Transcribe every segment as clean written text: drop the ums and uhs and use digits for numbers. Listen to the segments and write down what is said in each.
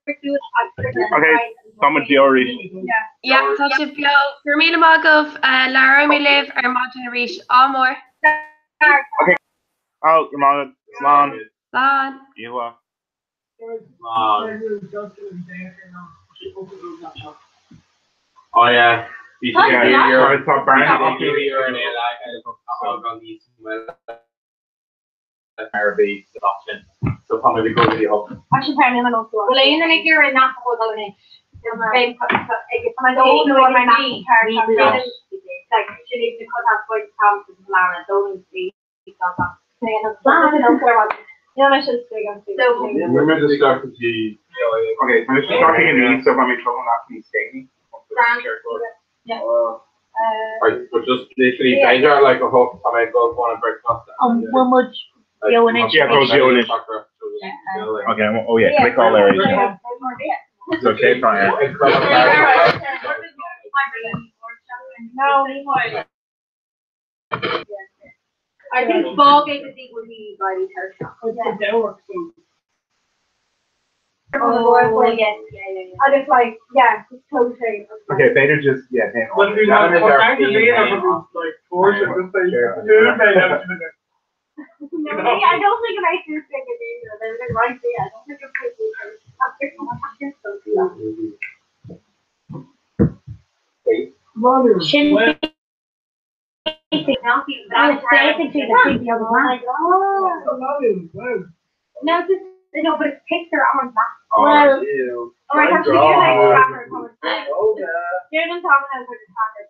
Okay, comment Diori. Yeah, tá si bio gur mí agah le mí libh ar máidir ríis ámór. Okay. Oh, Ramon, Slán. Slán. Iwa. Oh yeah. You're top brand. Arabic option. So probably go to the home. I should try and also. Well, I know you're in that whole day. I don't know what my math card is. Like, she needs to cut out point counts and Lara. Don't see. Yeah, I should say. Remember the start with G. Okay, I'm just starting in these, so if I'm in trouble, not to be staying. Yeah. Right, but just literally, I got like a hook and I go on a breakfast. How much? Yeah, goes unit. Okay, oh yeah, click all areas. It's okay, fine. No, I think ball game is equal to by the third shot. I just like, yeah, it's totally. Okay, Vader just, yeah, hang on. But we have like force it this thing. I don't think it makes you think it either. They're right there. I don't think it's no, but it's picture on that. Well, alright, I'm sure you're like you're not talking about the target.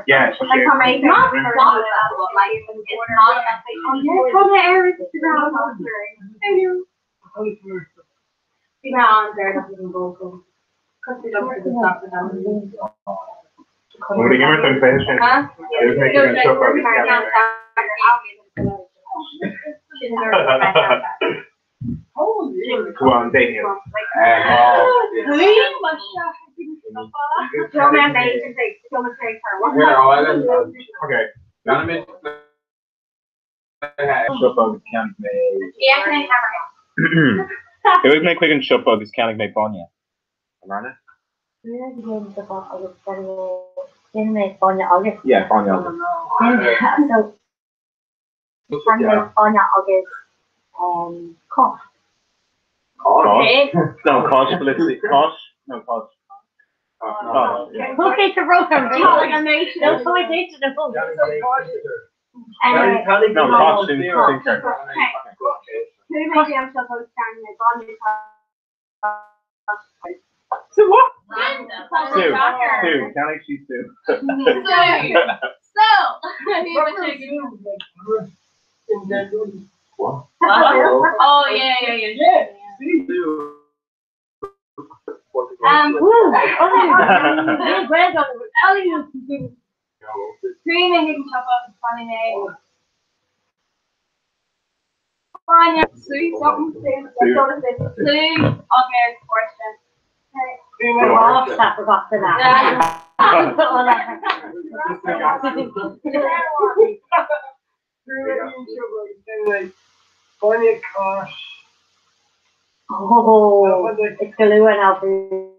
Yeah, Nobody give her some finish. Just make it show up. Come on, take it. Okay. It was make quick and shut up. This can't make fun yet. Yeah, fun. Cost. No, cost, Felicity. Cost? No, cost. Okay, to roll them. No, so I did to the phone. No, cost. So what? Two. Can't actually two. What? Oh yeah. Screaming didn't chop up funny name. Sue, something. Okay, question. That forgot to that. Oh, it's Galoo and Alfred.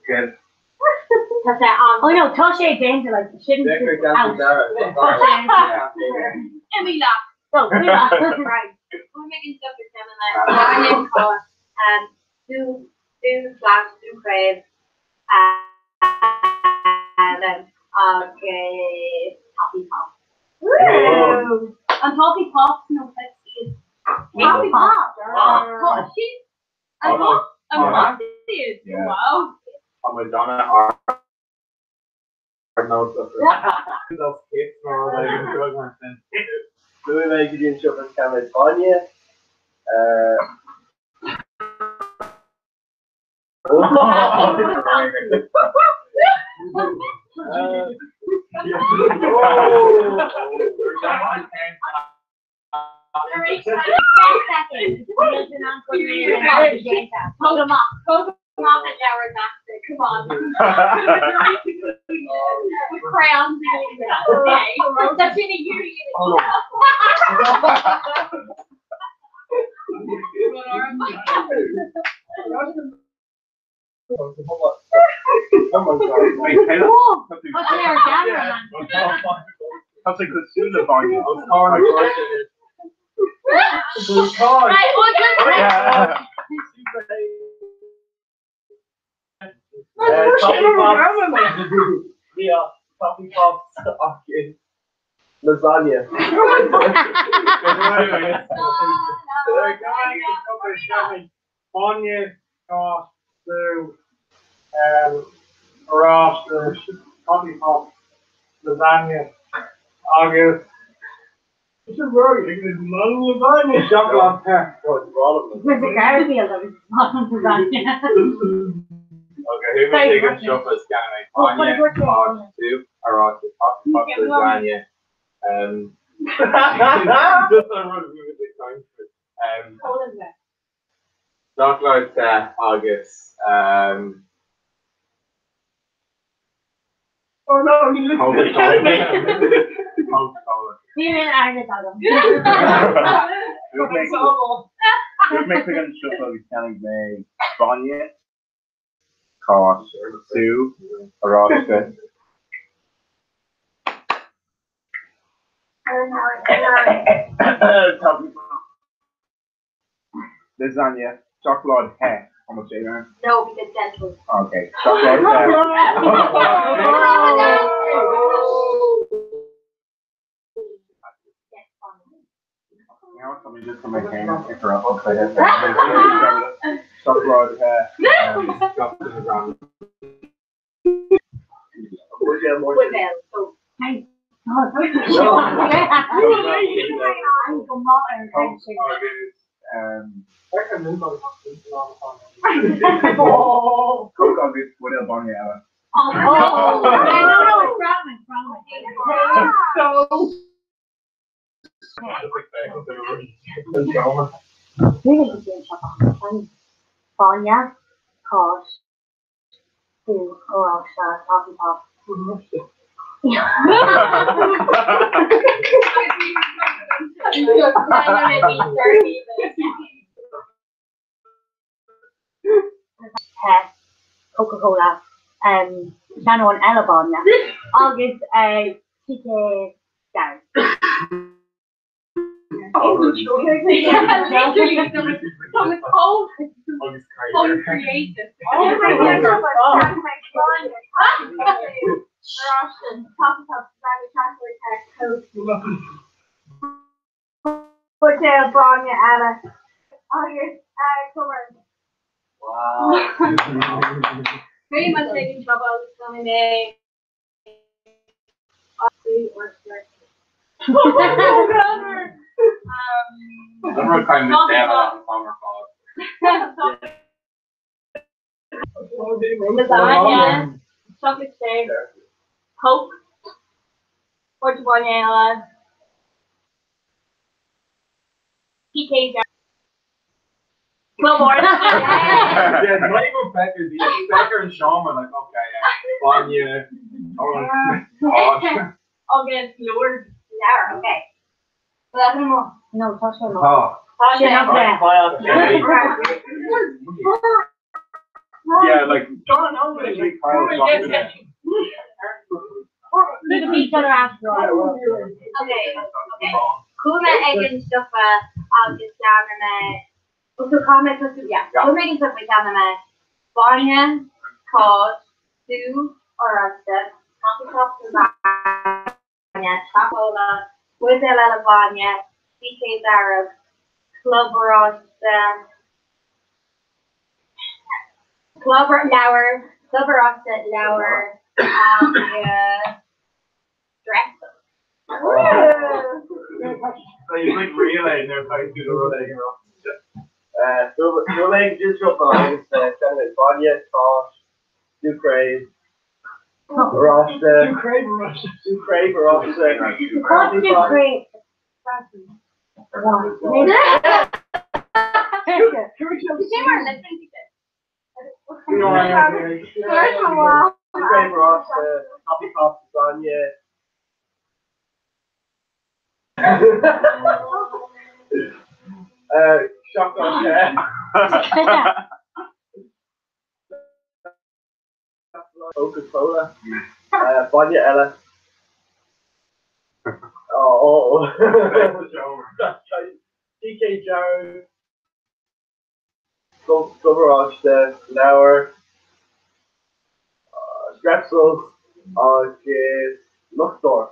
Good. Oh no, Toshe Danger, like you shouldn't just out. And we laugh. So we laugh. Right. We're making stuff for them and my name called Sue Crave and then Toffee Pop. Woo! And Toffee Pop's no sexy. Toffee Pop. She's wow. Madonna knows those kids or like drugs and do like you didn't show us California. Hold them up. Not that Jared Baxter, come on. With crayons and okay. That's in a year. Oh my God. Wait, Taylor? What's their camera? That's like the Sula Vanya. Right, what's Yeah. Coffee pops. Lasagna. Onion, sauce, stew, roster, coffee pop, lasagna, August. This is very good. Lasagna, chocolate pear. With the Garfield, I was talking to that. Okay, who would take a shuffle scanning? Onion, sauce, stew, or roster, coffee pop, lasagna. Chocolate, August. Oh no, you Coca-Cola. Female artist, Adam. Who's making a shuffle scanning May? Vanya, Kosh, Sue, Araska. Lasagna, chocolate hair. How much are you going? No, because dental. Okay, chocolate hair. You know what? Let me just come back here and pick her up. Chocolate hair. Coke on this with a bunny out. Vanya, Kosh, Sue, Arasha, Coffee Pop. Coca-Cola, Shannon and Ella Vanya. August, TK Gary. Creative. Oh my God. Hotel Vanya, Ella. August, Comer. Wow. Pretty much making trouble with coming in. Everyone kind of missed out on the summer fall. Lasagna, chocolate steak, Coke, Porta Bonella, PK Club Orange. Yeah, not even Becker. Becker and Sean were like, okay, Vanya, August, Lord. Yeah, okay. No, Tasha. Oh. Yeah, Yeah, like. We can each other after all. Okay. Kuma egin stuffa August Janame. So comment yeah. Kuma egin stuffa Janame. Vanya, Cod, Sue, Orasta, Coffee Cup, Vanya, Chapola, Wizella Vanya, CK Arab, Club Orasta, Club Lauer, dress. So you like relay and they're trying to do the relay. Relay just up on Vanya, Tosh, Ukraine, Roster. Two crave roster. What do you create? Crave roster. Happy Pop Lasagna. Shotgun chair. Coca-Cola. Bonya Ella. Oh. DK Jones. Silver Lauer. Strepsils. Luxor.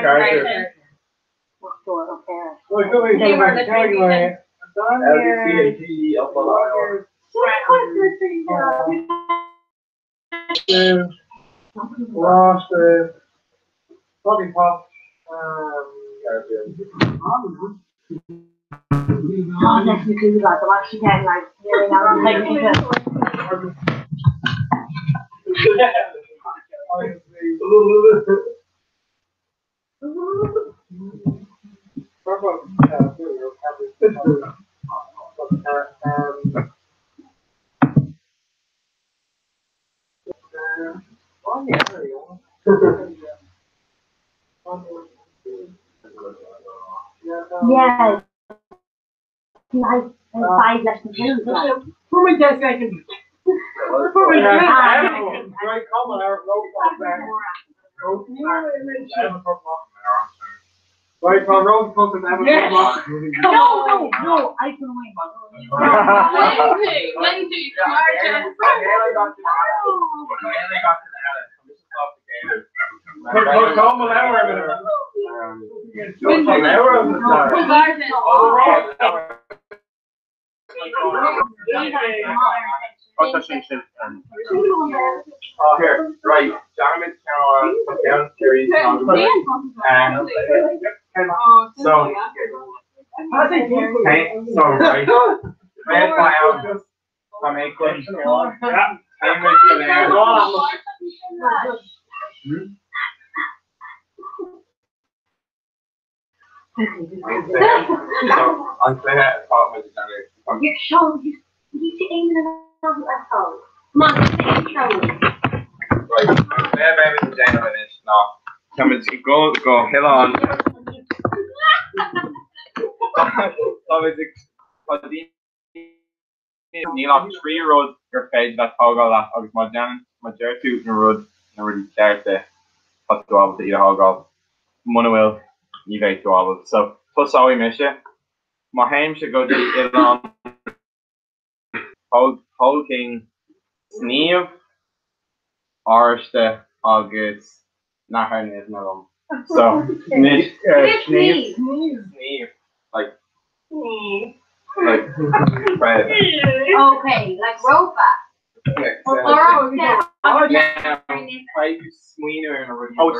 Charger. LDCAT up on roster. Bobby Pop. That's the good luck. I'm actually getting like nearly now. I'm taking it. Yeah. Like 5 less than 2. For my desk, I can. For my desk, right, come on, right, from road close and have a No, I can win. Lindsay, Come an hour a minute. An hour of the Oh, here, right. Jonathan down series. So right. Red file from Acorn. I'm saying that apartment is You're showing you see aiming another asshole. Come on, right. Where baby the gentleman is now. Come and go hill on. Níl 3 rud gur féidir le tógáil leat agus má deir tú na rud na rudí ceirte doábal iad hágáil muna bhfuil ní bheith doábal. So tusáí mise má haim se go Ián King sníomh áiriste agus nachthar na rom. So sníomh like right. Okay, like robot. Oh,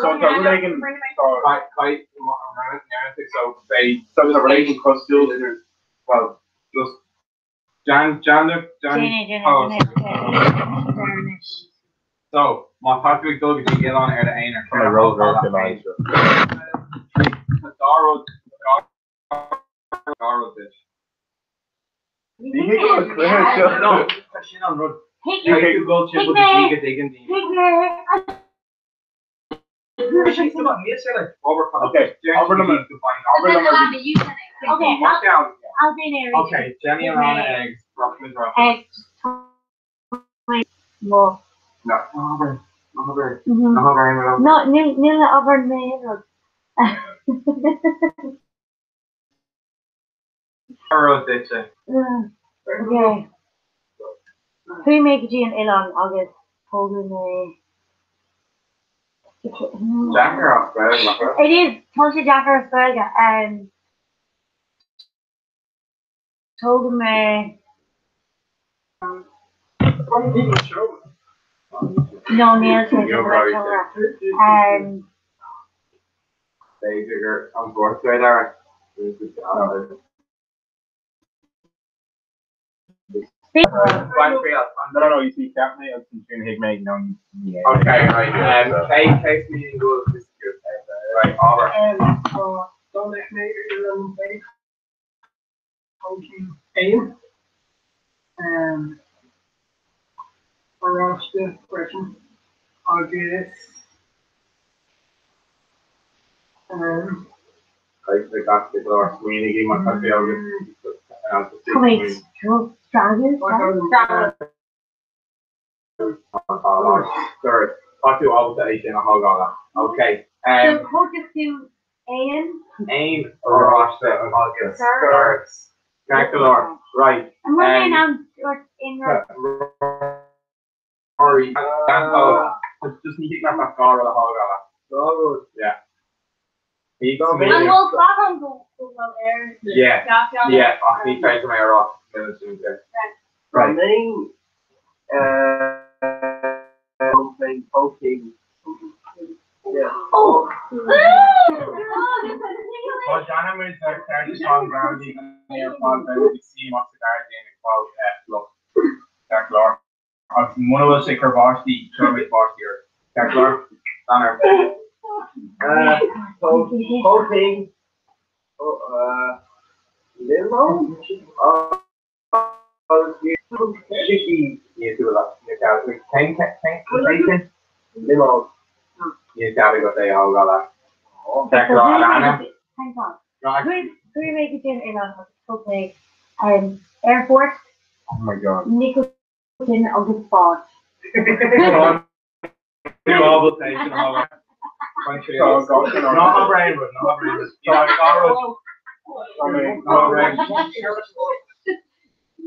so they can so they so the relation cross still well just John. So my Patrick dog is get on air the einer from the road this. No, she on road. You go check with the digging. Okay, over number. Okay, I'll be there. Okay, Jenny and Anna eggs. Eggs. More. No. No, nil over me. Okay. Who make G and Elon August holding me? It is Tulsi Jacker Burger and told me no Neil and I'm going to there. No, no, you see, definitely, I'm doing Higmate, no, yeah. Okay, right. Case meeting goes this year. Right, over. Don't let me coaching aim. Or ask the question. I guess. Like the got the door. We need to give my country over. Wait, strategies? Third. Talk to all the 8 in a whole lot. Okay. So coaches do Ian. Aim or Roster of August. Third. Dracula. Right. And when they announced in Rory. Just need to get that score of the whole lot. Yeah. He got me. And we'll back on go there. Yeah. Yeah. I need to take my ear off. Right. Name. Playing coaching. Yeah. Oh. Oh, John Hammond is a strong grounding near Fontaine. We see him off the guardian and called look. Dracula. One of us say Varsity, Kermit Varsity or Dracula. Donner. Coaching. Limo? Chicky. You do a lot. You got to tank. Limo. You got to go say all that. Hang Dracula. on. Right. Who make it in on okay. Air Force, Oh my god. Nicholson August Ford. Do all the things and all that. No brain, but no brain. No brain.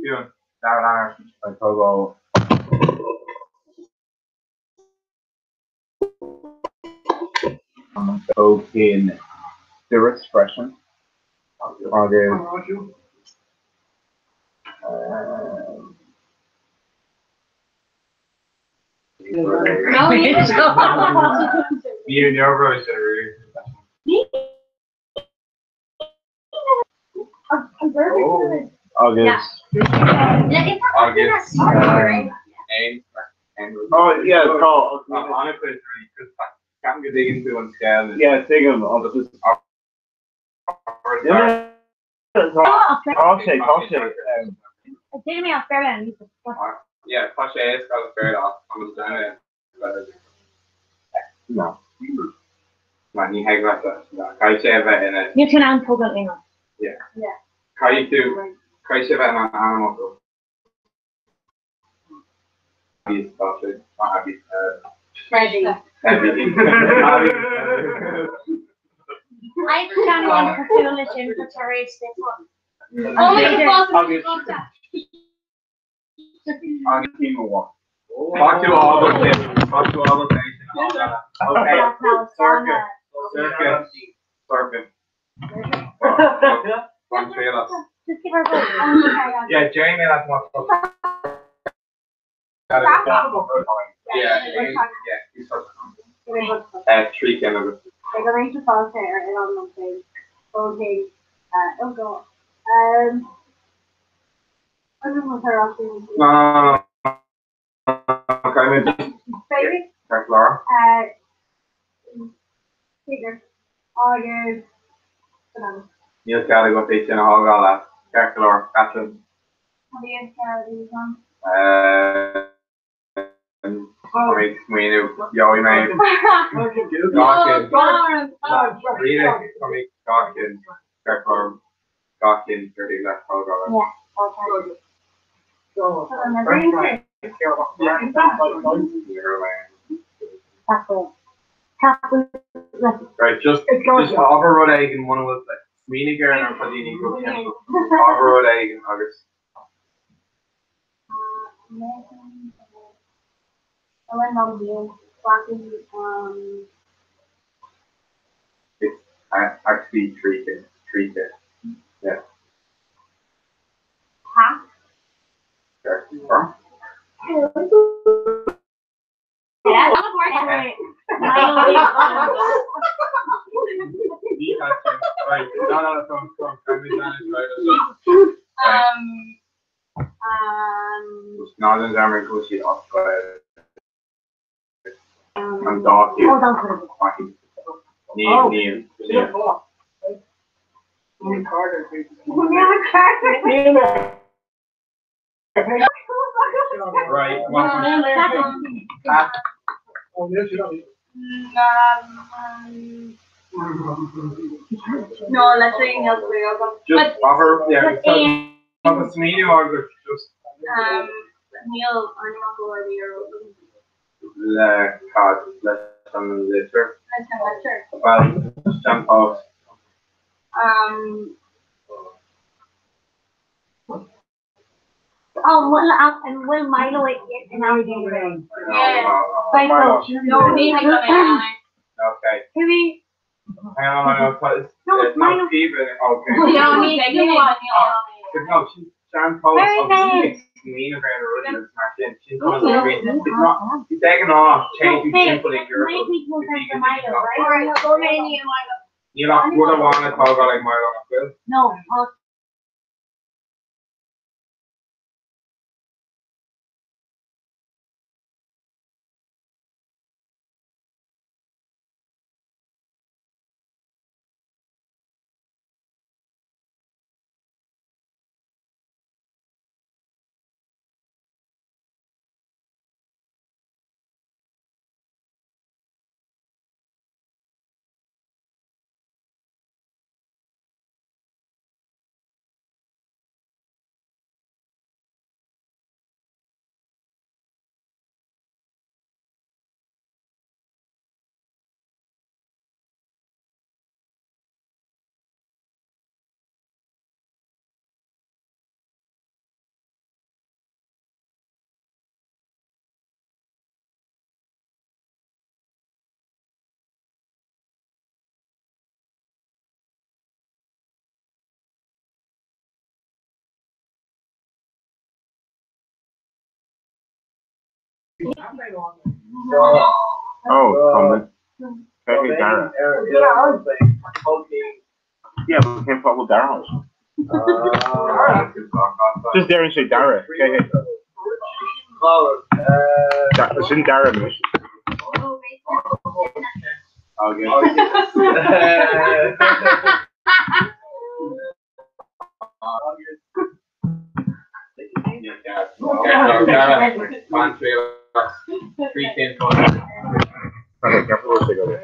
Yeah. Darren I Togo. In their expression. No, You and your bro should read. August. Oh yeah, Carl. Honestly, it's really good. Can't get into one scale. Yeah, take him. I'll just. I'll say. Take me off fair and Yeah, Pasha is got a fair off. I'm just doing it. No. Man, you hang like that. Can you say that in it? you can until the English. Can you do? Can you say that in an animal? He's started. Not happy. Freddy. Everything. I can't even fulfill it in for Terry's this one. Oh my God. August team or what? Talk to all the things. Talk to all the things. Okay. Circuit. One trailer. Just give her a vote. Yeah, Jamie has more stuff. Yeah, he's three chemicals. They're going to fall there and on one thing. Okay. Oh God. I don't know her options. No. Okay, maybe. Baby. Thanks, Laura. Figure. August. You've got to go pitch in a whole lot. Thanks, Laura. Catherine. Have you had these ones? Joey, mate. Gawkins. Rita, Gawkins. Gawkins. Gawkins, dirty left hold on. Right, just overrode egg and one of us like vinegar and our Padini go cancel. Overrode egg and August. It's actually treated. Yeah. Half. Yeah. Right. No, from Northern Germany goes to Australia. And Dark Oh, that's good. Neil. Right. Oh, yes, you don't. No, let's say Neil Cleo. Just offer, yeah. What's the meaning of it? Just Neil, I'm not going to your le card, less than liter. lecture. Well, jump off. Oh, and will Milo it in our game? Yeah. Right, No, he has done Okay. Who we? Hang on, No, it's Milo. Steven. Okay. it. No, he has No, Jan Post Very obviously nice. makes mean of her original Martin. She's going to agree. It's not, he's taking off, changing simple in Europe. Alright, go Manny and Milo. You know, would have wanted to talk about like Milo as well. No, Oh, comment. Okay, Dara. Yeah, but we can't talk with Dara. Just there and say Dara. Okay, it's in Dara, miss. Okay, careful, we'll take over.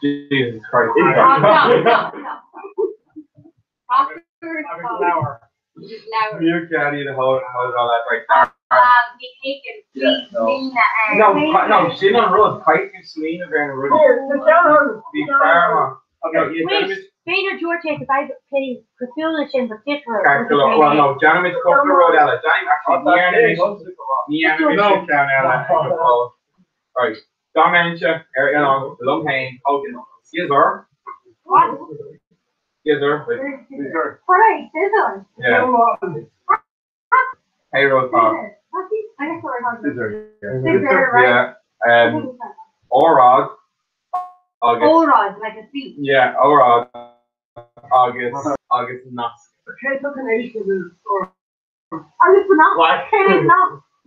Jesus Christ. You can't eat a whole all that right no, she don't run. Pike and Selena are going to run. Be fair, wait, Vader George, because I pay Priscilla in the different. well, no, Janimich Cup the road out of Janimich down out. Right. Dementia, Lumhain, Hogan, Skizzer. What? Skizzer. Alright, this one. Yeah. Payroll Park. Yeah. Orod. August. Orod, like a seat. Yeah, Orod. August Nosk.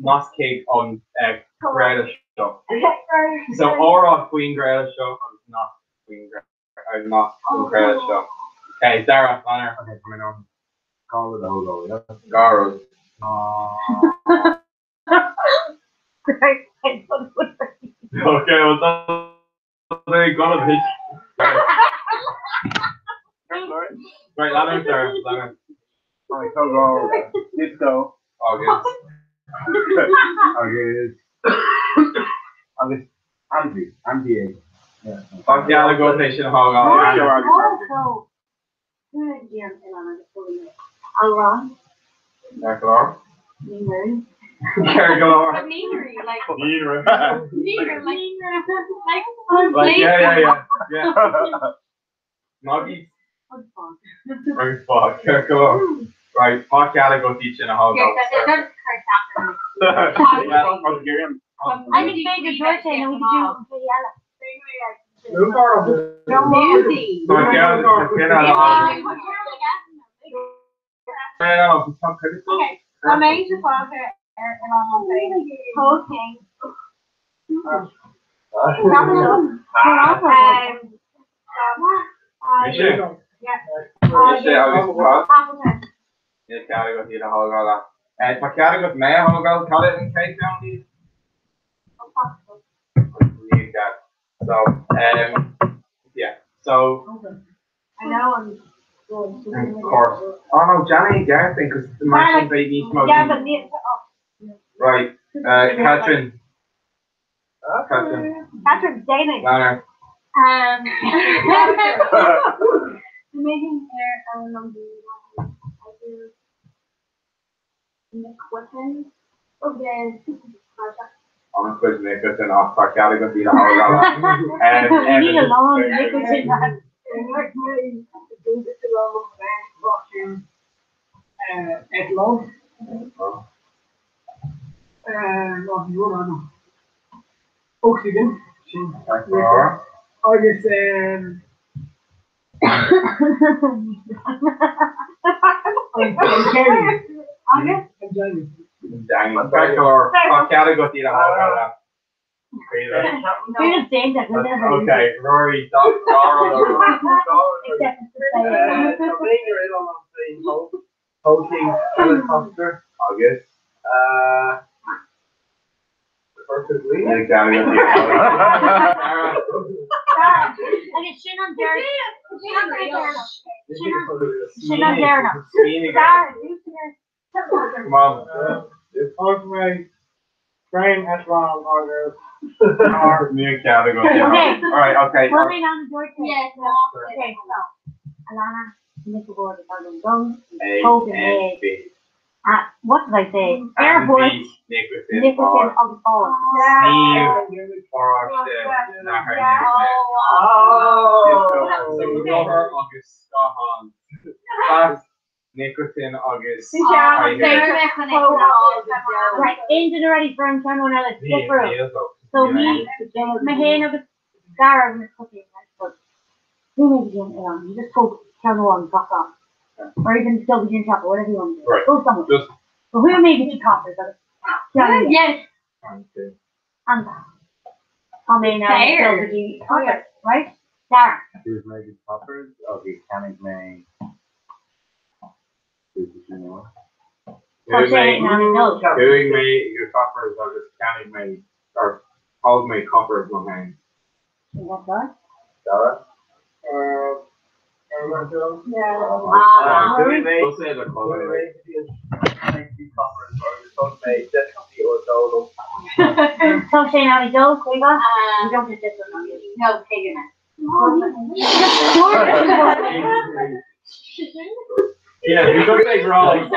Nosk cake on Greta show. So Orod Queen Greta show, not Queen Greta, not Queen Greta show. Okay, Dara, honor. Okay, coming on. Call it Ogo, yeah. Garos. Okay, well, that's gonna be. Right, Leonard, sir. Leonard. Alright, so go. Let's go. August. August. Andy. Yeah. Fuck the other go station hog on. Alron. Cargalore. Neither. Cargalore. Like, Neither. like, Like, yeah. Nuggies. Right, fuck. Come on. Right, fuck gotta go teach in a hog. Yeah, that's correct after. I think maybe George and we could do Yella. Look over. Music. Fuck yeah, it's in a hog. Okay, I made the father and on my face. Whole thing. Yeah, gotta go teach a hog. Fuck gotta go may hog. Cut it in case down these. Need that. So, yeah. So, I know I'm of course. Oh no, Johnny and Gareth thing, because the Martians they need smoking. yeah, but Right. Catherine. Catherine. Patrick David. Lanner. Amazing hair. I do Nick Whitten. Okay. I'm a quiz Nicholson off for category the whole lot. We need a long Nicholson. Etlon. Oxygen. August Dang, spectacular. For category the whole lot. We're the same that we're never. Okay, Rory, Dara. Except for Holding helicopter. August. Perfectly. Yeah, category. Okay, Shin on Derek. Come on. Ultimate Brian Etlon August. New category. Okay. Alright, okay. Moving on to George. Yes. Okay, so Alana, Nickelboard, Guns, A Hogan, and B. what did I say? Airport, Nicholson. Nicholson of the Ball. Steve. Forrest. So we go over August Scahan. Fast Nicholson August. Right, into the ready for him, turn one out, let's go through. So me, Mahane of the Dara of the cooking, who made the game? You just go turn one, fuck off. Or even still begin chopper, whatever you want to do. Right. Go somewhere. Just. So who made the two coppers? Yes. And I mean, right? Dara. Who's made the toppers? Okay, Canning made. Doing me your coppers are just Canning made or all made coppers my name. That's right. Dara? We'll say the color. So Shane, how we go? We got? We don't get this one. No, taking it. Yeah, we don't take wrong.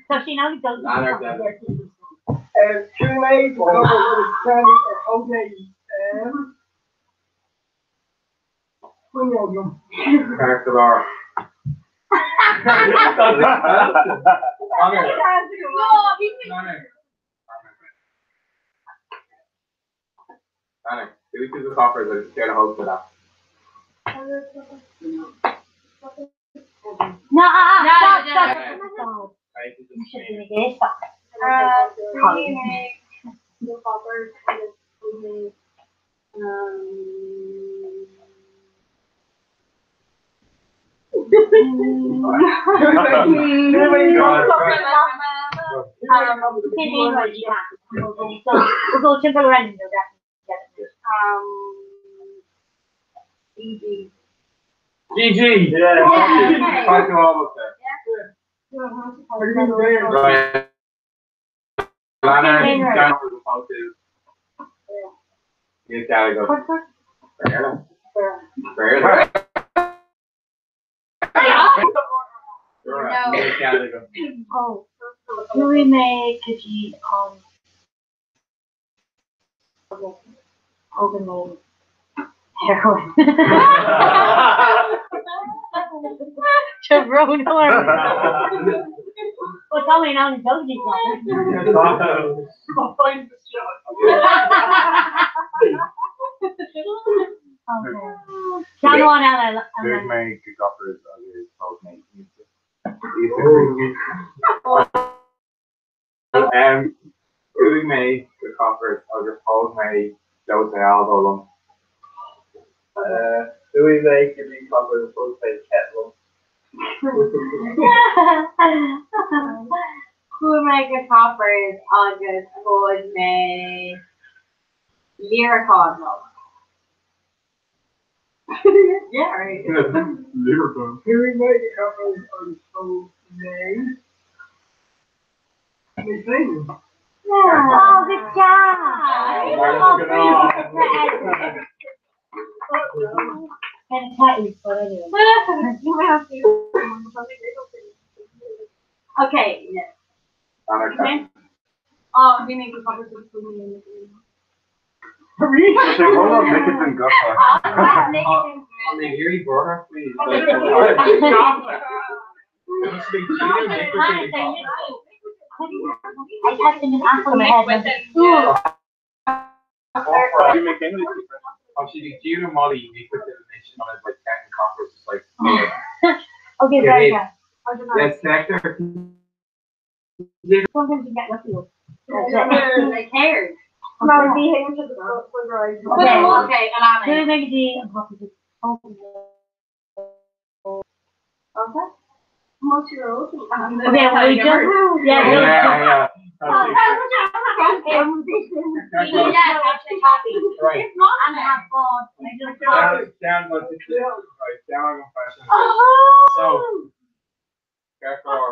So Shane, how we go? Chile, Character. Do we choose the coppers or just get a hold for that? No, stop. Three make the poppers and we make We'll go simple random. GG. GG. Yeah. Talk to all of them. Right. Lana, down for the how to. You gotta go. Fair. Oh, do we make a G on Hogan made Heroin. Chaperone or what's all now in Doggy Down one out There's my coppers of his old mate. Who made the coppers of your old mate? Those are all do we make the coppers of his kettle? Who make the coppers August would make Lyrical? Yeah, right. Liverpool. Who we make the coppers of his old name? Oh, good job! And tightly, but anyway. You have to. Okay, yes. Okay. Oh, we make the coppers of his old name. Hold on, make it and go On the Erie border, please. I had an apple in my head. Oh, she did you and Molly, we put the nation on it like 10 coppers, it's like, Okay, Yeah, very it- good. let's connect her. Sometimes you get lucky. Like hairs. Okay. Okay, Alana. Who make the opposite? Multi-rose. Okay, well, we just, yeah, Yeah. Right. and have fun. Down, what's it? Right, down, fashion. Oh! So, therefore,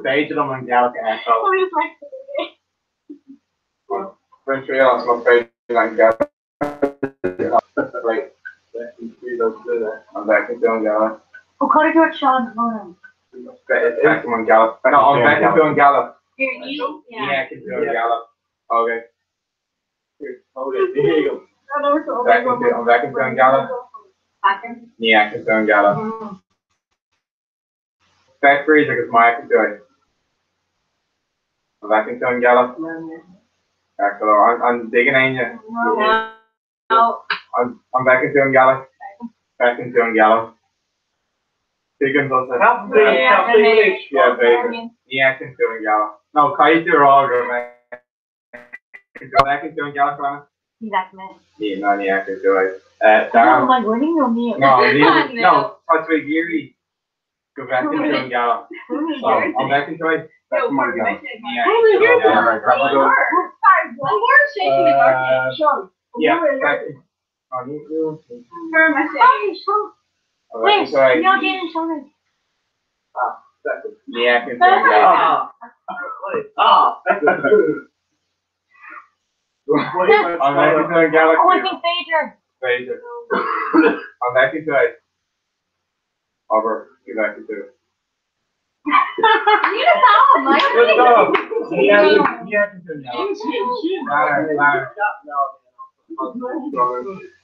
Stage of them on Gallic Asshole. French real, so page like Gallic. Right. I'm back in doing Gallic. Oh, cut it to Sean. Back on Gallic. No, I'm back in doing Gallic. Here, you? Yeah, I can do Gallic. Okay. I'm back in doing Gallic. Yeah, I can do Gallic. Back freeze, because my I can do it. I'm back in doing Gallic. Back to I'm digging in you. No. I'm back in doing Gallic. Back in doing Gallic. Digging does it. Yeah, baby. Yeah, I can do Gallic. No, Kai's do all good, man. Go back in doing Gallic, man. Exactly. Yeah, no, yeah, I can do it. Oh Darren. my god, you know me. No, touch with Geary. Go back in doing Gallic. So, I'm back in doing No, Gallic. we're Yeah, Only you're Gallic. shaking the market. Sean. Yeah, back in. Oh, you. For my Hey, Sean. Wait, Sorry. you're getting Sean. Yeah, I can do Gallic. I'm back in doing Gallic. Oh, I think Phaedra. Phaedra. I'm back into it. Over. Get back into it. You know, Mike. Let's go. Yeah,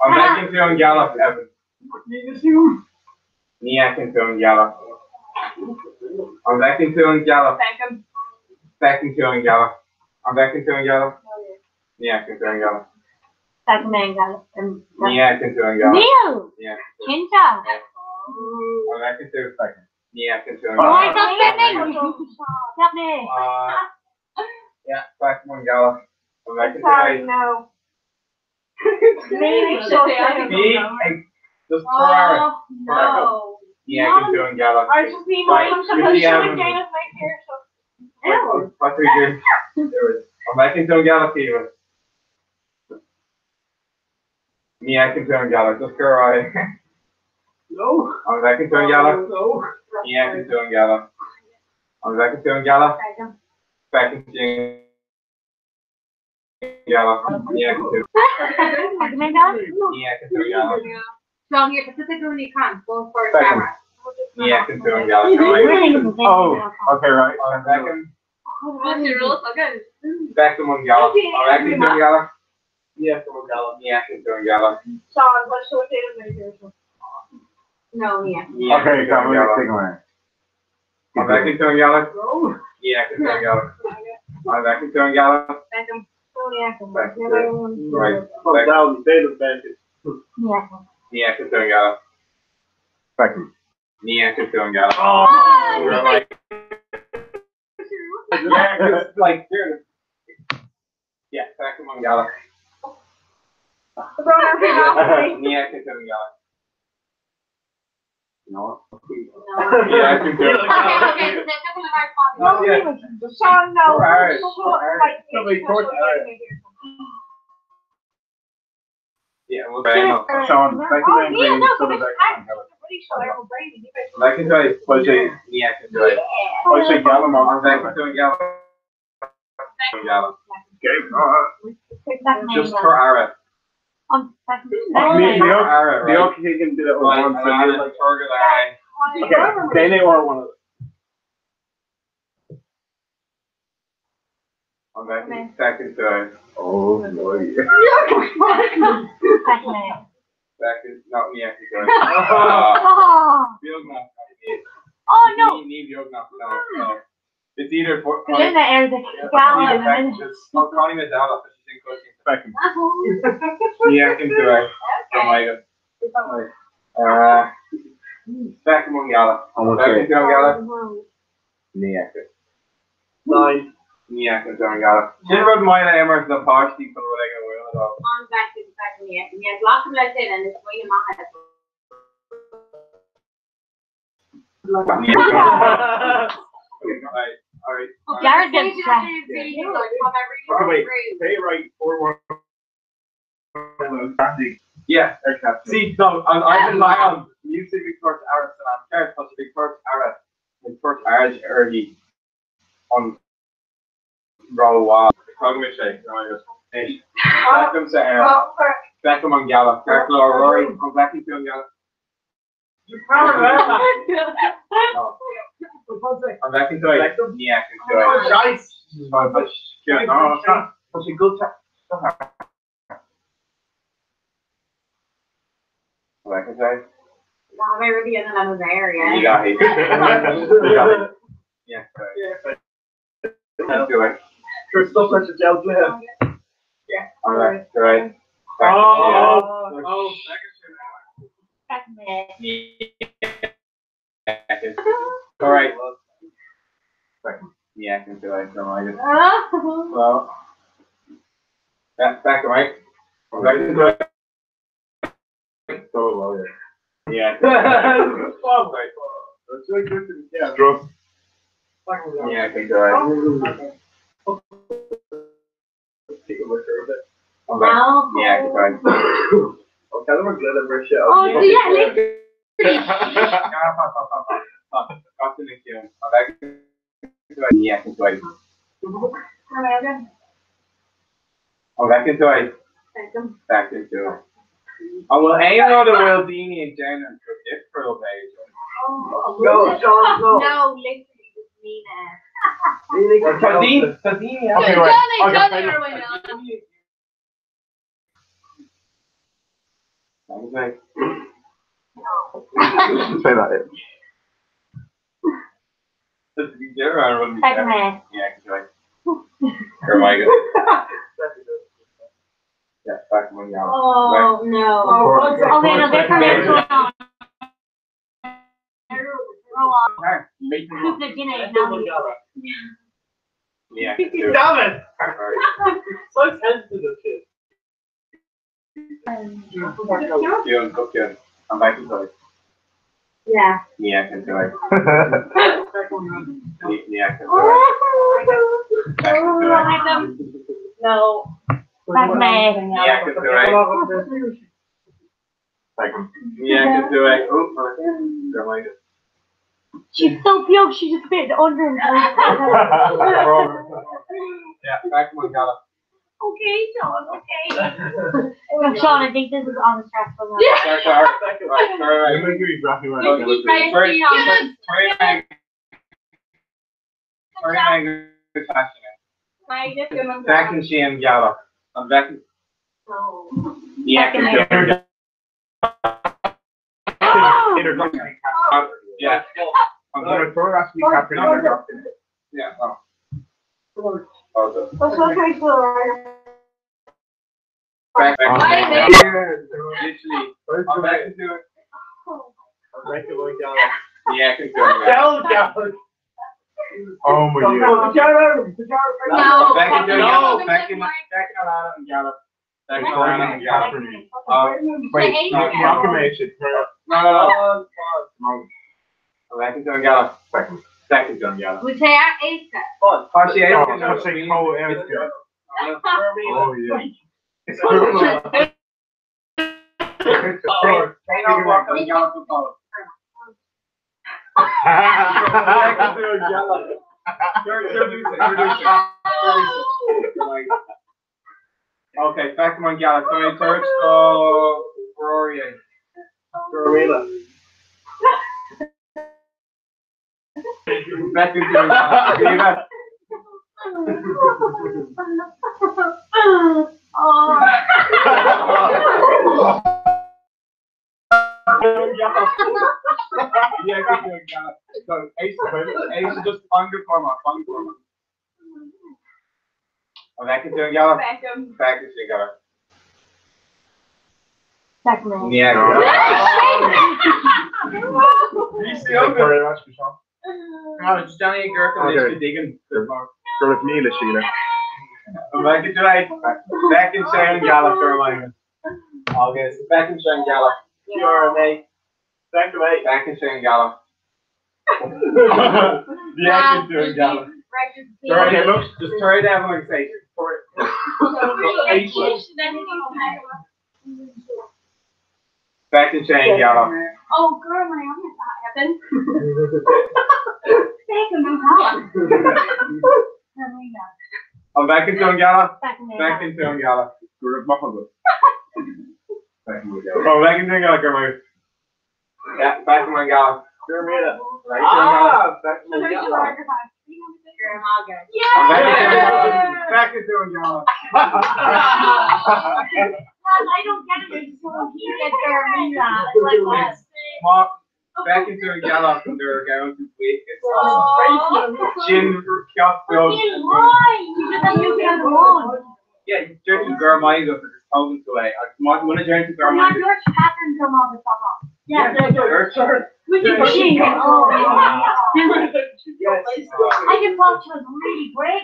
I'm back into doing Gallup, Evan. Yeah, I can do Gallup. I'm back into doing Gallup. Back into doing Gallup. I'm back into doing Gallup. Yeah, I can do Gallup. Second Gallop. Yeah, I can do Gallup. Neil! Yeah. Kinta! I'm back into a second. Yeah, I can do Oh, Gallup. it's not spinning! Stop me! Yeah, back one Gallup. I'm back into Sorry, it. no. Maybe so Me, and just 4 hours. No. Yeah, I can do Gallup. I just need Right, my you see, showing Dana's my hair, so. What do we do? I'm back into Gallup even. Yeah, I can do Gallup. Just go right. No. I'm back into Gallup. No. Yeah, I can do Gallup. I'm back into Gallup. Back into Gallup. Yeah, I can do. Second Gallop? Yeah, I can do Gallup. So here, Pacific when you come, go for a camera. Yeah, I can do Gallup. We're thinking the same Oh, thing. okay, right. I'm back in. What's your rules? Okay. Back to Mungala. Back to Mungala. Yeah, to Mungala. Yeah, to Mungala. Sean, what show did it make? No, yeah. Okay, come on, take away. I'm back into Mungala. Yeah, to Mungala. I'm back into Mungala. Beckham. Oh, yeah. Back to right. Come down, they the benches. Yeah. Yeah, to Mungala. Back to Yeah, to Mungala. Oh, We're like, yeah, just like here. Yeah, back to Mungala. Yeah, to Mungala. No. Yeah, to Mungala. Okay, so that's definitely right spot. Oh, yeah. Sean, no. Or Irish. Somebody torch Irish. Yeah, we'll back up. Sean, back to them green, so that Pretty sure I'm Brady. Back into it. I say, Yeah, to it. I say Gallimore. I'm back into Mungala. Mungala. Just for Ara. The okay can do that with one for Like target eye. Okay, they know or one of them. I'm back into it. Oh, no. Back in, not me actually. Oh, Bjorknapp. oh no. Need Bjorknapp now. So it's either for. Linda airs the gallon and Connie Medalla, but she's in coaching. Second. Yeah, I can do it. Oh my god. Back to Mungala. Back into Mungala. Yeah. Nine. Yeah, I can do Mungala. She wrote my name or the party for what I can win it all. On back to me. Yeah, lots of let's in and it's way in my head. Alright. Jared gets stressed. Okay, wait. Pay right for one. Yeah. See, no, I rely on music Victor's Arab and I'm scared because Victor's Arab and first Arab early on row one. Cognitive shake. Beckham to Beckham on Gala. Careful or Rory. I'm back into Gala. I'm back into it. Yeah, I can do it. No, it's not. That's a good time. Like I say. I'm already in another area. You got it. You got it. Yeah, right. Let's do it. Crystal versus Gel Flip. Yeah. Alright, right. Oh. Alright. Yeah, I can do it. Don't mind it. Well, back right. Back to it. So well, Yeah. That's really good. Yeah. Drop. Yeah, I can do it. Take a look at it. Yeah, I can do it. I'll tell them we're glad we're shit. Oh, yeah, Got to make you. Yeah, I can do it. Oh, back into it. Back into it. Oh, well, ain't know the Will Dini and Jen and for this for a page. Go, Sean, go. No, literally, just me now. Tadini. Okay, right. Say that. Second. Yeah, I can do it. Or am I good? Yeah, back when y'all. Oh, no. Okay, no, they're coming to Make Keep the Guinness now. Yeah, I can do it. Damn it! Alright. So sensitive, kid. Good. I'm back to it. Yeah. Yeah, I can do it. Yeah, I can do it. I can do it. No. That's me. Yeah, I can do it. Yeah, I can do it. Oh, don't like it. She's so cute, she just fit under him. Yeah, back when Gala. Okay, Sean, okay. Sean, I think this is unstressful. Right. Make you exactly right. Very angry, passionate. Back in Sheehan Gala. I'm back in. Yeah, yeah. I'm gonna throw it to be captain. Yeah. Oh. That's okay, so. Back. Literally. I'm back to do it. Yeah, I can do it. Oh my god. Back in Gala. Back in Alana and Gala. Back in Alana and Gala. Wait, amalgamation. No. Back in Gala. Back in Gala. We say our eight. Oh, she ate Oh yeah. Okay, back to Mangala. So I searched Rory. Back to Mangala. Yeah, so Ace is just underformer. Oh, back into Gala. Back into Gala. Second. Yeah. You see over. No, just down here, Gurk, and just digging. Go with me, Sheila. I'm back into back in Shane Gala for a moment. August. Back in Shane Gala. You're mate. Back away. Back in Shane Gala. Yeah, doing Gala. Sorry, look, just throw it down like say. Back in Shane Gala. Oh, girl, my arm is not heaven. I'm back in Gala. Back Back in Gala. We're muffled. Oh, back in Gala, come on. Yeah, back in Gala. Back in Gala. Back in Gala. I don't get it. So he gets there and like what? Back into Gala, they're going to wait. Jin Kyoto. Yeah, Jerry Garmai goes to Thousand to I want to join to Garmai. Yeah, Which is machine. Oh, I can watch was really great.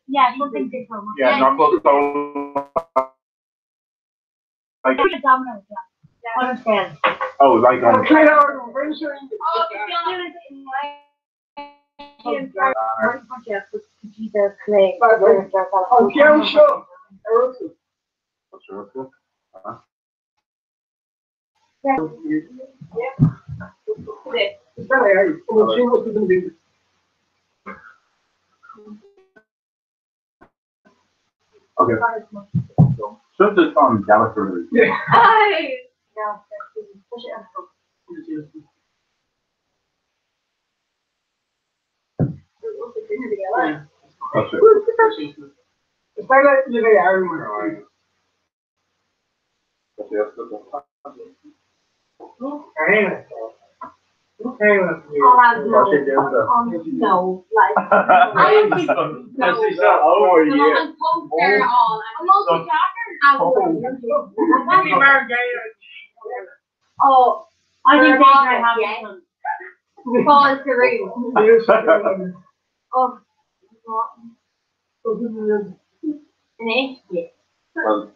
Yeah, something different. Yeah, not so. Like, Understand. oh, like on. Okay. Should just on Gallagher. Yeah. That's it. No, like Oh yeah. Oh, I think they have have Paul Carew. Oh, ne? Well,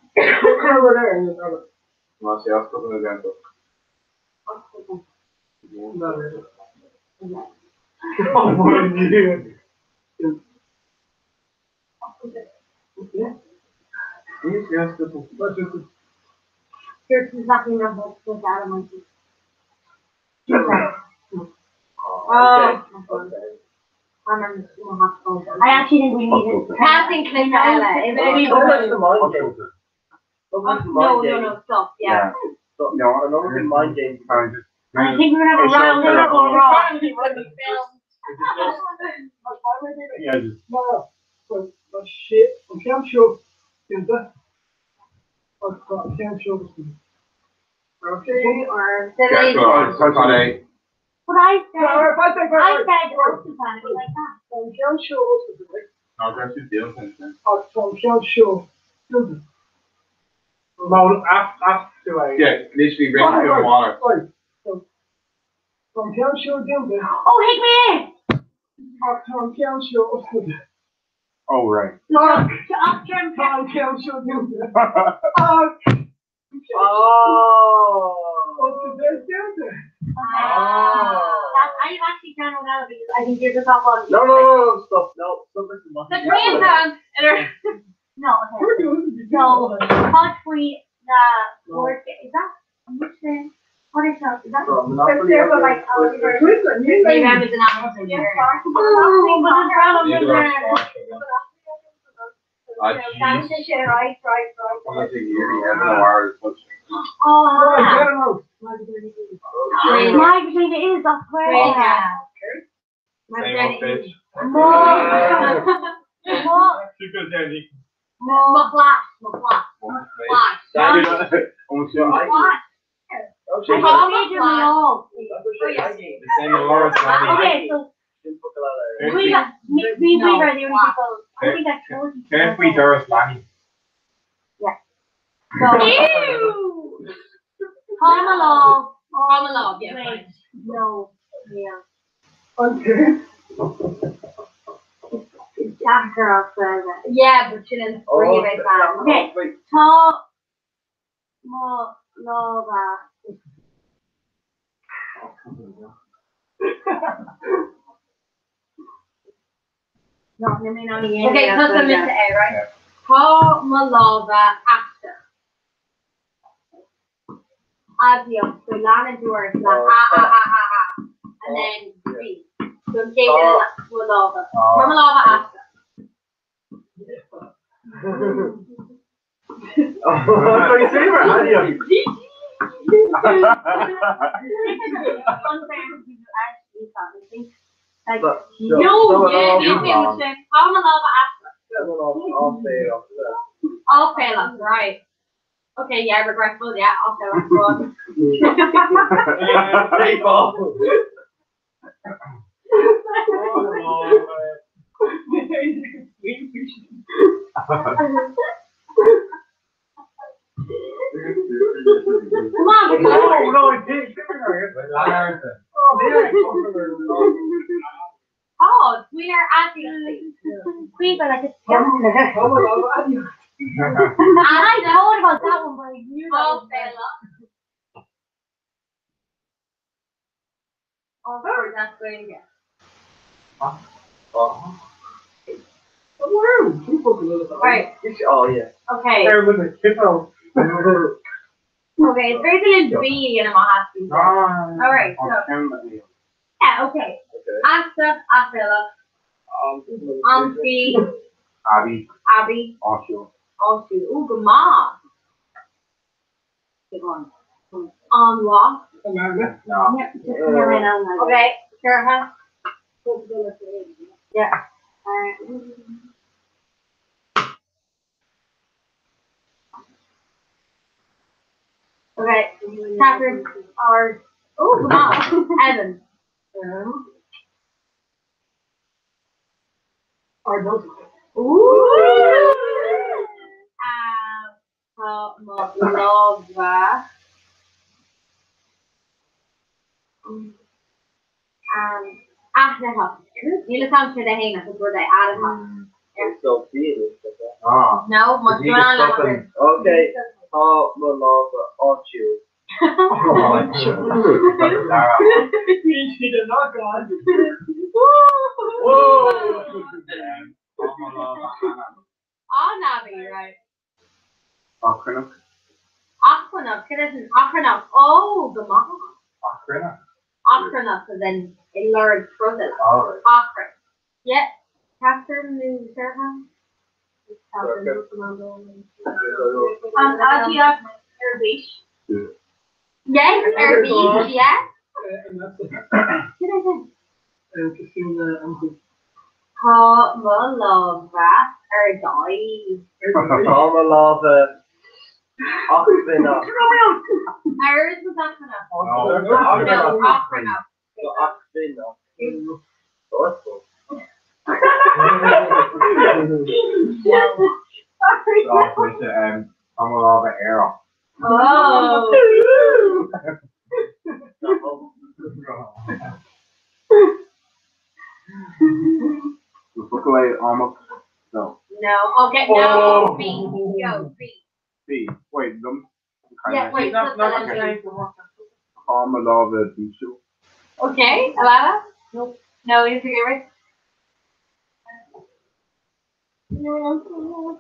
no, si has cosas en el There's exactly number with Adam. I actually think we need it. Passing Clintella. No, stop. Yeah. No, I know in mind game kind of I think we're gonna have a round here or raw. Yeah, just. No, but shit, I can't show. Inte. I can't show. Okay, or Yeah, then so I say, But I said I think roasted planet like that. I can't show. No, that's just deal thing. I can't show. No, after I. Yeah, literally rinse it in water. Right. So I can't show them. Oh, hit me in! I can't show. Oh, right. Look, I can't show them. oh. I'm actually trying to know because I think you're the top one. No, stop. No, stop listening. the green pan. No, okay. So, hot free, the word, is that, I'm not sure. What is that? Is that? Like, maybe I'm just an animal. Oh, but it's brown Yeah, over there. Ah, That's jeez. the shit, right. I'm gonna take a year to get the wire touching. Oh, I my vagina is a square. Same old fish. More. She goes down the. Almost I can't do my all. the same Laura's Okay, so we are the only people. I think I told you. Can't we Doris Lanny? So, Ew! Pomelo. Pomelo, yeah, Wait, fine. no, yeah. Okay. That girl says it. Yeah, but she didn't bring it right back. Okay. Lova. No, Okay, so the Mr. A, right? Pomalova after. Adios. So Lana Doris, and then B. So Jacob Pomalova. Pomalova after. So you say about Adios. Pomalova after. I'll All failures, right. Okay, yeah, regretful, yeah, all failures. Come on, No, it did. Oh, we are at the Queen, but I just I thought about that one, but I knew that all was failures. Oh, sorry, that's going again. Right, Oh, yeah. okay. There was a kiddo. Okay, it's basically B and I'm a happy. Alright, so, yeah, okay. Asta, Afela, Auntie, Abby. Abby, Osho. Osu, ooh, Gama. What? No. Okay, Sherha. Yeah. Okay, Catherine, or, ooh, Gama, Evan. Ooh! Lova. Ahneha. Nila sounds to the hang of where they added her. So feel Ah. No, much going on. Okay. Oh, my love, aren't you? She did not go on. Whoa! Oh, Navi, right? Akrenuk. Aquanuk, it isn't Aquanuk. Oh, the mom. Akrenuk. Aquanuk, and then it learned frozen. Alright. Aqua. Yeah. Catherine knew Sarah. Adia Erbish. Yes, Erbish, yeah. And that's it. Did I say? Christina and the Kamalova or die. Kamalova. Oxfina. Ours was Oxfina. Oxfina. Kamalova era. Oh. Look away almost. No. No. Okay. No. B. Yo. B. B. Wait, them. Yeah. Wait. Kamalova Bishu. Okay. Alana. Nope. No. You forget right. Oh,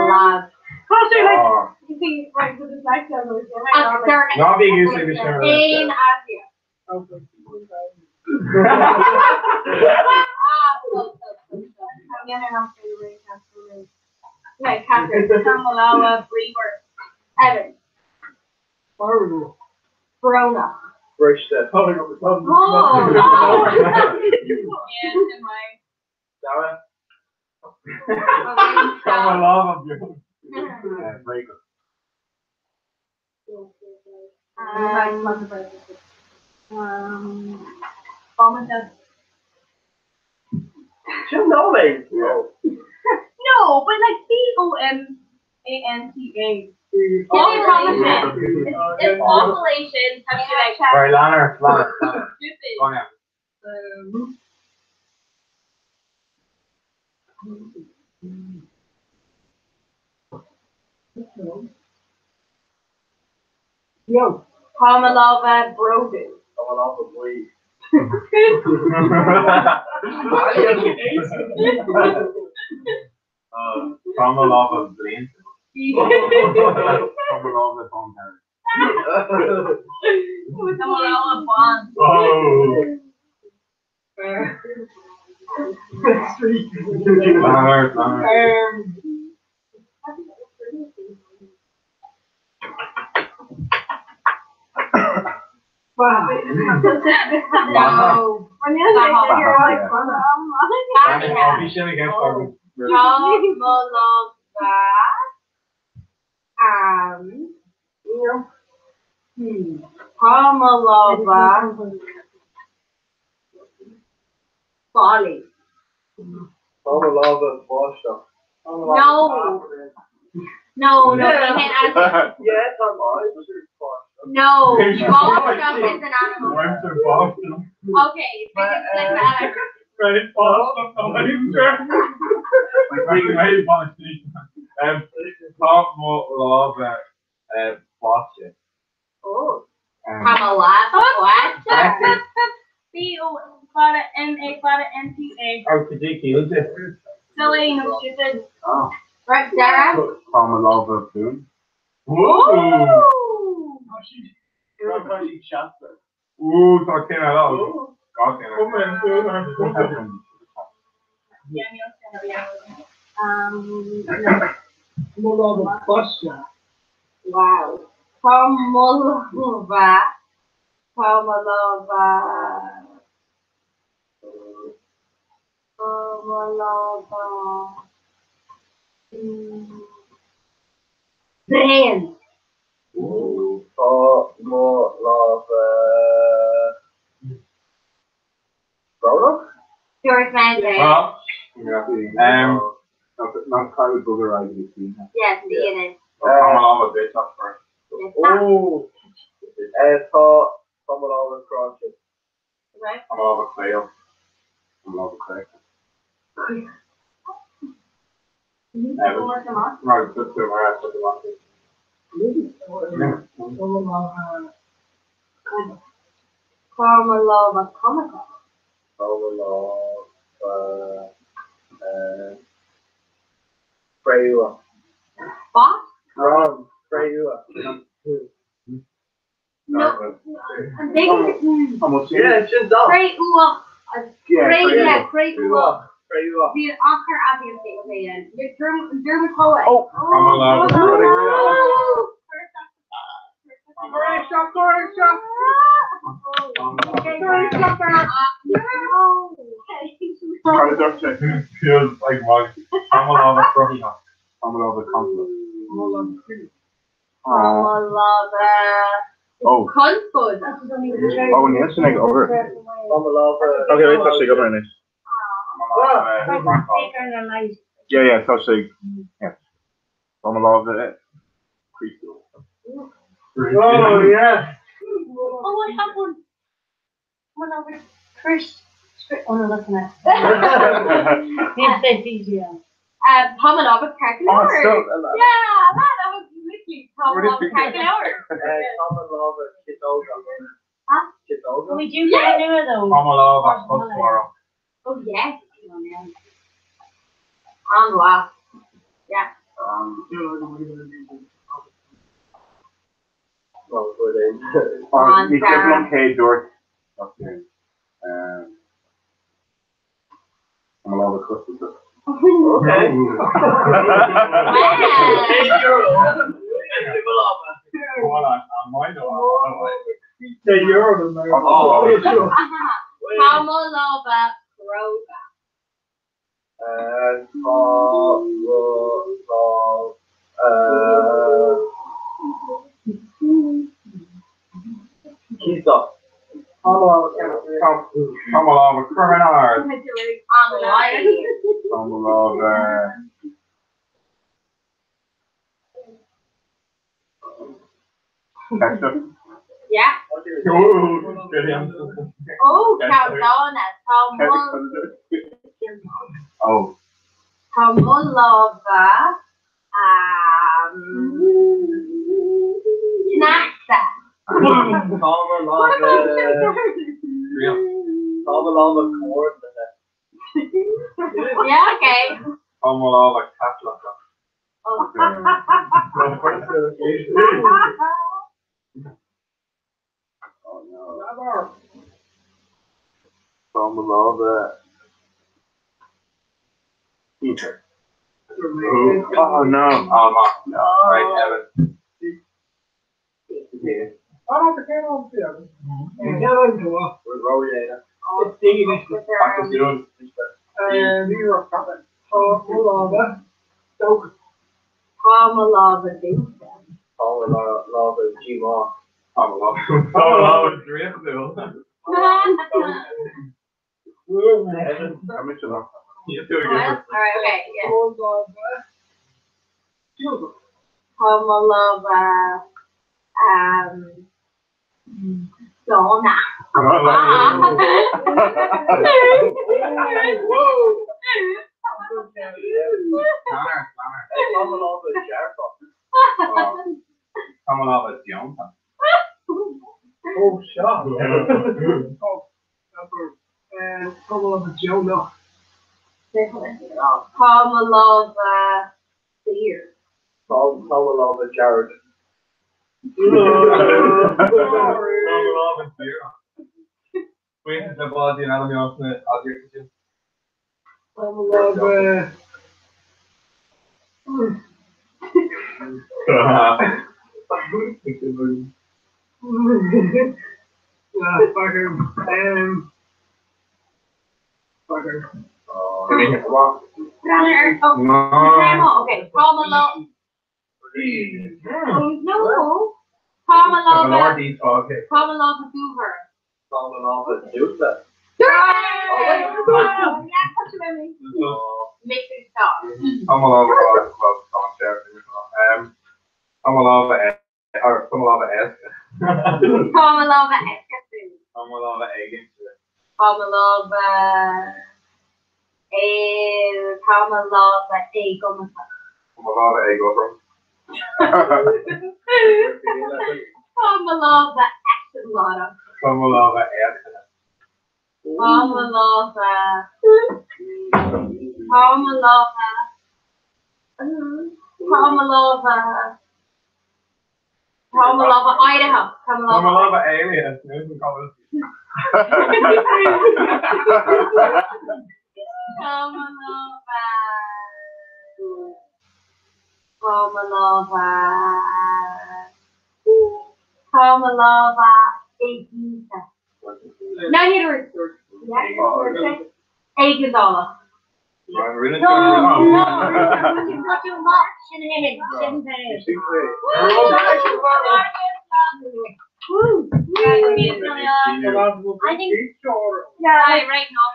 love. You think right with the black devil. Not being used to the show. In Asia. okay. Okay, Catherine. Kamalawa, Brewer. Evan. Horrible. Verona. Bristol. Oh, no. Sarah. Kamalova. Very good. She'll know me. No, but like Bomanta. It's population. Right, Lana. Stupid. Go now. Yo. Kamalova Brodu. Kamalova Boy. Kamalova Blaine. Kamalova Bonham. Kamalova Bond. Oh. Lana. Wow. No. We shouldn't get started. Kamalova Folly. Kamalova Borsha. No, we can't add Yeah, it's on mine. no. Boston is an animal. Worms are Boston. Okay, it's like that. Right, Boston. Like very Boston. Kamalova Boston. Oh. Kamalova. What? C-O-M-A-N-T-A. Oh, Kajiki, is it? Silly, no stupid. Oh. Right, Sarah? Kamalova Boone. Ooh. Ooh, talking about it. Kamalova Borsha. Wow. Kamalova. Brand. Ooh, Kamalova. Roanoke? George Manday. Well, not kind of bugger I can see. Yes, DNA. Kamalova bitch up first. Ooh. Kamalova Crosby. Right? Kamalova fail. Kamalova correct. Right, just do my ass with the last Kamalova Comical. Kamalova. Freyua. What? Wrong. Freyua. No. I'm thinking. Yeah, it's just done. Cray Ua. Cray Ua. Freyua. The Oscar obviously. Okay, then. Dermot Cohen. Oh. Kamalova. Correction. Feels like mug. Pamalava Frogina. Pamalava Compliment. Oh, Cunt food. oh, yes, I go over. Okay, wait, touch the over this. Yeah, touch the. Yeah. Pamalava preschool. Oh, yeah. Oh, what happened? One over Chris. Oh no, that's not. Yes, that's easier. Pamalava cracking Oh, hour. still, Yeah, that was literally Pamalava cracking hour. Pamalava Kitoga. Huh? Kitoga? We do get a new of those. Pamalava Tomorrow. Oh yes. And wow. Yeah. Well, good day. You click on K George. Okay. Pamalava Christmas. Okay. Hold on, mine don't. Yeah, you're the man. Oh, Pamalava Kroga. Kita. Pamalava Criminal. Pamalava. Ketchup. Yeah. Brilliant. Oh, Cardona. Oh. Pamalava. Nasa. Pamalava corn. Yeah, okay. Pamalava Catholic. Oh. Oh no. Pamalava. Eater. Oh no. No. Right, Evan. Yeah. I don't forget all the other. Yeah, I'm doing. We're rolling. It's digging it. What is doing? You're coming. Pamalava. Stoke. Pamalava Duke. Pamalava Gma. Pamalava Driftville. How much of that? You do it. Alright, okay, yeah. Pamalava. Pamalava, Donna. Pamalava Jarpa. Pamalava Dion. Oh, shot. Pamalava Jonah. Pamalava Beer. Pamalava Jared. Pamalava Beer. Wait, the body and Adam Johnson. Pamalava. Fucker. Fucker. Okay, Pamalava. No. Pamalava. Pamalava Doover. Pamalava Dusa. Make it stop. Pamalava Pamalava S. Pamalava Escafou. Pamalava Egg. Pamalava. Pamalava Egomasa. Pamalava Egg over. Pamalava Axolotl. Pamalava S. Pamalava. Pamalava Idaho. Pamalava Alias. Maybe call it. Pamalava Ibiza. Now you do it. Hey, Gonzalo. I'm really No, sorry. you're not too much in a minute. I think. Yeah, I right now.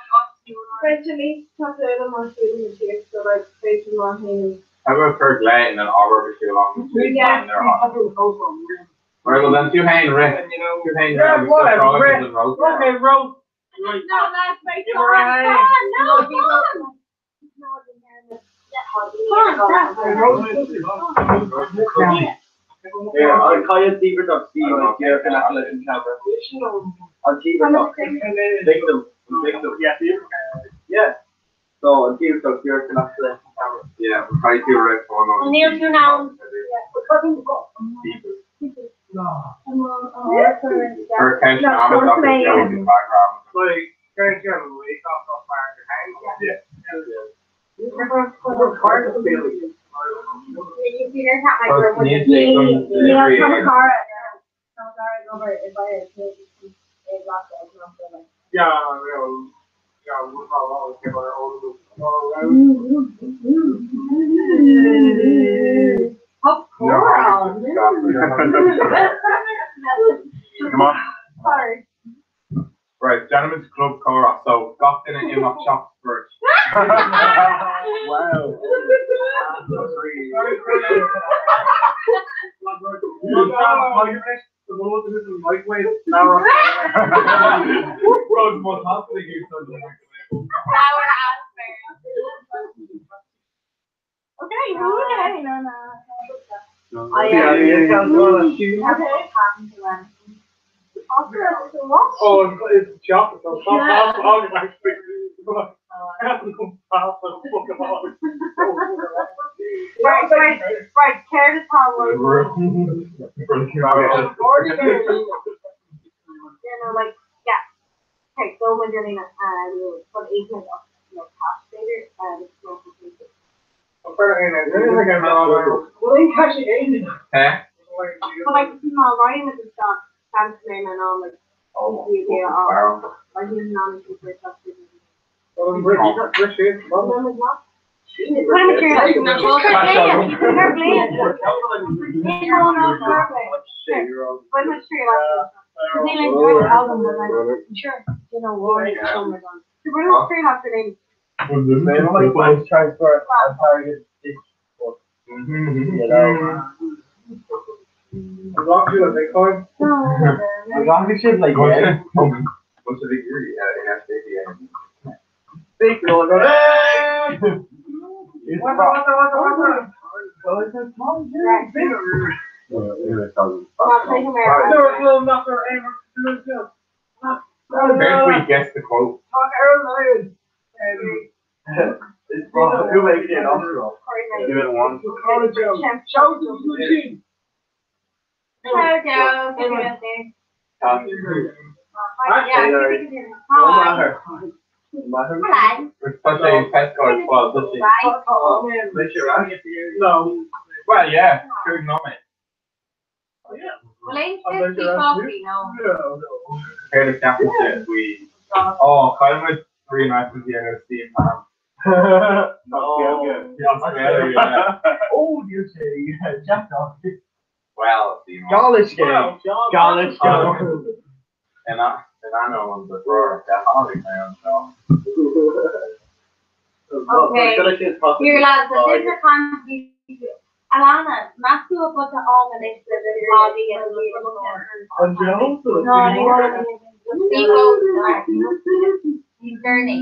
especially talk to them on student here, so like facing on him. How about Kirk Lane and then Arbor be too long? Yeah. Right, well then, two hang Rick. Two hang Yeah, Rick. whatever, Rick. And roast. Okay, Rose. No, that's my Right. son. No, Yeah, I'll call you Steve or Steve. Like, you're gonna have to let him camera. I'll Steve or Victim. Yeah. So I'll Steve or you're gonna have to let him camera. Yeah, we'll try to Rick for one. Neil two now. Her attention on it, up and down in the background. Like, very careful, we got off fire to hang. Yeah. Yeah, we're not all give our own. Come on. Right, Gentlemen's Club Cora. So, got in an Immock shop first. Wow. Road most hopefully you something like Oh, it's chocolate. So how did I speak? Right, care to tell us. Like, yeah. Okay, so when you're in what age is like cash later, Huh? but like, Ryan with the stock, Sam's name and all, like, like he's not a super tough student. As long as you have Bitcoin. As long as she's like, What's yeah. What's the degree in SDA? Big girl, go, hey! Next week, guess the quote. Who makes it off? Give it one. It's such a test card as well, doesn't it? No. Well, yeah, true, no, mate. Here the championship, we. Oh, Kyle was 3 matches the NFC man. Oh, you say, Jack off. Well, the Galish game. Galish game. And I know one but Roar, that Holly man, so. Okay, here lads, the different contribution. Alana, not to a bunch of all the next body and journey.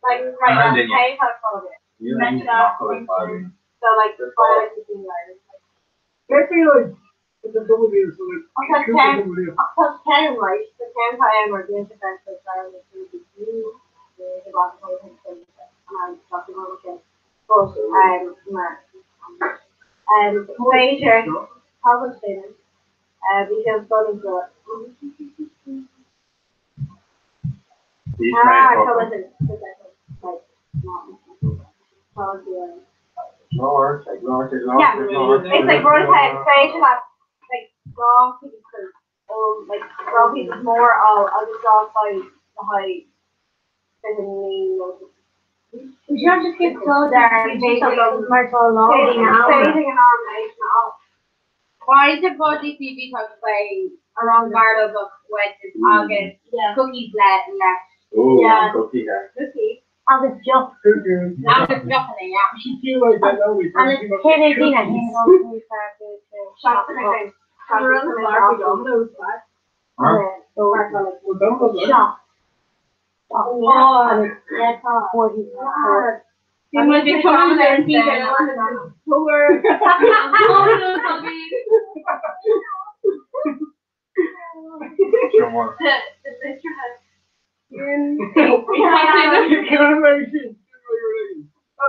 Like right now, pay how to it. So like the fire is being like. Get me like. Up to 10, right? The 10 time or the defensive side is going to be the bottom of the thing. And talking about it. But, major public students, because studying to it. Ignore. Yeah, it's like roadside station, like long people. like draw pieces more, I'll just draw by the height. We should just keep slow there and take up Marshall along. Phasing and ornamentation off. Why is it body TV talk by around Gardo book wedges, August, cookies left. Oh, Yeah. cookie here. Cookies. August just. August definitely, yeah. She feel like that now. We And it's KVD and he goes to start to Shots and again. We're on the bar with dominoes, right? We're done with that. Shop. Oh, And it's 40. you might be coming there and see them. Poor. Dominoes, hobbies. Show more. The sister has. You can't imagine.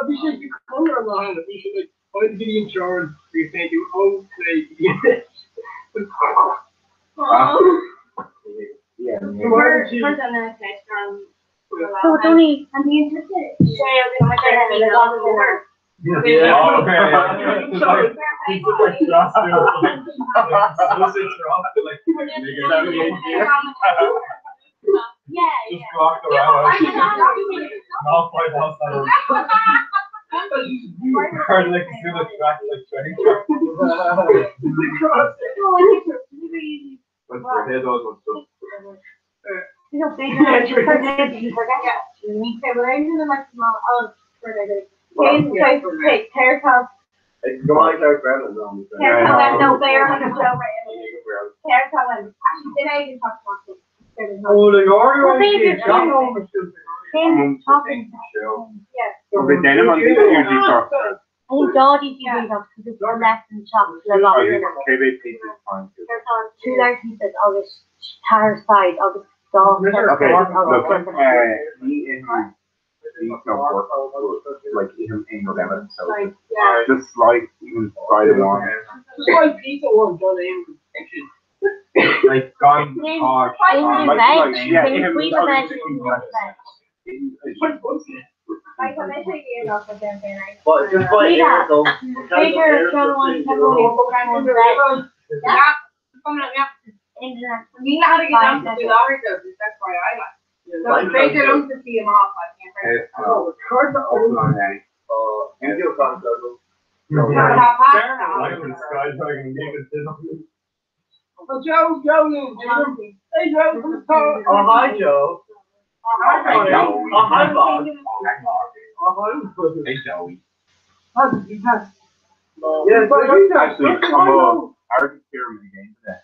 We should be colour on the hand. We should like find the insurance. We say you own Yeah. We're on the next round. So it's only. I'm being interested. Yeah. Yeah. Yeah. Just walked around. Not quite lost that. Heard like do the track like training track. But the head was You know, they don't forget. Okay, but I'm in the maximum of haircut. It's going like Brandon on the Haircut, no, they are on the show right now. Haircut, actually, did I even talk about this? Oh, the Oreo is Same talking. But then I'm on the usually talk. I think Dodie's usually talks because it's less than chops. KBP is fine too. Two large pieces of the tire side of the dog. Okay, look, he is he's no work, like him in November, so just like even Friday morning. Just like pizza was done in. Like gone hard. Yeah, him. But just by air though. Bigger, strong one, You know how to get down to the lorry though, that's why I like. So break your lungs to see him off, I can't break it. India concept. Oh, Joe, hey, Joe, come on. Oh, hi, Joe. Hi, Joey. Oh, hi, Bob. Hey, Joey. Yeah, but Actually, I'm a Arctic Pyramid game today.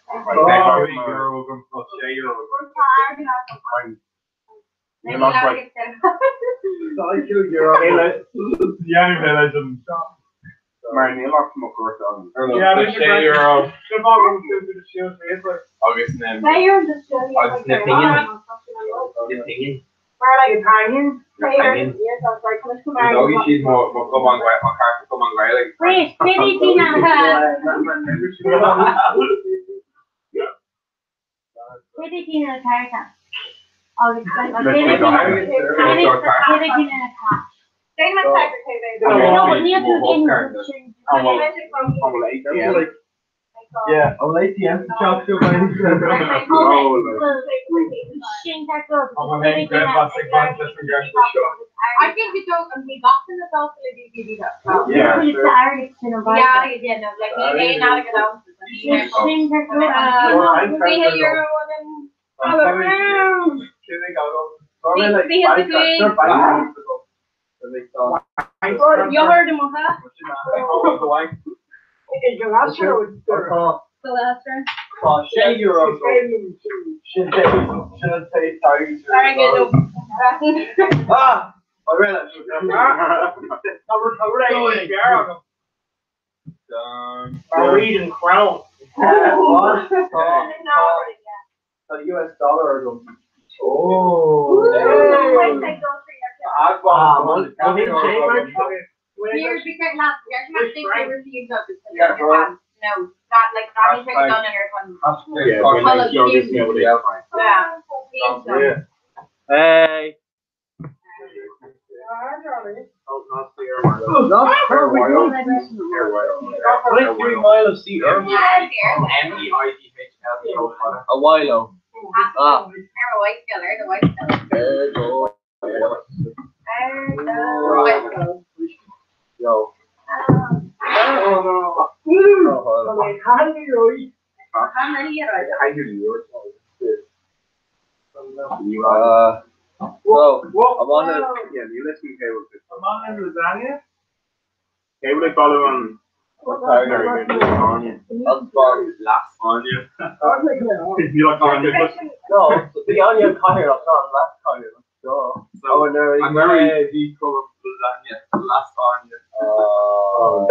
Wait, maybe Tina yeah, I'm late to answer talk to my I think it's all going to be boxed in the south of the DVD. Yeah, it's the Irish cinema. Yeah, no, like we not a good ounce. We Euro and all around. You heard him, huh? The last show was The last one. Oh, share Euro. Should I say sorry? Very good. Ah, I realized. I'm reading Crown. What? The US dollar or something. Oh. Here's because not they received up no, not like not even done in your one. Hey. A while. Ah. Yo. So, I'm on the you listen to I'm on lasagna. Hey, would I follow on Tiger Lasagna? That's from Last Anya. I'm making it up. You like Anya? no, the onion Connor, that's not last Connor. So, So, no, I'm very deep color lasagna. Last Anya. Oh,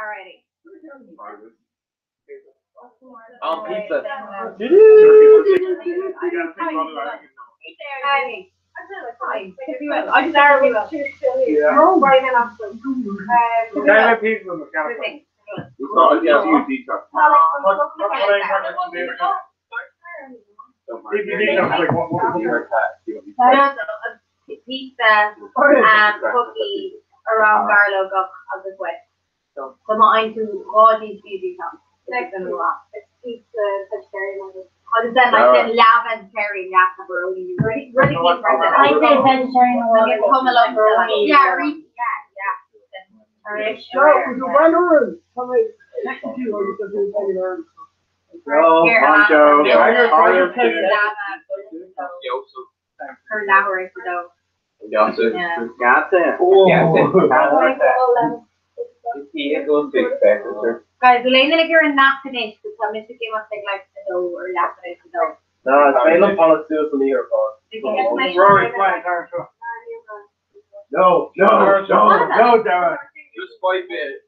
Alrighty. on pizza. I just are with right enough. Pizza, cookies around Garlow go as this way. So mine to all these easy stuff. It's pizza, vegetarian. I just said like the lava and cherry and pepperoni. Really keep present. I say vegetarian or Like come along to like yeah. Here, Poncho. her lava right to go. Guys, Elaine and you're not finished because I'm missing game of thing like the dough or laughing at the dough. No, it's mainly policy from here, Rory playing Darren Shaw. No, Darren. Just fight it.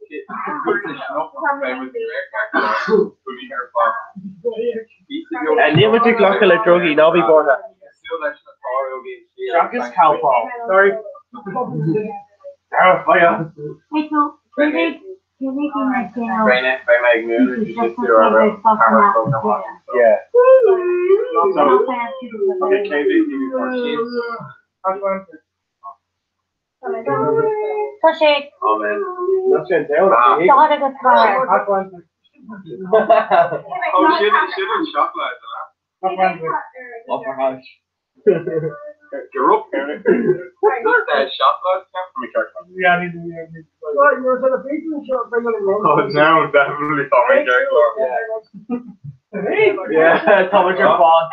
And you would take like a druggy, now before that. Chuck is cowpaw. Sorry. Darren, fire. Hey, so, you're making like, you know, By my moon, you just do a camera program. Yeah. Okay, Push it. oh man. That's going down. Start a good car. Oh shit, chocolate. Upper house. You're up here. That chocolate from a chocolate. Yeah, I need to. Oh, now definitely Tommy Jerk. Yeah, Thomas your boss.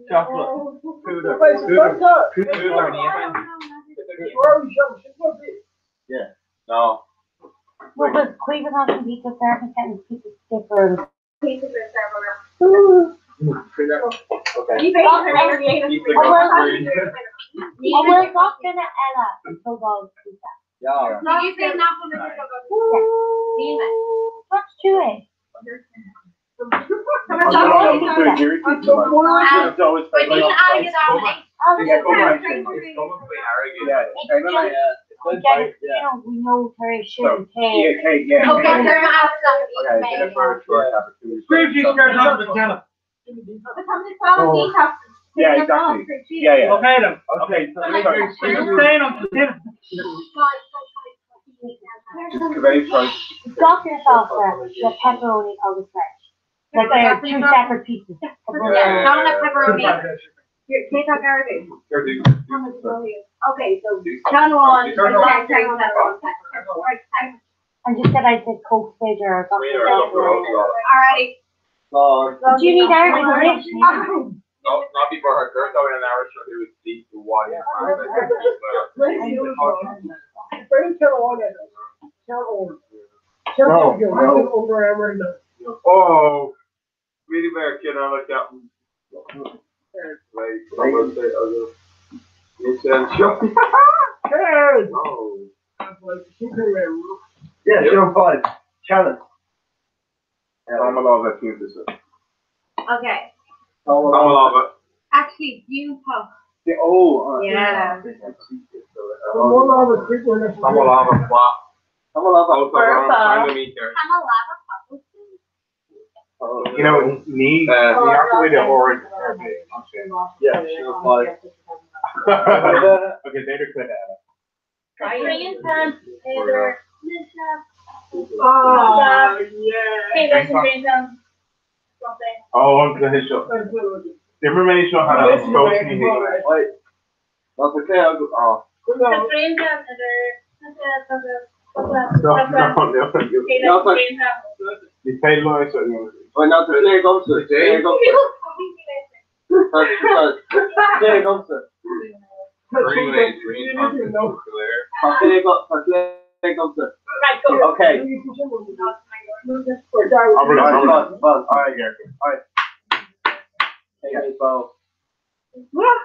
Chocolate. Yeah. No. Well, but Cleveland has some pizza service and pizza different. Okay. I will not dinner Ella until God pizza. Yeah. What's to it? We know Terry shouldn't pay. Yeah, exactly. Yeah. Okay, then. Okay. Staying on dinner. Got yourself the pepperoni or the fresh. Like they're two separate pieces. Yeah, not enough pepperoni. Take that garbage. Okay, so John one. And just said I said Coke stage or Alrighty. do you need everything? No, not before her girth out in an hour, so it would see the water. Oh, really bad kid, I like that one. Like, I would say, Yeah, sure, fine. Challenge. I'm a lot of teams. Okay. I'm a lot of Actually, you talk. Yeah. Yeah. I'm a lot of flop. I'm a lot of trying to meet her. I'm a lava puzzle. You know, knee, you have to wait the orange. Yeah, sure, fine. Okay, later click that. Brilliant time. Either Oh, Hey, yeah. that's a great time. Something. Oh, on the show. The information on how to go to me. Wait. That's okay, I'll go. Oh. The brain time. You pay lawyers or you Wait, now the player comes to it. Player comes to it. Player comes to it. Player comes to it. Okay. Alright. K-Mate Bow.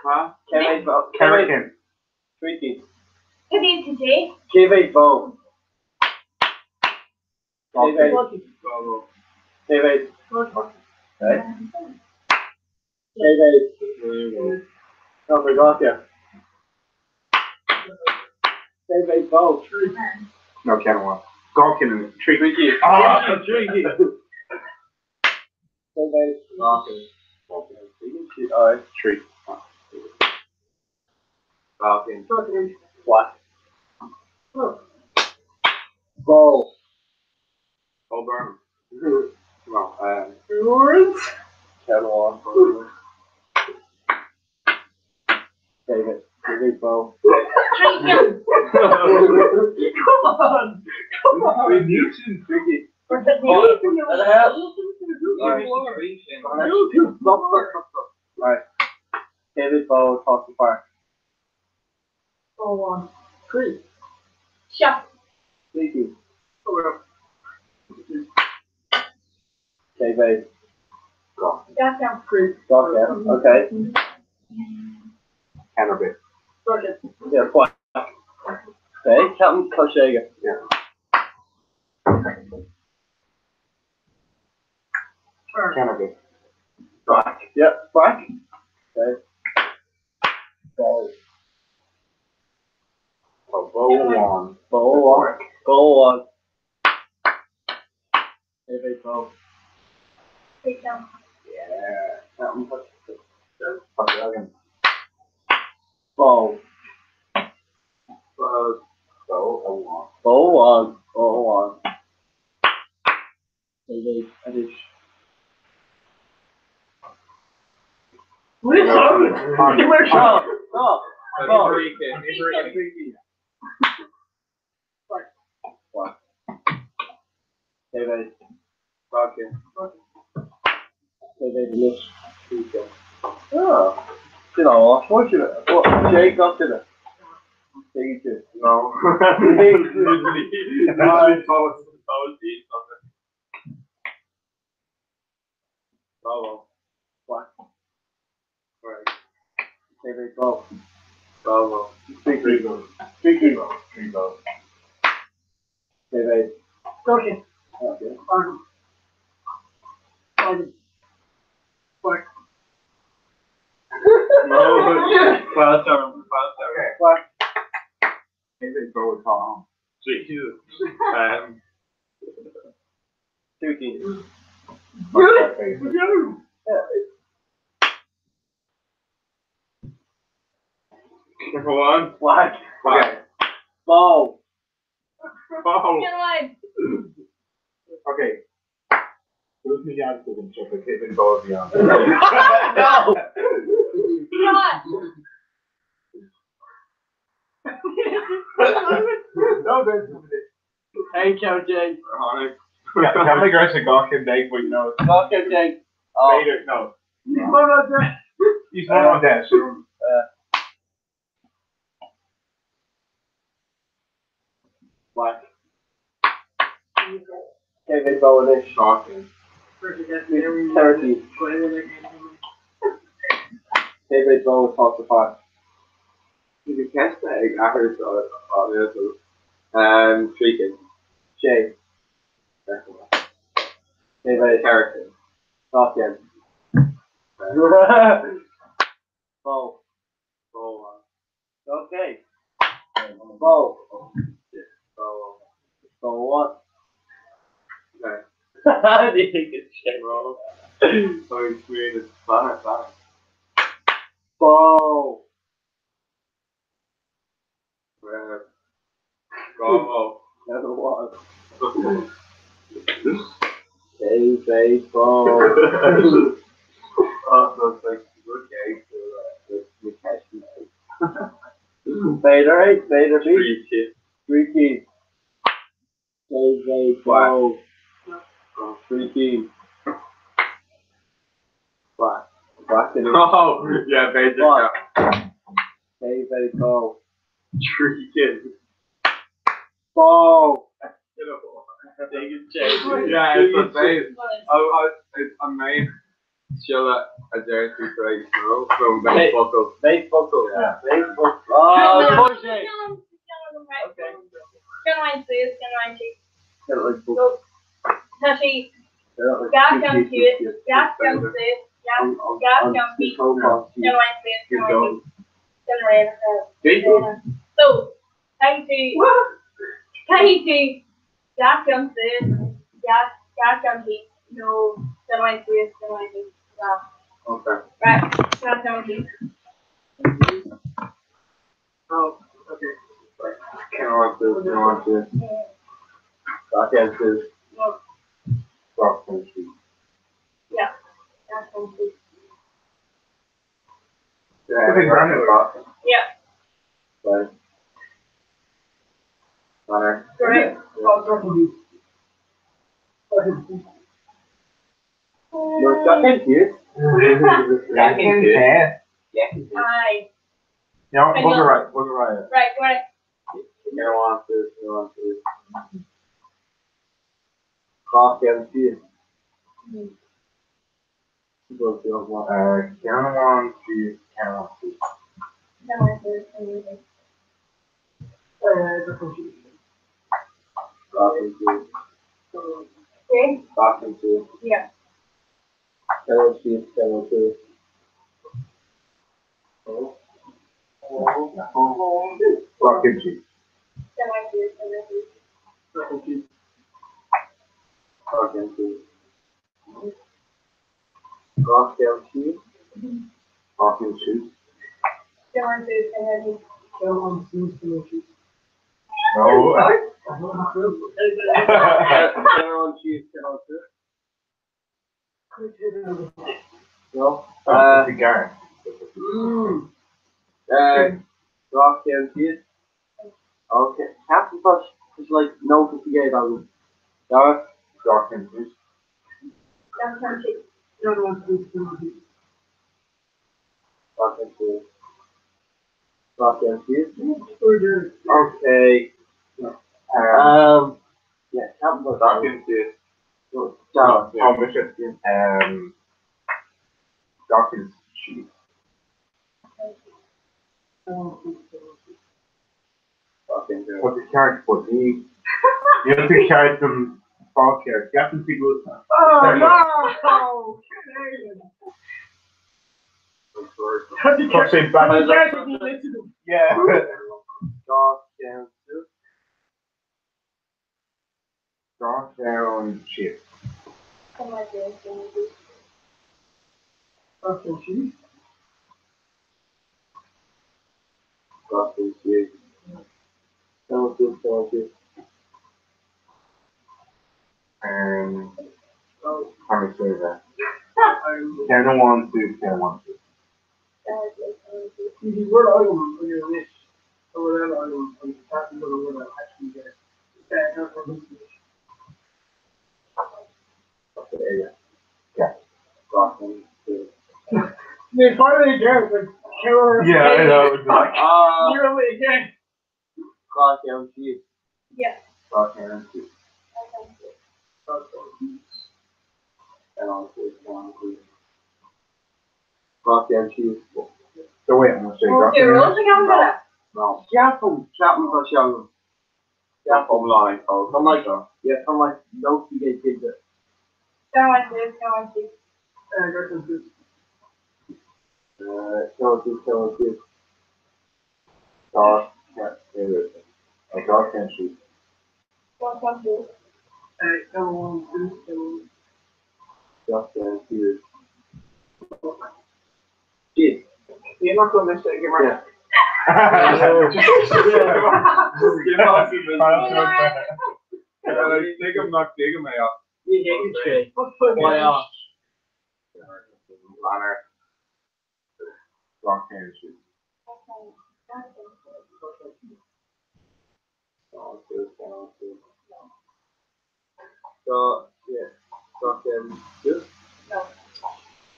Huh? K-Mate Bow. Kerrigan. Tweaky. Today. K-Mate Bow. K-Mate. K-Mate. Okay. K-Mate. No, we got you. K-Mate Bow. No, Kevin one. Gawkin and Tricky. Tweaky. Ah, Tweaky. K-Mate. Okay. Alright. Tree. Falcon. What? Bow. Oh, burn. No, Lawrence? Catalan. David. David Bow. Come on! Come on! We need to Tricky. Alright. David Bow, talk to fire. 4, 1, 3. Shot. Sneaky. David. That's down. Got him. Okay. Cannabis. Yeah, quite. Okay, Captain Koshaga. Cannabis. Brack. Yep, Brack. Okay. So, Bow one. Bow on. David Bow. Take down. Yeah. Captain Koshaga. Fucking Bow. Bow on. David. Edish. What is wrong? Give me a shot. Stop. What? David. Bracken. David Lish. Oh. You know, what should it? What? Jake got to it. Take it. No. Bravo. What? Right. David, go. Bravo. Tricky. David. Okay. Okay. Fast arm. What? David Bow Tom. Sweet. Tricky. Number one. What? Okay. Bow. Oh. Get alive. Okay. Who's me out to them? So the David Bow beyond. No. Shot. No, there's Hey, Cow Jake. Can I go to Gawkin Dave, but you know, Go, Cow Jake. Oh. later, no. He's one of them. He's one on that, so. Black. David Bowish. Shocking. Turkey. David Bowish talks to five. You can catch that. I heard Tweaking. Jay. David Character. Falcon. Bow. Okay. Bow. Bow what? Okay. How do you think it's shit roll? So experienced. Banner. Ball. Go. Never was. Oh. Hey, baseball. Oh, so it's like good game to catch me. Vader 8, Vader B. 3 3 keys. Hey, baseball. 3 keys. Black. Black in it. Oh, yeah, basic. What? Hey, baseball. 3 kids. Ball. Take a change. Yeah, it's the same. I made show that a jersey for a girl from Hey. Buckle. Base buckle. Yeah. Base buckle. Oh, push it. Okay. Can I see it? Can I see? Get it like buckle. So, Tashi, Get it like gas two can keys, see it. two keys. Gas can see it. Gas can see it. Hold on. Can I see it? Can I see it? See? So, Katie, gas can see it. Gas can see it. No, can I see it? Can I see it? Yeah. Okay. Right. Gas can see it. Oh, okay. Can I want to? I can't do it. No. Rock country. Yeah. Gas can see it. Yeah. Yeah. Right. Banner. Correct. No, I can't do it. Aye. No, I know. right. Right. You don't want to. Cough down to it. Can't want to. Can I see it? Can you see it? Okay. Talking to Yeah. Carol Chief, Carol Chief. Rock country. Can I see it? Can I see it? Talking to Rock down Chief. Talking shoes. Can I see it? Can I see it? No. Carol Chief, Carol Chief. No. Cigar. Rock down Chief. Okay. Captain Push is like no to forget about it. Dara. Rock country. Gas can see it. Talking to Rock down Chief. Okay. Yeah, Captain Push. Talking to. Dara. Oh, Bishop. Dawkins shoes. Talking to What's the character for? You have to carry some fall care. You have to see good. Oh no! Pushing back. Yeah. Rock down to Dark down shit. Can I see it? Can I see it? Rock down Chief. Carol Chief, Carol Chief. How many say that? Can I want to? Can I want to? Can I see it? Can I see it? The word item on your list, or whatever item, I'm talking about what I actually get. Okay, Yeah. Rock down Chief. They finally get like Carol. Yeah, I know. Nearly again. Rock down Chief. Yeah. Rock down Chief. I can see it. Carol Chief, Carol Chief. Rock down Chief. So wait, I'm gonna say Okay, roll the camera. No. Captain Push young. Captain line. Oh, I'm like, yeah, I'm like, no, you get kids. Can I see it? Can I see it? Carol Chief, Carol Chief. dark. Yeah, there it is. A dark and shoes. What can I see it? Jeez. You're not going to say your Yeah. Take him, not take him out. You hate it, Trey. Why not? Planner. Rock hand shoes. So, yeah. Just.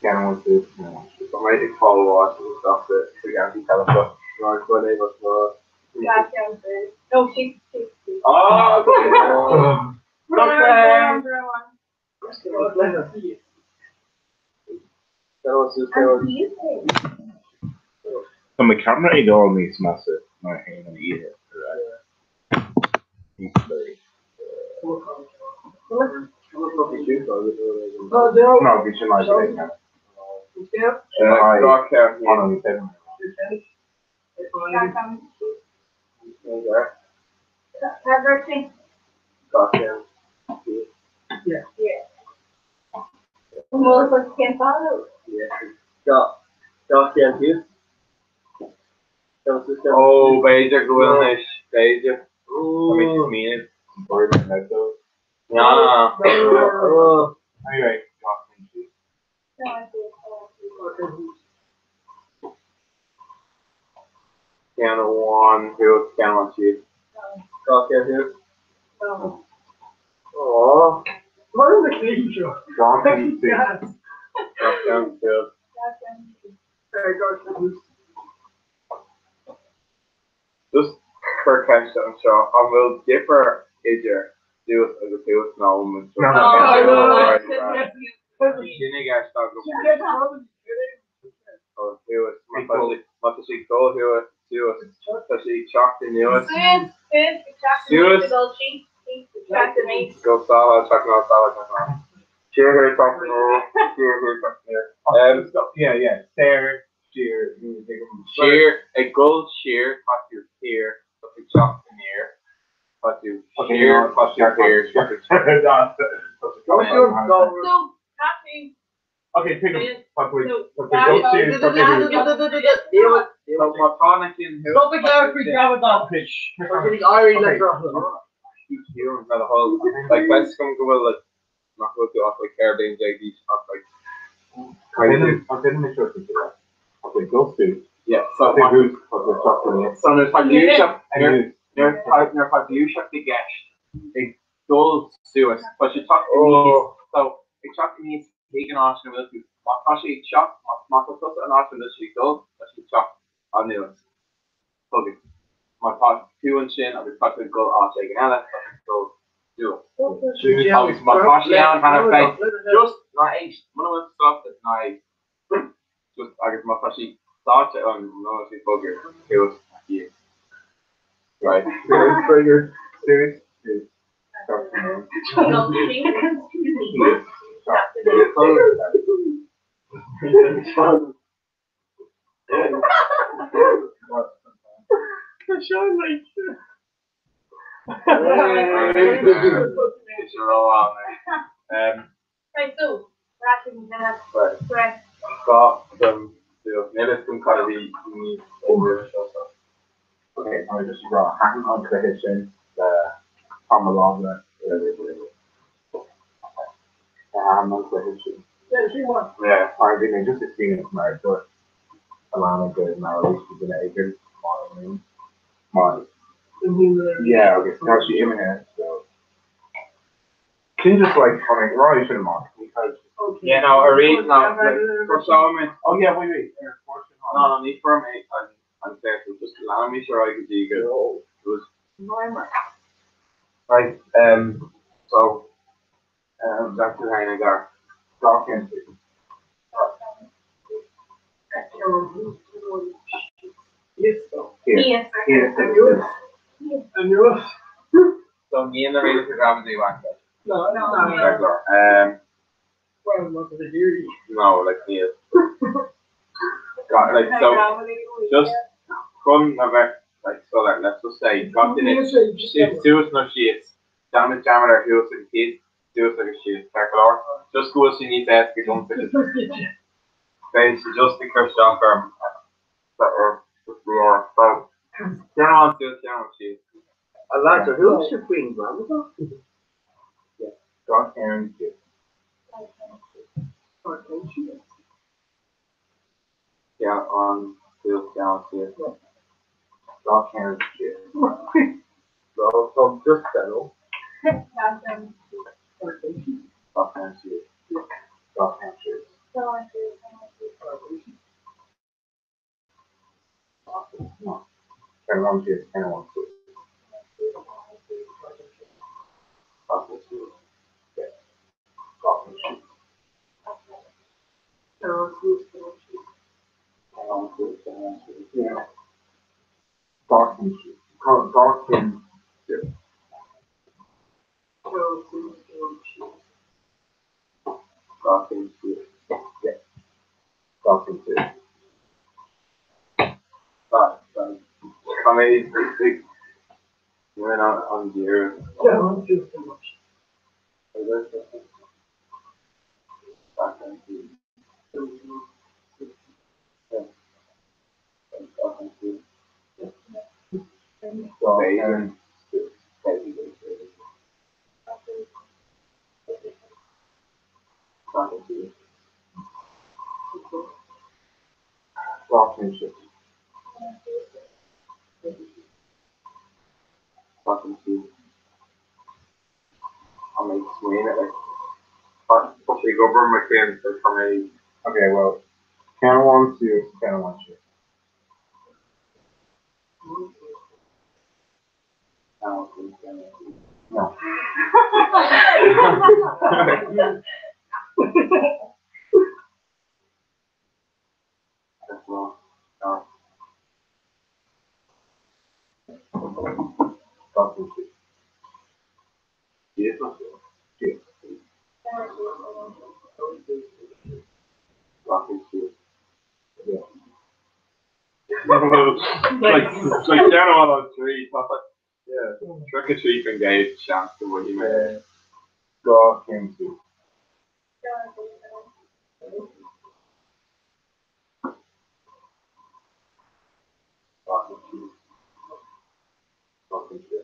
Can't want to. I might take follow watch and stuff that we got to tell us what. Not going to able to. No, she's. Oh, okay. That was just So my camera is all needs massive. My hand and eat it. No, we should not do that. Oh, beide gewoon is beide. Ooh. minutes. Ja. Anyway, Scan 1, 2, scan 1, 2. Oh. What is the clean show? John Scan 2. Just for catch them, so I will differ Idger do it as a two now. Sinnig er staat op. Oh, do it. Wat is ik go do it. Dat is chopped in the US. Go salad, check out salad. Cheer here, talking over. Cheer here, talking here. Yeah. Stare, sheer, Sheer, a gold sheer, what you hear, what you chop in here. What you sheer, what you hear, what you chop. Okay, take him. Fuck with. My tonic in here. Stop the Gary Free Travel Dog. Pitch. Keep hearing about the whole, like, let's come go with it. Not go to off like Caribbean JD stuff like. I didn't make sure to do that. Okay, go to. Yeah, so I think who's chocolate. so there's like you shop, there's like you shop the gash. They go to us, but you talk to me. So the chop needs taken off and will do. My coffee chop, my coffee and after this we go, that's the chop on new ones. Okay. My pot 2 and chin, I'll be talking go off taking out so do. Obviously my coffee down kind of like just not eight. One of the stuff that's not just I guess my coffee thought on no it's bugger. It was yeah. Right. Serious. It's a roll on there. Got them to never some kind of the over stuff. Okay, I just brought hang on to the hitching, the Tom along there. Hang on to the hitching. Yeah, I didn't just explain it from our door. Alana good now, at least she's in acres. Yeah, okay, now she's in here, so. Can you just like, I mean, Rory shouldn't mind, because. Yeah, no, I read now, for Solomon. Oh, yeah, wait. No, need for me. I'm there, so just allow me so I can see good. It was. Right, so, Dr. Heinegar, talking to. So me and the radio program they want that. No, like me. Got like so. Just come over like so. Like let's just say got in it. Sue's no she is. Damage or who's like a kid, do it like a shit. Tackle just go as you need to ask you don't finish. Then she just the Christian firm. Or so turn on to shit. Lads, who's your queen grandmother? God Karen shit. Yeah, on to down shit. God Karen shit. So, just settle. God Karen shit. God Karen shit. Turn on to turn on to. God shit. Yeah. God shit. Yeah. God shit. God can shit. God can shit. Yeah. God can shit. I mean, it's you went on the air. Yeah, I'm just too much. I'll make swing it like take over my fan for me. Okay, well, can one two, can one two. No. That's wrong. No. Talking to. Yes, yes. Talking to. Yeah. like down on those three. Yeah. Trick or treat and gave chance to what he made. God came to. Talking to. Talking to.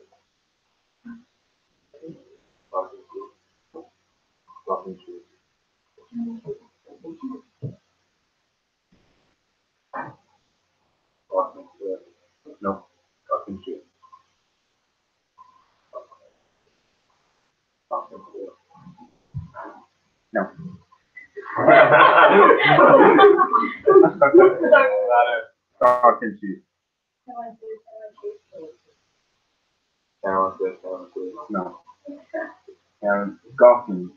Talking to. Talking to. Talking to. No. Talking to. Talking to. No. Talking to. No. And golfing.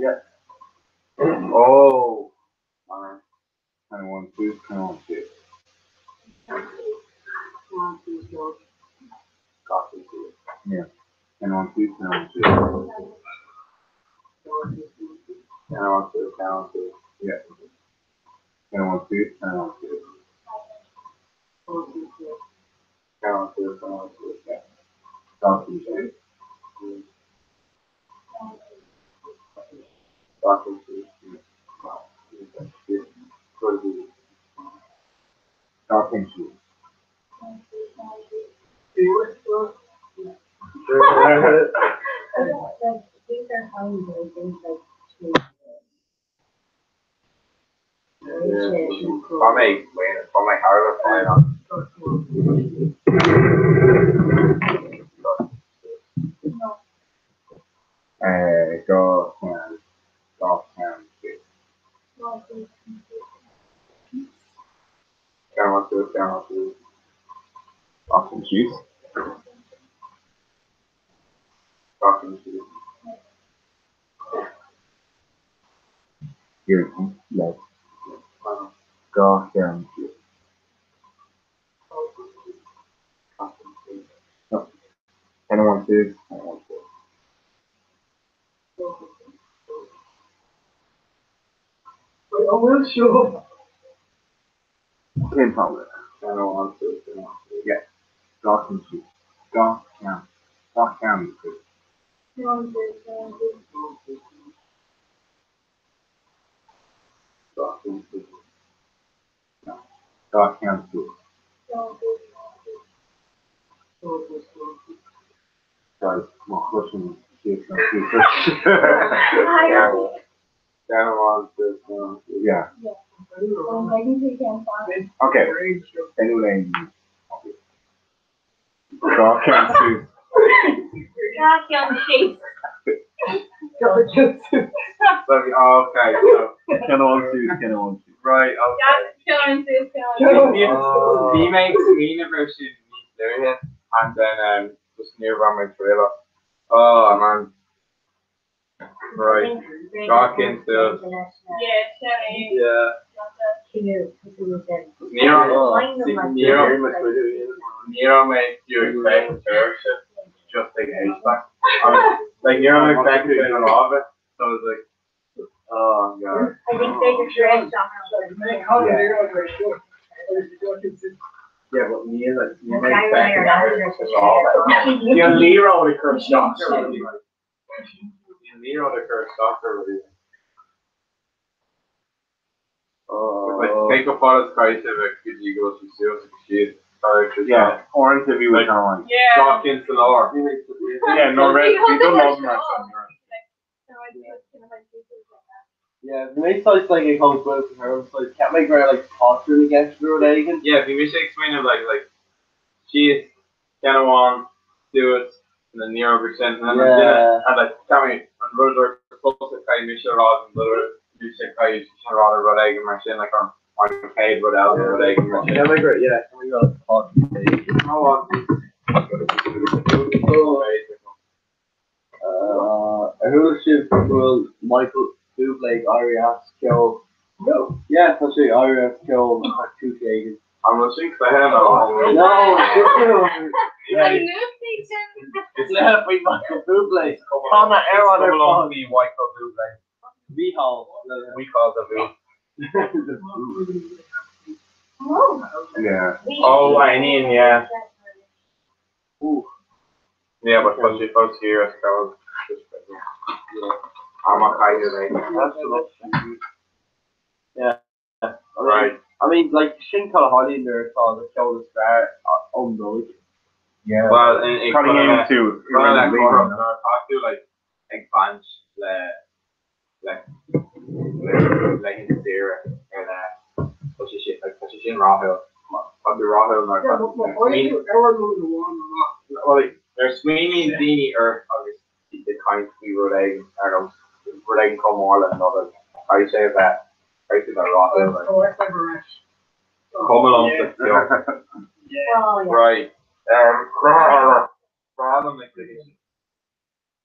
Yeah. Oh. Alright. Kind of one, two, kind of one, two. Golfing, two. Yeah. Kind of one, two, kind of one, two. Kind of one, two, kind of one, two. Yeah. Kind of one, two, kind of one, two. Kind of one, two, kind of one, two. Yeah. Golfing, two. Golfing, two. Golfing, two. For my heart, flying on. Go and golf and down to often shoes. Often shoes. Here, yes. Golf and shoes. No. Anyone shoes? Anyone shoes. I will show. Can't tell it. Yeah. Dawson Street. Dawson Street. Dawson Street. No. Dawson Street. Guys, my question is yeah. Okay. Anyway. Dawson Street. Okay, so Can on two. right, okay. He makes university there, and then just nearby my trailer. Oh man. Right. Dawkins Field. Yeah. Nero makes you expect just like HVAC. Like Nero expects you in all of it. So it's like, oh god. Yeah, but me like you make You're Lero the curse doctor. Nero the curse doctor. Like take a photo sky to the kids you go to see Yeah, or interview with someone. Dawkins the Lord. Yeah, no, we don't love that son. Yeah, the main sites like it comes with her, so it can't make her like posturing against Rhode Island. Yeah, if you wish to explain it like she is kind of one, do it, and then Nero percent, and then and like tell me when Roder supposed to kind of Michelle Rod and Little you should kind of Rod Rhode Island machine like on paid without Rhode Island machine. Yeah, make her, yeah, we got a posturing. Who should will Michael Bublé Arias kill? No. Yeah, that's right. Arias kill two Kagan. I'm listening because I have no. No. It's left with Michael Bublé. Connor Aaron or Come be Michael Bublé. We call the Yeah. Oh, I mean, yeah. Ooh. Yeah, but especially folks here, I suppose. I'm a kind of Yeah. Right. I mean, like, Shin Kalahari in there saw the show the star on the Yeah. Well, in cutting into talk to like bunch like in the era and what's your shit in Rahil. Probably Rahil well, there's Sweeney, Dini, or obviously the kind we Rhode Island, Rhode Island Cornwall and others. I say that Rahil. Come along with you. Right. Problem like this.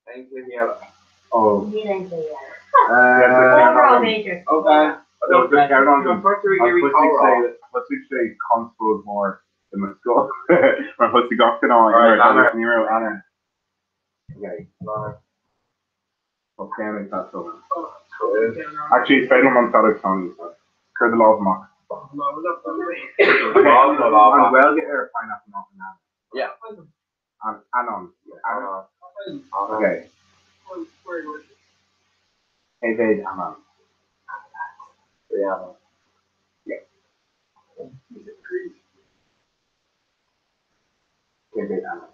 Thank you. Oh. Okay. What's we say constable more than the school? Or what's the got on? Nero Anna. Okay. Okay, and that's over. Actually, it's better on Saturday Tony. Cur the law of mock. And well get her pineapple mock now. Yeah. Anon. Okay. Hey, babe, Anon. Yeah. Yeah. Hey, babe, Anon.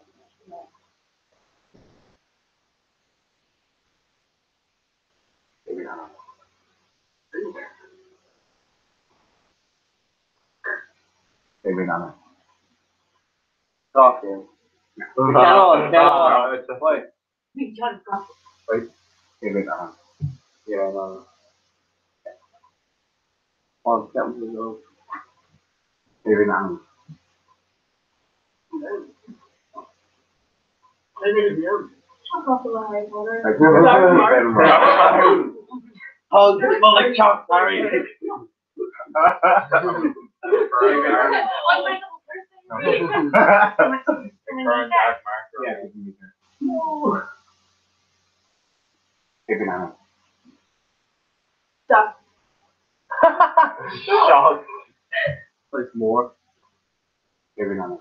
Hey, babe, Anon. Hey, babe, Anon. Talking. Wait. Hey, babe, Anon. Yeah, no. On Captain Hill. Hey, babe, Anon. Oh, good like Chuck, sorry. Stop. Shock. Like more. David Allen.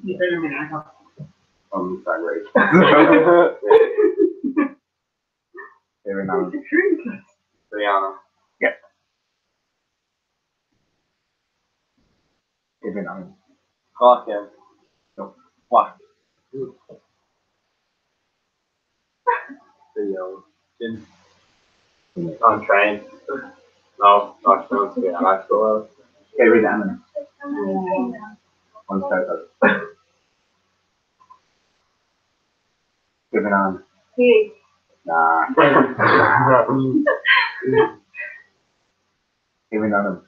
You better be not. Right. David Allen. Rihanna. David Allen. Hawkins. What? Video. On train. No, not sure. Yeah, that's cool. David Allen. One second. David Allen. Nah. David Allen.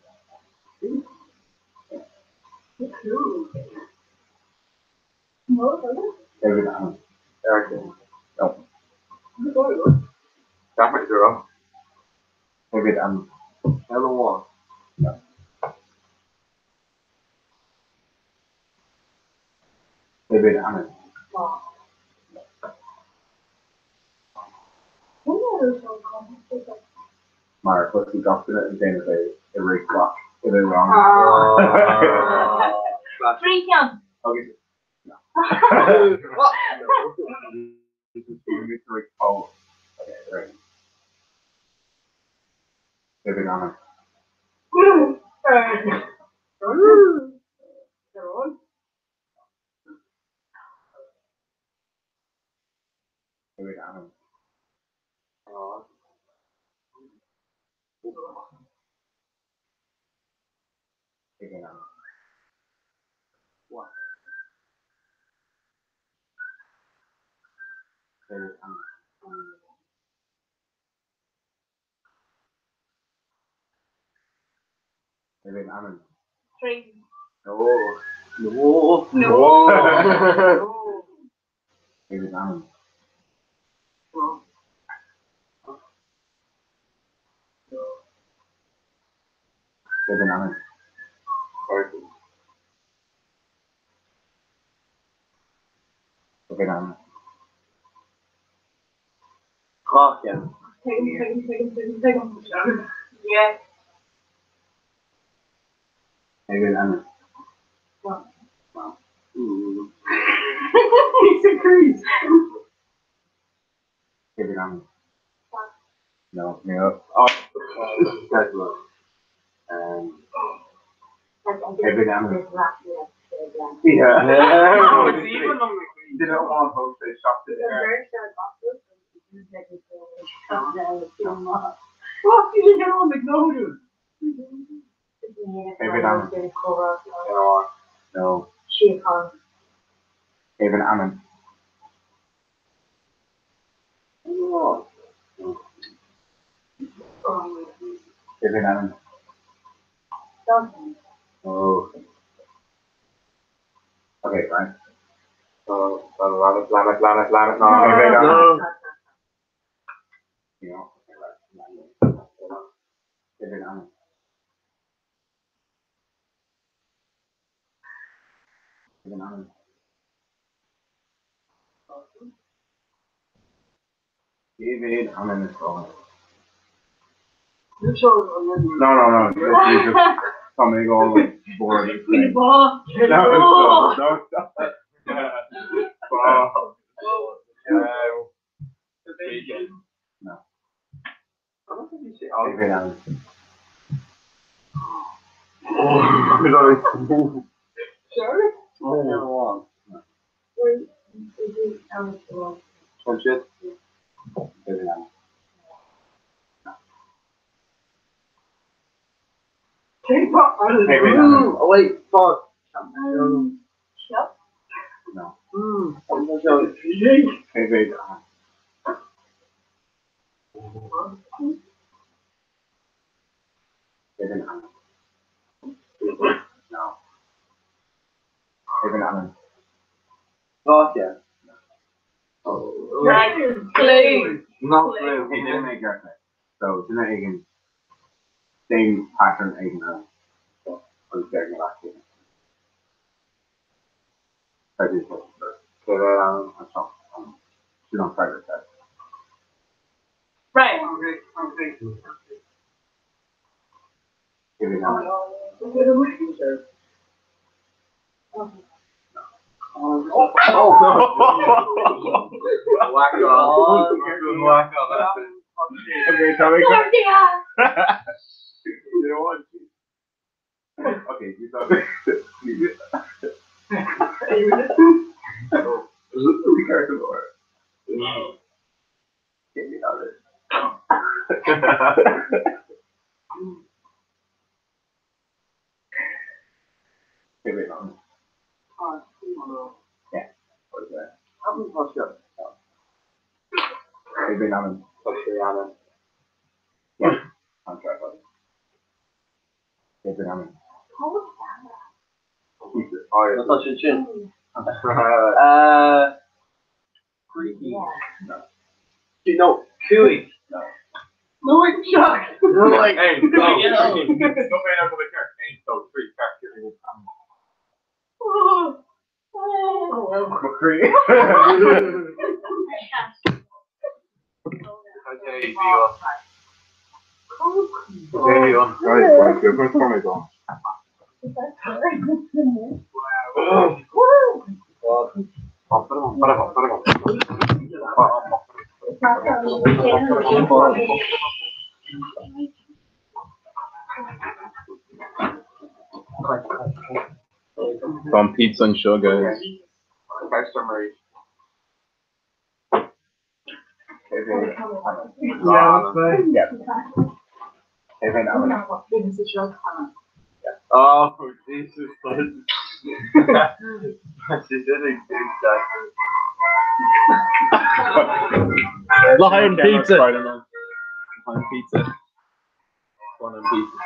David Allen. Eric. No. That girl. David Allen. Ellen Wong. No. David Allen. Mark, what's he got in it? And then a rig clock. It is wrong. Drink him. Okay. No. Oh. Okay, right. David Allen. David Allen. David Allen. What? David Allen. David Allen. Drink. No. No. No. David Allen. David Allen. David Allen. Hawkins. Yeah. David Allen. He's a crease. David Allen. No. No. Oh. That's look. David Allen. Yeah. No, it's even on the didn't want to they shopped it. What did you get on McNaughton? David Allen. No. David Allen. David Allen. Oh. Okay, right. Planet. No, David Allen. You know. David Allen. David Allen. David Allen is calling. You showed him. No. You just coming all like bored. Ball. No, stop. Wow. No. I don't think you see David Allen. Sorry? Ellen Wong. Shit. David Allen. K-pop out of the David room. Allen. Oh wait, fuck. No. I'm not sure. David Allen. David Allen. No. David Allen. Hawkins. Clay. No, he didn't make your effect. So, didn't Egan, same pattern Egan has. So, I was getting it last year. I did it first. So, that's all. She's on Friday, that. Right. Okay. David Allen. Whack on. Whack on. Okay, can we go? Yeah. You know what? Okay, you thought. We got the door. Get me out of it. Okay, wait on. Yeah. What is that? I'm supposed to. Hey, wait on. Yeah. I'm trying to. Hey, wait on. Oh, yeah. Touch your chin. Creepy. No. No, Chewy. No. Louis Chuck. You're like, Hey, go. no, no, man, out of the car. Hey, so 3 car. McCree. Okay, feel. Okay, on. Right, let's go. Where's Tommy gone? Some pizza and sugar. Thanks, Marie. Oh, Jesus. She didn't do that. Lion pizza. Lion pizza. Lion pizza.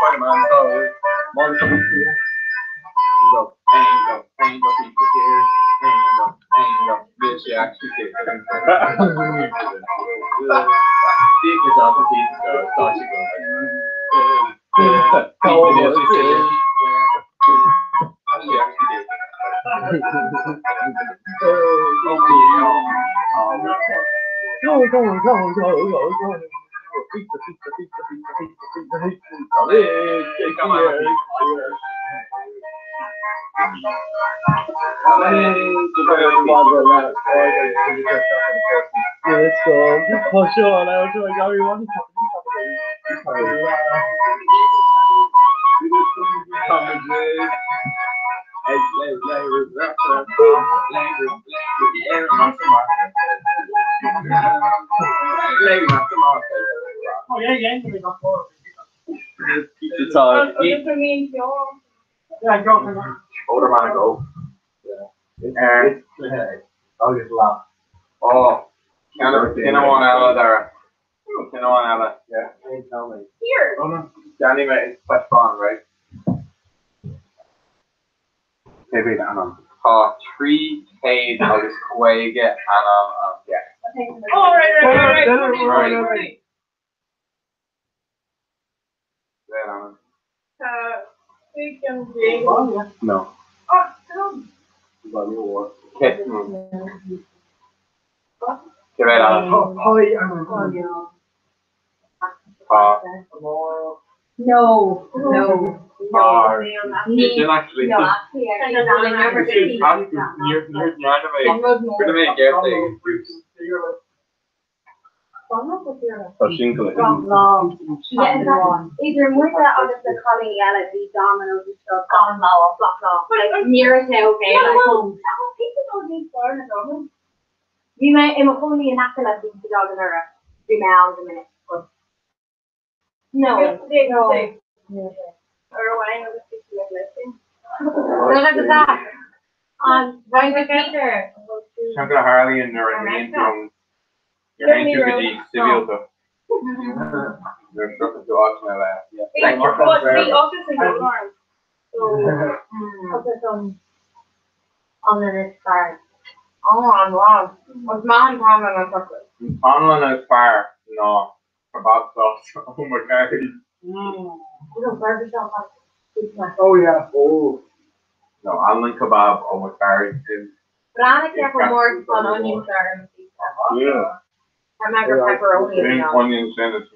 Spider-Man. Bitch, she actually did. Secret of the pizza. Thought she It's all older man go. I'll just laugh. Oh, can I want Ella there? Can I want Ella? Yeah, tell me. Here. Danny mate, touch on, right? Maybe Anna. 3 paid agus Quaige Anna. Yeah. Oh, right. There, Anna. We can be. No. Okay. Give it Anna. No. You should actually. No, actually, I remember You're gonna make everything. Shingle. Either with that or the calling yellow, the dominoes and stuff, on low, block off. Like, near it now, okay? Like, people don't need foreign government. We may, I'm only an actor like the dog in her, 3 miles a minute. But no. Or when I know the people are listening. Look at that. On right there. Shankar Harley and Narayan from your name to the civil stuff. They're struck to auction at that. Like your office in your arm. So, Focus on the start. Oh, wow. What's mine comment on chocolate? Online is fire. No. Kebab sauce. Oh my god. You know, barbershop. Oh yeah. Oh. No, almond kebab or McCarry. Banana cake with more on onion starter and pizza. Yeah. I'm not going pepperoni. Green onions in it.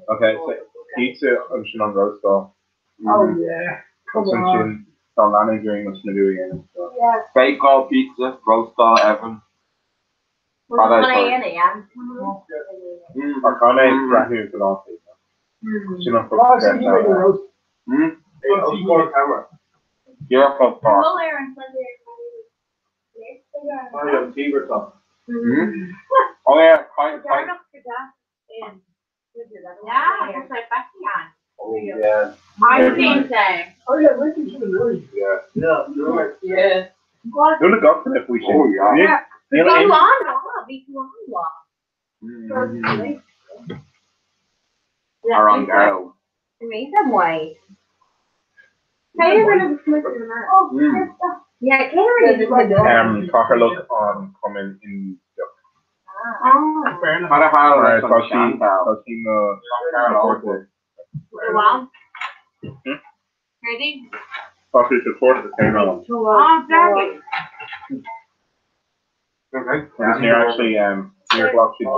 Okay, so pizza option on roast off. Oh yeah. Come on. Solana doing what's gonna do again. So. Yeah. Bake all pizza, roast all Evan. Or can I grab you for all pizza? She not for camera. You're for far. Oh yeah, quite. Oh yeah. I'm saying Oh yeah, Ricky should have really. Yeah. Yeah, you're right. yeah. Do the go for if we should. Oh yeah. Around girl. Make them white. Yeah, Cocker look on coming in the Oh. Ready? Cocker support the same one. Okay. This here actually near block sheet.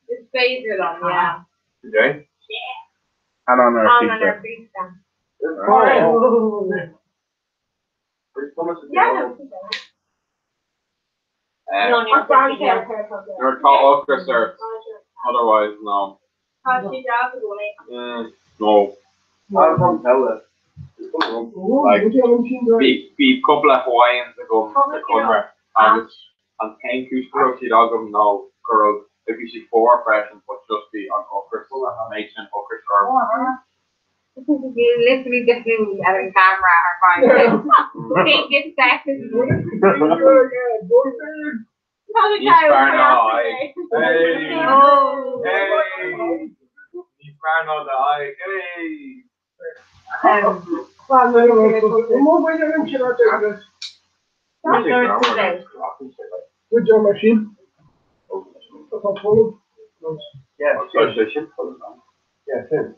It's favorite on, yeah. Okay. And on our pizza. You're called okra, sir. Otherwise, no. No. Like beef couple of Hawaiians ago to cover and 10 kushkuro dog no girl if you see 4 impressions but just be on okra makes an okra sharp. You literally just do at a camera or fine. Take this second. He's far now, hey. Oh. Hey. He's far now, hey. Good job, machine. Yeah, yeah, same.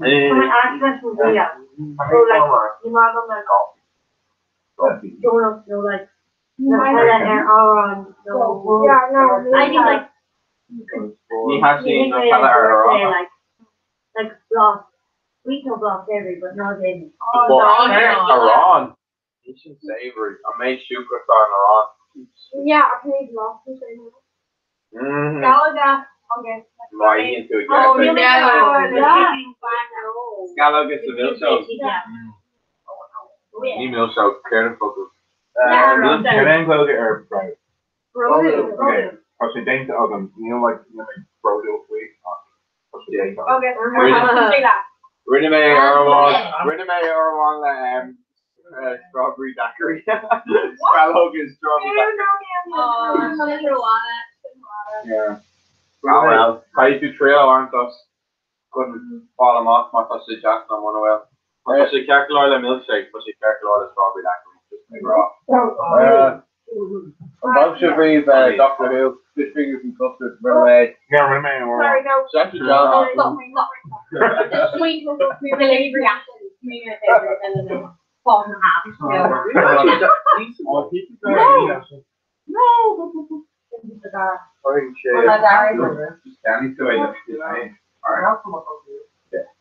He has seen the color like block. We can block every, but not any. Iran. Asian savory. I made superstar in Iran. Yeah, I played block. Okay. Right into it. Oh, no. Scallop gets the milk show. He milk show. Karen focus. Can I go get her right? Okay. Als je denkt aan een heel like product week. Als je denkt aan. Okay. Riname Erwan strawberry daiquiri. Scallop is strawberry daiquiri. Yeah. Oh well. How you do trail aren't us? Couldn't fall them off. My first Jackson on one well. My first calculator milkshake, but she calculator strawberry daiquiri. Just make raw. Bob should read Dr. Who, fish fingers and custard, Renee. Yeah, Renee. Sorry, no. Jackie John. Sweet really reaction. Fall in half. No.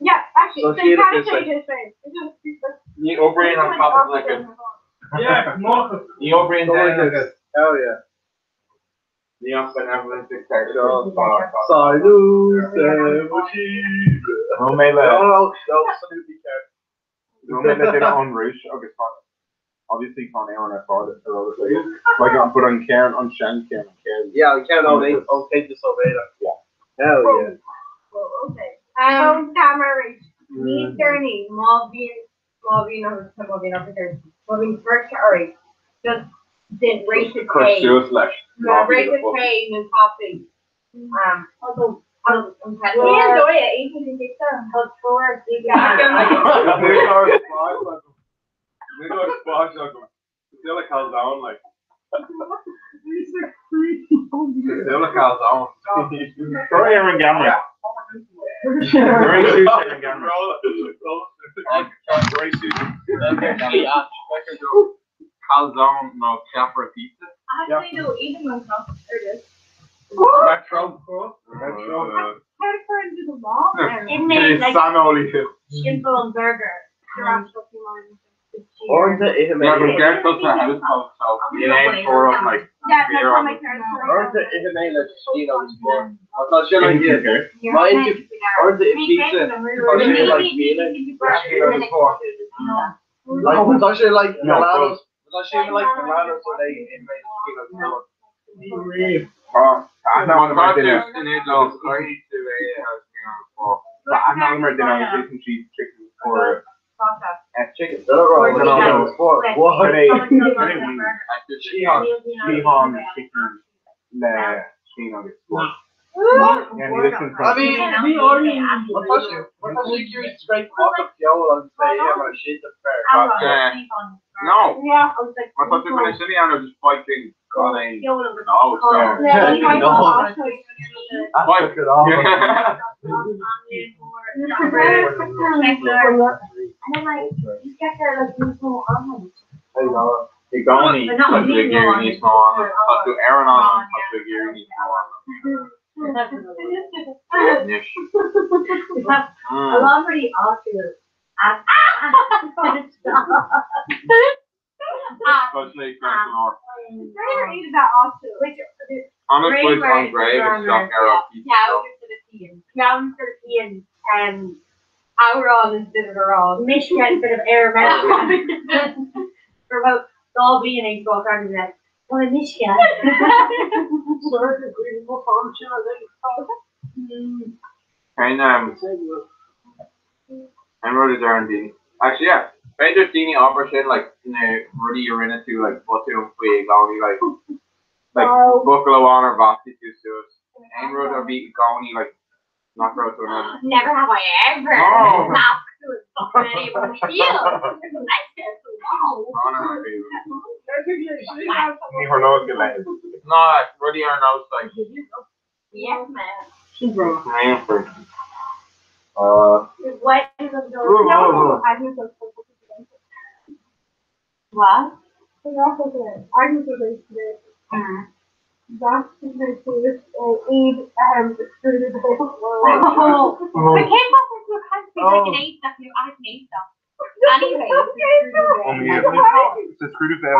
Yeah, actually, so you kind of change his face. You O'Brien on top of like a. Yeah, more. You O'Brien down like a. Hell yeah. Neon benevolent dictator. Romela did it on Rouge. Okay, fine. Obviously, can't Aaron I thought it. Like I'm put on Karen, on Shan, Karen, Karen. Yeah, we can't I'll take this over later. Yeah. Hell yeah. Okay. Camera reach. Me, Gurney, Malvin first category. Just did rated pay. Rated pay and coffee. Also, enjoy it. Even if it's culture, They go to squash like still a calzone like still a calzone. Throw Aaron Gamma. Very suit Aaron Gamma. Very suit. Calzone, no capra pizza. actually do even myself. There it is. Metro. It made like Sanoli. simple burger. Or the Yeah, but Gareth doesn't have his house, so it ain't for us like. Yeah, that's how my parents or the Ihimela Chino was born. I'm not sure like this. Or the pizza. Or she like Mina. Like was that she like Milanos? Was that she like Milanos or they in Chino? I'm not about dinner. I'm not about dinner. I'm making cheese chicken for chicken. What are they? Shihon chicken. Chino gets squashed. I mean, we already. What does she do? Straight off of Joe and say, "Yeah, my shit is fair." No. Yeah, I was like, I thought they were going to sit down and just fight things. No, it's not. And then like you get there like you know almonds. You go and eat like the gear you need small almonds. But to Aaron almonds, but the gear you need small almonds. Nish. I'm already awesome. Especially Grant Moore. I eat that also. Honestly, on grave and stuff, Aaron pizza. Down for the Auron instead of Auron. Michigan instead of air For about all being a book on that. Oh, Michigan. And wrote it Aaron Dini. Actually, yeah. Pedro Dini operation like in a really urina to like what to play Goni like Buffalo on or Vasti to us. And wrote or beat Goni like not go to another. Never have I ever No. not to fucking anyone feel. No, Rudy Arnaud's like. Yes, man. What? What? That's the first aid extruded We came up with a country like an eight stuff, I can eat stuff. Anyway. It's a screw to fail.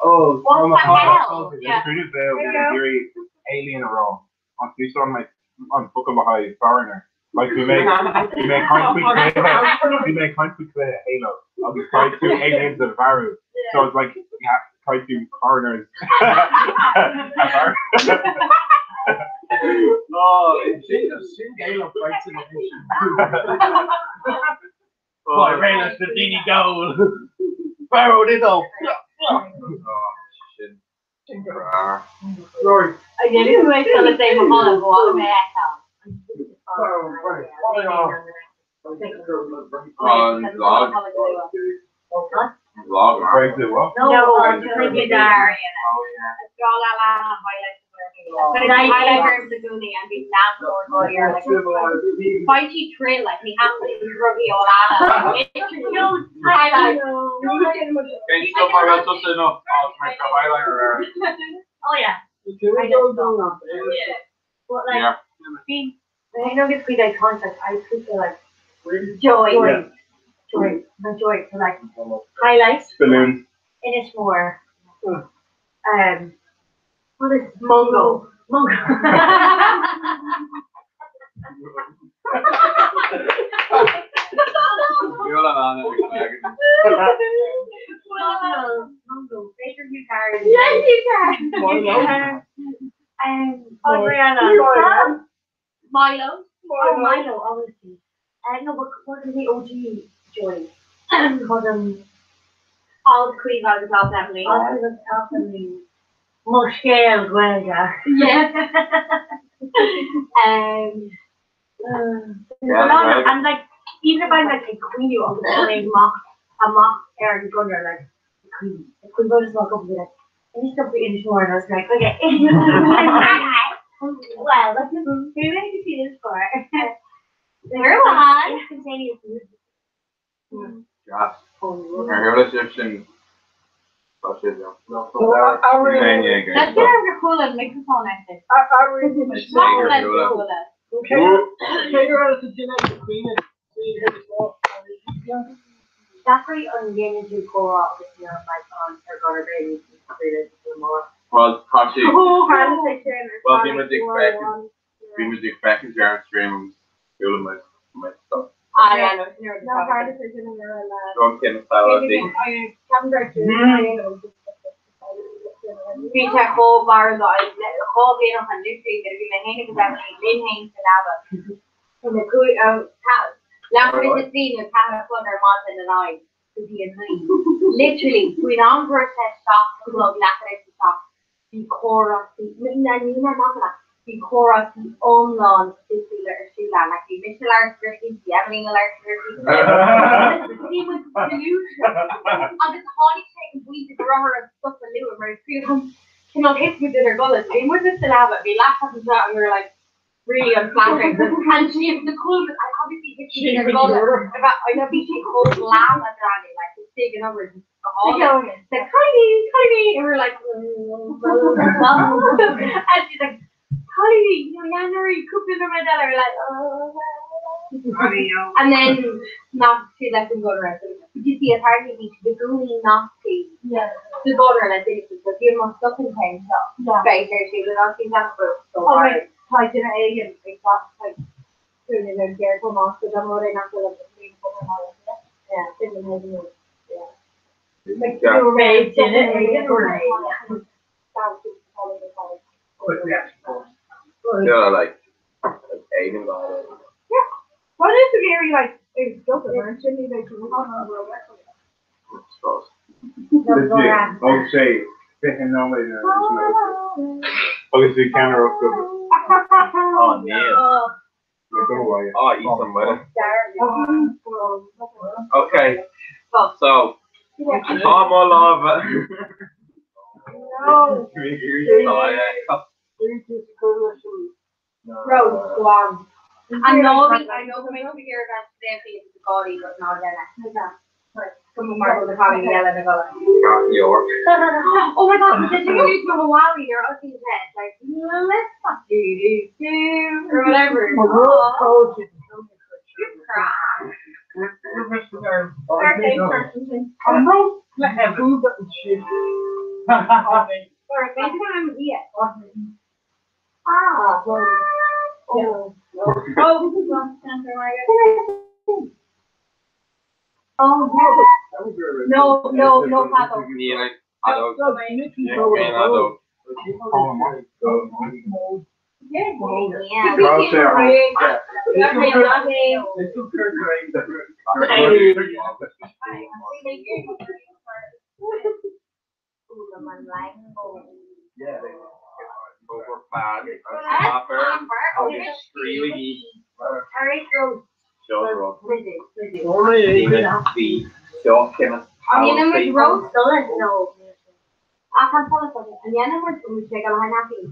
Oh, What the hell? It's a screw to fail. Theory alien raw. On this on like on fucking behind foreigner. Like we make conflict with Halo. I'll be tied to aliens of Varu. So it's like you have to try to coroners. oh, it's just Halo fights in the mission. Oh, Reyna's the Dini goal. Pharaoh did all. Shit. Sorry. I didn't know I still the same Holland, but what am I Vlog. No, I'm just like you there. But I highlighter the Goonie and be down or you're like fighty trail like we have to be rugby all out. Highlight. Can you still find out something enough to make a highlighter? Oh yeah. But like, I know this we like contact. I feel like joy. Joy, not joy, so like highlights. Balloon. Inishmore. What is Mungo? Mungo. You're on it. Mungo. Baker Hugh Carey. Yes, Hugh Carey. Adriana. Milo. Oh, Milo, obviously. No, but what is the OG Joy? Because All the queens out of the top family. Moshale Gwenga. Yeah. And like, even if I'm like a queen, you also say mock Aaron Gunner, like, the queen will just walk up and be like, I need something in the morning. I was like, okay. Well, let's who do you see this for? Very well. Instantaneous music. Yes. I heard Egyptian. That's it, yeah. So I really, Let's get a cool microphone at this. I really, Small and cool. figure out the genetic queen and see who's what. Zachary and Yana do co-op this year, like on their Gunner Baby, created more. Well, actually, Oh, hard to say Sharon. well, being with the expected Sharon stream was doing my stuff. I know. No, hard to say Sharon. Drunk in style, I think. We check whole bars out, whole being on literally, there'll be my hand because I'm Lynn Haynes and Abba. And the cool, last week the scene was having a fun or Martin and I, to be in Haynes. Literally, we on first test shop, the club, laughing at the shop, the chorus, the chorus, the umlawn, the Sheila, like the Mitchell Larcher, the Evelyn Larcher, he was delusional. And this Holly taking we did the rubber and stuff and Lou and Mary Freedom came on hit with their gullets. And with the Salava, we laughed at them and we were like really unflattering. And she was the coolest. I obviously hit with their gullets. I know she cold laugh at Randy, like she's taking over the hall. Said, Kylie, and we were like, and she's like, Kylie, January, cooking them and then I was like, and then not she let them go around. Did you see a party beach? The gooey nasty. Yeah. The daughter and I think it was you must stuff in town, so right there she was not seeing that for so hard. Like in an alien, like doing it in there for months, but I'm already not going to be for my yeah, didn't have you. Yeah. Like you were raised in it, you were raised. Yeah, like Aiden got it. Yeah. What is the area like? It's just a bunch of me that you want to roll back. Don't say, picking nobody there. Obviously, camera up good. Oh, yeah. Oh, eat some with it. Okay. So, Tom Oliver. No. Rose, go on. I know we hear about today the body, but not then. Some of my other colleagues yelling about York. oh my god, did you use my Hawaii or Aussie's head? Like, let's fuck do or whatever. No, Pato. Yeah, over bad. Extremely. Onion with roast, no. I can't tell us something. Onion with roast, check out how happy.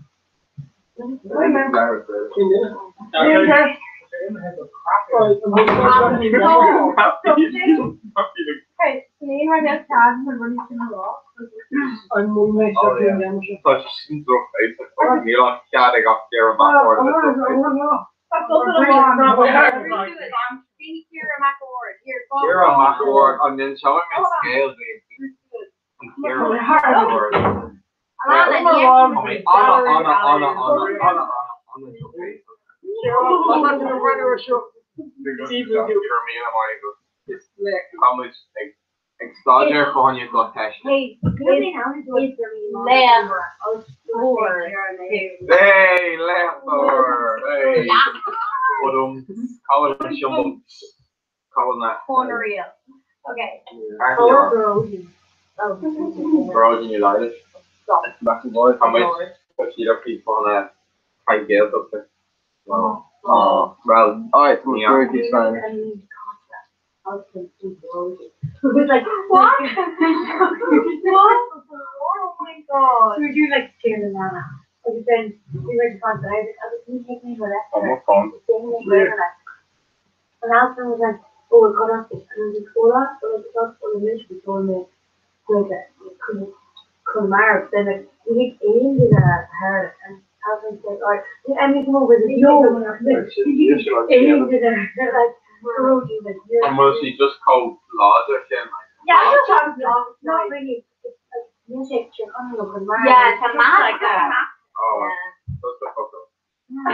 see Kira McAward. Kira McAward, and then showing me scales. Kira McAward. Anna. How much exposure can you got test? Hey, Hey, Leftor. Hey. Call it shumble. Call that. Corneria. Okay. Brogan United. Back to boy. How much? People on that high gale up there. Well, well, alright, we're good, fine. Who's like, what? What? Oh my god. So you like scared of Nana? Like you said, we were just on the I was going to take me for that. On what phone? And Alison was like, oh, we got up this and we go off, so like, that's what we mentioned, we told me, like, that we couldn't marry. Then, like, we need aimed in her, and Alison said, alright, let me come over the aimed in her, like, And will she just call laws or something? yeah, I just not really. It's like music, you're gonna look at Mara. Yeah, it's a man like that. Oh, that's the fuck up. No.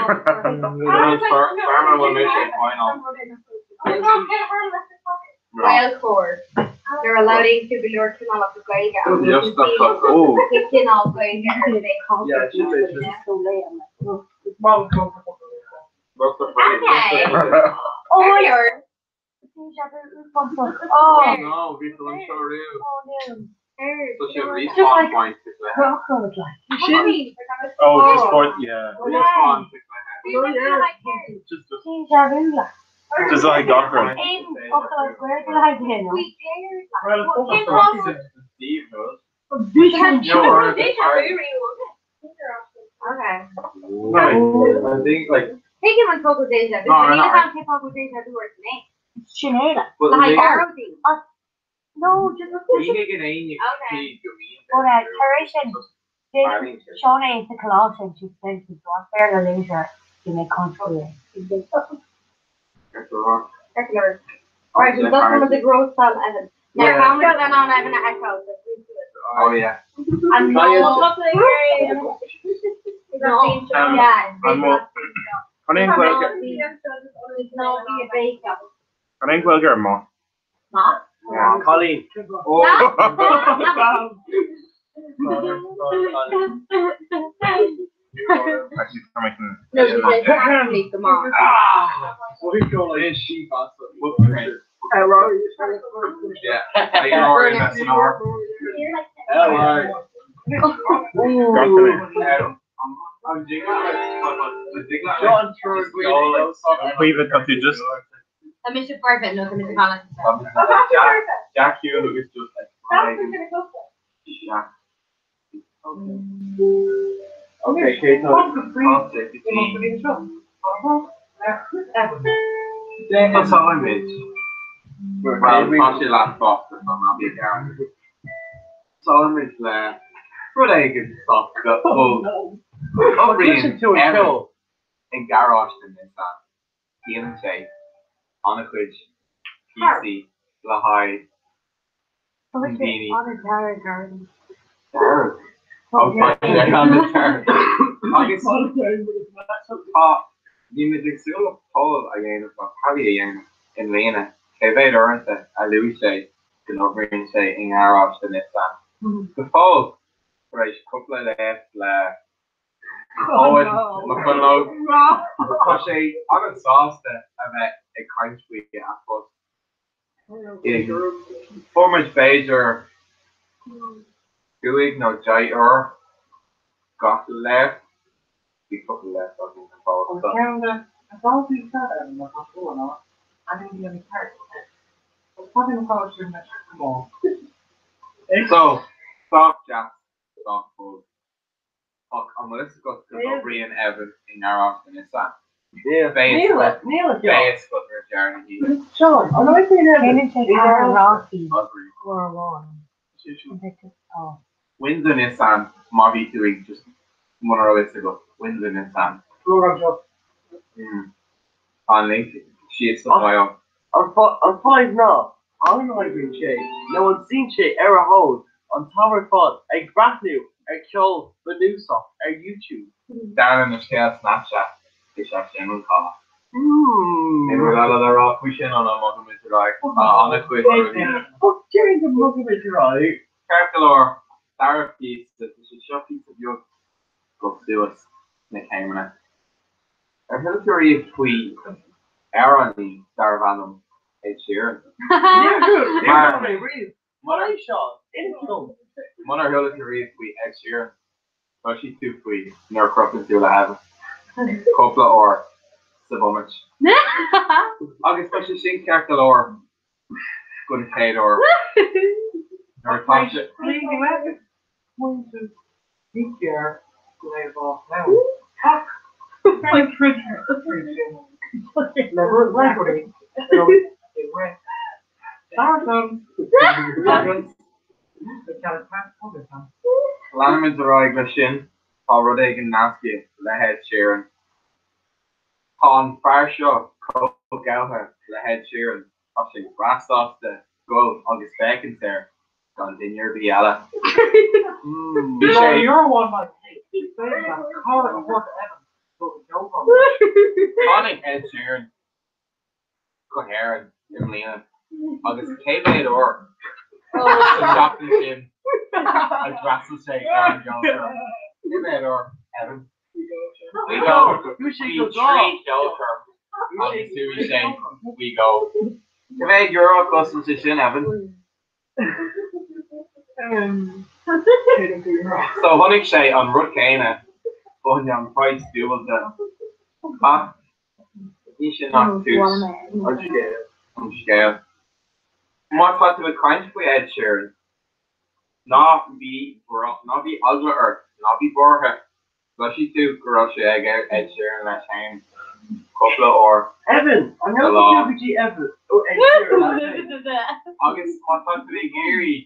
Farmer will make it final. Wild cord. You're allowed to be your canal of the Gaeilge. Just the fuck up. Oh. It's in all Gaeilge. Yeah, it should be. So late, I'm like, oh. What's the Okay. Oh, You're oh, no, people are so real. oh, no. So she'll respawn point to the head. Rock on the fly. Oh, just for yeah. Respawn to the Just Deja vu, like. just like Doctor. Aim, okay, where did I get it? Well, Steve knows. Okay. No, I think like Take him on Coco Deja. No, Because no, you can't take Coco Deja vu or name. Sinead. but Like like Arrowsy. No, just you can get in you Okay. see you mean but Teresan, Shauna is the Colossian, she says she's one fair later, you may control it. Circular. Alright, so that's one of the growth cell Evan. Now, Yeah. how much are then on Evan at Echo? Oh yeah. And No, yeah. no. Um, Yeah. I'm more- Kan ik wel No, be a bacon. kan ik wel keer man. Not? Yeah. Colleen. Oh. Actually, I'm making. No, she said apparently the mom. What do you call it? She got yeah. I already messing over. Hell yeah. I'm jiggling. John through Leave it up to just. I miss your perfect, no, Mr. Collins. Jack Hugh is just like Jack. Okay, Kate, no. That's all I made. Well, actually last box, so I'll be down. So I'm with what I can stop the whole. Listen to it, Phil. In garage in this TNT, Onachridge, PC, Lahai, Beanie. On a Dara garden. Darren. Oh, yeah, on the turn. I guess you may do Paul again, but probably again in Lena. Kevin Oranta, a Louis say, the over and say in garage in this The Paul, right, couple of left, Owen, McCullough, Crochet, I'm a sauce that I'm at a kind sweet in former Phaser, doing no Jai or got to left, we put the left on the Paul. I don't think that I didn't get any part. I was talking about you that come on. So, soft jazz, soft food. I'm going to go to Brian Evans in our office in that. Yeah, Neil it, Base for the journey. Sean, I know I think They didn't take Aaron Rossi Agreed. for a one. Wins in Nissan, Marby doing just 1 hour ago. Wins in Nissan. program job. On LinkedIn, she is the bio. I'm 5 now. I'm not even Shay. No one's seen Shay ever hold on Tower Pod, a Gratnu, a Kjol, Menusa, a YouTube. Darren is here Snapchat. It's actually in call. Maybe we're all other off pushing on a muggle with the right. On a quick review. Fuck Jerry the Muggle with your right. Carcolor, Sarah piece, this is a short piece of your go to us. Nick Hammer. I heard a theory of tweet. Aaron the Darvanum. Ed Sheeran. Yeah, good. Man. What I shot. Info. One or the theory of tweet Ed Sheeran. But she's too tweet. Near cropping through the heaven. Couple or Savomich. August especially seeing Carcolor. Good paid or. Or top shit. Going to be here. Live off now. My printer. Never recording. So it went. Lanman the right Glashin. Paul Rodegan Nasky. The head Sheeran. Con Farshaw. Coke Gallagher. The head Sheeran. Actually, Rast off the goal. August Bacon there. Continue the Yalla. No, you're one like me. Call it work Evans. So no problem. Conning Ed Sheeran. Coherent. Emlina. August K-Made or. Shopping Shin. As Russell say, Aaron Jones. K-Made or. Evan. We go. You should We go treat Joker. Obviously, we say we go. K-Made Euro custom to Shin, Evan. So, Honig say on Rut Kana, going down price dual the you should not choose on scale. More thought to a kind for Ed Sheeran. Not be Ugla or not be Borja. Slushy to Garosha Ed Sheeran last time. Couple or Evan, I'm going to Evan. Oh, Ed Sheeran. August, more thought to be Geary.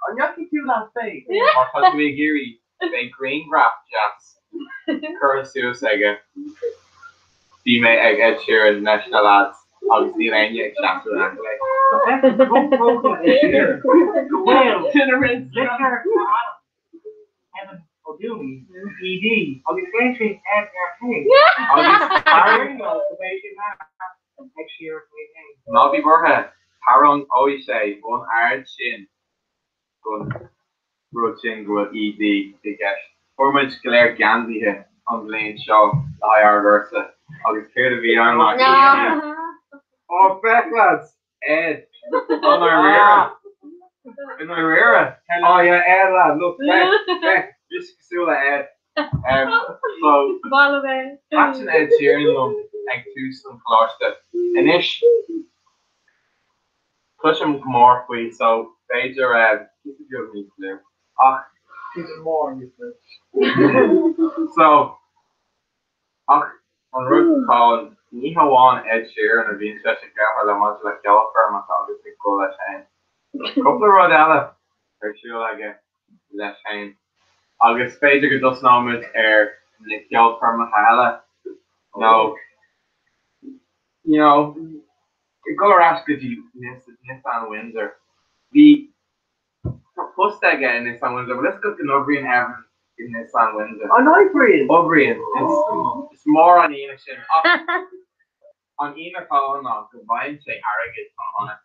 I'm going to do that thing. More thought to be Geary. Big green graph jazz. Current Suicide. Female Ed Sheeran, National Lads. Obviously, then you accept it anyway. Evan O'Dooney, ED. I'll be finishing FRP. Next year, Nobby Borja. Harong always say, one hard shin. Gun. Broad shin, good ED. Big ash. Formuch Claire Gandhi here. On the lane show. The higher versa. I'll be clear to be on my No. Oh, back lads. Ed. On our rear. In my rear. Oh, yeah, Ed, lad. Look, back. Just still Ed. So, watching Ed Sheeran, though, like, two some cluster. And ish. Push him more, please. So, Pager, keep it good, me clear. even more, you said. So, on road called Nihawan Ed Sheeran and being such a girl, I want to like yellow for my dog to go that shame. Couple of Rodella, for sure, I get that shame. August Pager just know me Nick Yell for Mahala. No, you know, go ask if you Nissan Windsor. The first again in Nissan Windsor, but let's go to O'Brien Heaven in Nissan Windsor. On O'Brien? O'Brien. It's more on Ina Shin. On Ina Colin, no, combined say Arrogate on it.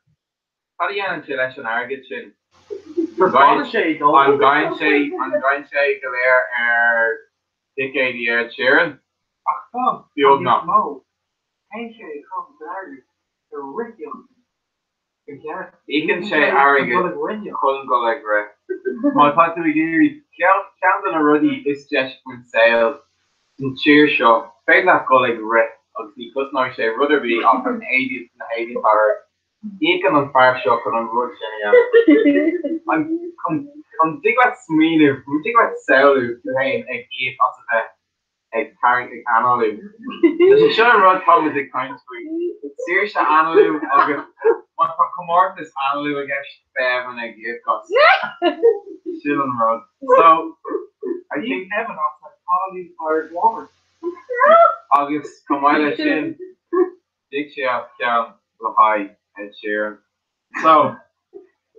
How do you answer that an Arrogate Shin? I'm going to say Galera Decade Year Sheeran. The old no. You can say Arrogate, couldn't go like Ray. My thought to be Gary, Camden already is just with sales and cheer show. Fail that go like Ray. Obviously, because now say Rutherby off an 80th and 80th power. You can on fire shock and on road Jenny. I'm think about Sminu, I'm think about Selu, hey, egg eat off of the egg carrying Analu. There's a show on road called with the kind sweet. Seriously, Analu, what for Comortis Analu against Bev and egg eat cost. Still on the road. So, I think Evan off all these hard waters. August, come on, let's in. Dixie off down, Lahai. Ed Sheeran. So,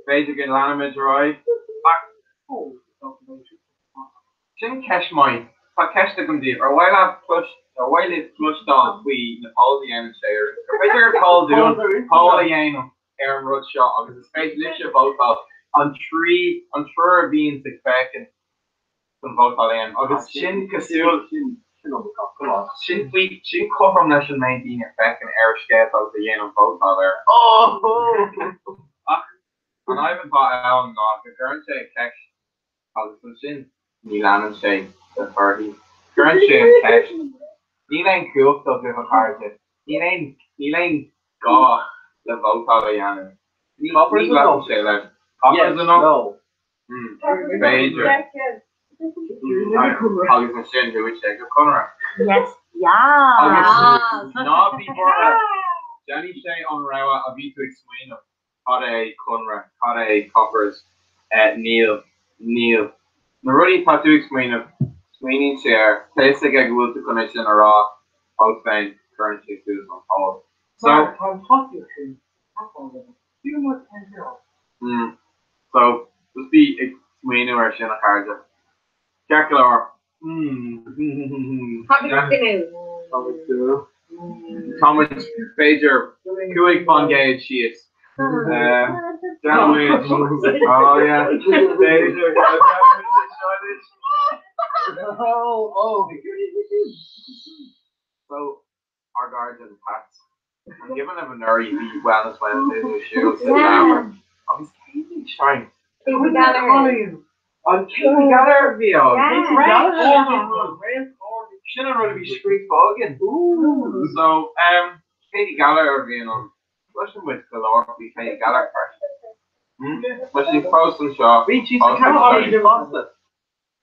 basic in Lanimage, right? Sin Kesh mai, tá ceiste gom dí, ar bhhaile flushed on we Napoleon Shire. Beidir call doing Napoleon ar an rud seo, agus is féidir lite bótá an trúr bhíon sa fecin san bótálaon, agus sin cosúil sin chom leis an main bhíon ar fecin ar scéad agus a dhéanam bótá ar. An Ivan bought out and off the current shake cash as a sin. Milan and shake the party. Current shake cash. Milan cool stuff with a card. Milan go the vote out of Yana. Milan say that. Yes, no. Major. How you can send who shake a corner. Yes, yeah. Not before Johnny Shay on Rawa, I'll be to explain them. Hare Conra, Hare Coppers, Neil. Marudi Patu explain of Sweeney chair, place the gag will to connection or raw, outside currency to some hold. So, so, let's be explaining where she in a card. Calcular. Thomas Pager, Kuik Pongage, she is. Oh yeah. So our guards and pets. I'm giving them a nerdy wellness Wednesday with shoes. I was keeping shine. On King Gather video. Shouldn't really be street fogging. So Katie Gallagher being on. Listen with galore, we can Gallagher first. But she posts some shop.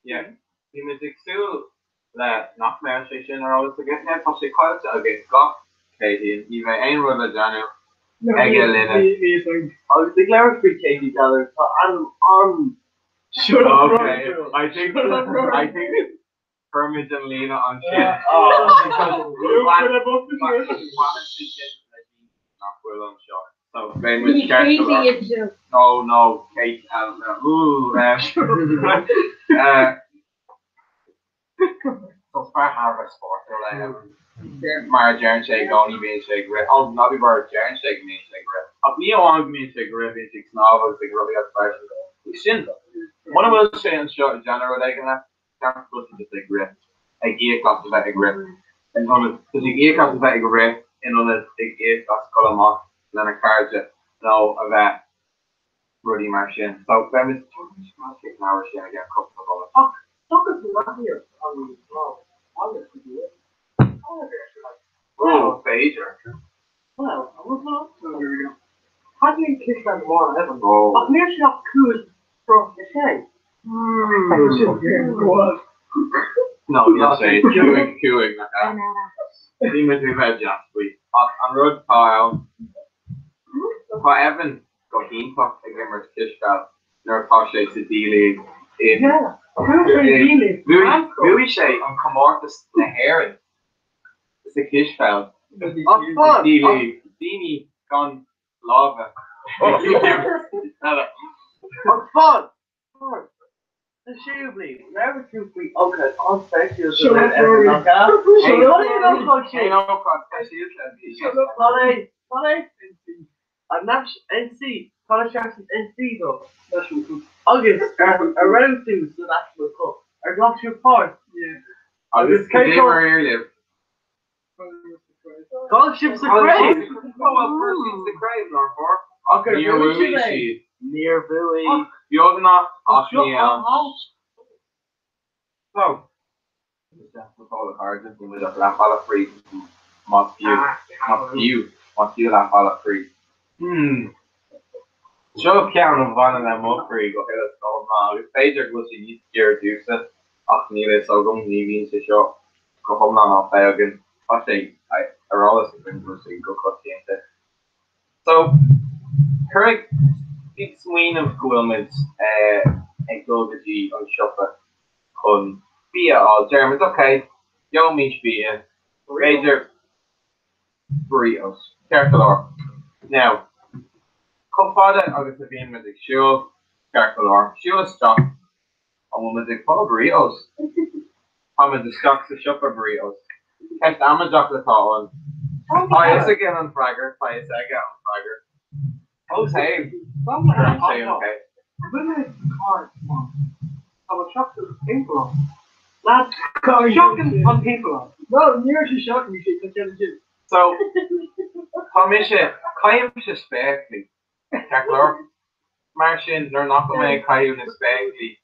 Yeah. The music too that not mention or always again that she calls it again got Katie and even ain't with the Daniel. I was declaring for Katie Gallagher. Shut up. Okay. I think Kermit and Lena on shit. Not well on shot. So then with Kate. No, Kate. So far harvest sport. Mara Jaren Shake only being shake red. Oh, not be bar Jaren Shake being shake red. Up Neo on being shake red. Being shake novels. They really got special. We shouldn't. One of us saying shot general. They can have can't put into the grip. A gear class is like a grip. And on it, because the gear class is like a grip. And on it, the gear class column off. And then a card it. No, of that. Rudy Martian. So then it's talking now we're going to get a couple of dollars. Oh, Pager. Well, I was not. So here we go. How do you kick that tomorrow, Evan? Oh. I've nearly got cool from the shade. No, you'll say queuing. Demon to bed just week. On road pile. Evan got in talk again with Kishka. Never talk to D-League. Yeah. Louis Shay on Comortus the Herring. It's a Kishfeld. D-League. Dini gone lava. Fun. Assumably, never too free. Okay, on special. Shut up, Rory. Shut up, I'm not NC. College Jackson NC though. August around to the National Cup. I got your part. Yeah. Oh, this is the game where you live. Scholarships are great. Oh, well, first it's the crave, Lord. Okay, Near Willie. Near Billy. Jodena, Ashmiel. So, with all the cards, and we just laugh all free. Must you laugh all free. Show count of one of them up free. Go ahead, let's go now. If Pager was in each year, do it. Achmile, so go leaving to show. Go home now, play again. I say, I roll us in go cut the end. So, correct. Big swing of Gwilmans, and Gogaji on Shopper. Con Bia all Germans, okay. Yo, Mish Bia. Pager. Burritos. Careful. Now, Cofada agus a bhíon with siúil cearcolóir. Siúil stock an bhfuil with fá burritos. Tá with the stock sa siopar burritos. Ceist amaideach letáin. Tá is again an fragger, tá is aige an fragger. Oh, hey. Okay. Women cars, I was shocked at the people on. Lads, shocking on people on. No, near she shocked me, she could get a gym. So, tá mi sé caiim se spéiclí. Cearcolóir. Mar sin, nar nach go mé caiú na spéiclí.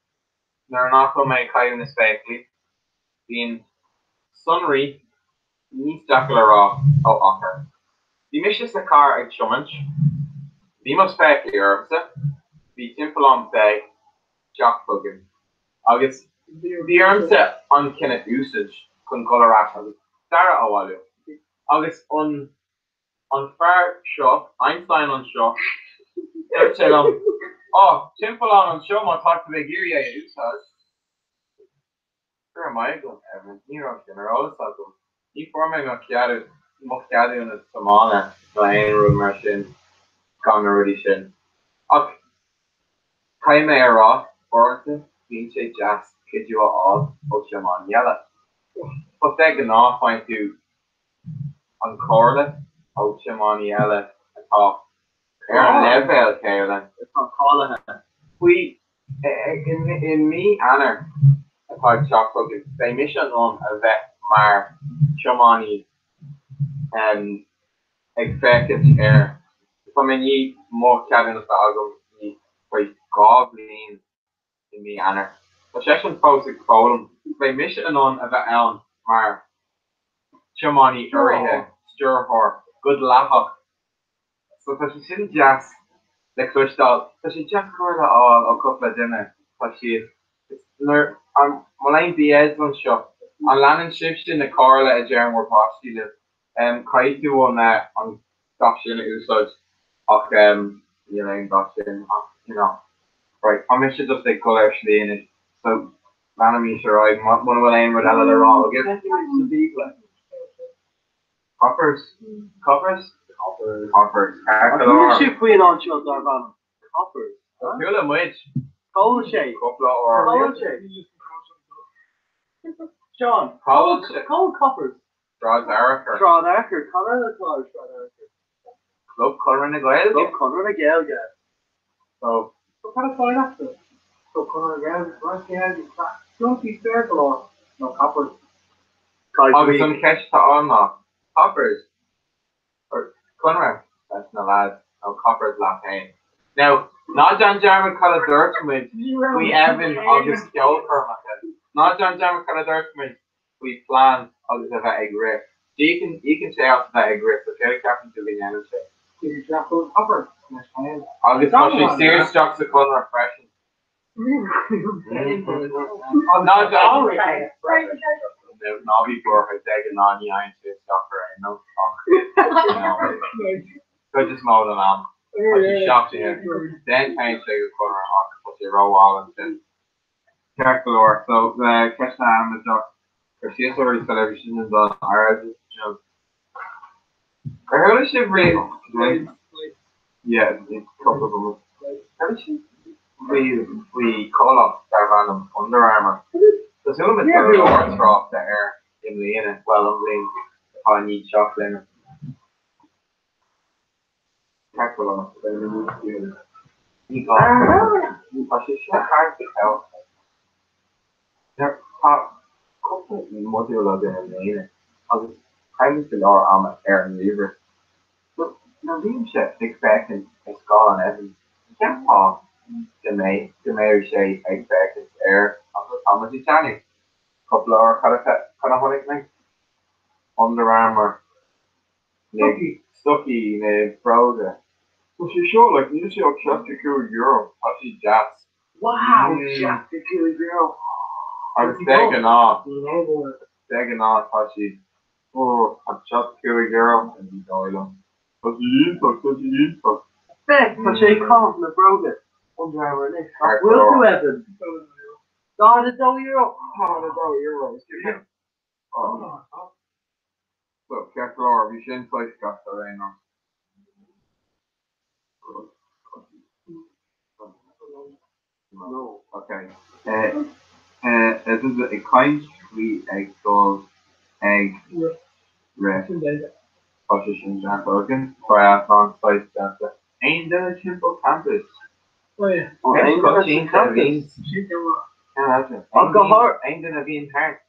Nar nach go mé caiú na spéiclí. Bhín sunraí níos dacail rá ó achar. Bhí mi sa car ag siomant. Bhí mo spéiclí ormsa. Bhí timpeall an bag Jack plugin. Agus bhí ormsa an cinenne úsage chun colorás agus dara óháilú. Agus an fear seo, Einstein an seo, sé am, timpeall an seo má tá bheith géirí é úsage. Where am I going, Evan? You're general, so you forming a chiadu, mo chiadu in the samana, the room machine, counter edition. Ok, Kaime era, Orton, Vince Jazz, kid you all, Oshaman Yella. But they can not find you on Corla, Oshaman Yella, at all. Aaron Level, Carolyn, it's on calling it. We, in me, Anna. Tá chocolate is they mission on a vet mar chomani expected air. So many more cabin of album by goblin in the honor. The session post column they mission on a vet on mar chomani area stir for good laugh. So she shouldn't just the crystal so she just called all a couple of dinner but she is Malain Diaz on shop. On landing ships in the Carla at Jaren were possibly live. Kaitu on Dushin Usage of you know Dushin you know. Right, I mentioned just the colour actually in it. So Lanami sure I one will aim with another wrong again. Coppers. She queen on shot Darvan. Coppers. Cool which Cold shade. Couple or Cold shade. Sean. Cold coppers. Draw Darker. Colour the colour Club colour in the Gael. Club colour in the Gael, yeah. So What kind of after? So colour again, right here, don't be circle or no coppers. Obviously some catch to on Coppers. Or Conrad. That's no lad. No Coppers last name. Now not John Jarman colour dirt with we Evan August Joe Kermack. Not John Jarman colour dirt with we plan August of egg grip. So you can say out that egg grip, but the captain to be the say. You can those coppers. August actually serious jocks the colour refreshing. Not John. Not before I take a non-yin to soccer and no talk. Good just mow them out. She shocked here. Then kind of say the corner off because they roll all and then Carcolor. So catch the hand with Doc. Or she has already television is on ours. I heard she really yeah, a couple of them. How did she we call up that random Under Armour. So soon as the doors drop the air in the in it, well I'm laying I need chocolate. Carcolor. You got I should show hard to tell. There are couple of modular in the I was trying to lower arm air and lever. But now these shit big back and skull and everything. You can't pop the mayor say big back and air after Thomas Italian. Couple of kind of what like Under Armour. Stucky in browser. Well, she showed like you see how Chester Cool Euro, actually jazz. Wow, Chester Cool Euro. I was begging off. Actually. Oh, I'm Chester Cool Euro and he's oil. But you Beck, but she come from the browser. Under Armour next. Will do Evan. God, it's all Euro. So, Kessler, we shouldn't play Scott right now. No. Okay. This is a kind sweet egg sold egg red. Position Jack Logan. Triathlon spice dancer. Ain't there a simple campus? Oh yeah. Oh, ain't there a campus? Alcohol ain't gonna be in heart.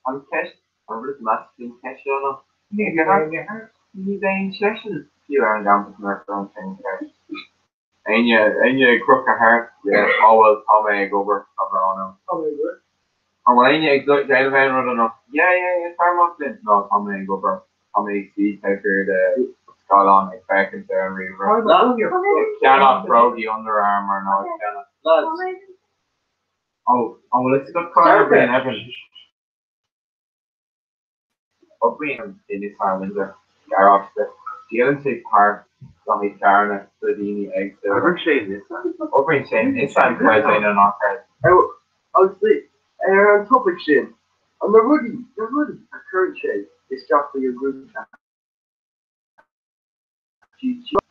I'm test. I'm just massively test on them. You need an session. You are down to nurse on things. And you crook a heart. Yeah. Oh well, Tommy over on him. And when you exert the event running enough. Yeah. Thermostat. No, Tommy over. Tommy see taker the skull on like back and there and reverse. It cannot throw the underarm or no, it cannot. Oh, well, it's got Connor and Evan. Opening in this time winter. Garage the take part on his car and Sardini eggs. I'm saying this. Opening Shane, it's time to play in an offer. I'll say, on topic Shane. On the Ruddy, a current Shane is just for your group chat.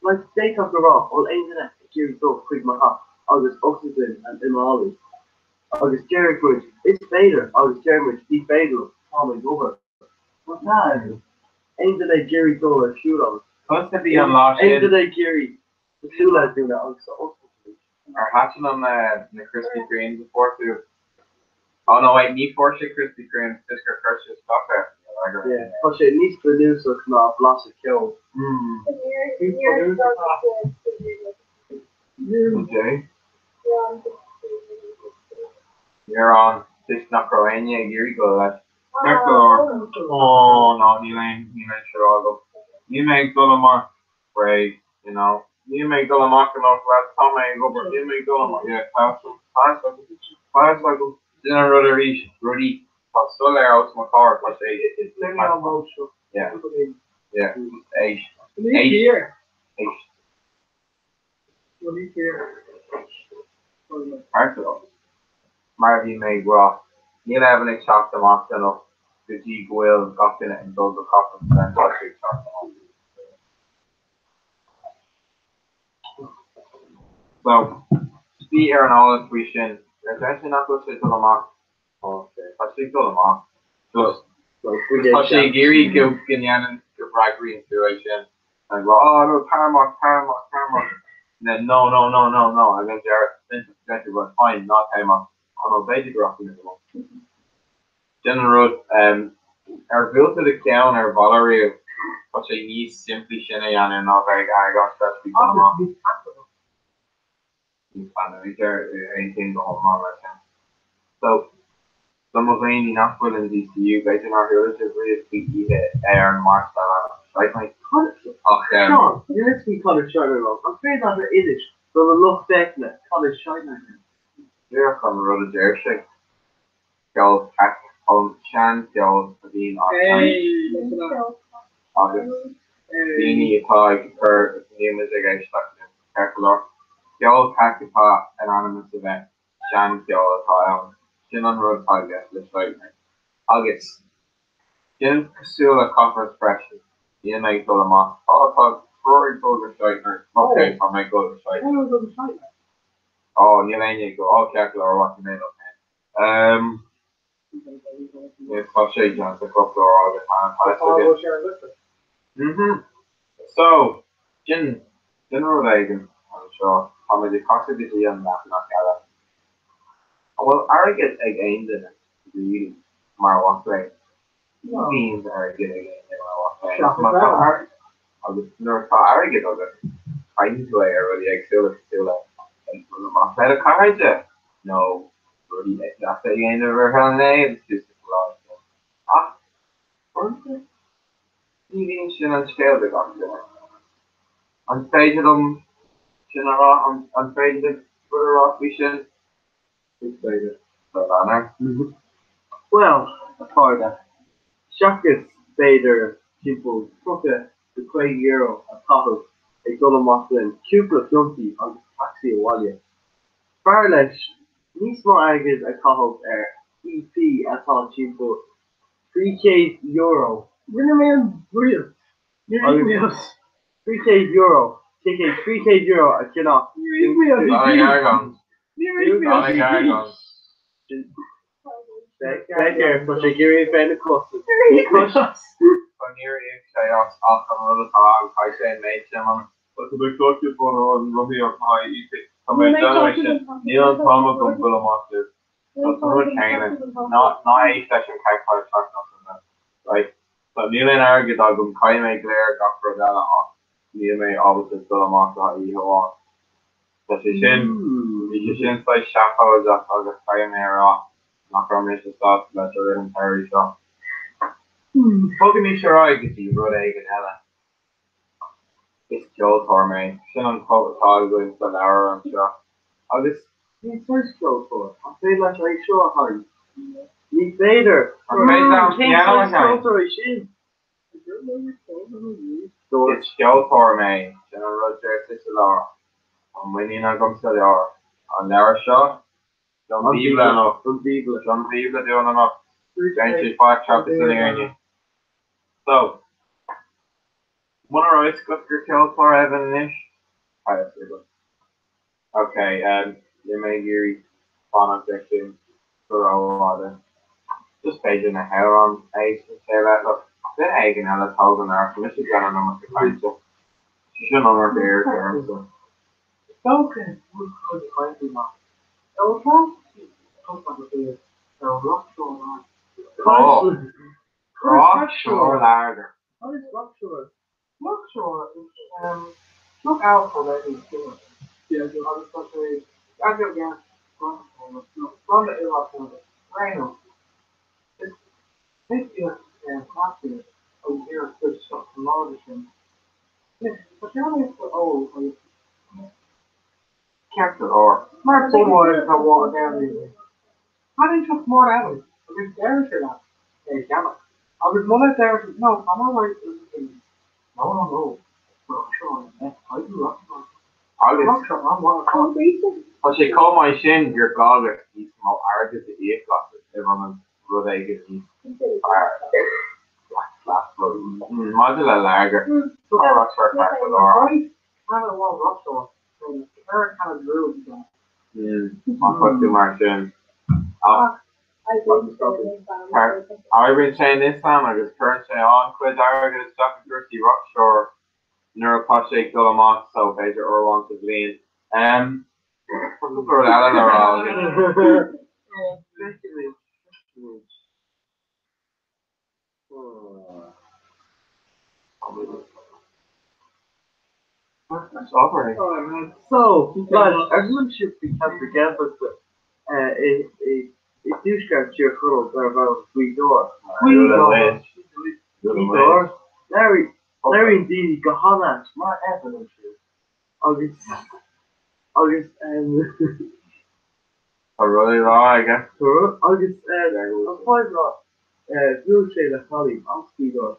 Like, take off the rock, all internet, Jerry so quick my hop, August Oxygen and Imali. August Jerry Crunch, it's Vader, August Jerry, Steve Vader, Tommy Gover. What's that? Ain't today Jerry so a shoot on. Supposed to be unlocked. Ain't today Jerry, the two lads doing that, August Oxygen. Are hatching on the crispy green before too. Oh no, wait, me for shit crispy green, just got purchase stuff there. Yeah, but it needs to do so can have lots of kills. Okay. You're on this Croania, here you go, lad. Oh no, you ain't sure all go. You make Gullamar, great, you know. You make Gullamar enough, lad. Tom ain't go, but you make Gullamar. Yeah, pass cycle. Dinner Ruddy. I'm still there out to my car, plus 8. Yeah. Yeah. 8. 8. Arsenal. Marty may grow. Neil Evan chopped them off enough. The G Will got in it and built the coffin and then got to chop them off. So, speed here and all this we should. There's actually not going to say to them off. Okay. I say to them off. Just. Actually, Gary give Ganyan the bribery situation. And go, oh no, Paramount. And then no. And then Jared was fine, not Paramount. Oh no, they did rocking it along. General our built to the town or Valerie, which I need simply Shinny and not very I got stressed to come on. Anything going on right now. So some of Amy not good in DCU, guys in our relatively speaky hit air and March like my Sean, you need to be College Shiner. I'm afraid that it is. So the look back at College Shiner. You're from Road Jersey. Girls, Chan, girls, being August. Beanie, Tag, her name is a guy stuck in Carcolor. Girls, Hakipa, anonymous event. Chan, girls, Jin on Road Podcast, let's right now. August. Jin, Priscilla, Conference Pressure. Ian, I told him off. Oh, Rory told her Shiner. Okay, I might go to Shiner. Oh, Neil go. Okay, Carcolor, what's the name of it? Yes, I'll show you John the Cook all the time. So, General Reagan, I'm sure. How many costs did he on that? Well, I get again in it. Really, my walk way. Means I get again in my walk way. I was never thought I get over. I need to air with the exhale still like better cards. No, really, that's the end of her name. It's just TV and scale the doctor. I'm faded them, I'm faded for the rock vision. It's faded. So, Anna. Well, for that. Shakas, Vader, Simple, Trucker, the Craig Euro, a Tahoe, a Dollar Moslin, Cupid Donkey, on the Taxi Walia. Farlesh, Nismo Agad, a Tahoe, EP, a Tahoe, Simple, 3K Euro. Man, brilliant. 3K Euro. Take a 3K Euro, I cannot. Donny Gargon. Becker, so she give me a fan of custard. Paneer is chaos. I'll come on the dog. I say mate him. But the big talk you for on Robbie or my eating. Come in generation. Neil and Tom of them full of monsters. So someone Canaan. Not a session character talk nothing that. Right. So Neil and Arg dog them Kai make Claire got for that off. Neil may obviously still a monster he on. So she shouldn't say Shapo is up as a Kai may off. Not from this stuff, that's a little Harry shop. Fucking me sure I get you, bro, egg and Ella. It's Joe Torme. Shouldn't call the tog going for an hour, I'm sure. I'll just. He's first Joe Tor. I'll say that's right, sure, honey. Meet Vader. I'm made down piano again. It's Joe Torme. General Roger Sicilor. I'm winning a gum to the hour. On their shot. John Bibla enough. John Bibla doing enough. James Park trap is sitting on you. So, one of our got your kill for Evan-ish. Okay, you may hear fun objection for all of them. Just paging the hair on Ace and say that, look, they're egging out of thousand hours, so this is going to know what to find, so she shouldn't know her hair term, so. Okay, we're going to find you now. Rockshore lager. What is Rockshore? Rockshore is, look out for that in Finland. Yeah, I was going to say, I go again, from the Iraq, Rhino. This is coffee, over here, there's something larger than this. But you're only so old, Captain or. Mark Woodward is a water down there. How did you took more out of it? I was there for that. Hey, damn it. I was one of there. No, I'm alright. No. Rockshore. I do Rockshore. Rockshore, I'm one of them. Well, she called my shin, your goggle. He's more arrogant to eat glasses. Everyone will they get these. Modular lager. Rockshore, Captain or. I don't want Rockshore. Eric kind of drew it. I'll put too much in. I've been saying this time, I just current say on quid Arrogant is stuck in Thirsty Rockshore, Neuropoche, Guillemot, so Pager or wants to lean. So, guys, everyone should be kept together, but a douchebag cheer curls are about three doors. Larry indeed, Gahana, smart evidence. August, I really raw, I guess. August, I'm quite raw. You'll say the Holly, I'll speed off,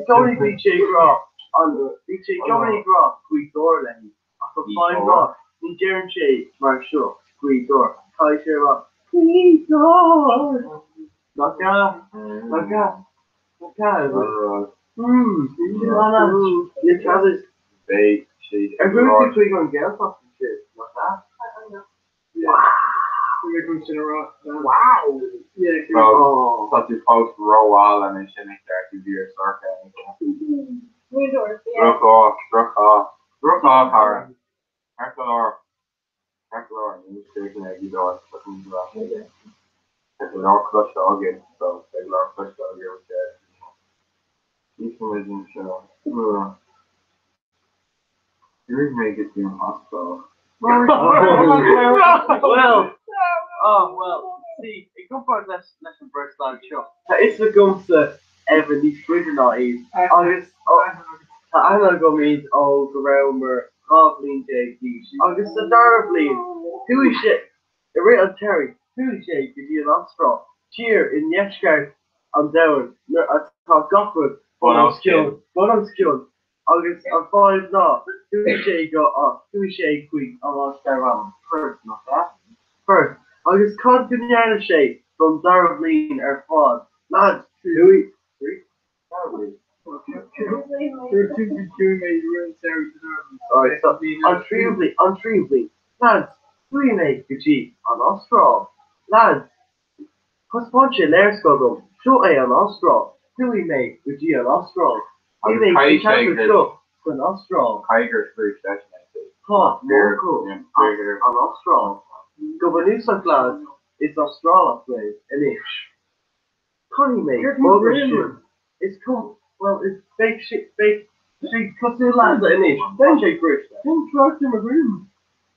Tony DJ Groff on the DJ Tony Groff, squeeze door then. After 5 Groff, DJ and Shay, Mark Shaw, squeeze door. Kai Sherlock, squeeze door. Laka. You tell us. Everyone's between on girls off the shit. What's that? Wow. We're going to rock. Wow. Yeah, so, such a post row wall and then shouldn't start to be your circle. Brook off, Harry. Harcolor, you taking a door, looking to that. It's an all crushed dog in, so they are crushed dog here with that. These collisions show. You even make it to the hospital. Well, see, it comes from less than first time show. It's the gums that Evan needs to not eat. I'm not going to mean all around where Kathleen JD. I'm just a darling. Who is shit? The real Terry. Who is shit? Give you an straw. Cheer in Yeshkart. I'm down. I talk Gofford. But I'm skilled. August, I'm 5 now. Who is shit go off? Who is shit quick? I lost that round. First, not that. First, August continue shade from Darwin or Fod. Lads, Louis, three. Probably. You're too secure, mate. You're in Sarah. Alright, so untrievably, lads, three mate Gucci on Ostral. Lads, Cosponche Lair Scoggle, show A on Ostral. Louis mate Gucci on Ostral. We make the chance show on Ostral. Tiger's very fascinating. Ha, Morco on Ostral. Governusa lads, it's Ostral play, and ish. Connie mate, Bogus it's cool. Well, it's fake shit, fake. She cuts the lads in it. Then she grips that. Don't trust him, agreement.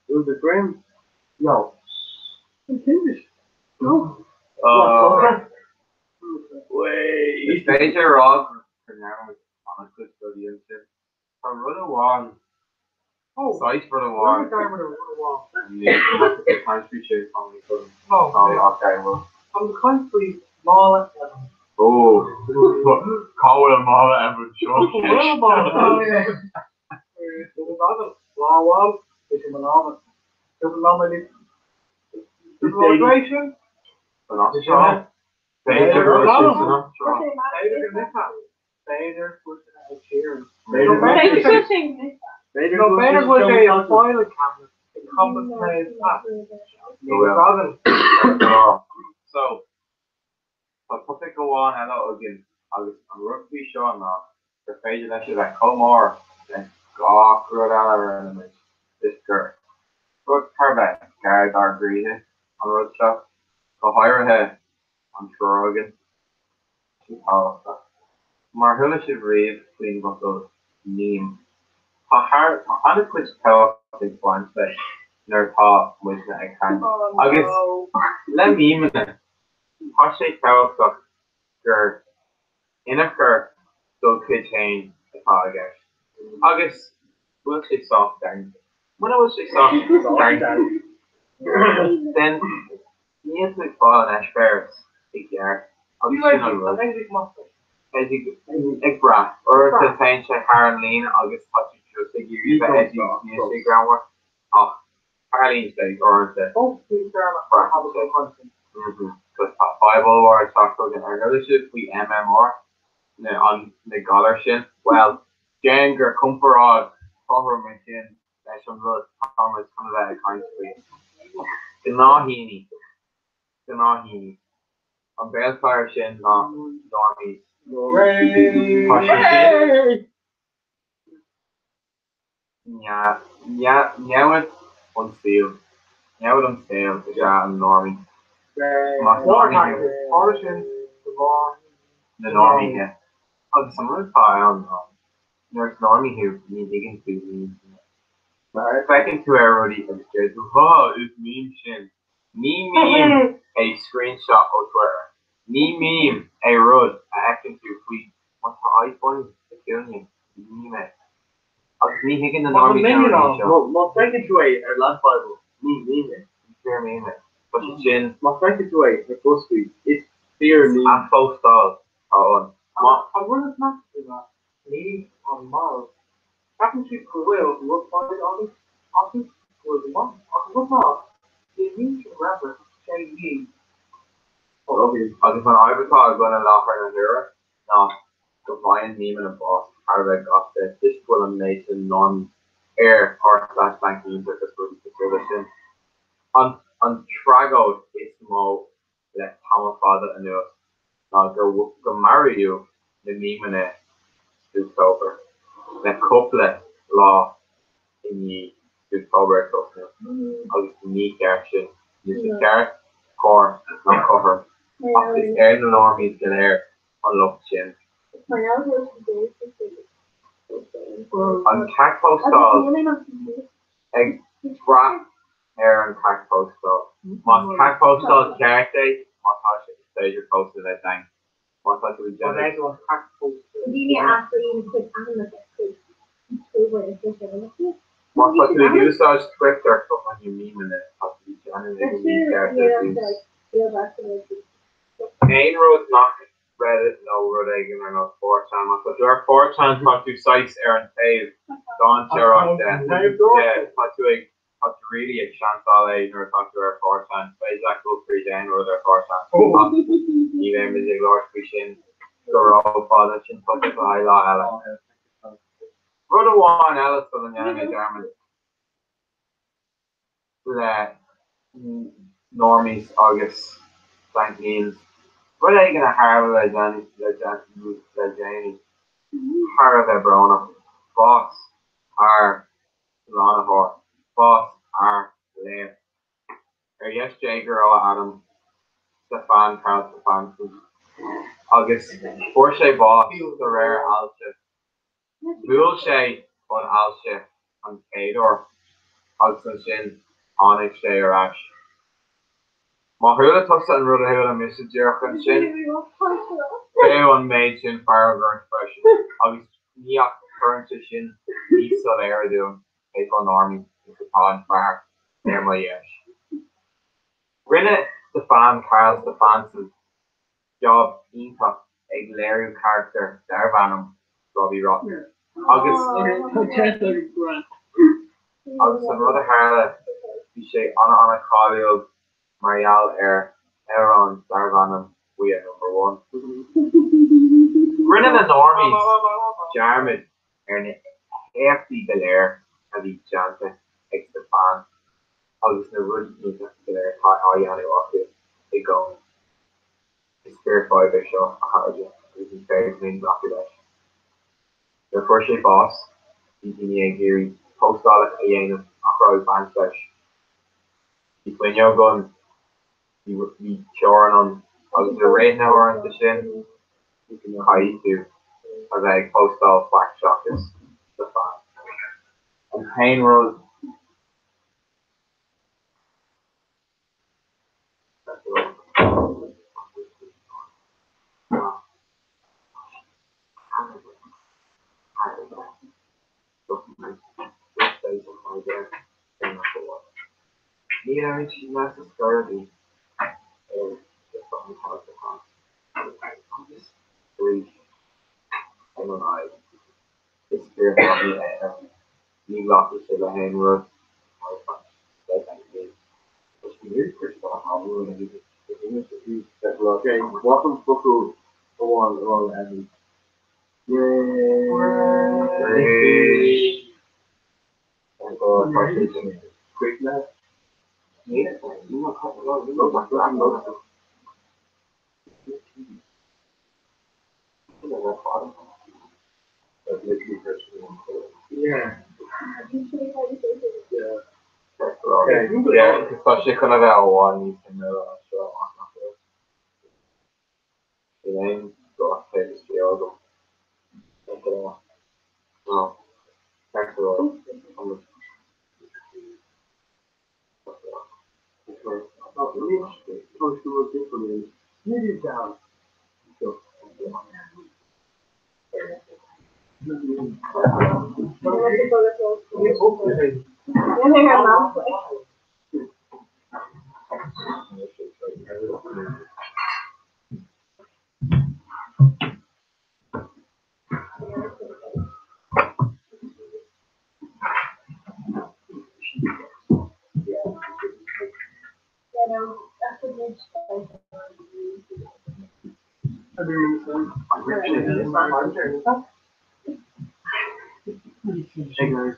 It was a grim. No. It's English. No. Wait. The stage are all for now on a good study and shit. From Rudder One, size for the Why one, am I going to wall? and the country shit on the good. No. Oh, okay, well. I'm the country mall. Oh, call them all ever joke. Oh, yeah. It was other wall, which is an oven. It was normally graduation. Not strong. Fader, not strong. Vader was a cheer. Vader was a toilet cabinet. It compensated that. So, I'll put it go on hello again. I'm rugby showing now. The page that she's like, come more. Then go through that around this girl. Good perfect. Guard our greeting on road shop. Go hire ahead. I'm sure again. Marhula should read clean up those meme. Hard on a quick tell thing once that their top was that I can. I guess let me even Hashtag tell stuff girl in a curve so could change the podcast. August will say soft down. When I will say soft down then you to fall an ash bears big yard. I'll be seen on road. Egg bra or the change to Haran Lean August touch just to give you the edgy music groundwork. Oh Harlene's day or the because top 5 awards talked about another ship we MMR on the Gallershin. Well, Janger Kumperod, Cover Machine, National Road, Thomas, kind of that kind of way. Ganahini. On Belfire Shin, Normies. Yeah, with unsealed. Yeah, with unsealed, yeah, and Normie. The Normie, yeah. Oh, someone I don't know. There's Normie who me digging to me. Second to Erodi and scared. Oh, it's meme shin. Me meme a screenshot of Twitter. Me meme a road. I acting to tweet. What's the iPhone? The killing you. Meme it. Me higging the Normie. Well, second to a last Bible. Me meme it. Fair meme it. But the chin. My second to a first week. It's fear me. I'm post style. Oh, I run a match to that. Me on Mars. Happened to Kuwait, look by the office was one. I was not. They need to remember JV. oh, okay. I was when I was going to laugh right under. No, the Ryan Neiman and boss. How they got this will amazing non air or slash bank music that's really facility. On Trago, it's more like Thomas Father and you. Now go marry you. The meme in it is over. The couplet law in the October stuff. Of unique action. Music car, core, not cover. Of this air the normies in air on love chin. On tack post stall, egg scrap air and tack post stall. Must tack post stall character, must have stage your posted that thing. Must have to be generous. Must have to use such Twitter stuff on your meme in it. Have to be generous. Main road not Reddit, no road again or no 4chan. But there are 4chan talk to sites Aaron Pave. Don't share on that. Yeah, talk to really a chance all age or talk to our 4chan. But it's actual free down or their 4chan. Even music Lord Fishing. Goro Father Chin Touch by Law Ella. Brother Juan Ellis of the Anime German. The normies August Frank Niels. What are you gonna have like Jenny? Hara Vebrona. Boss R Lana Hort. Boss R Lev. Yes Jager Adam. Stefan Carl Stefan. August Porsche Boss the rare Alche. Bullshay on Alche and Kador. Hudson Shin Onyx Shay Rash. Mahula talks on Rudahula Mrs. Jerkin Shin. One made Shin Fireburn expression. August Niak Current Shin. East of Eridu. April Normie. Capon Fire. Family Yesh. Rinne Stefan Carl Stefanson. Job Inta. Eglario character. Darvanum. Robbie Rotten. August and Rudder Harla. Bishay Anna Khalil. Marial Aaron Darvanum. We are number one. Rinne the Normies. Jarmid. And hefty Belair. And the Janta. Ex-Stefan. August the Rudy Inta. Belair. Ayani Wafi. They go. Spirit 5 show. This is very main Rocky. The first shape boss, Engineer Geary, Post Alec Ayanum, Akroy Banslash. When you're going, you choring on, I was a rain hour on the shin, you can know how you do, as I post all black shockers, the fan. And Payne Road. Yeah, she's not necessarily just on hard to hard. I'm just brief. I don't know. It's very hard. You got to say the hand road. Okay, welcome to the one and yay! And quick now. Yeah, you know, yeah, especially kind of that one you can show the name go take the scale. No, thanks a lot. Maybe down. Hey guys,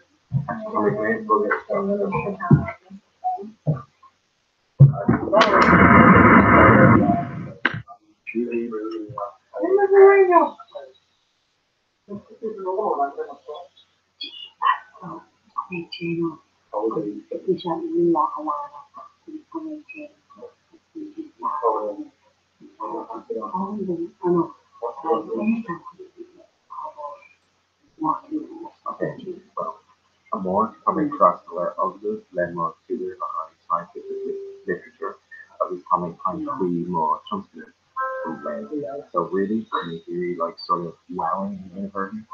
a more coming crossover of the landmark figure behind scientific literature of becoming concrete more transmitted from land. So really, really like sort of wowing and inadvertent.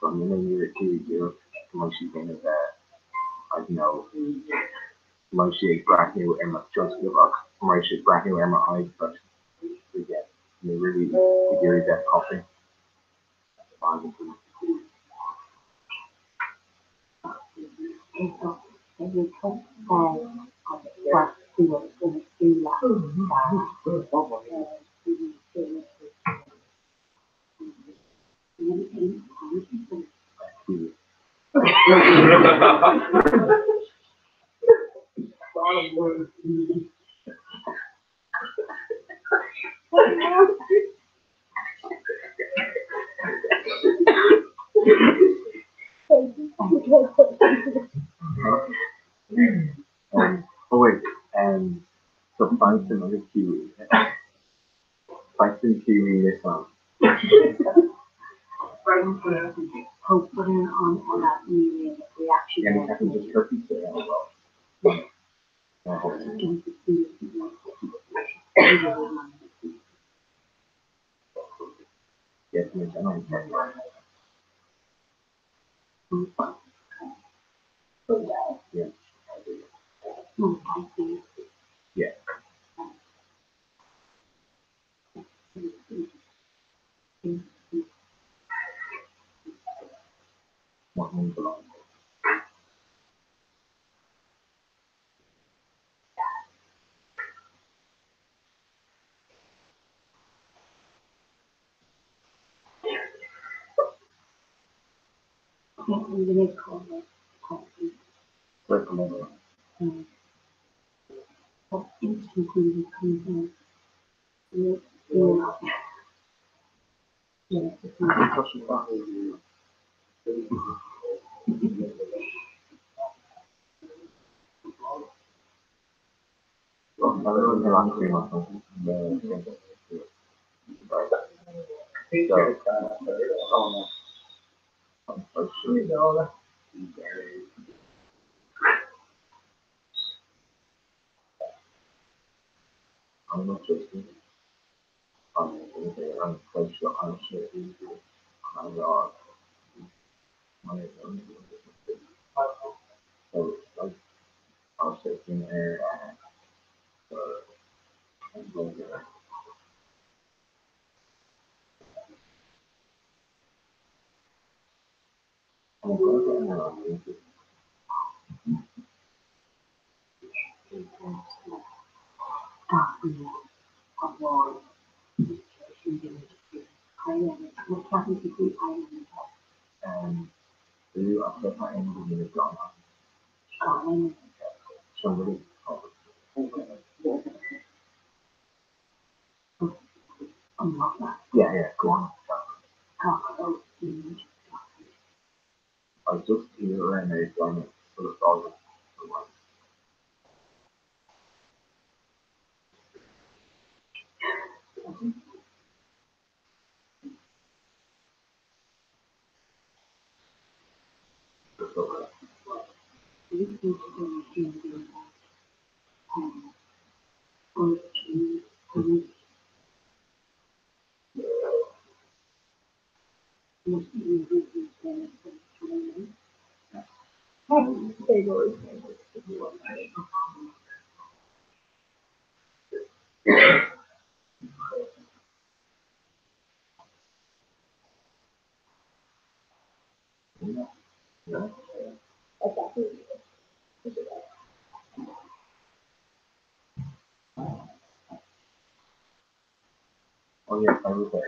So I'm gonna need it to do when she came to that. I know when she brought new Emma just give up when she brought new Emma eyes but we get really figure that coffee. Oh wait, so Frankston or Kiwi? Frankston Kiwi this one. Hopefully on that meeting, we actually. And I can just turkey say as well. Yes, my general. Yeah. Yeah. What means a lot. I'm not just I'm quite sure I'm sure I'm not so like I was taking a you upset my enemy with drama. Somebody yeah, go on. I just hear and I done it for the dog. Yeah. Oh yeah, I was like,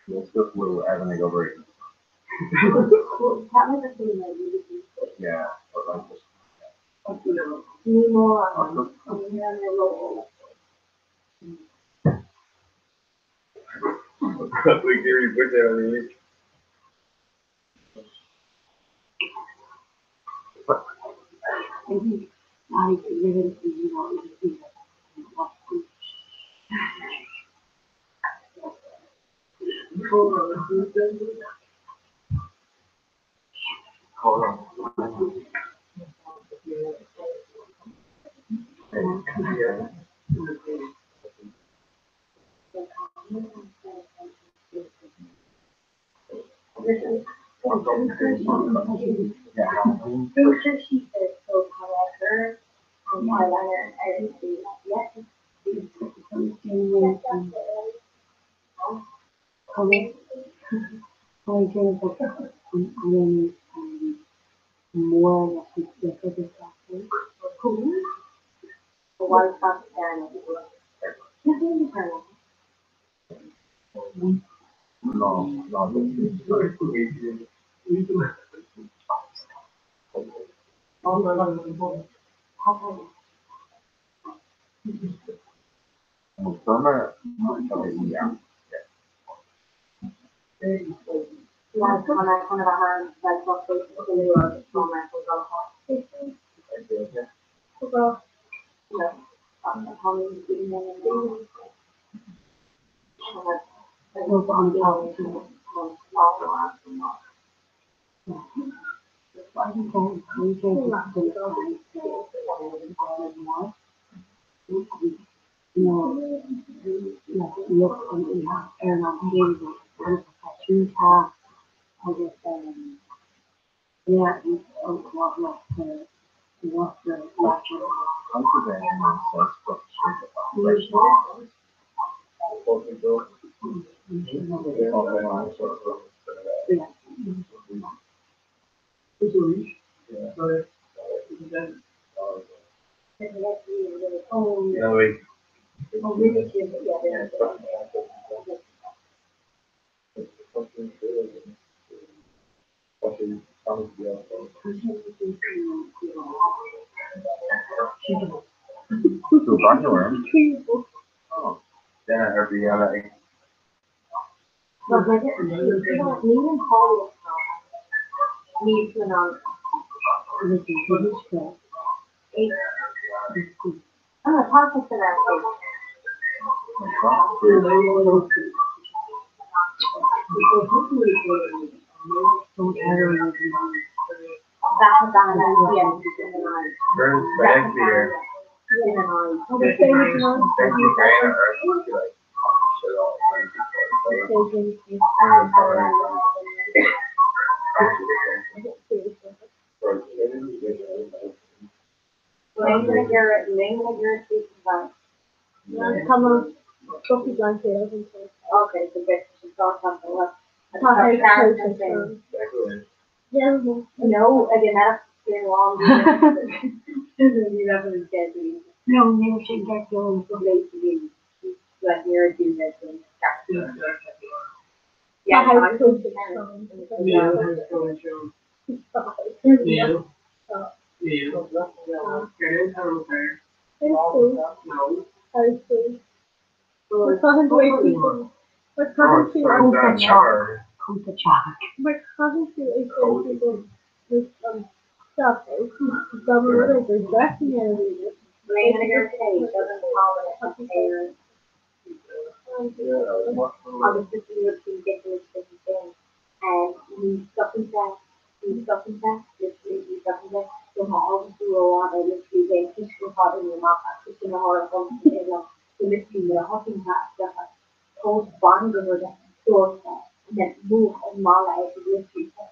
It's just little everything over it. Yeah, but like just. We give put that on the hold on. Yeah.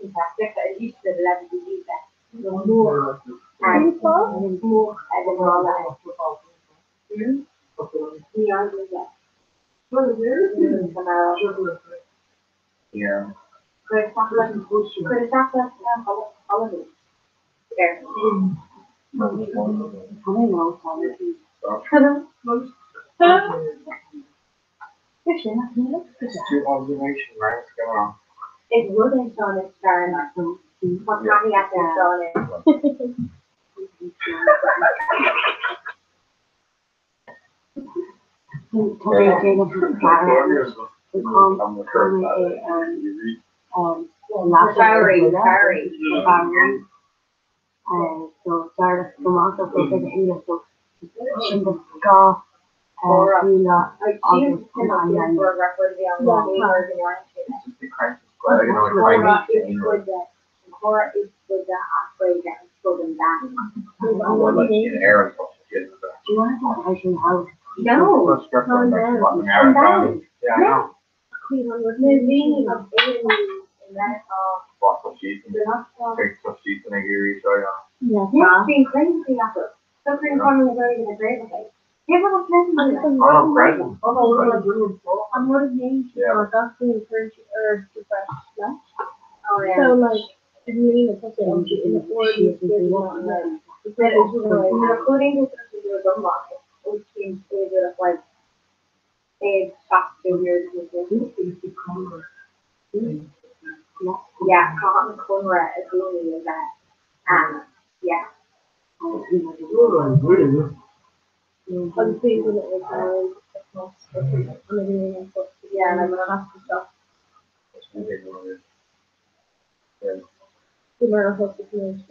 fantastic, but at least the level to do that. More. And more as a role. Yeah, Yeah. Could have talked about holidays. There. It's two observation, right? What's going on? It wouldn't on its turn. What kind of after on it? So Sarah come out of the English so in the scarf I've seen him on for a record Cora is with the operator and children back. do you want to I can help? No. Yeah, I know. Maybe a baby in that Fossil sheets and take some sheets and I give you a show. it's been crazy after. So cream coming is already in the grave place. Give them a pen. Oh, present. I'm what is named Yeah. that's the encourage or to fresh. Oh yeah. So like it means it's okay in the word Including this particular book, which seems to be like a shock to your yeah, cotton cornra is really is that. Yeah. I'm thinking it was Yeah, and I'm gonna have to stop. the murder host of the and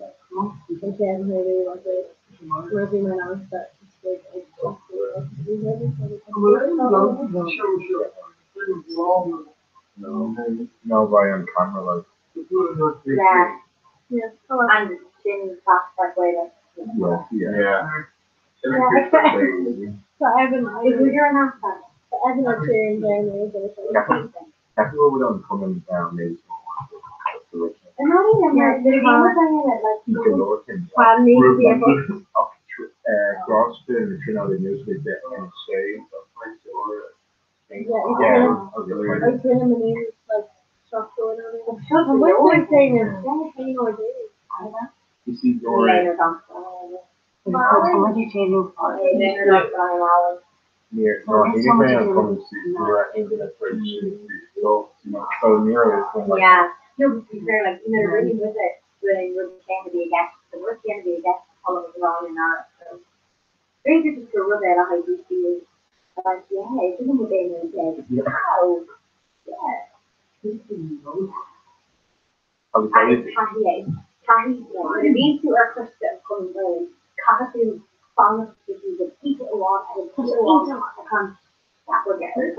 she hadn't heard any like it. Maybe my announced that No, by on camera, like. Yeah. yeah. And Jim talks like later. Yeah. So Evan, Is who you're announcing? so Evan are cheering down there. That's what we don't come in down, maybe. And not even like, they're saying that like, You can look in. Family people. Crossfit, you know, the music that can say. I've been in the news like shop going on. And what they're saying is, you know, You see, Dory. later on. what you say, you Later on, Near, no, he didn't come to see direct into the fridge. So, you know, so near it. When, like, yeah. No, to be fair, like, you know, really with it, when we're going to be a guest, the worst going to be a guest following along in our, so. Very good to rub it, I do feel. Like, yeah, it's in the day and day. Wow. Yeah. When it means to our Christian coming home, Catholic songs to do the people along and people along to come that will get it.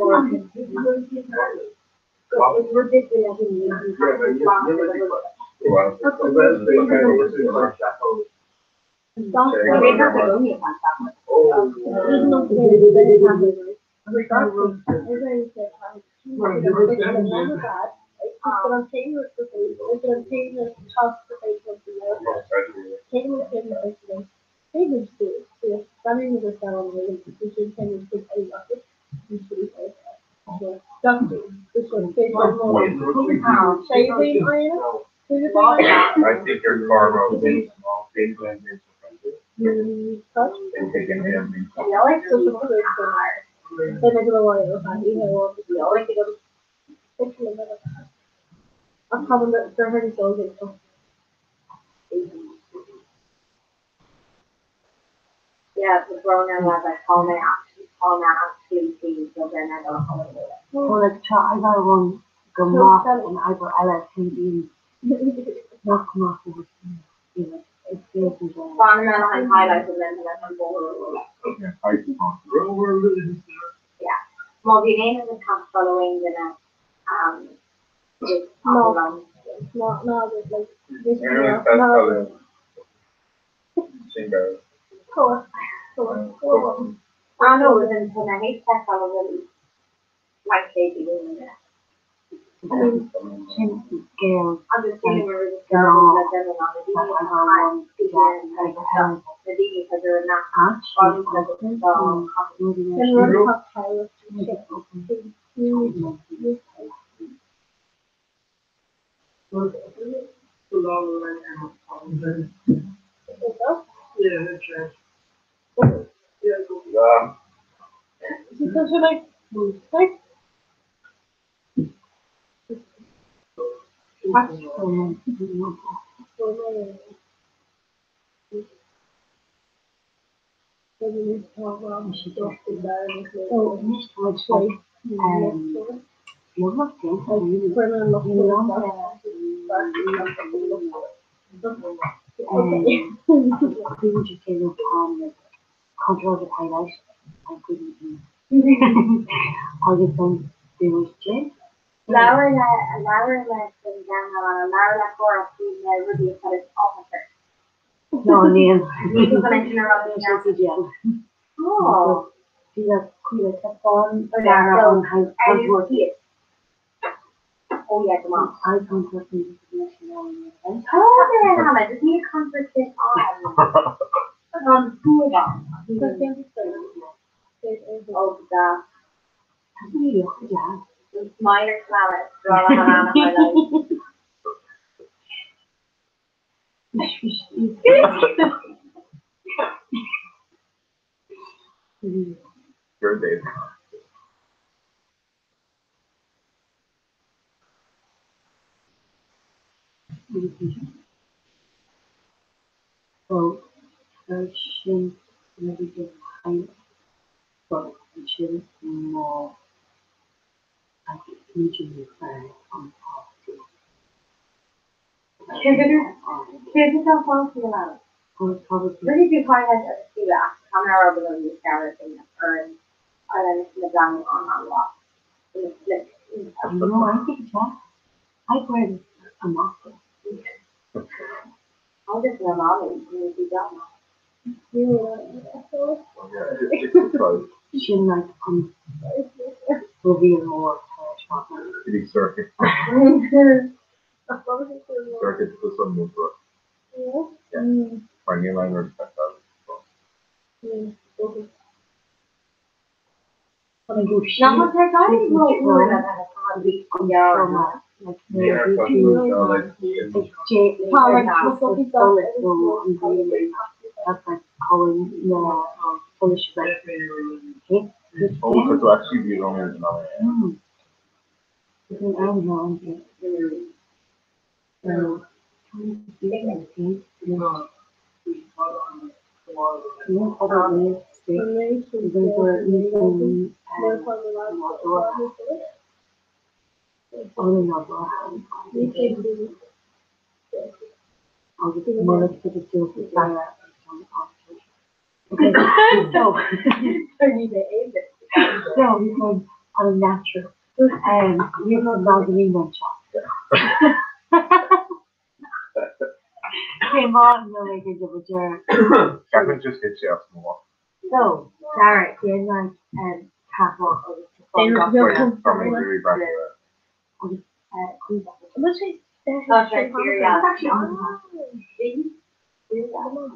It's ridiculous in you. I think your car will be small, big and taking him. I'm probably not sure how to go get it. Yeah, the grown-up was like, call me actually see, so then I don't know what it So like, I gotta run Gamma and I got Ella TV. Not come off of it. It's good. Fundamental and highlights and then I'm bored. Yeah. Well, the name of the top following the is No, it's like this I know, when I hate that follow really like they do in there. Girls. I'm just feeling where this girl is like them on the Like, I DD go one, because they're not control the highlight. I couldn't. I'll get some damage Jane. Laura let them down on Laura let go of the review for its officer. No, Neil. You can mention her on the Oh. See that cool on Lara on how you see it? Oh yeah, come on. I can't work in the national. Oh, damn it. Just need a concentration on school bomb. Oh, God. Minor planet. Draw a banana highlight. You're Dave. So, she maybe get high, but she more like usually on top. Here's the phone to the mouse. Probably. Where did you find that at the camera below the camera thing or then the down on that wall? In the flip. No, I think that I read a master. I'll just run on it and be done. She like reveal more Big circuit. Circuit to some move. Yeah. My new line was that. Now what's that guy? That's like calling more Polish red. Okay? Oh, because to actually be wrong is not. I don't know. So, probably I'll just more to the field with Sarah. Okay, so because I'm natural. You know about the England shop. Came on, no like a double jerk. Catherine just hit you up more. So, Sarah, you're like catwalk of the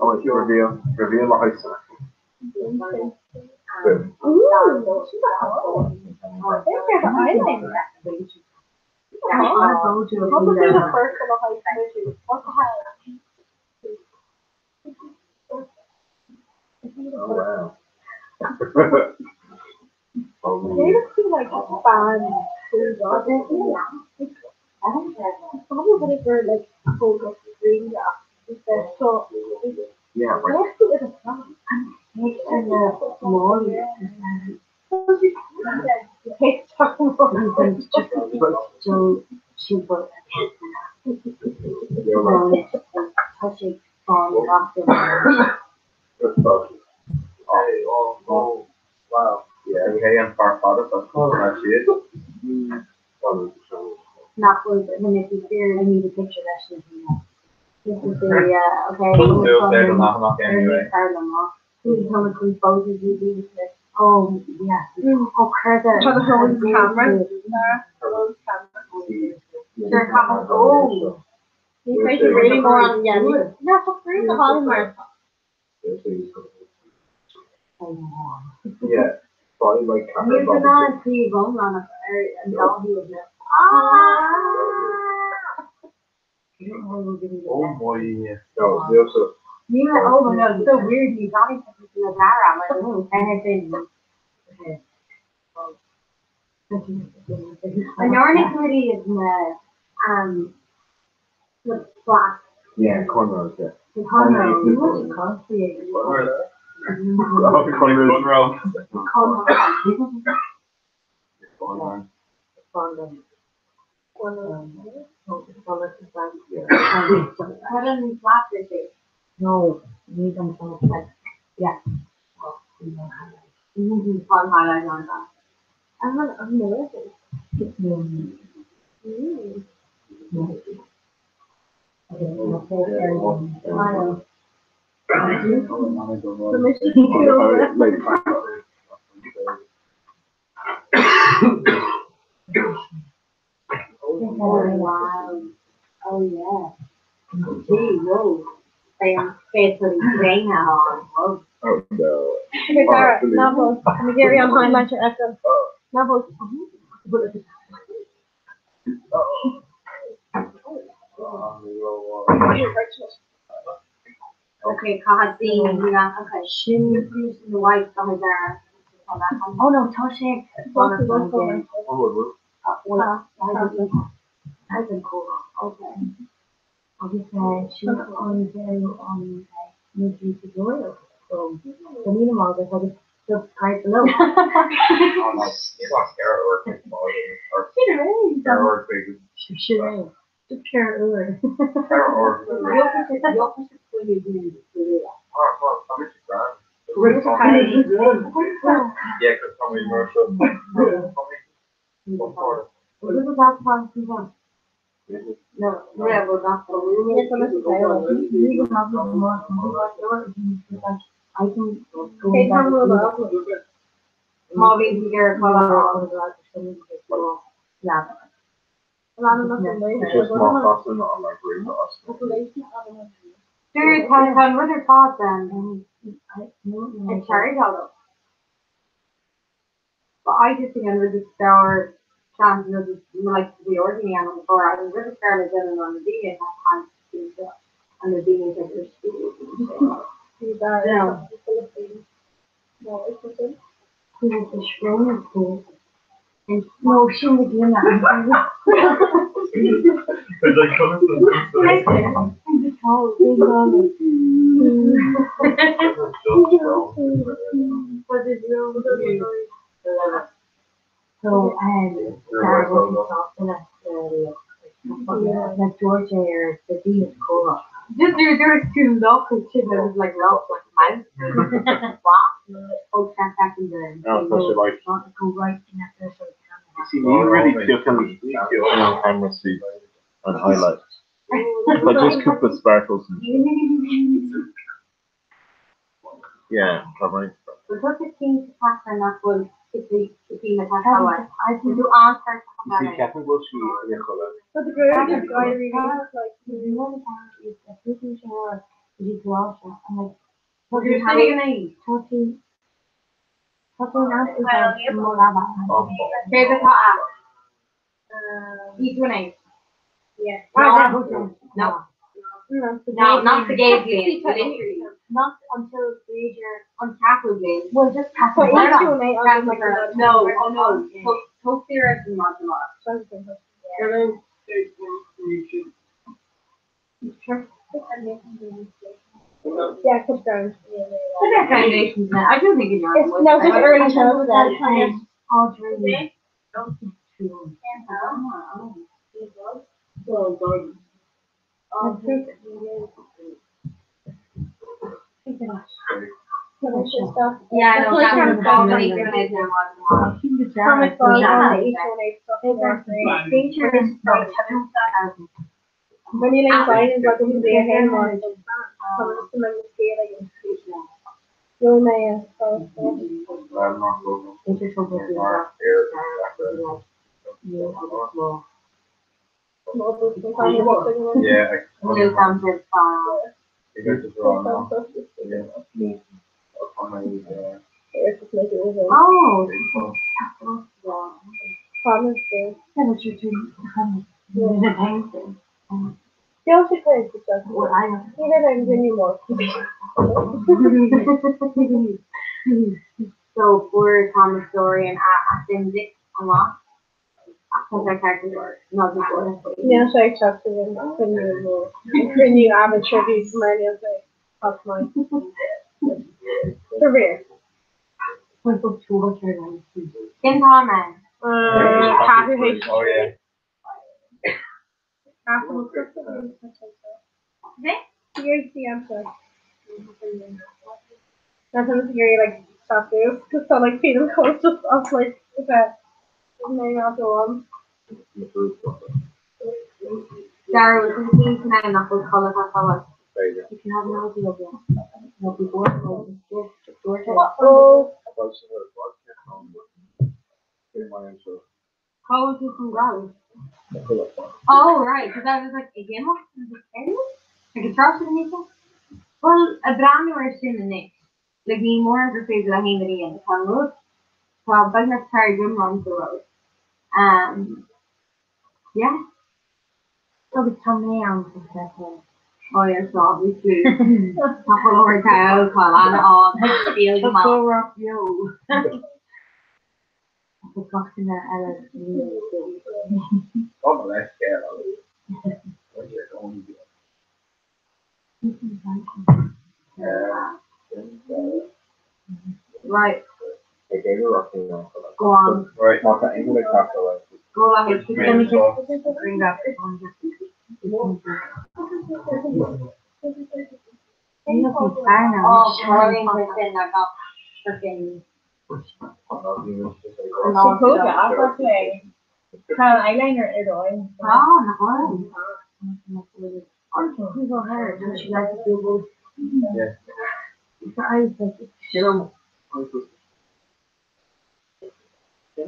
Oh, you reveal the ice. Oh wow. Yeah, right. Oh, wow. Yeah, okay, and far father, that's cool. That's it. Not with the Mickey Spears. I need a picture that she This is the okay. They'll knock anyway. Please come and poses you do this Oh, yeah. Oh, Curtis. Try to hold the camera. Sure, camera. Oh. You make it really more on the end. No, for free the Hallmark. Yeah. Probably like He's the non free bone on it, and all he was there. Oh boy, yeah. No, they also. You know, oh my god, it's so weird. You got me to the bar at my room, and it's in. The Nordic committee is the black. Yeah, cornrows, yeah. The cornrow. You want to concentrate. Conroe. How do you flap this thing? No, you don't like, yeah. You can fun highlight on that. I'm nervous. Wow. Oh yeah. Gee, whoa. Basically saying that on. Whoa. Oh no. Okay, Sarah, Naples. Let me get you on highlight your echo. Naples. Okay, Kahati, okay, Shin, the white stomach there. Oh no, Toshik. I've been cool. Okay. I'll just say she was on very maybe to go. So the minimum I just subscribe below. Sure. Just carrot or Yeah, because somebody commercial. No, yeah, we're not. I can go Molly here, yeah. It's just more cost than on like green cost. Serious, what are thoughts then? It's cherry hollow. But I just think I'm really star chances of like the ordinary animal before. I was really scared of getting on the bean and have time to do that. And the bean is like there's who was the Schroeder school. And no, she was doing that. It's like coming to So, Sarah was talking like Georgia or the Dean of Cora. Just there was two local kids that was like local, like mouse. Oh, back in the go right in that first camera. See, you really took on camera seat and highlights. But just keep the sparkles. Yeah, probably. We took the team to pass and that was the team that has I can do answer. See, Catherine will see your color. But the girl just got really like. You want to is a fishing shower. You go out and like. What's your name? Talking. Talking out is like more lava. There's a pot. Each one is. Yeah. No. No, not the game game. Not until major untackled game. Well, just tackle So each two mate on like no, oh no. Post theory and martial arts. Yeah, push down. Foundations now. I do think it's It's no, it's early childhood. All dreaming. Yeah, I know. That's probably going to do one. Comic book and each one is stuff. Feature is When you like sign is like a hand on. You're my I'm not going Yeah, Blue Fountain Farm. I guess it's wrong now. Yeah. Oh, Promise yeah, but you're doing the painting. Still she plays the stuff. What I know. He didn't anymore. So for Thomas Story and Authentic a lot. Because I character not before. Yeah, so I talked to him. When you have a tribute to my nails, that's mine. Career. Went up to what you're like. In Thomas. Catfish. Oh, yeah. Here's the answer. That's what scary, like, stuff is. Because I like feeling close just us, like, okay. Maybe I'll go on. Dara was thinking tonight enough with color for color. If you have no idea of it, no people Oh. How was you from Gully? Oh, right, because I was like, again, what is it? Like a trust in anything? Well, a brand new version in it. Like, being more interested in the Henry and the Conwood. So, business card room on the road. Yeah. So, we come down to the oh, yeah, so obviously. Couple over cows, call on all, feel them all. Rock you. The customer Oh, that's scary. Right. Okay, we're rocking now. Go on. Right, Martha, I'm going to talk about it. Go ahead. Let me just bring up. Oh, sorry, Kristen, I got freaking. Eyeliner is on. Oh, no. People heard, and she likes to do both. Yeah. Her eyes like it's still. You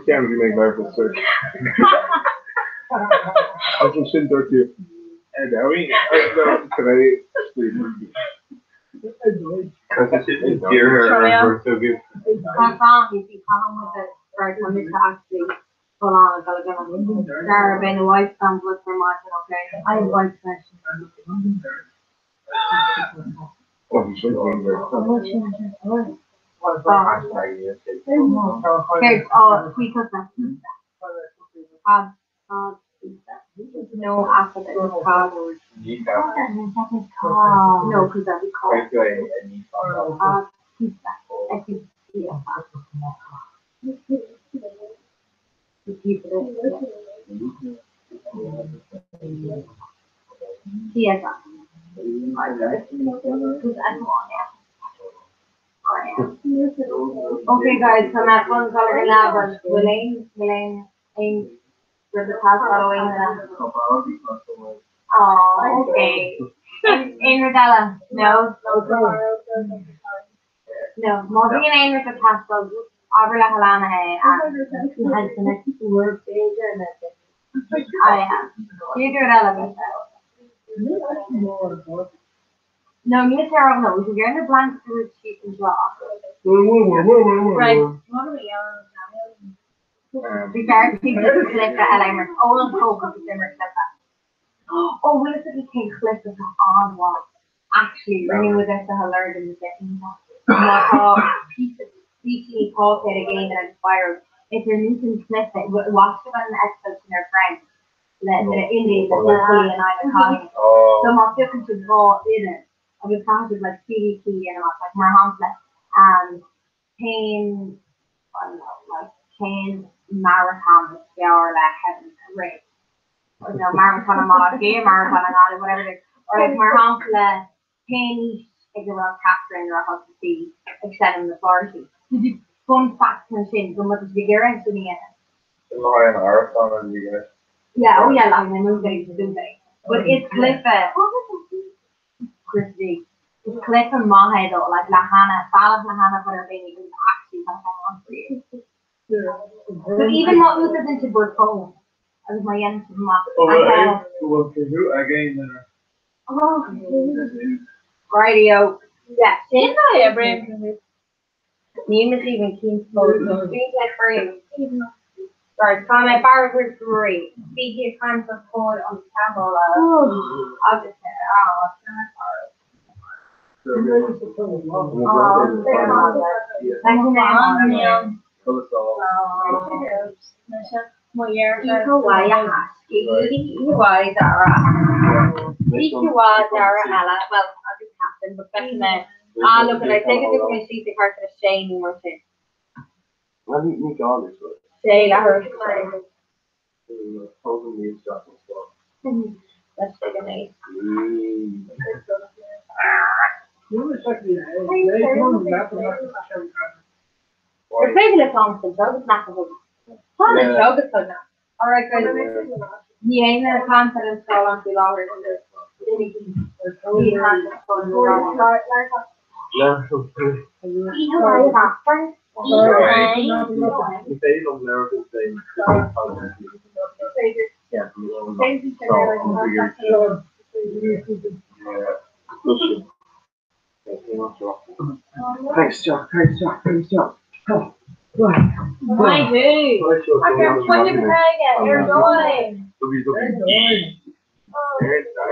can't really make nervous search. I just shouldn't talk to you. And are we? Can I please? Because this is dear her so good. I found if you come with it, right, I'm just actually hold on, I gotta get on this. Sarah been a white stamp with for Martin, okay? I have white questions. Oh, you should be there. Here's, oh, sweet cooker. No, after that was called. No, because that was called. Pizza. Yes. Okay, guys, so that one color 11. Elaine, with the past following that. Oh, okay. In Regala, no. No, Morgan and with the past of Avrila Halana had the next word page and I am. You do it element. No, you Sarah, no, because you're in the blank through sheet and draw. Right. The guard people click the alignment. All of the focus is in clip that. Oh, will it take clip of the odd one? Actually, running with us to learn in the second one. Weekly call it again and inspired. If you're new to clip it, watch it on the episode to their friends. Let the Indies, the Lily and I'm calling. So my looking to draw in it. I was talking like CDT and I'm like Marhamlet and Kane, I don't know, like Kane Marathon, or like Heaven Race. Or you know, Marathon and Monarchy, Marathon and all, whatever it is. Or like Marhamlet, Kane, like around Catherine or how to see, extending the authority. Fun facts and shit, so much bigger and sitting in it. Yeah, oh yeah, like my new day, but it's Cliff, Christy. It's Cliff and Mahe though, like Lahana, Salah Lahana, but her baby is actually gonna hang on for you. But even what was it into bird phone? I was my young mom. Radio. Yeah, didn't I ever? Name is even King's Code. Things like free. Right, comment bar group 3. Speaking of times of code on camera. I'll just say, but back in there. Look, I take it to my sheet, the card for Shane and we're saying. Let me go this way. Say, I heard. Let's take a nice. We're taking a song to Joe, it's not the whole. Joe is good now. Alright, guys. He ain't in a confidence call on the longer than this. Thanks, Jock. My dude. I can't swing your bag. You're going.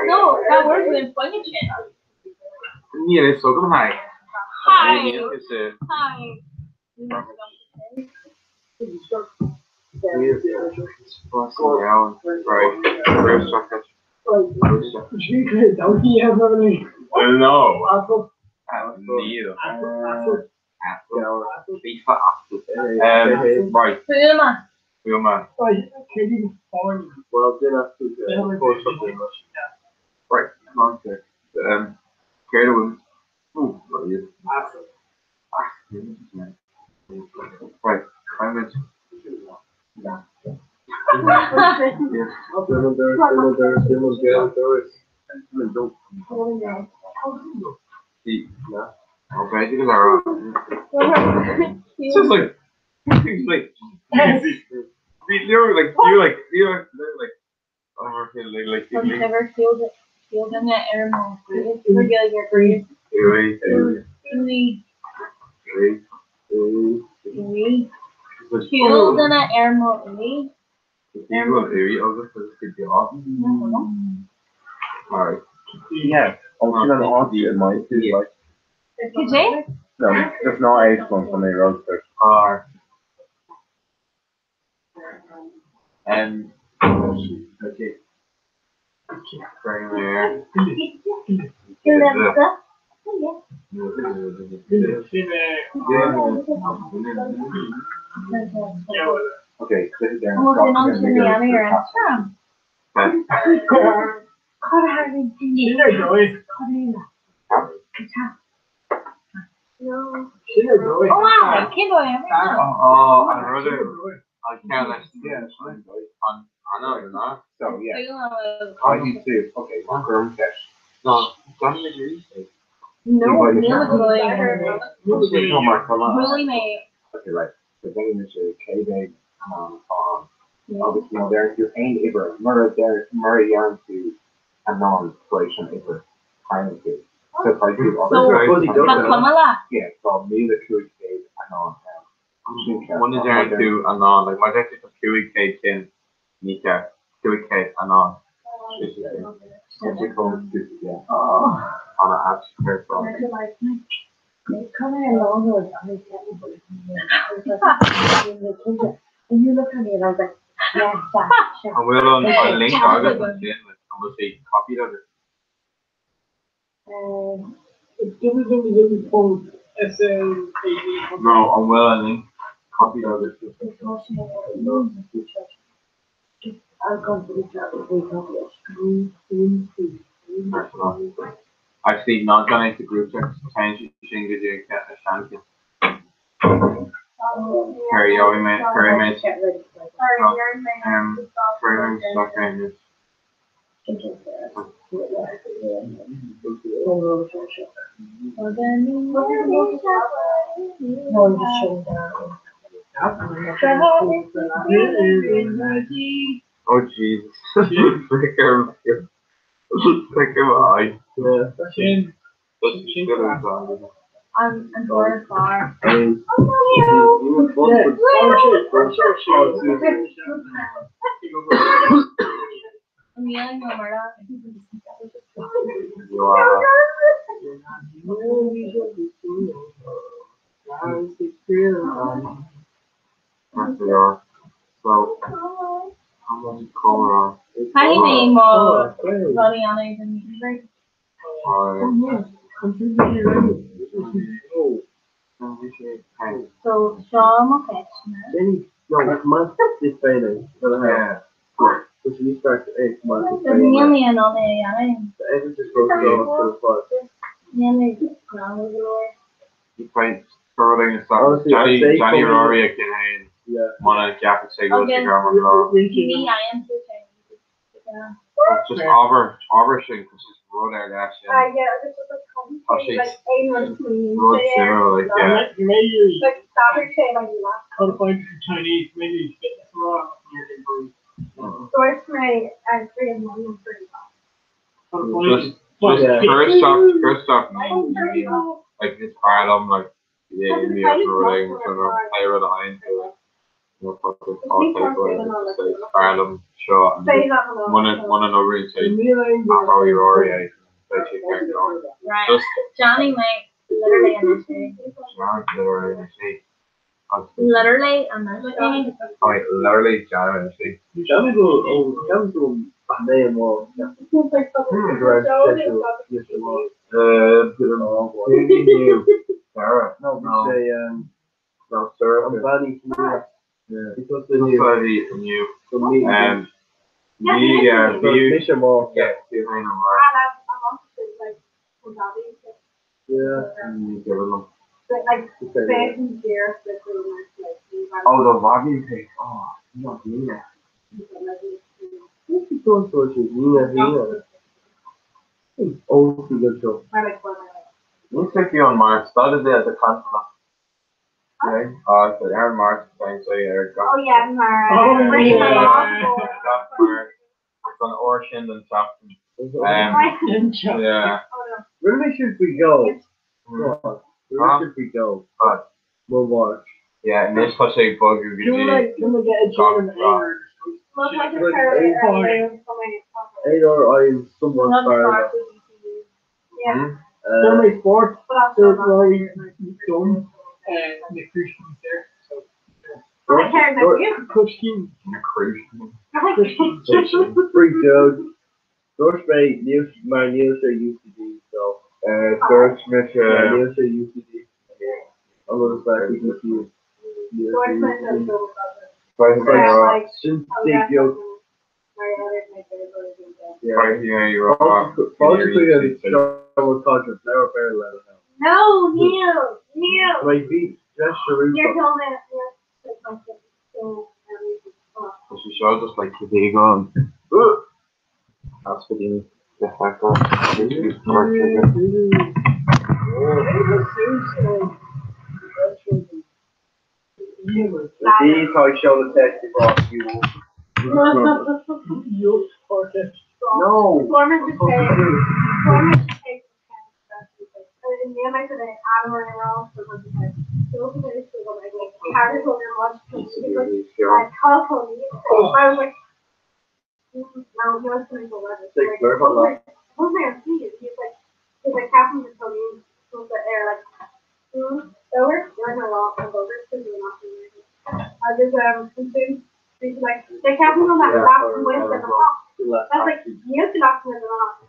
No, that works in swinging shit. Yeah, so good. Hi. Hi. No. Right. Puma. Well, then I took Right. Come on, sir. Carry the women. Oh, what are you? Right. 5 minutes. How bad you are. It's just like, you're like, oh, like, Have you ever filled in that air more? It's regular grade. Filled in that air more. Alright. Yeah, I'm feeling odd in my too, like. Could you? No, there's no age ones on the roadster. And okay. Bring there. Okay, sit it down. Oh wow, keep going. Oh, I'd rather. I can't understand. I know you're not. So, yeah. I need to. Okay, one girl catch. No, don't you agree? No, Really mate. Okay, right. So then there's a K-Bag obviously, there if you're aimed Ibra, Murray yarn to a non-operation Ibra. Kind to. So if I do yeah, so me the Kuwait Cave and one is there to anon, like my deck is a Kuwait Cave in Nika, Kuwait Cave anon. what's it called? Yeah. On an app square from. And you look at me and I was like, yeah, I will on a link August and then I'm gonna say copy of it. give me phone. No, I'm well on link copy of it. I'll come to the chat. Actually, not going into group text. Change it to Shanky. Carry away, mate. Sorry, you're saying. Training second is oh Jesus. Flicker eye. I'm going far. I mean, I'm yelling over that. So, how much color? Can you be more bloody on it than music? So, Sean, okay. no, month is training. Yeah. So you start to 8 months. There's nearly an on it, yeah. The emphasis goes down to the part. Nearly ground over You fight curling and stuff. Honestly, Johnny I'd say Rory again. Yeah. One of the Gap say go to grammar law. TV, I am too Just Aubershing because she's run out actually. Yeah, this is Oh, like she's like 8 months to me. run zero like yeah. You may use Like Saturday chain like that. codified Chinese, maybe fitness law. Source my and 3 and 1 and 3. Just first off, like this part of like yeah, in the upper ring, so no play with the line to it. You know, put the all table and say Ireland shot and one over and say how you Rory right. Right. Johnny might literally initiate. Literally initiate. Literally Johnny initiate. Johnny go name or Sarah. No, say Sarah. I'm glad he's new. Yeah. Because The new. So me Bishop more. Yeah. Yeah. Give them. Like space and gear, Oh, the logging page. Oh, you don't need that. What's he going for? Oh, good show. Looks like you on Mars. Started there at the conference. Okay. So Aaron Mars is saying so yeah. Oh yeah, Mara. It's on Ocean and Chapman. Where Yeah. should we go? Where should we go? We'll watch. Yeah, and this was a bug you Can we get a German air? 8 or I'm somewhat fired up. Germany sports. Third line, done. The Christian there. So, Kushkin. Christian. Free Joe. George Bay, my news are UCD, so. George Smith. My news are UCD. I'm going to start thinking of you. No, Neil. My beat, just You're Sharif. told it. She showed us like the eagle and that's what you the fact that These I show the text across you. No. Foreman just say, in the end, I said, I'm running around, so I'm like, so I told her much, I called him, I was like, now he was going to go let us. What's my opinion? He's like, Captain just told me, was the air, like, over, you're not wrong, I'm over, because you're not doing it. I just, consumed, he's like, the Captain on that last window, that's like, you have to lock them in the house.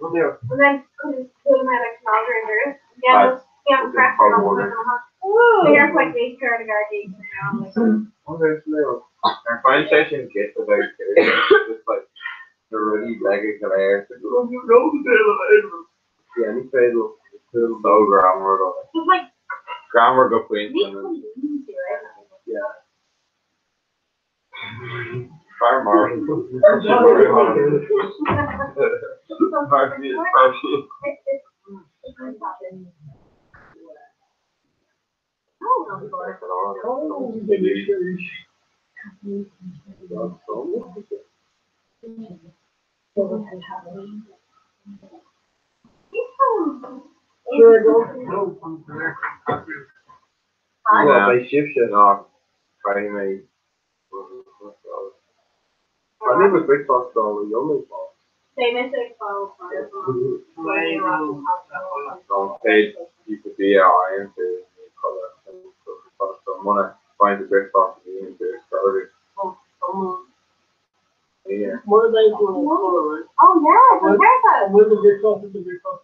And then couldn't do my like smaller injuries. Yeah, I'm cracked on the house. So you're like they turn the guard and fine session gets about just like the really leggings of air. Yeah, any fatal. So grammar go. It's like Grammar go queen. Yeah. Yeah, they shift off. Try to make. I never break fast though. You only fall. Don't pay people the iron to color and stuff. So I want to find the break fast and the started. Yeah. What are they doing? Oh yeah, it's perfect. Where's the big cost? The big cost.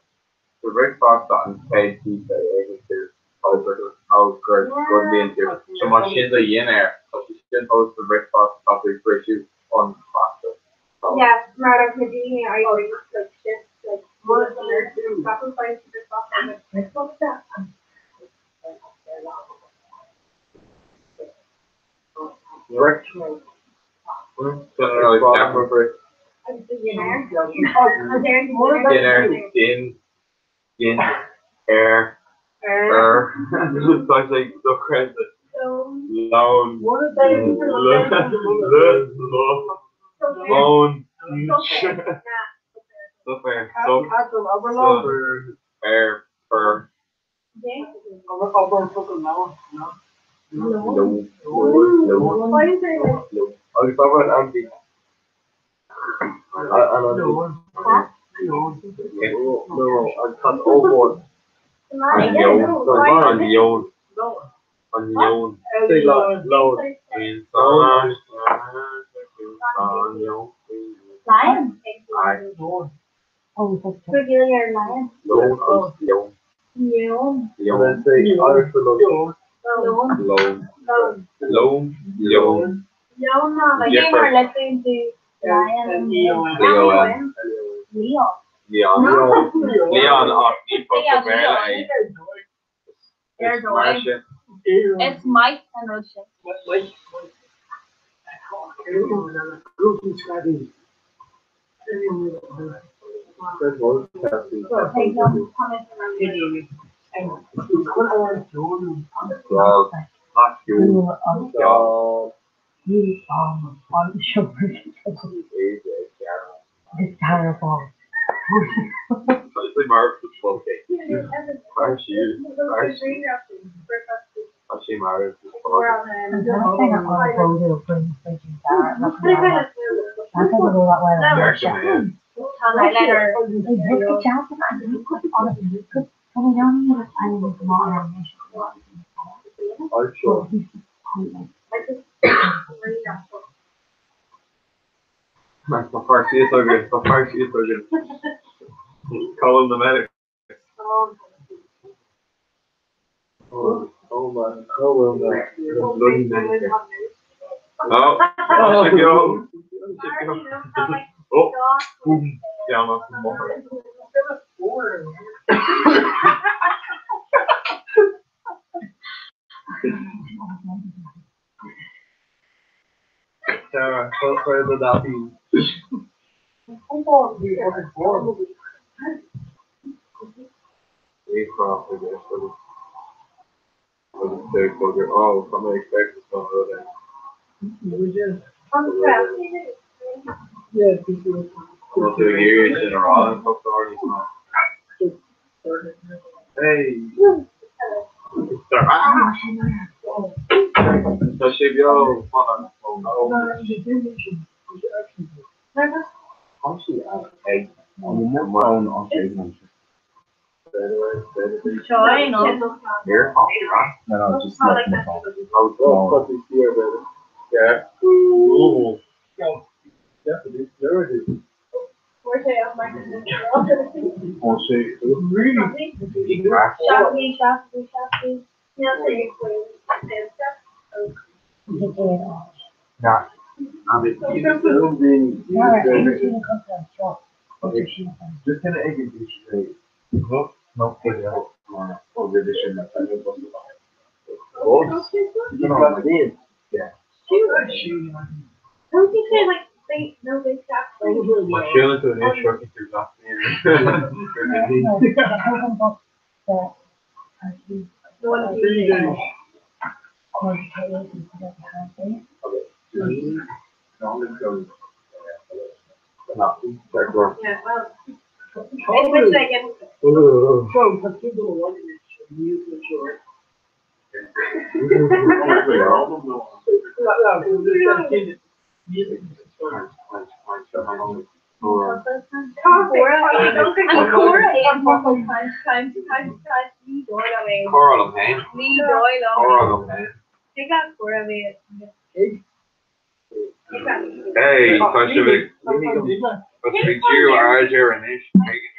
The break fast and pay people into how good be into. So much in the yen there. So she still holds the break fast topic where she's on faster. Yeah, Murdoch Nadine, I always like shit, like what is the sacrifice to this office? What's that? Right. Dinner, air, looks like so crazy. Loan, loan, so fair, fair, fur. No. Why is there like I'll be talking about Andy. No, I can't over. Onion. Say loud. Lion. Oh, regular lion. Leon. Then say Irish for Leon. Let's into lion. Leon off It's Mike and Rochelle. Not you. On the shoulder. It's terrible. Especially Mark was smoking. She married to so far she is so good. Call him the medic. Oh man. Oh well man. Bloody medic. Oh, should go. Oh, boom. Down off the motor. Sarah, so where did that be? Oh, somebody expects something. Yeah, Well, to hear it in a row and stuff already small. Hey. So she go on. How she out? Egg. On the phone on Facebook. Here? No, just like the phone. Oh, here, baby. Yeah. Ooh. Yeah, just gonna egg it straight. No, Don't you say like no big stuff. My feeling to the new shocking to that. The one that you yeah, well. Which I get. Hey, such a big Jew, RJ, Renish, Megan,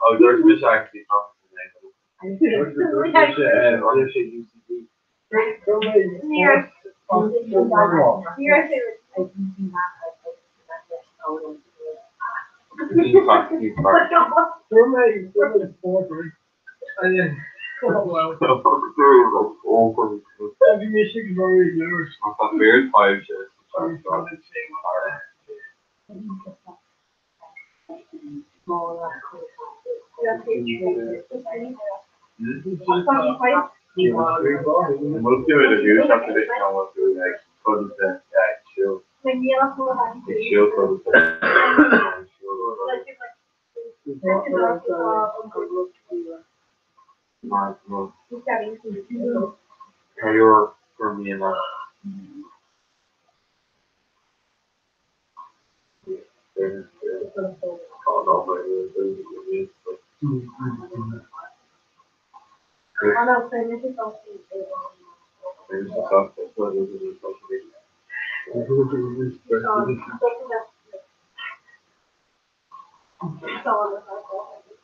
Oh, George Bush actually talked weird five shit. We'll do it a huge tradition on what to like put the chill. The chill for the you're for me and that.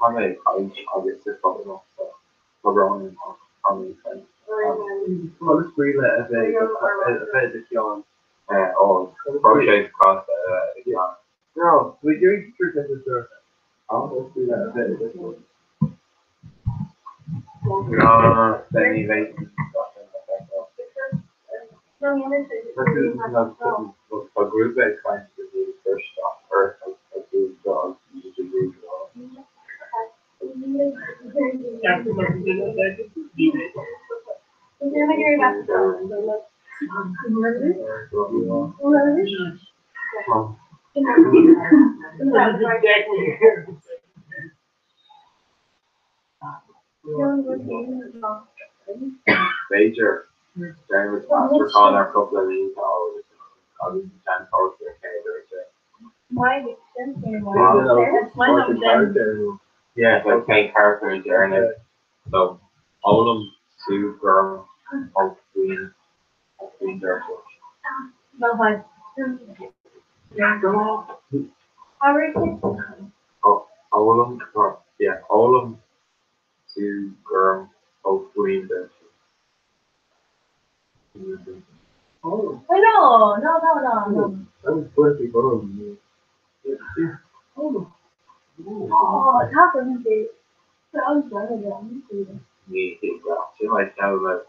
How many times I get sick of it? Around how many times? Let's breathe it as a John. Oh, crochet across No, we're doing three sentences, sir. Let's do that a bit. Anyway. A group that trying to do the first shot or a group dog usually Major. Then we we're calling our couple of these all the time calls for yeah, it's like main character in journey. So all of them two girls of queen their all of them all of them two girls of queen their No. That was pretty good. It's happened. she might have like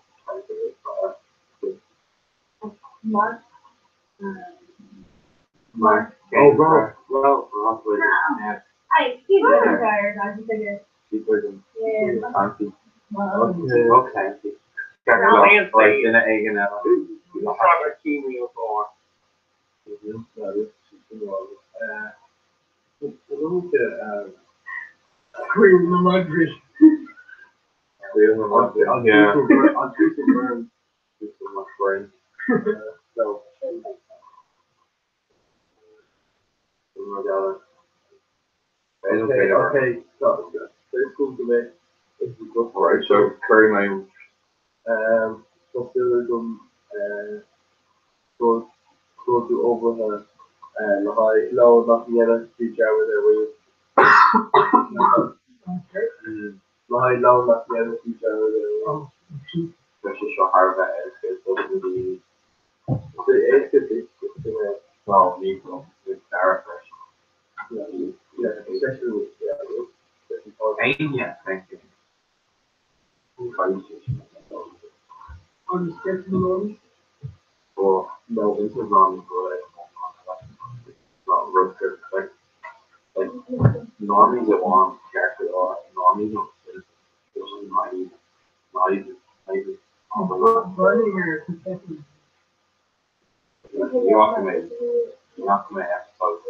Mark. Oh, bro. Well, Excuse me, I'm tired. I just figured. she's looking fancy. Okay. Like in an egg and that. Cream the laundry. Yeah. very much. So still go to over the high low nothing yet speech over there with high low nothing yet speech over there. Especially so hard that it's going to be well, legal with characters. Yeah, especially with Yeah, thank you. On the sketch of the moment. Well, no, this is not good. Not real good. Like normies that want character or normies don't not even Burning your confession. you have to make episodes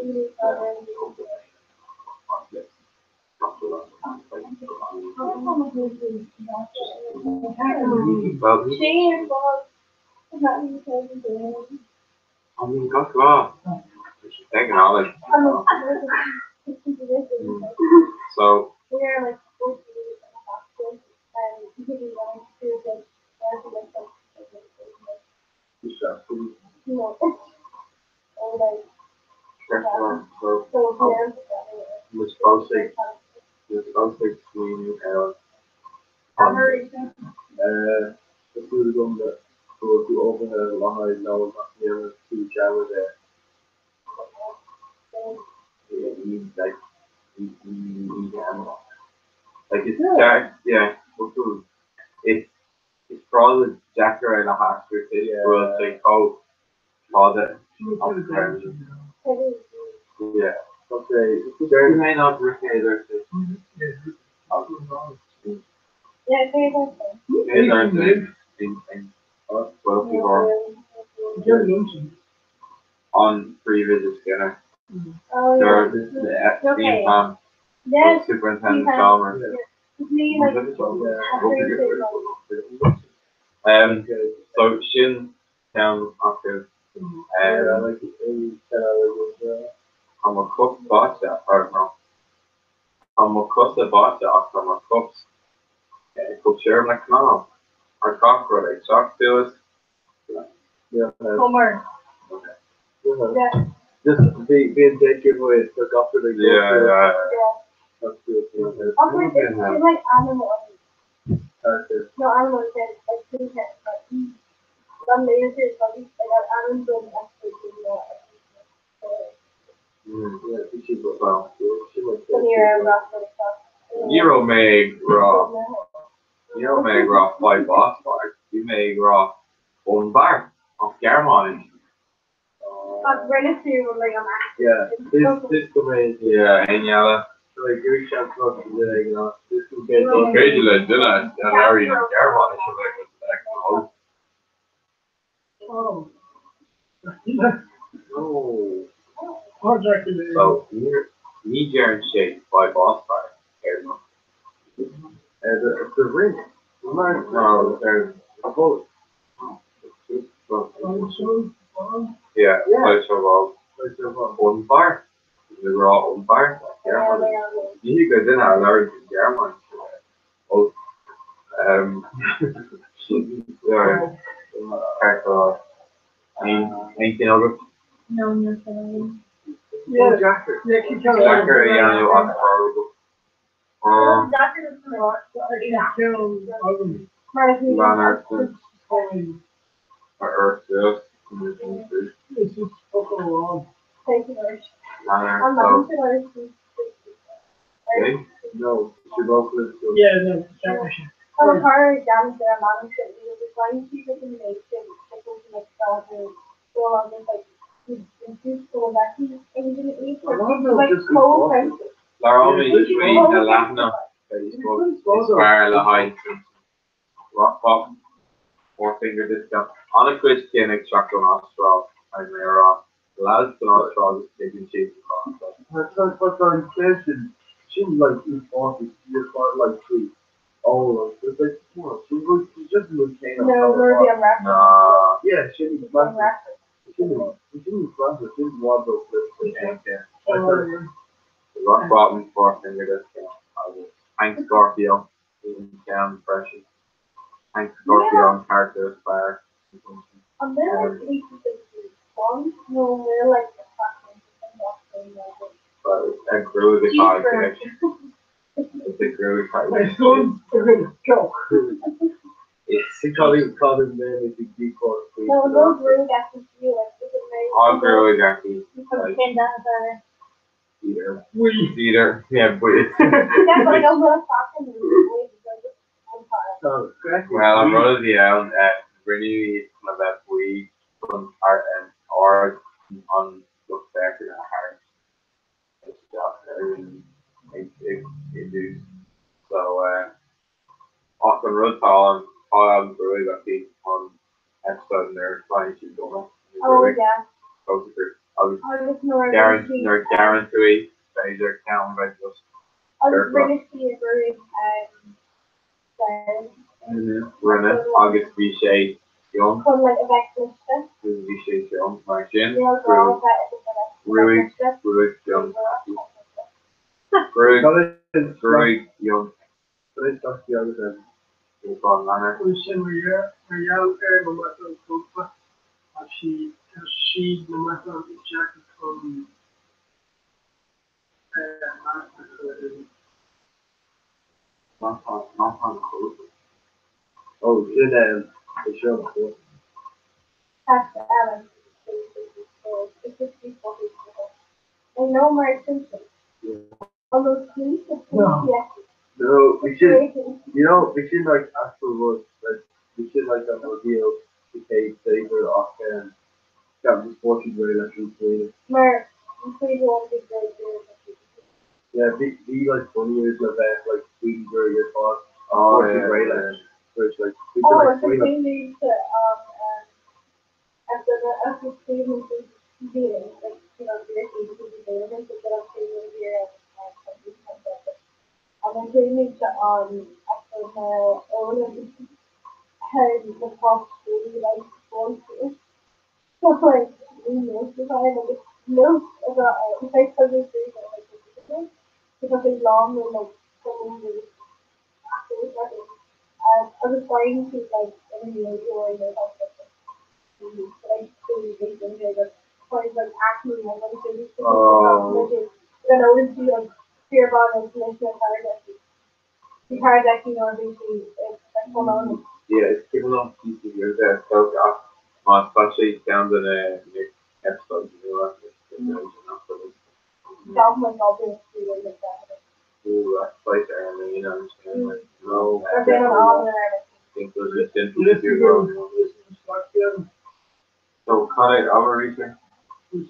well, I mean, that's well. Acknowledge. So, We're like supposed to be in a hospital and people want to do this. You know, and like, so here, we're supposed to clean out. the food is on the go to open a high low near to shower there. Yeah, like it's Jack, yeah. It's probably Jacker and a hospital. Will say, oh, call it. Yeah. Okay. You may not recognize their yeah, on previous Skinner. oh, There yeah. the Okay. Steam Yes, Superintendent Chalmers. me like, So Shin town after like 10 hours. I'm a cook boss or no. I'm a cook the boss after my cooks. Cook share my canal. Our cock really shock to us. Yeah. Homer. Yeah. Just being taken away took after the Yeah. That's good. Also, it's like animal. Character. No, animal is like two cats, but some layers is like animals don't actually do that. Yeah, she was well. She was Euro Meg raw. Euro Meg raw 5 boss fight. You may raw 1 bar of Garmon. Relative, like a Yeah, this domain. Yeah, and yeah. Like Greek chef cook, you know, this will get Occasionally, did I? And Larry and Garmon should like Oh. Oh. Project in so me Jaren Shake 5 boss fight. The ring. No, there's a bullet. yeah, play so well. 1 bar. We were all 1 bar. You guys didn't have Larry and Garmon. Oh, yeah. Anything else? No, no, sorry. Yeah, Jacker. yeah, keep going. Jacker, yeah, you want Doctor doesn't know. Banner, Earth, yes. It's just fucking wrong. Thank you, Lord. Banner, I'm so, not sure. okay. No, she broke this. Yeah, no, that was I'm hard down to I'm not sure. We're trying to keep it in the nation. Like, so on, like, it's so lucky. And it's like so offensive. Laura between the Latina, Facebook, Bar, La Heights, Rock Bottom, 4-finger discount. On a quiz, Kinetic, Shotgun, Austral, and Mira. The lads in Austral is taking cheap. Her intention, she was like 240, she was like 3. Oh, it's like, she just was saying. No, we're the unwrapped. Nah. Yeah, she didn't want those lips. The Rock Bottom, 4-finger discount. Thanks, Scorpio. Even down pressure. your own character as far. And then like 8 no, we're like the But I grew the card connection. It's a grew card My son's a joke. It's call him man if he keep on. No, those really got to feel like this is very. all grew exactly. From Canada. Either. Yeah, but That's like I'm gonna talk to you. So, correct. well, I'm running the out and really kind of that we on art and art on look back in our heart. It's just it do. So often road Paul and Brewery got beat on episode and they're trying to go. Oh yeah. Guarantee Fraser count right just. I was bringing to you very Renna, August Vichy, Young, from like a vaccination. Vichy, Young, Martin, Ruig, Young, Ruig, Young, Let's talk the other side. Yvonne Lanner. She no matter jacket from Not on close. Oh, shit, they show the cool. Pastor Allen. I know my attention. All those things. No, we should, we should like ask for what, like, we should like have a deal to take saver off and have the sporting very naturally. Maar, I'm pretty sure I'm very good. Yeah, be like 20 years of that, like Sweden very good boss. Oh, yeah. Great, like, so it's like, we Oh, could it's a like, thing need to, after the students is doing, like, their teams will be there, and so that I'm saying here, and then they need to, after her own, her, the pop, really, like, going to, so, like, we know, so I like, no, about, if I tell you things, like, because it's long, and, like, something really, after it's like, I was trying to, like, interview you or, like, like actually I want to do then I would see like fear about international carjacking or basically it's alone. Yeah, it's given on pieces here there. So, especially down to the next episode, Government obviously like that. Ooh, that's right there, and you understand, like, no, But then all the think those are simple to do. So, kind of our reason. I'm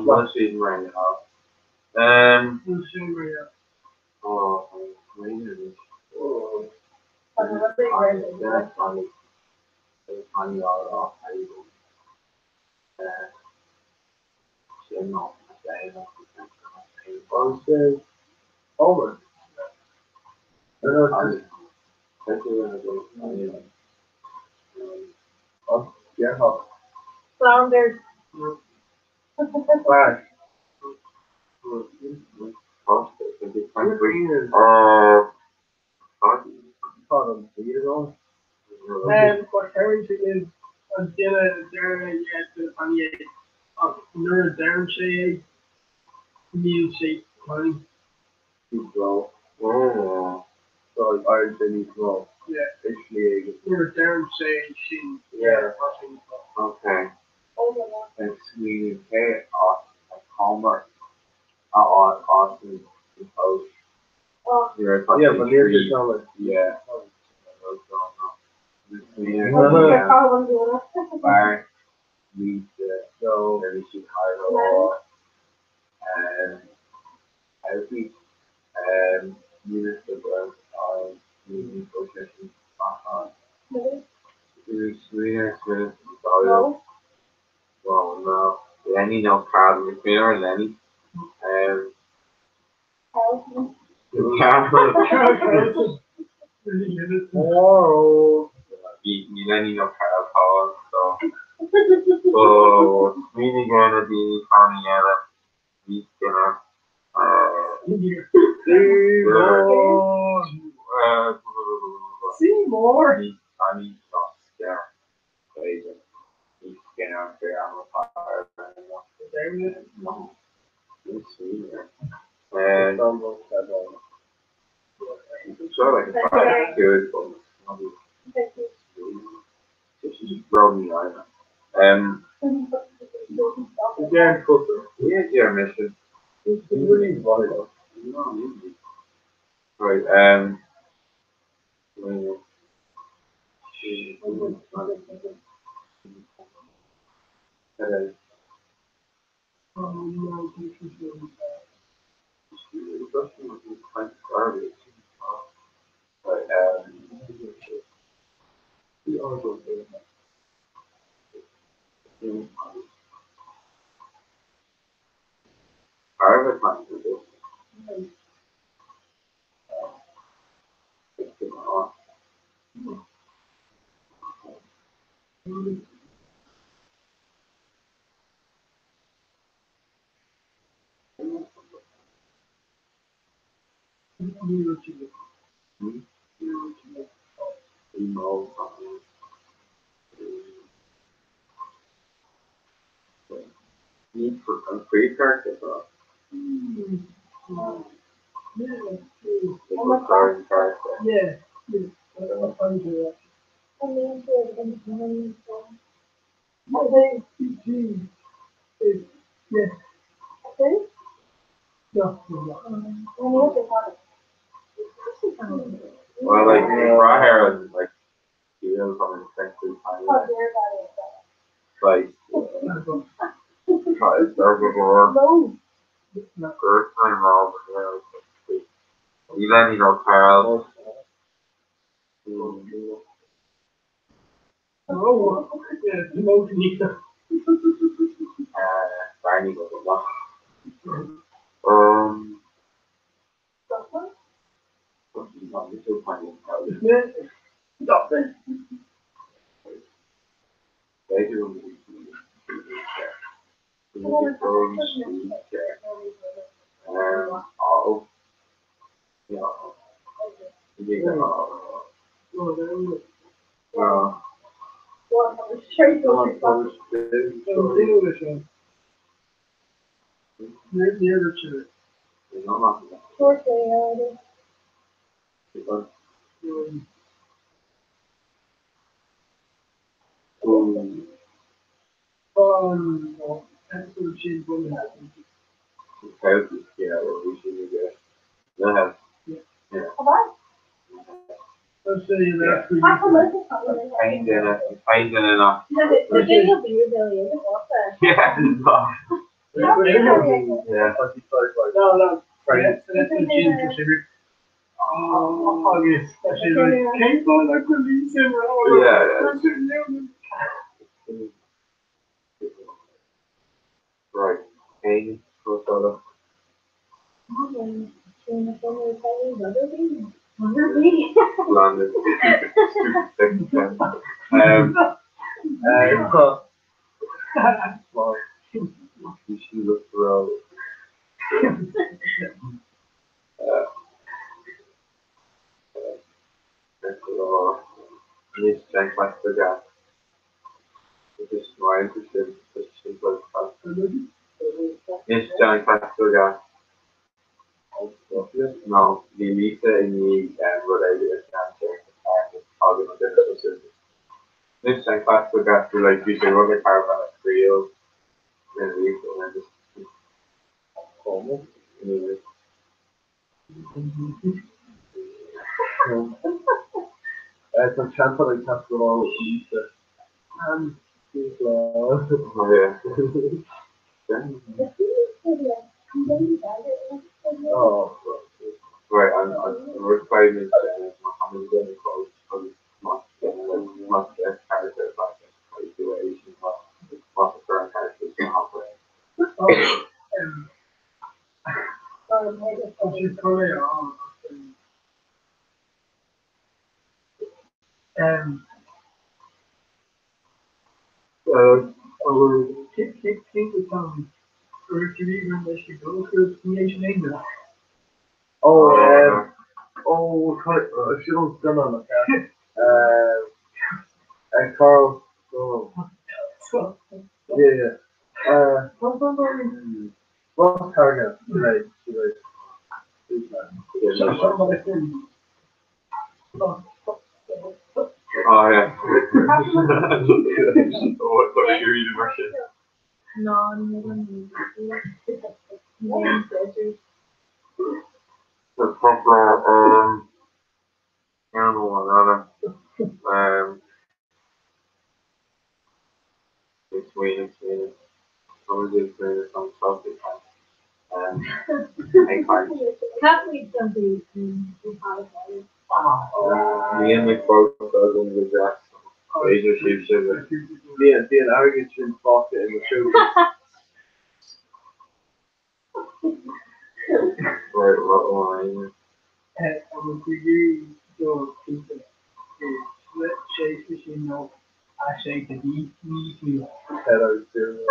gonna see it right now. Oh, that's funny. It's funny all how you go. No, over. Yeah, Flounders. Flash. What Harrington is on dinner there yet on the Nura Darren Shay meal shape fine. Oh. So like Iron City well. Yeah. Actually Nura Darren Shay she Okay. And Sweden K at Homer. Austin Post. yeah, but here's the color. Yeah. Bar, meet so maybe she hire and healthy and minister on meeting procession on Sweden well no Lenny no problem between Lenny Lenny no problem so So, really gonna be Connie Ella. He's gonna, Seymour. he's Connie Soskia. He's gonna be on the fire. No. He's sweet. And, so like, it's good, but she's broken, I know. Darren Coulter. Yeah, yeah, mission. He's really vital. Right, need for concrete character, but Yeah. I'm good. My name PG is yes. No. well, like raw hair, like you know, something sexy, like it's herbivore, earth animal, even you know, Carl. Oh, yeah, emoji. Barney was a lot. Doctor. They do. All, you know, you know, Painting enough. Yeah, No. Right. That's the gene considered. Oh, yes. Can't find like release him. Right. Pain, photo. London. Well, you should look around. Miss Jack Master it is more interesting. Miss Jack Master no, the Lisa in the related cancer and organizations. Miss Jack Master to like use a rubber carbon on a grill and Lisa and just almost. It's a chance that I can't go out Lisa. Oh, right. I'm 5 minutes and I'm going to close must get characters like this situation, must current characters in operating. think it's or if you even wish to go to the ancient England. Oh, I should have done on the and Carl. Oh, yeah. Ross Cargan. Right. Oh yeah. What are you reading, Marcia? The proper I don't know what other between some salty egg cards. Me and my quote doesn't the dress. Razor sheep sugar. The arrogant should fought it in the show. Right, what line? And if you go to the split shake machine, no, I shake the D. Hello, too.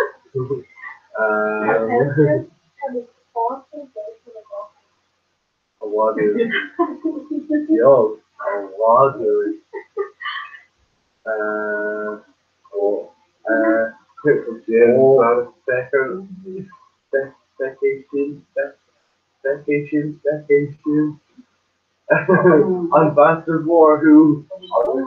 What is yo? What is Vacation. On Bastard War, who? I'll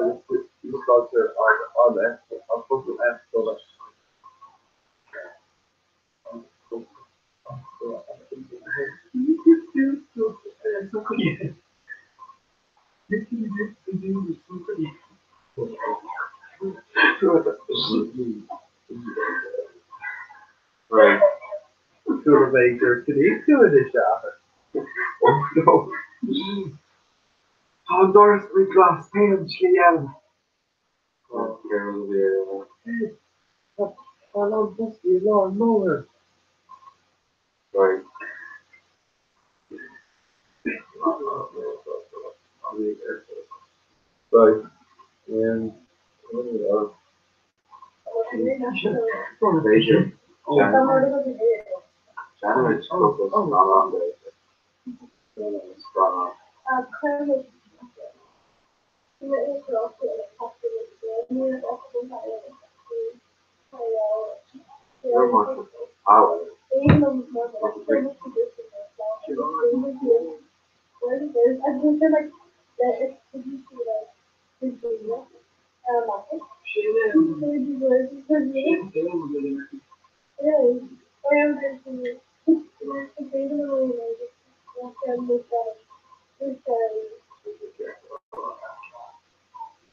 just put this culture on that. I'll put the F so that. Right. To the baker, to the shopper. Oh no. Oh, Doris, we glass paint again. Oh, I love this, you Lord Mower. right. Right. And Major. Sandwich focus not on the strong.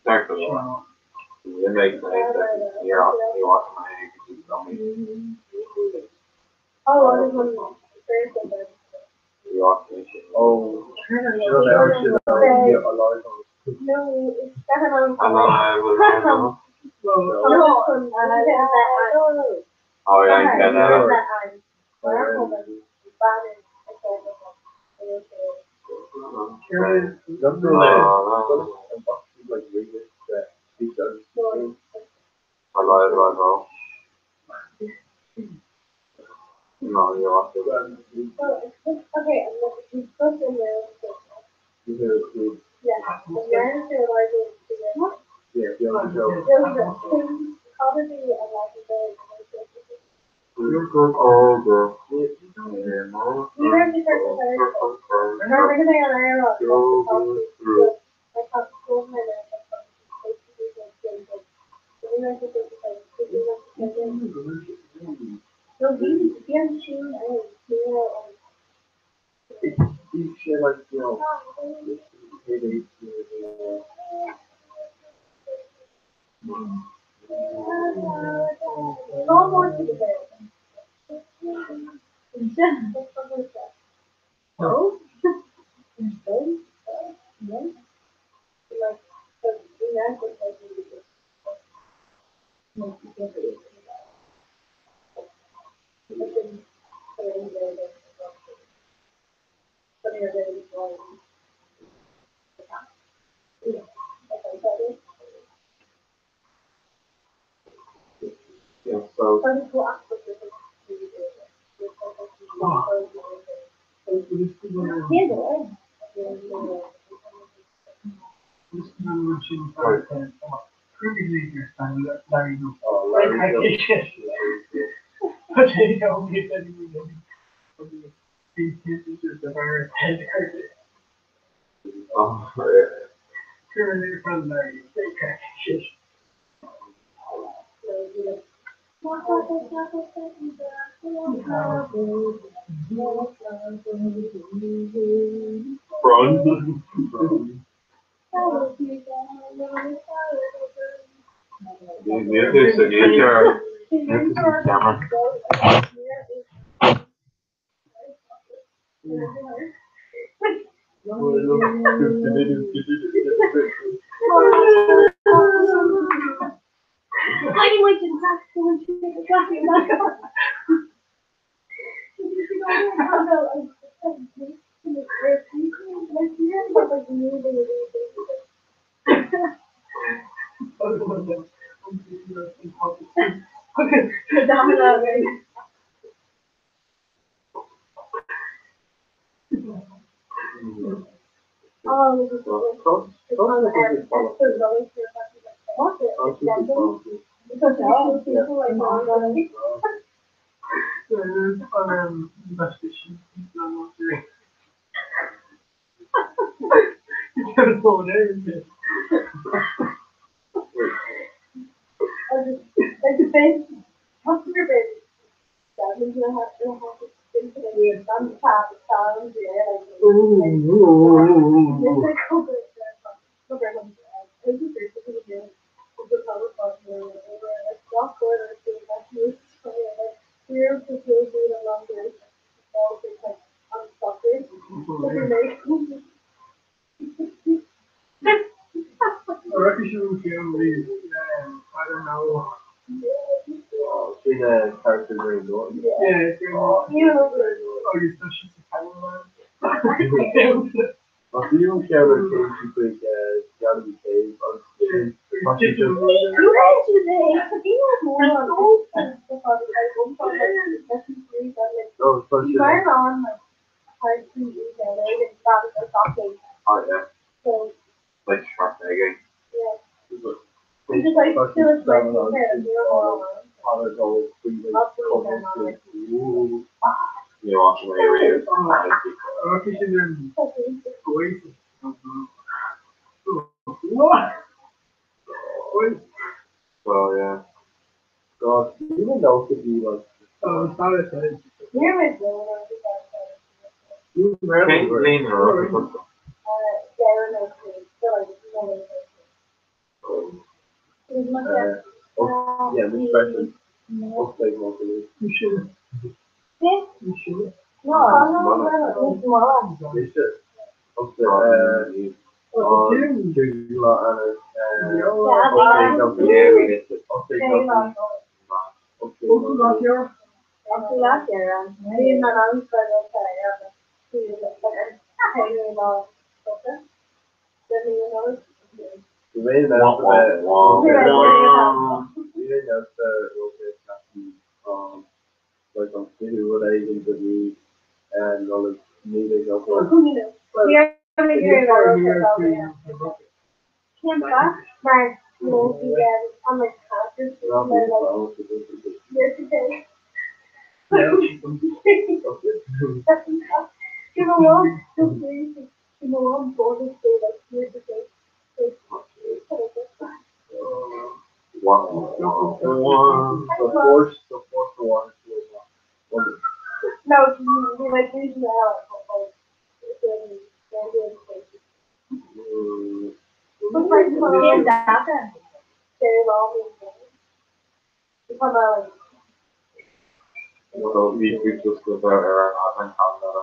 Exactly. It makes sense that you're watching my egg and you tell me you're watching shit. oh, should I get a lot of No, it's definitely. I was oh yeah, you said that. I lied about all. No, you're watching. Okay, he's supposed to know. Yeah, You're good over. Oh, yeah. This is a guitar. This is a camera. I might just have to take a coffee. Oh, yeah. Like Schwarzenegger. You watch my reviews. So, yeah. God, even though it could be like, Can't lean around. yeah, this person, most like most of it. You should. You should. They should. Okay, like on Twitter, what I even believe, and all the media of the force to watch was So we just go there and Canada.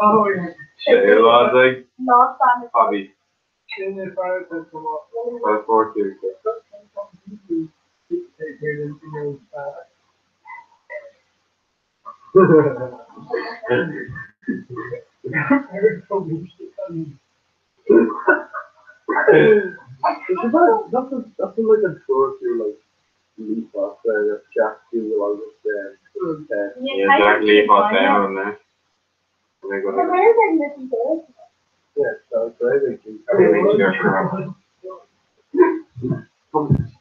Oh, yeah. It was like Not family. hobby. Then they fired them from off. That's for you. that's like a tour to like leave us down on there. And they're gonna Yeah, so it's everything. everything's your crap.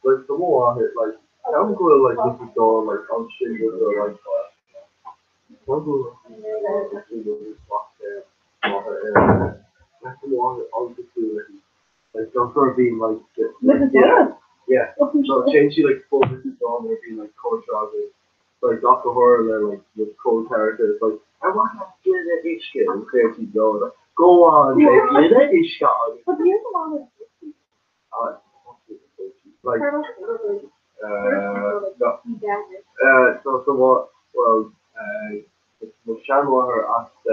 Like the more on it, like I'm gonna like look at door like I'm sure you're gonna like I'm gonna walk there, walk there. That's the more I'll just do like don't her being like yeah. So change you like full business on there being like coach Roger. Like Dr. Horror like with cold characters like I want to get that Ishka and there she goes. Like, go on, get that Ishka. But here's a lot of Like turtles. no, so what? Well, Shanwar asked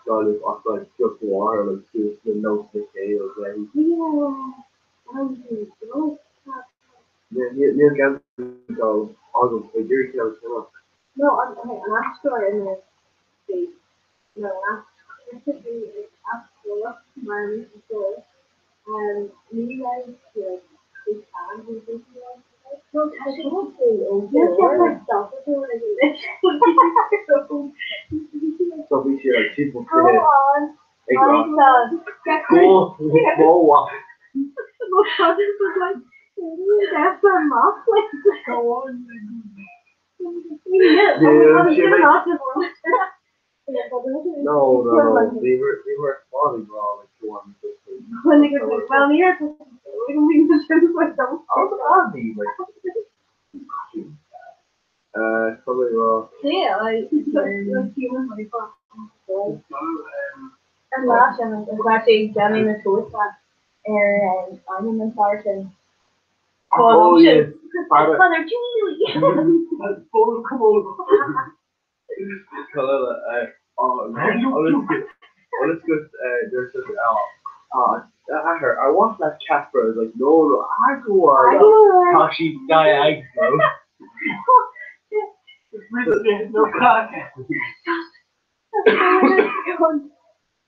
God if I like just water like to the notes the tails like yeah again go all the figure kills him up. No, I'm sure in the state. No, it should be absolute environment control. You guys like big fans and things like that. No, there's just like stuff that's what I do. So we should like people Go on. go walk. My father was like, that's a mock. Go on. No, we were volleyball like you want to When they go to here, we can be the show with them. I'll be like probably Yeah, like human money for. And last time it was actually Johnny the Toast and I'm in the Sarton. oh yeah, Father Julie. Let's go. There's just I watched that Casper. I was like, no, I go on. Tashi guy, no cock.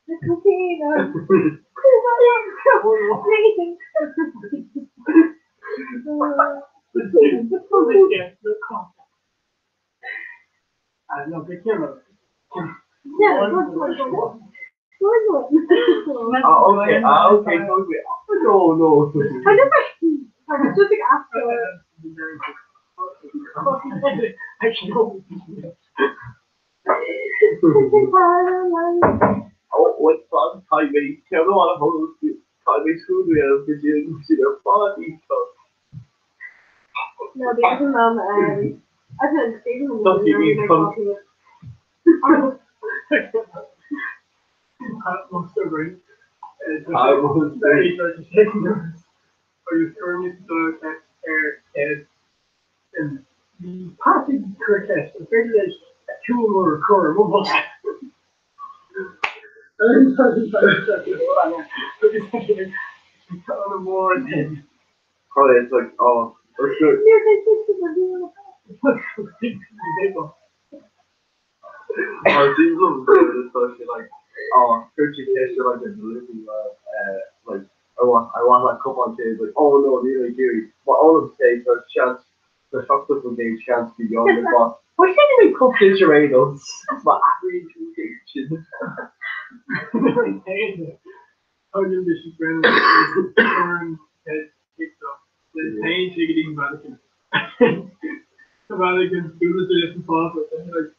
The cocaine. No, be careful. Yeah, okay, okay, no. I was just like after. Oh, what's fun? Highway. Tell them all about highway school. We have to do their party stuff. No, because mom, I said, I was very nervous. Are you currently still and the passing contest, the fact that two will recur, what was that? More than It's like, oh, for sure. These little videos, especially like, Richie Fisher, like, is living, like, I want like a couple of days, like, oh no, neither do. But all of the days, there's chance, there's subsequent days, chance to be younger, but why can't you make cook this Rados? But I really do kitchen. how do this friend turn head TikTok? The pain ticketing Vatican. The Vatican do this different process and like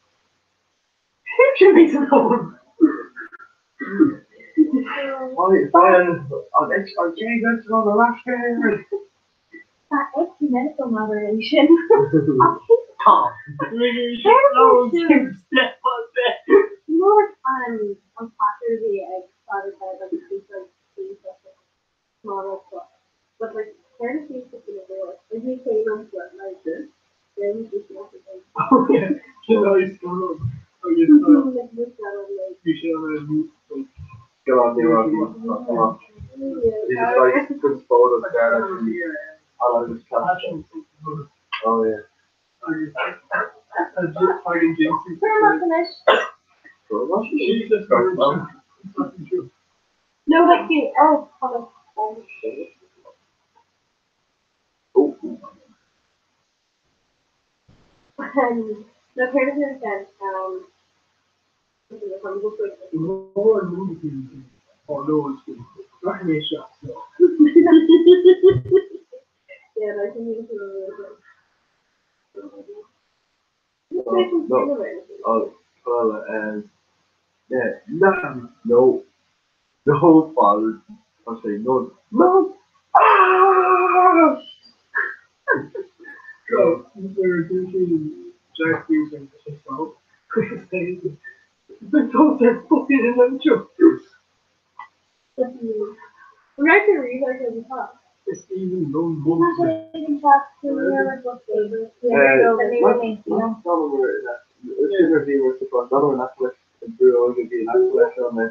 she makes it over. On Jesus on the left hand. That extra medical moderation. Tom. You know what on Saturday I started by like these like model stuff. But like parents used to do it like we say them but like this. Then we just want to like Oh yeah. You know he's still like this kind of like you should have like Go on, come on. These are like good photos there. I like this caption. Oh yeah. Fucking jinx. Where am I finished? She's just fucking true. No, like you. Oh, hold on. Oh. No, here's an extent. Lord, movie. Oh, no one's good. Not me shot. Yeah, I can use it. No. Oh, well, yeah, no, the whole father, I'll say, no, ah! So, we're doing Jack using the show. The dogs are fucking in them too. I'm not gonna read like in the top. It's even no I'm more. not reading fast to the other book. It's interview with the another Netflix, and Drew will be an Netflix on the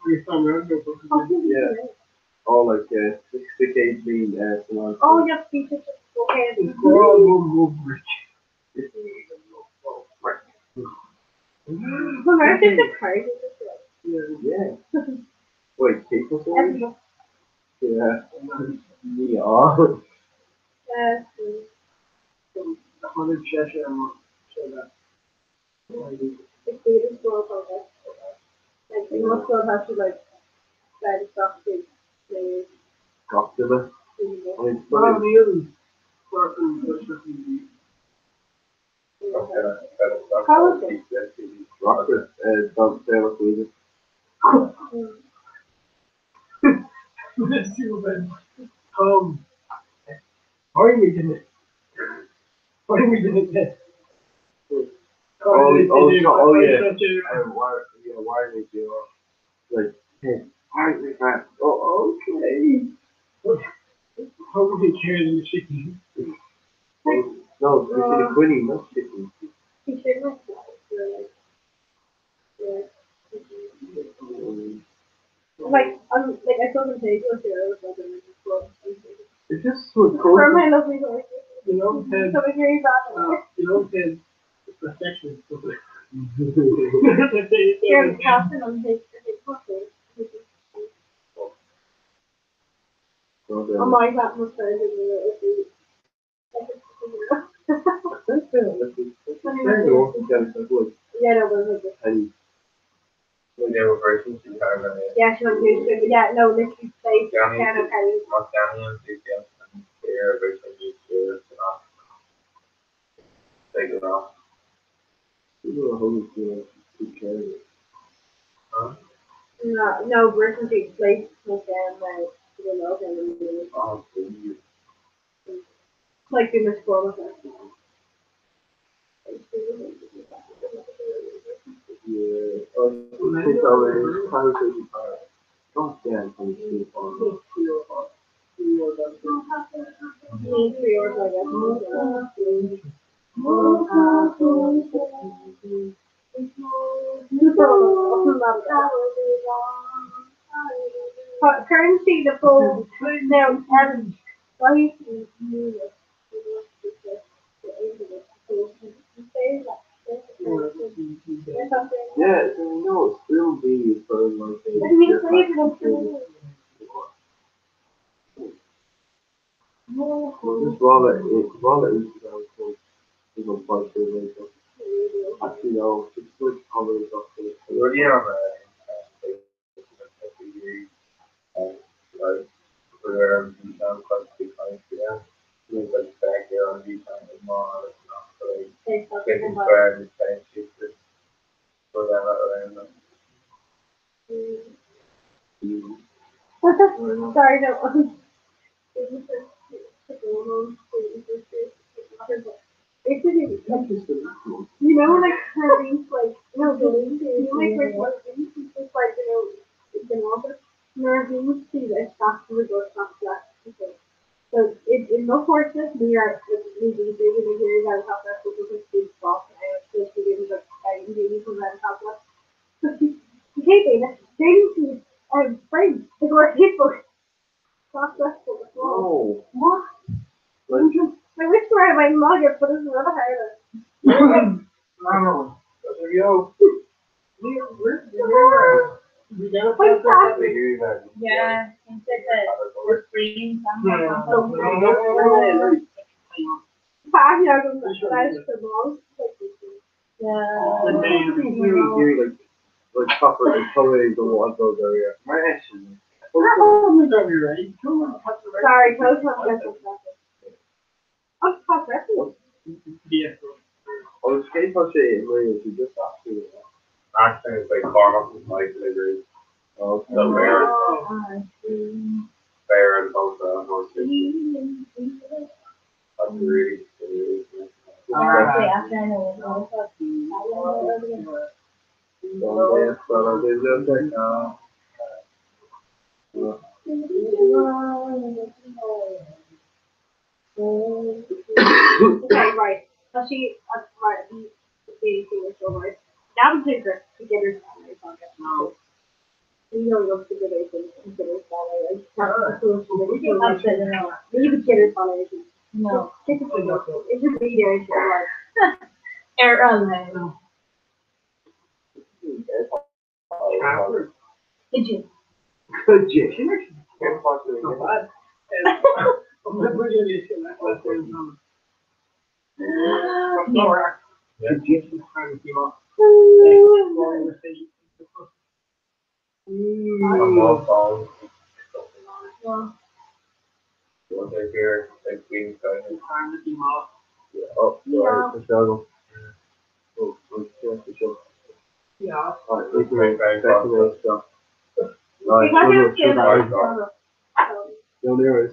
TV. Yeah. All like 6 being someone. Oh, yes, pieces of okay. It's all more rich. America's a crazy. Yeah. Wait, people say? Yeah. Yeah. Hundred Cheshire and that. The creative store for that. Like, you must not have to, like, try to stop the players. Godzilla. I mean, it's Well, funny. the other person was How is it? Rocket, don't say what's needed. Let's see what how are we doing it? How are we doing it? Oh yeah. Why did you like, hey, why is it that? Oh, okay. How are we carrying the chicken? No, this is a quinny, not chicken. He should have like, I saw them take it, I was like, It's just so cool. for my lovely horse. You know, So it's very bad. it's perfection. Here's Captain on his pocket. Oh my God, was trying to do it. Yeah, no, but They were versions you have yeah, she went to yeah, no, literally played Johnny, piano Kelly. Montana, and they're versions you to take it off. No, Britain takes place with them, like, you know, like in the school of us. Currency, the full now, why you Yeah, no, it's still be for like. Just wallet is you know, part of later. Actually, no, it's good colors of it. What do you have? Like, where you sound quite different, yeah. Like back here on these kind of more, it's not like getting square and same shit for them around them. Sorry, no. You know, like Hermes, like no, you know, like Hermes, it's like it's an office. Hermes, see that stuff to the door, stuff that. So in no forces, we are we do here that top that people just do stuff and just do like you from that top that. So okay, then they friends, they were people. Stop that for the floor. Oh, What? like, I wish I had my mug, but it's another higher. No, there you go. We got Wait, that. They hear that. Yeah, instead the screen. Five years old, that's the most. The name is like proper like coloring the one of those areas. My action. Sorry, close my pencil. Oh, fuck, that's it. Yeah. Oh, the skate push it really is just after that. Actually, it's like Cormac with my delivery. Oh, So fair and both horse. That's really. Okay, right. So she, right, the was so right. That was different to get her salary pocket. No. You know, you to get her salary. You could get her salary. No. It's a leader. No. Did you? Could you? More phones. What they're here, like Queen's going. Oh, sorry, the struggle. Oh, sure. Yeah. Alright, we can make back to the stuff. Alright, no, there is.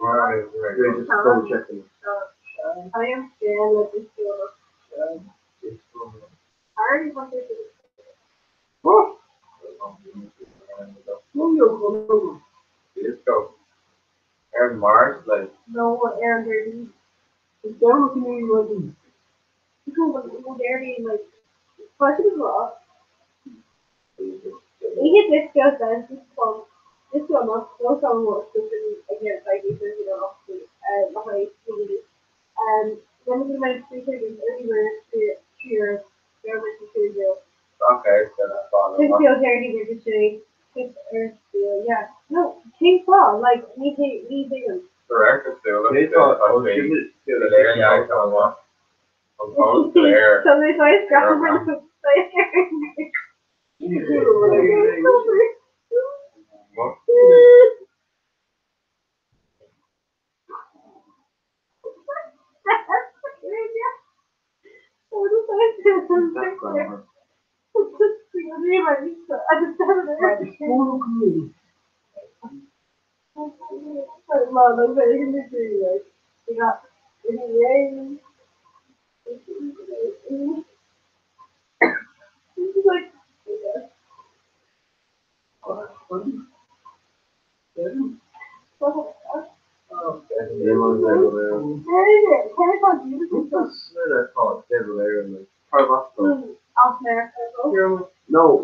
Alright, We're just double checking. I am scared of this deal. I already want to do this. Oh! Let's go. Aaron Mars, like. No, Aaron Dirty. It's down with me, Because Dirty, like, first of all, he gets this girl says this girl must go somewhere against like this, you know, behind community. Then we went to the everywhere to cheer, there was a cheer. Okay, so that's all. This feels dirty registry. Yeah. No, King Paul, like, me bigger. Correct, it's still. They thought, oh, give it to The air guy coming up. Opposed to the air. So there's always scrap for the What?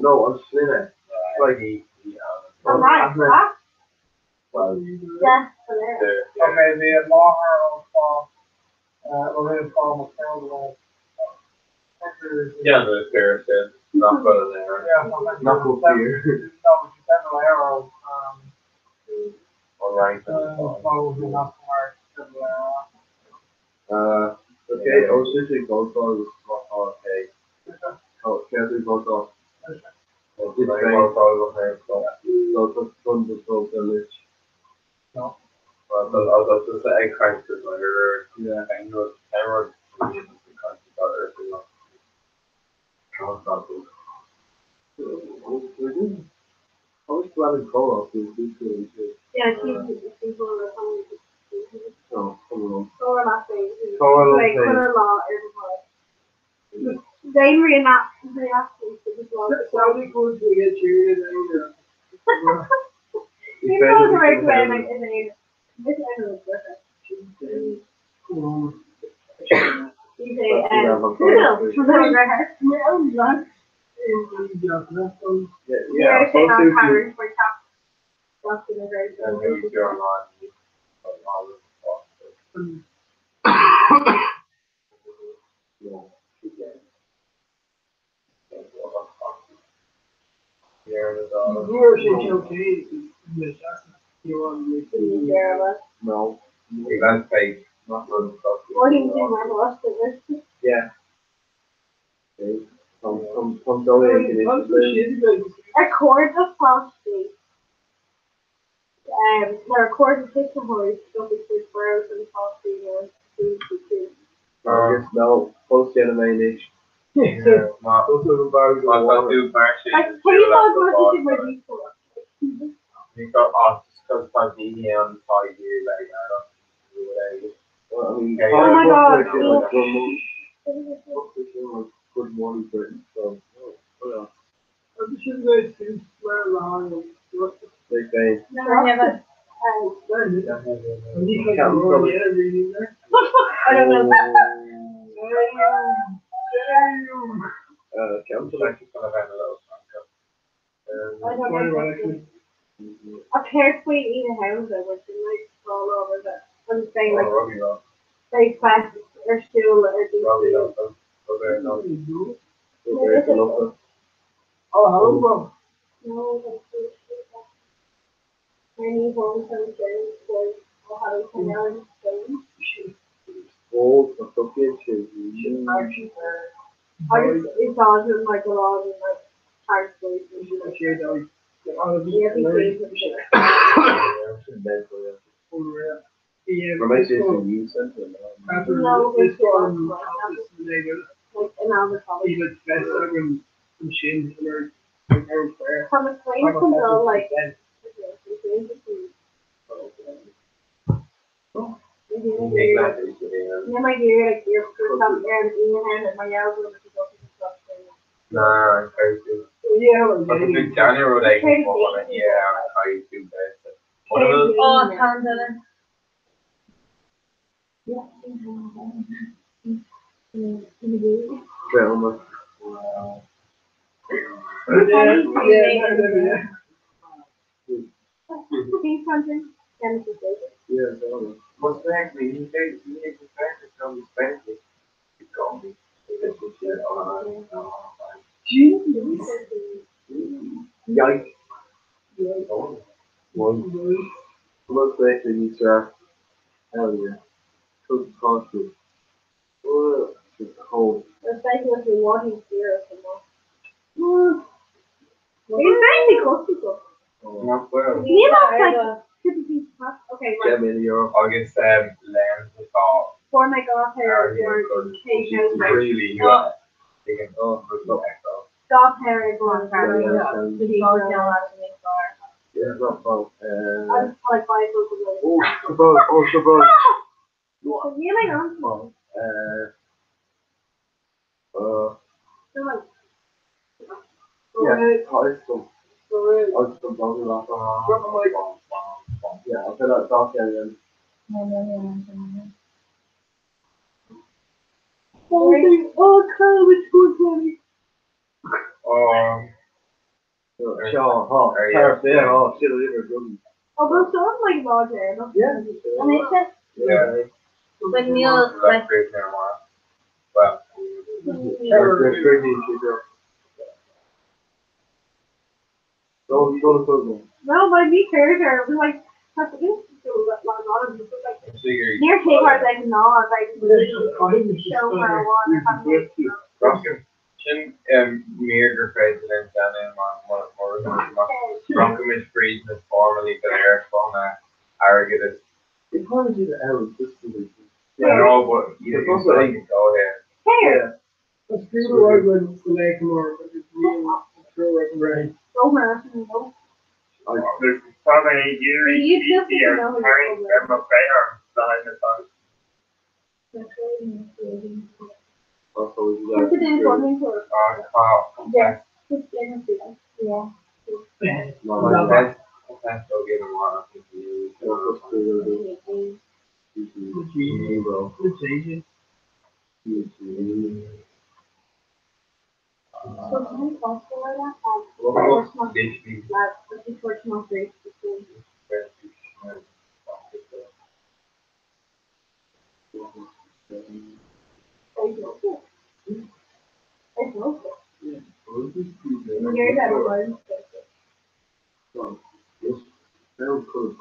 No, I'm Slither. Like, Alright, yeah, Okay, the Maher from Lorraine Palmer Campbell. Yeah, the fair said, not better than there. Yeah, Knuckle fear. No, but you sent an arrow. Alright. Probably not smart. Okay, I was listening both songs. Okay. Oh, can't do both songs. So that's fun to talk to Lich. No. Well, I was just the egg crank because I heard. Yeah. I know everyone really just the crank about everything else. I was glad in co-op is this really good. yeah, she's Oh, come on. Like, law, everybody. They reenacted the blog. Sounded good to get cheered and You know the right way, like, in the this end of the you say, Yeah, saying on patterns for top. That's the very No. That's fake. Not good stuff. What do you think my boss did this? Yeah. Okay. Come donate it. A cord of plastic. The record system hoist stuff is his browse and plastic and food. I guess no. Post animation. Yeah, not Those are the bars of I'll water. do bar shit. Like, can you talk about what you did before? You got us because Pardini on 5 years like I don't do Well, I mean, Oh my God. Good morning, Britain. So, what else? I'm just going to swear along and work the Big day. Never never. And you Can't can go. go yeah, reading there. I don't know. Council. I just gonna have a little I don't know. A carefully eating house that was like all over that. I'm saying like they fast or stool or do. Oh, hello. No, that's many homes and things like how to come out and things. Old, the fucking shit. I just it's all just like a lot of like hard places. Yeah, all of Yeah, these everything. Reminds me of the youth center. No, this it's one, like they go like another college. even better when machines were everywhere. From a claim control like yeah, my dear, like you're some air in your hand and my elbow is Nah, I'm crazy. Yeah, But the big January they can put on it, yeah, I do best. One of those. Oh, Tom Dillon. Gentlemen. King Country, Genesis David. Yeah, gentlemen. What's that? You need to practice on the Spanish. You call me. Yikes. One. Most likely you sir. Hell yeah. Cook coffee. Oh, it's cold. The site was the water zero for more. It's very cool. Oh, Not well. You know, like, okay, right. get me in Europe. August lens is all For my golf hair, or cake house, like, really good. They can good look at those. golf hair is one. Yeah, not fun. I just like 5 foot away. Oh, Shabbat. Yeah, my God. So, like, Yeah, hot some. I'll just talking about yeah, I'll put that dark area in. Sure, hot. Yeah, oh, shit, I never done. Oh, but some like large hair, no? Yeah. And it's just, Yeah. When Neil's like, Great marijuana. Well, There's great news, girl. Don't put them. no, my me hair hair was like, that's it. Like, figure near cake hard, like, no, like, show marijuana. Meager president and Drunkamish Frieden is formerly the air fauna arrogant. It's hard to do the errors just to do. I know, but you can go ahead. Hair. Let's do the right one to make more, but it's real, throw it right. Over, no. There's so many years You just here know who's carrying over. them up there behind the phone. Also, we What's it in for me for? Yeah. Yeah. My best go get them on. It's easy. So can we also wear that? Literally. Like, before tomorrow break, between. I know it. Yeah. You're that one. Yes. That was cool.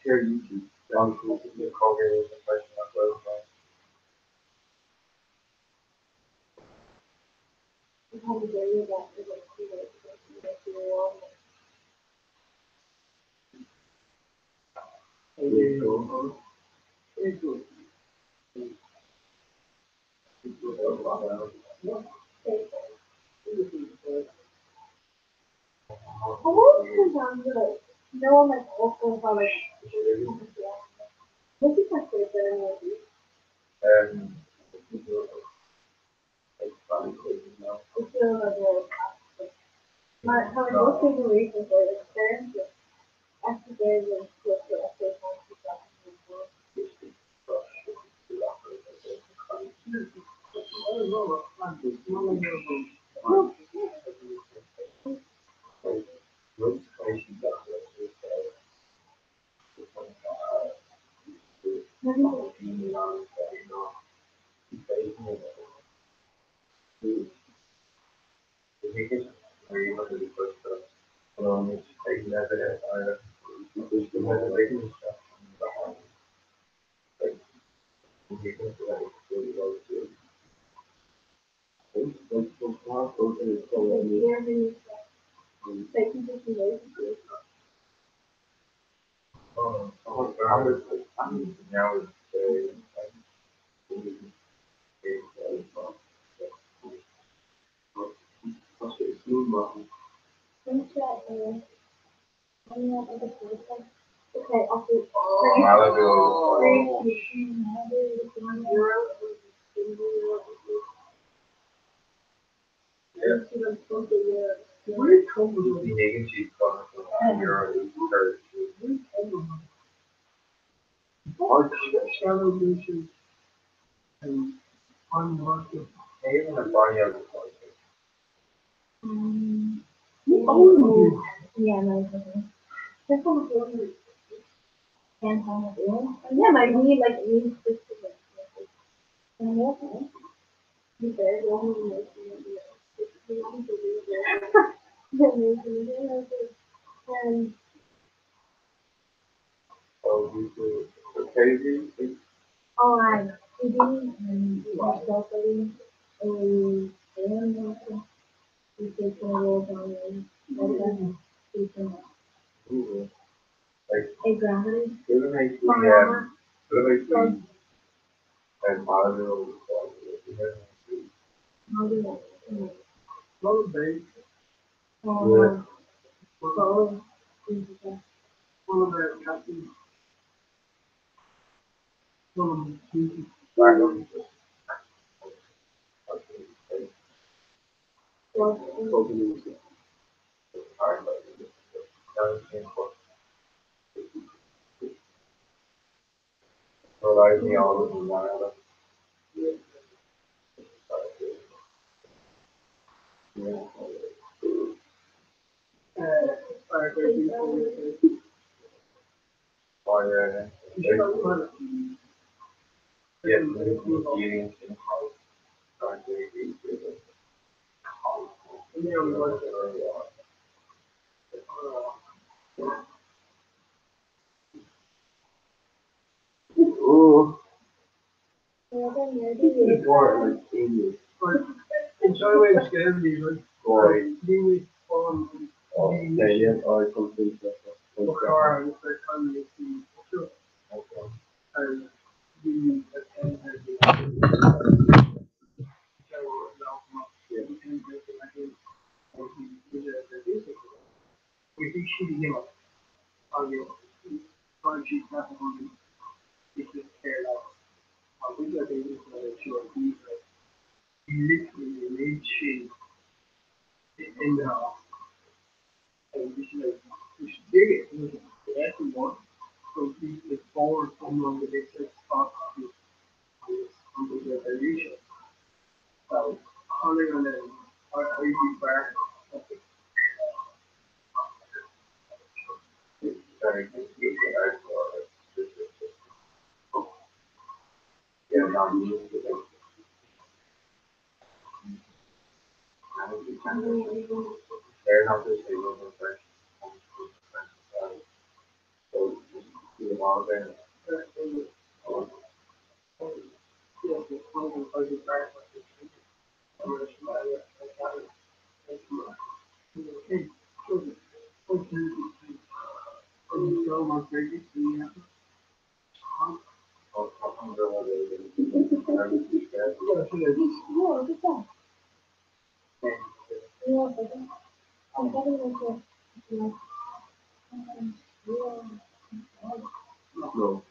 Share YouTube. The Colgate is a question as well. No one like also about like this is my favorite movie. I feel like my how I look at the reasons for the experience after days and look at the Okay, I'll do yeah, no, that's one of the yeah, my knee like needs this to get and what you said you only make and all right, we didn't locally we take a road on a gravity forever. How do you oh, No.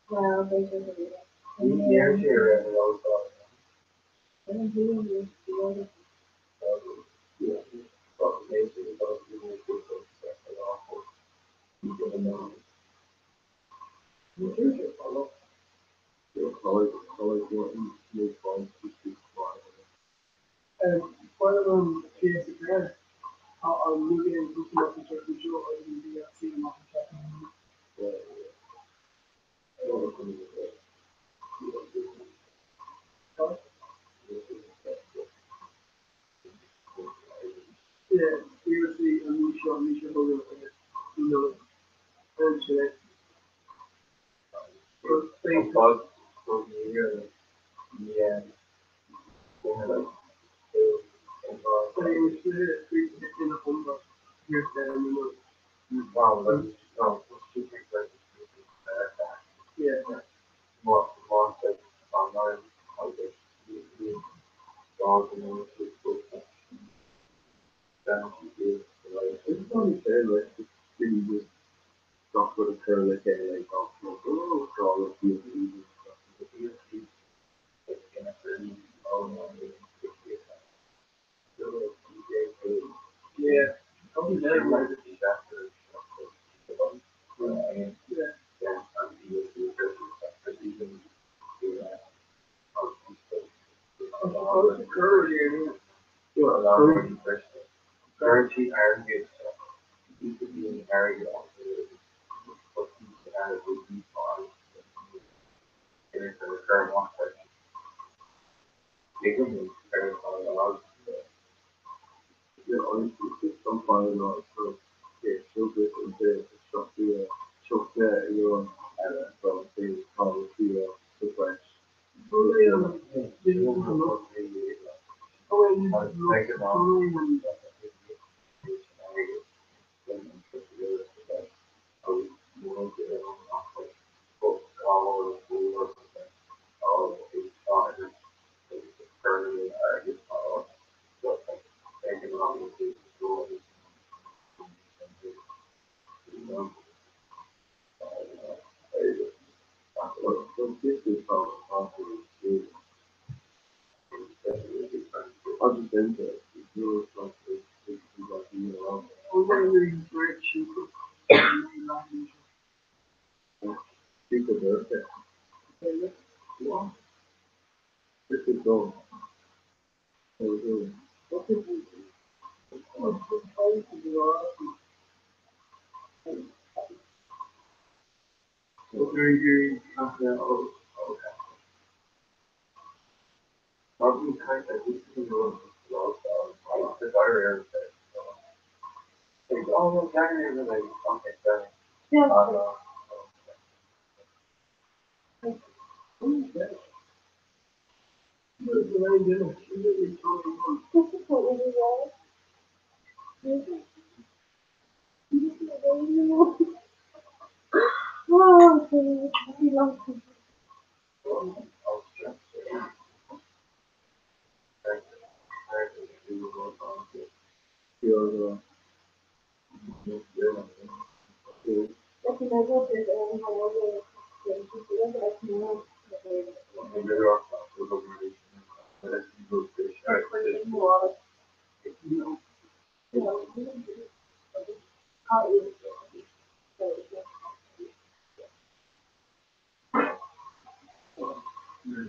Well, they should be. Yeah, sure, and also. Yeah. But maybe about the people that are awful. You don't know. One of them, PS again. I'm moving in looking up the church show or the seeing off the chat. Yeah, seriously, Alicia Hogan, you know, and shit. So, thank you. Yeah. So, it was in the home, but here's that, you know. Wow, that's two things that Yeah. more like online, how they dog and then It's only fair, like, it's really just stuff with a curl, like, all of you. Yeah. Probably better, like, what's the curve here? Currency argues you could be an area of what you can add would be on the current one question. They can be very on a lot. Yeah, honestly, just some fine art, so, yeah, show this and there, shop here, shop there, you know, and so things come to the flash. Other than that, it's really something like, you know, people birthday. Wow. This is all. What is it? Probably kind of this is the diary. It's almost diary like something that.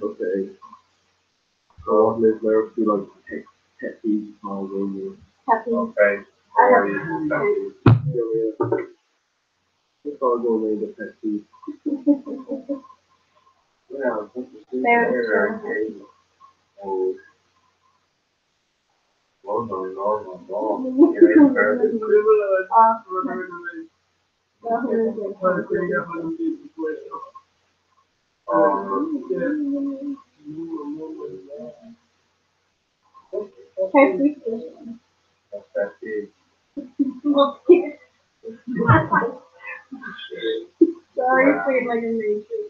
Okay. So what lives there feel like pet peeve, small room. Okay. Let's all go away the pet peeve. Yeah, Okay, sweet. That's that big. Sorry, saying like a nation.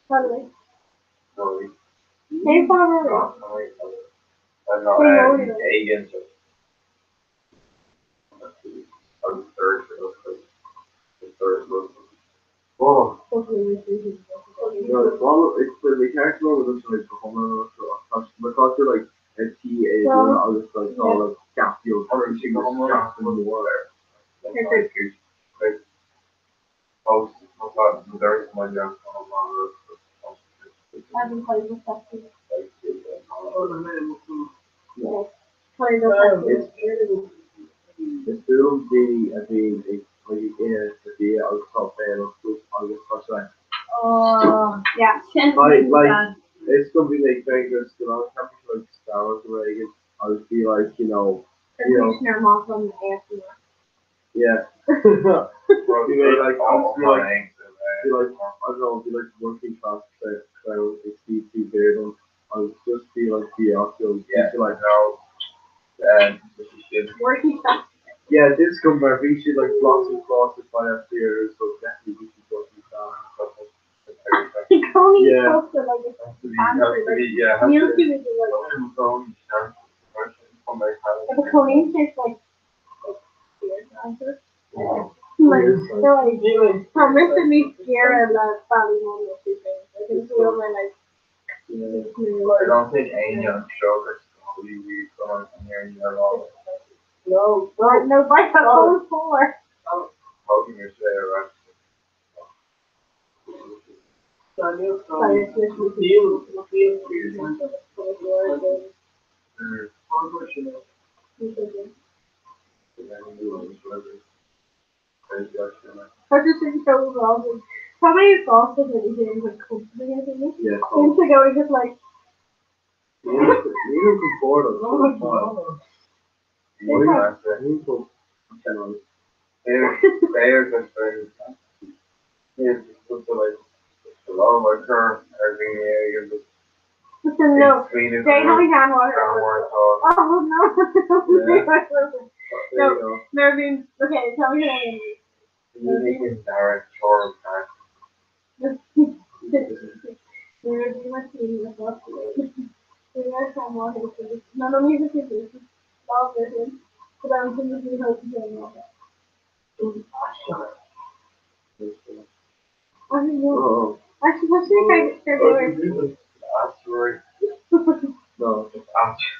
Totally. Sorry. Hey, Father. I'm not adding Egan. I was third for the third was. Oh. No, it's for the character was actually for Homer. Because you're like a TA, I was like, oh, like, gap you, or you go Homer, gap in the water. Like, post, there's my young I haven't played with that too. It's still the, I mean, like, the outside fan of those, I guess, that's right. Oh, yeah. Like, it's gonna be like very good still. I was happy to like Star Wars Reagan. I would be like, Commissioner Moss on the AFC. yeah. Be like, be like, I don't know, be like working class, I would see two beard on. I would just be like, yeah, like, no, Working class. yeah, this come back, we should like blossom crosses by our theaters, so definitely we should working class. Call me Yeah. close to like a Milky would be like. The Colleen tastes like beer, answer. Like, so like, promising me Sierra and that Valley one or two things. I can feel my like. I don't think any on sugar is really going near you at all. No, by the whole floor. How can you say it, right? I just think so well. How many sauces did you get with company? Yeah. Seems like I was just like. You can afford it. Oh my god. Bears and friends. Here's just like along my curve, every area. Listen, no. Jay, how many hand water? Oh no. No, Nervine. Okay, tell me your name. Unique direct shore Nervine Martini was lost today. We are some more history. None of music is this. All versions. But I'm thinking we hope to hear all that. I don't know. Actually, what's your favorite favorite? Asteroid. No, it's Asteroid.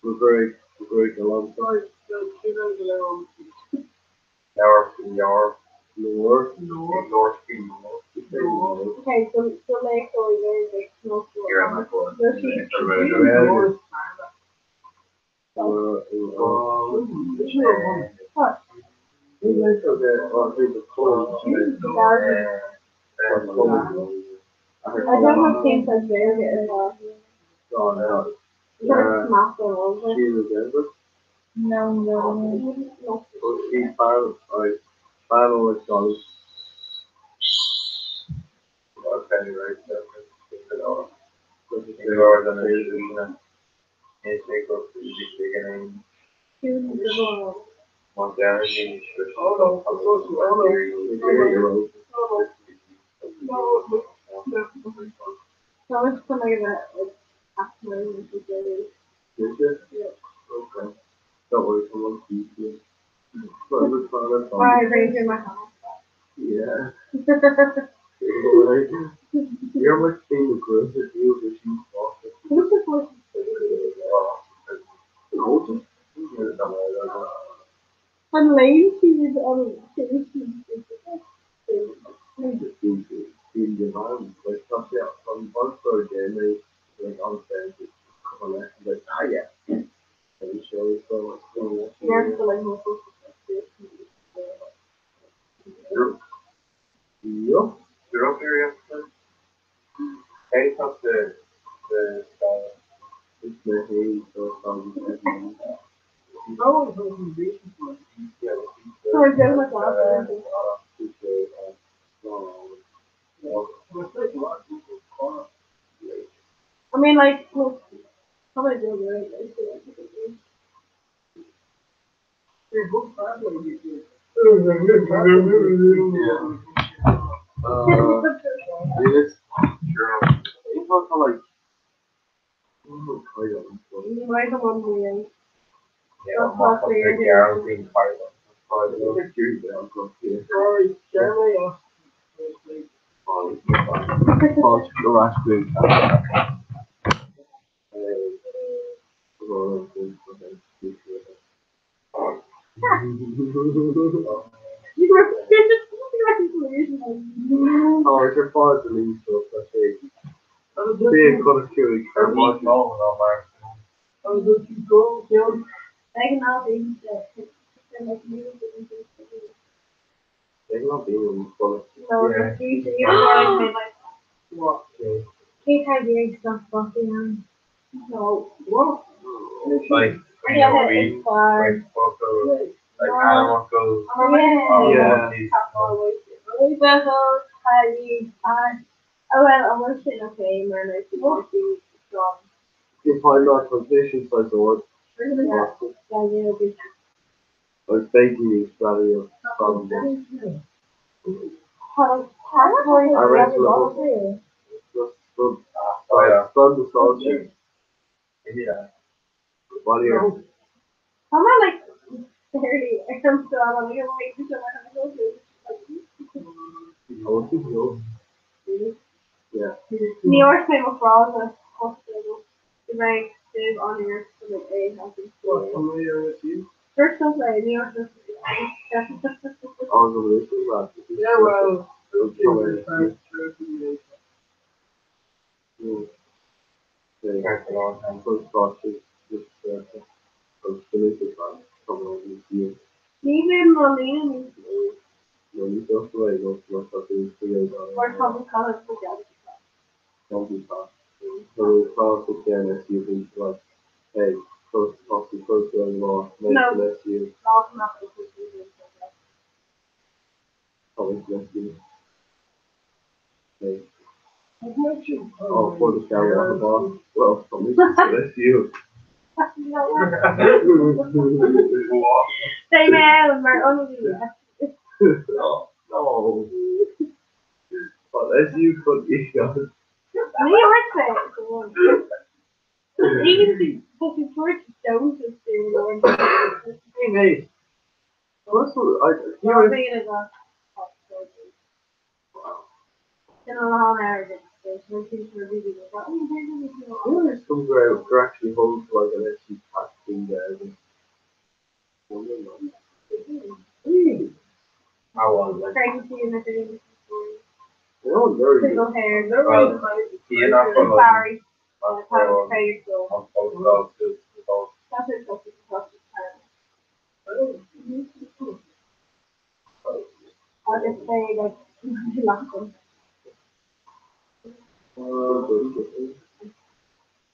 We're very alongside North. Okay, so like, so very big, no store. Here on my board. What? I don't have things as very good. Is that a smash or over? No. She's final with Charlie. Okay, right. Lower than it is. Beginning. One damaging. So it's somebody that like actually is very. Okay. Don't worry, someone keeps you. Why I raised in my house. Yeah. You're much seeing the growth of you that you lost. Who's the person? I'm lazy. She's in the environment, like something else from one story game, they like on the fence, couple of like, yeah. And it shows so much. yeah, so like most of You're up here yesterday? Hey, talk the it's the hay, so so I go with last I mean, like, well, how many do you right? Yes. Sure. It's also like. You might have one million. Yeah, I'm not going to guarantee part of it. Sorry, Jeremy. The last big. You were Oh, it's your father's leave, so that's it. See, it got a few weeks. Or meat bone, no, Mark. How did you go, Jim? I can now be They're not being full. no, Yeah. you're like What? Kate had very stuff fucking no. What? Like, when you read, like, photos, like, animal goes, Yeah. Oh well, I was sitting okay, and I see what you from. You find out conditions like the word. Like baking is very from just from the sausage. yeah. While you're I'm not like barely. I'm so I'm like wait until I go oh, yeah. New York famous for all the hospital. The rank is on here for the A. I think. What? Familiar with you? First of all, New York is. Oh, no, this is not. Yeah, well. Okay. That's a long time. First sausage, just finish it on. Come on, you see it. Even Molina No, you just like go to my fucking videos or on. something called together. Don't be fast. So we cross it again as you think like, hey, close to more, No. less you, Not nothing. always less you. Hey. Oh, for the shower on the bar. Well, always less you. Say man, my only. No. But as you could eat us. New York even the fucking George Jones is doing Hey mate. What's I You're being a god. In a long hour, there's no teacher really. there's some who actually hold like an SU pack thing there. How was it? Pregnancy and everything. They're all very good. Single hair. Well, you're not from Sorry. I'm How to pay your bill. from That's it. That's it. I'll just say like laughing.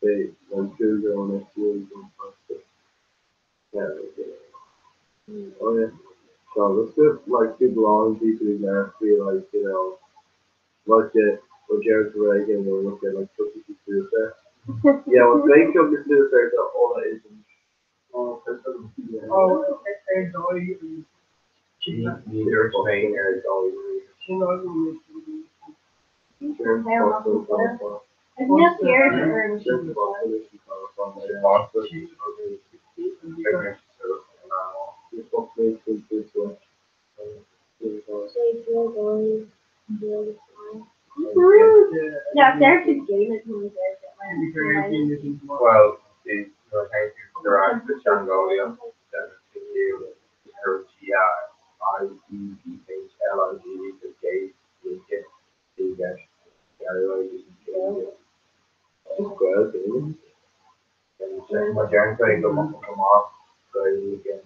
They when children on SU don't pass. Yeah, oh yeah. So let's get like people on people in there feel like, look at what Jared Reagan or look at like Cookie Tuesday. Yeah, well they come to Tuesday so all that is Oh, and neither Spain or Dolly. And yes, here is yeah, there's a game at home Well, the derived the Changolia, then the RTIEHLIG, the gate, the get, the get, and my parents say come off, so you can,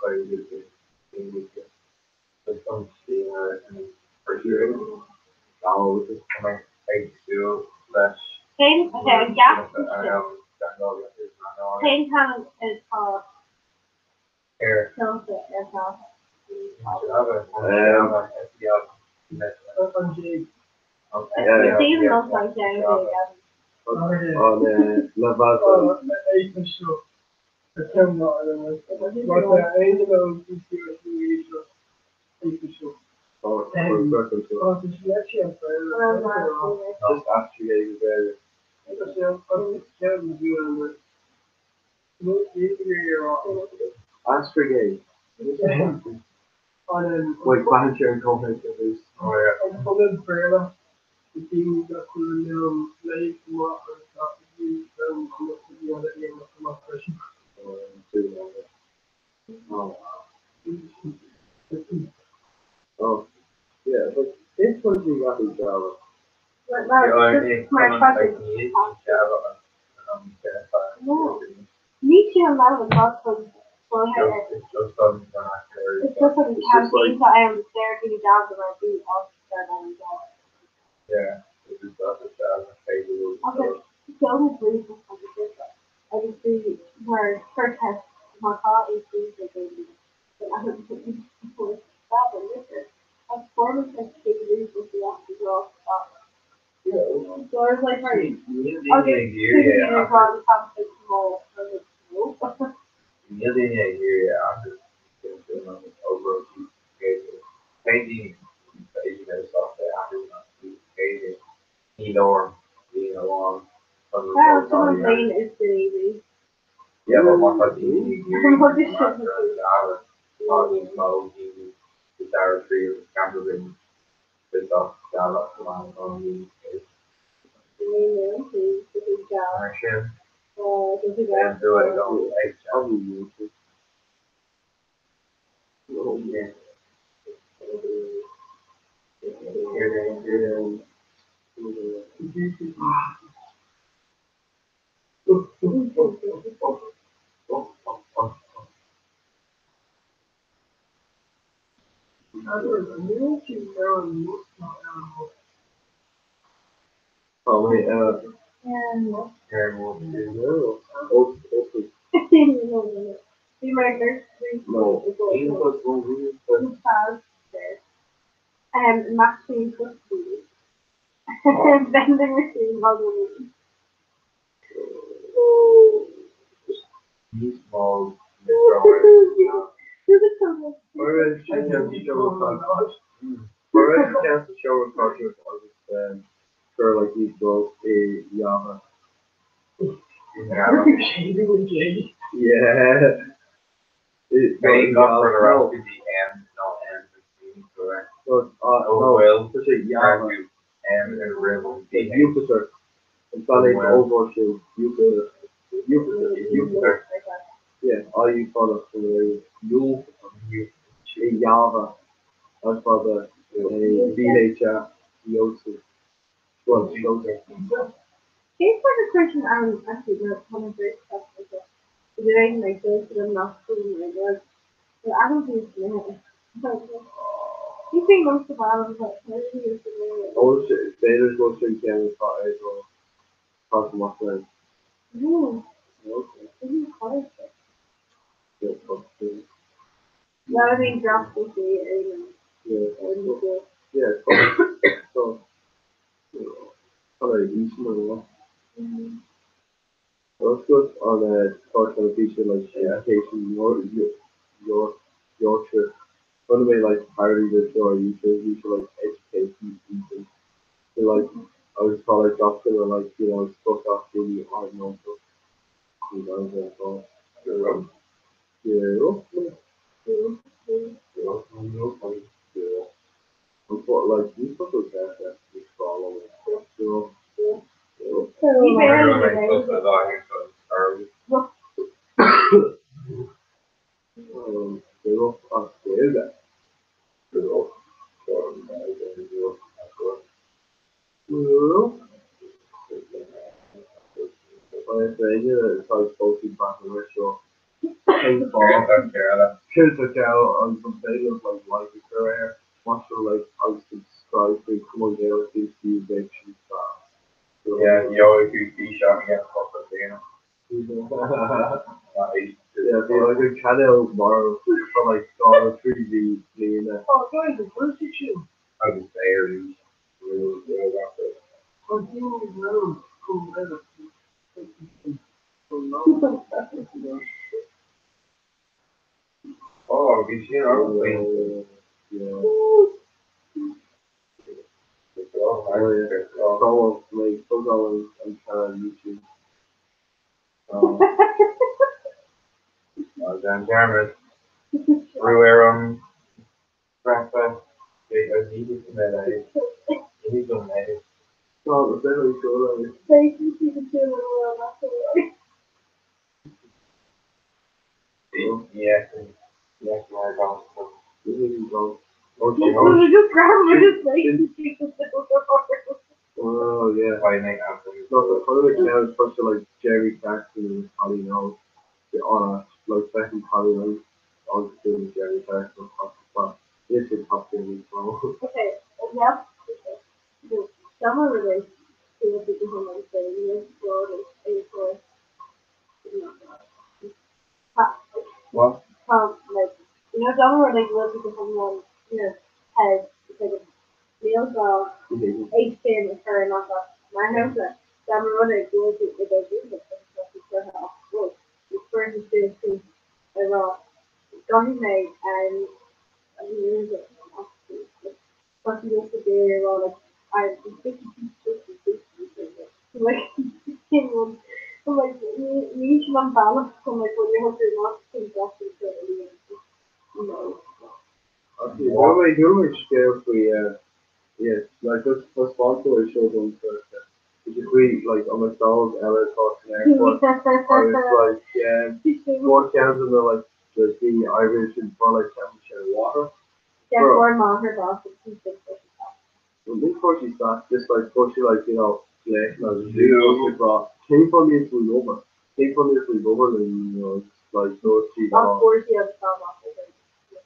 so you can, there's some steamer and for sure, now this is coming 82 slash. Same, okay, gas Changolia is not on same time is called air. Tilted as well. It's even looks like James. on Laval. Just after you get Astrogate. Like Bancher and Copenhagen. Oh yeah. The team that could play more Oh, yeah, but it's what you got in Java. Me too, and that was also so ahead. It's just on the It's just like a campaign, so I was there doing jobs and I do all start on the job. yeah, it's just a job. Okay, the only brief was like this. I just do where first test my car is they gave me. But I haven't put in before that and this is a performance test take read with the after draw. So I was like, right, I'll get to draw the competition tomorrow. I was like, no. I'm just doing over painting, stuff that I'm doing painting, being along. Well, someone playing is too easy. Yeah, but my cousin, the Sarah tree, Camberville, the stuff, Java, action, and do it, don't like yeah. Oh wait, Matching cookies. Vending machine puzzle. Small, chance to show a cartoon for like these girls a Yama. Yeah. Paying up for the rest of the M, no M, correct. No, such a Yama. M and Ribbon. Jupiter. It's not like overshoot. Jupiter. Yeah, all you call it for the Java. That's for the VHF, Yosu. Well, Yosu. Here's like a question I'm actually going to comment very stuff like that. Is there anything like this that I'm not feeling like this? But I don't think it's there. You think most of all of that, I think it's there. Oh shit, Vader's go straight down the car as well. Cross my friend. Okay. Isn't it hard? Yeah, fuck you. That would be dropped with the Yeah, so, color each one. Let's go on a part of feature like education, your trip. By the way, like parody the show, you should like educate people. So like, I was call like doctor or like stuff off really hard and also, that's all. But like these people that just follow it. It's like posted back in the show. Kids are down on some videos like the career. Watch her like how to subscribe to come on there with these few big stuff. Yeah, you always do t-shirt and get fucking dinner. Yeah, they like a channel tomorrow for like Dollar 3D playing it. Oh, guys, where's the shoe? I was there, Oh, you know, cool weather. Oh, we see our way. Yeah. Oh, Follow like follow on YouTube. Dan Jarvis. Through breakfast. They are needed in that age. He's on that. So the very cool like Thank you to the two in the world, that's the way. Yes, I don't. this is wrong. We just grab him and just like to keep the two in the world. Oh yeah. Why make after So the part of the crowd is supposed to like Jerry Clarkson and Holly Knowles. The honor like second Holly Knowles. All the doing Jerry Clarkson but this is top thing as well. Okay, yeah. The summer release to the people who might say, yes, God is A4. What? Like, you know, summer release will people who you know, has, it's like a real dog, H pin is her and all that. My house, summer release will be the big thing, but it's just off. Well, the first is doing two, got his name, and I use it. But he used to be around like I'm 50, like him I'm like you should balance from like when you have to not think that's you know. Okay, you're scared for yes, like this sponsor show them first. Which is we like on McDonald's Ella talking airport. I was like, yeah, 4 cans of the Irish and for like 10 share water. Yeah, for mom, her boss, and she thinks that she's Well, before she starts, just like before she yeah, she brought came from this week over. Came from this week over and like those she of course you have some off of it.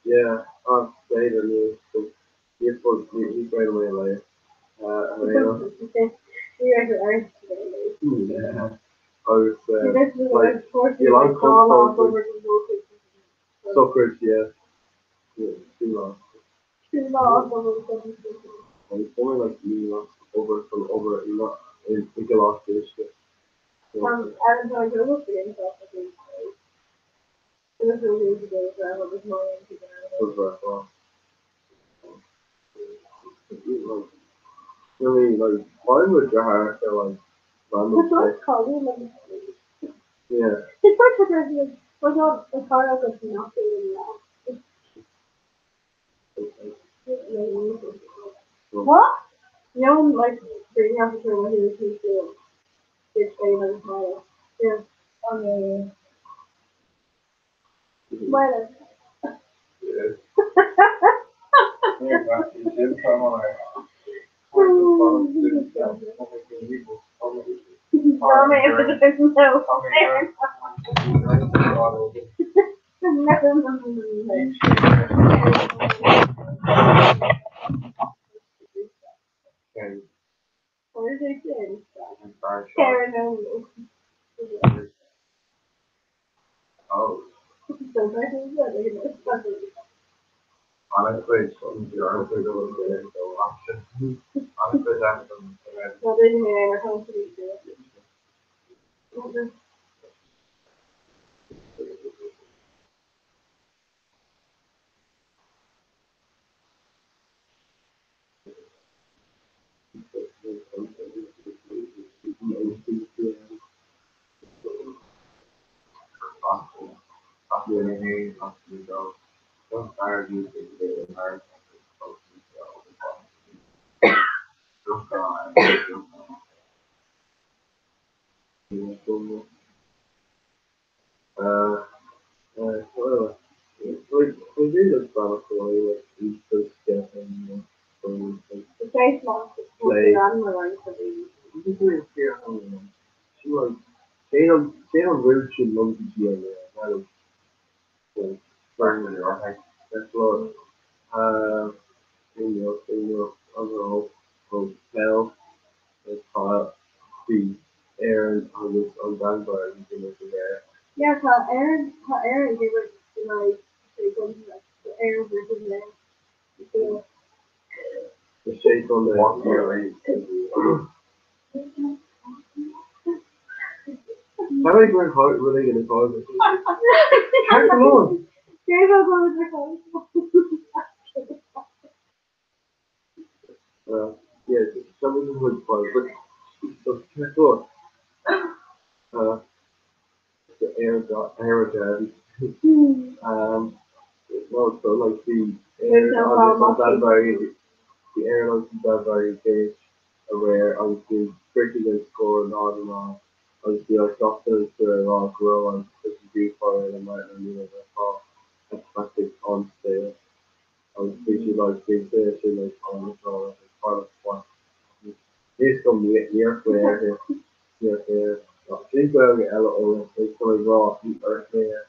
yeah, later so he's right away like You guys are today. yeah. I was This is like of course the you long like all off cold over to go to suffrage, yeah. Yeah, too long. too long over to It's only like over from over in the last dish. I don't know, you're looking at yourself, I think. It was really easy to so I was more into that. Really, like, why would your hair feel like random It's not stuff? called like Yeah. it's like because we're not a car of the nothing what? You know, like bringing up the when he was used to this thing on his model. Yeah. On the well. Yes. Yeah, but it's in some way. What is it saying? Karen only. Oh, So that is what it is. honestly, it's something you're honestly going to get into option. Honestly, that's some. So they didn't ever come to these days. Don't hire you to get a hire. Whatever. Like, we do this balance away, like, each first step and, The face mask is Play. on the line for the you just really care how, she like, they don't really should love to see her there. That is, like, Personally, right? that's what, overall, hotel, it's hot, the air on Dunbar, and things like that. yeah, Aaron gave it to like the Aaron versus Aaron. So, The shape on the I like my heart when I get a call. Come on. Here's how go with the Yeah, someone who would call, but so careful. The air no, so like There's no problem. the airlines in Belfast gauge where obviously Britain is scoring on and on. Obviously I stopped those to a long grow and pushing deep for it and might not need a call. That's plastic on sale. I was thinking like big fish and like on the floor like part of one. This come near where here. Think about the LO, it's going raw, eat earth there.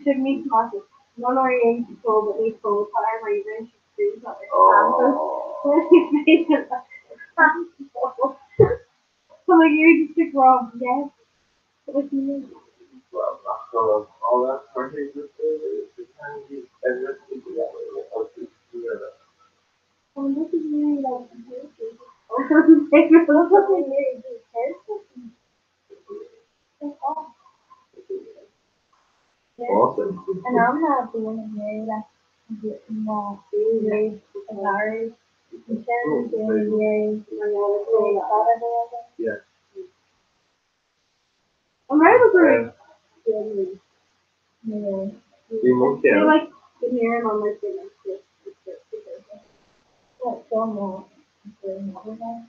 Should meet market. One oriented told that they told whatever you should do something. So like you just took wrong, yes. What do you mean? Well, not so all that country is the time you and this is the way I'll do that. This is really like comparison. Awesome. And I'm not doing very like no very sorry. Yeah. I'm ready for Yeah. like the hearing on my thing.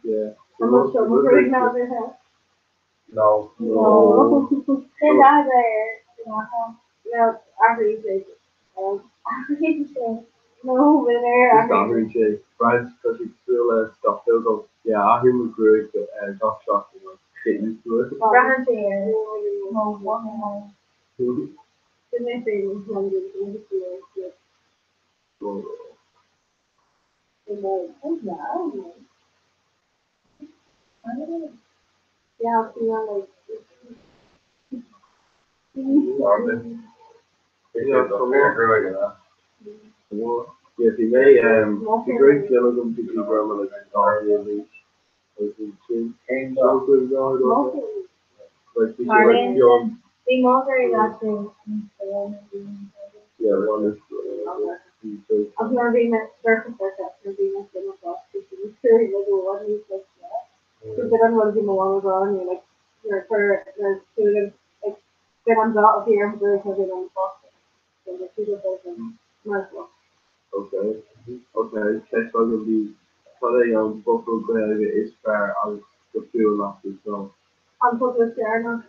Yeah. I'm not sure we're doing now this house. No. They're not there. No, after you say no, we're there. It's not really cheap. Brian's because he's still stuff those up. Yeah, I hear him great, but got shocked and get used to it. Brian there. No, one. Mhm. The next thing is 100. So, Yeah, I'll see you like. yeah, so well, yeah, if you may, the great gentleman to be grandma like already, like in chin, and also like you like young, The mulberry actually. yeah, one is I've never been at surface like that. I've been at the boss. It's very little one. He's like that. Because they don't want to be more on you like you're for the students like get on top of here and very heavy on the boss. So the two of them might as well. okay, that's going to be probably Buffalo Greg is fair on the field losses, so. I'm supposed to share now.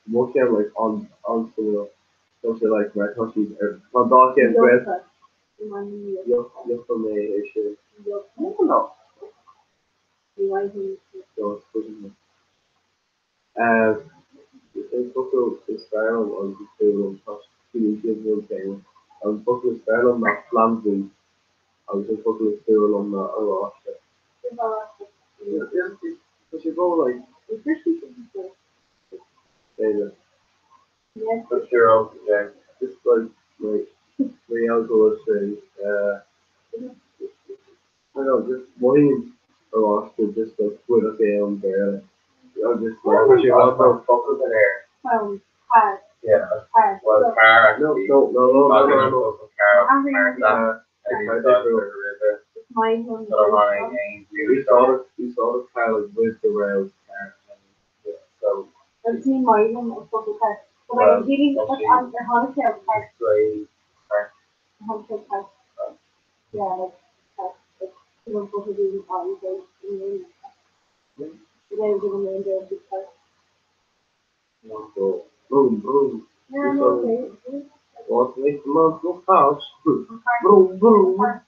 More can like on the something like my country's on dog and bread. Just for me, I should. No. So it's pushing me. It's also the style of the film of the thing. I was supposed to style on that Flamsy. I was supposed to style on that Alaska. Yeah, because you go like, Yes. for sure, yeah. Just like the outdoor thing. I don't know, just wanting Alaska just like put a film there. I just like, because you want to focus in air. Hard. Yeah. Hard. Well, the car actually. No. It's my home. We saw the pilot with the rails car. So. I've seen my home of the car. But I'm giving it on the hotel car. Hotel car. Yeah, like you know, supposed to be on the then give them the car. So, boom. Yeah, I'm okay. What makes the month look house? Boom. But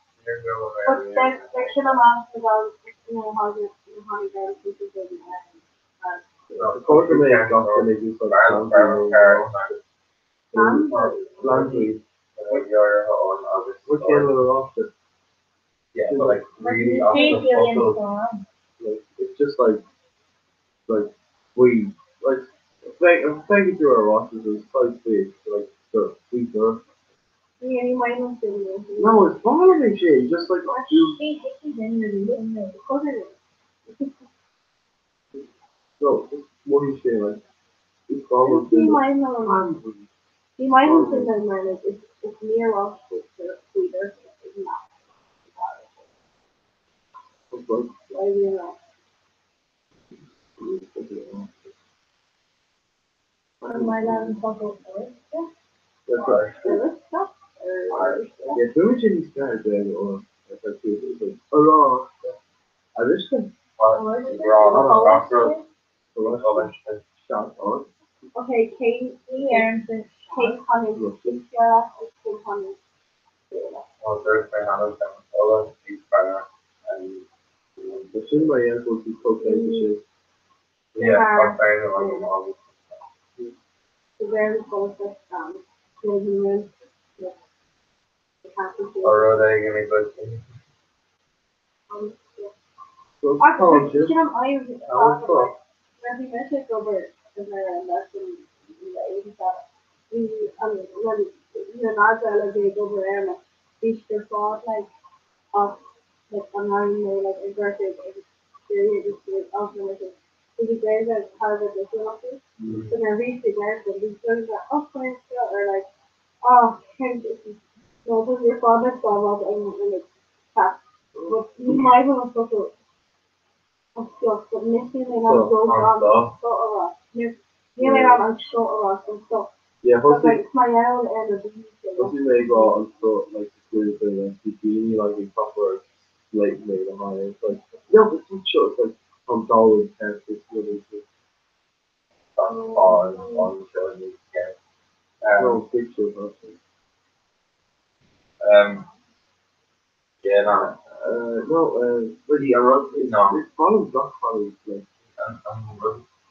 that section of us about how the girls do The quarter may have got to make this like laundry. Your own other What kind of roster? Yeah, but like really off Hey, the Gillian, photo. go on. Like it's just like we like thank you to our rosters is quite big. Like the we do. Yeah, you might not do it. No, it's bothering shit. Just like you. Hey, she's in the So what do you say? Like it's almost You been might not. You might not think that man it's near us to Twitter. It's not. Why do you know? On my land photo first. That's right. First stuff. Yeah, too much in these guys there or if I see it, like oh I wish them. Shot on. Okay, Kate Aronson, Kate Connors, Cynthia, Kate Connors. Well, Thursday, Hannah's down solo, he's better, and The shit my ankles is cocaine and shit. yeah, I'm saying it like a mom. The very goal for children with Or are they gonna be So I calm, you shit. know, I was Oh, when we met it over in the lesson in the 80s that we, I mean, when you're not gonna be over there, like, we should thought, like, of, like, online, like, aggressive experience with also, like, the guys that part of the office. So they're really aggressive. These guys are, oh, friends, or like, oh, can't this is, no, this is your father's job, and like, that. But you might have a photo of stuff, but missing and I'm so on sort of a, nearly I'm short of us and stuff. yeah, But hopefully like, my own end of the hopefully they go on so like the school thing like bikini like in proper late made on high. It's like no, but it's sure it's like I'm always past this really on showing you again. no picture of it. Yeah, no, really I wrote No. it's probably not probably like I'm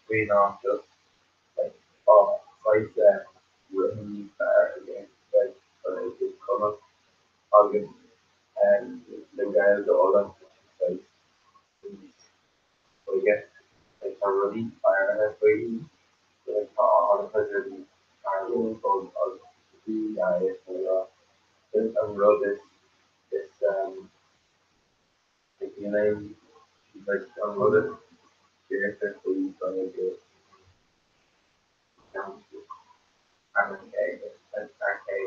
really not just like, like, written, against, like, it's color, August, and the guys are all on like, so I guess, like, a really fire way, like, all the pleasure, are really called, the, there's some real this, like, you know, like, some other experiences where you try to get, I'm okay, that's okay,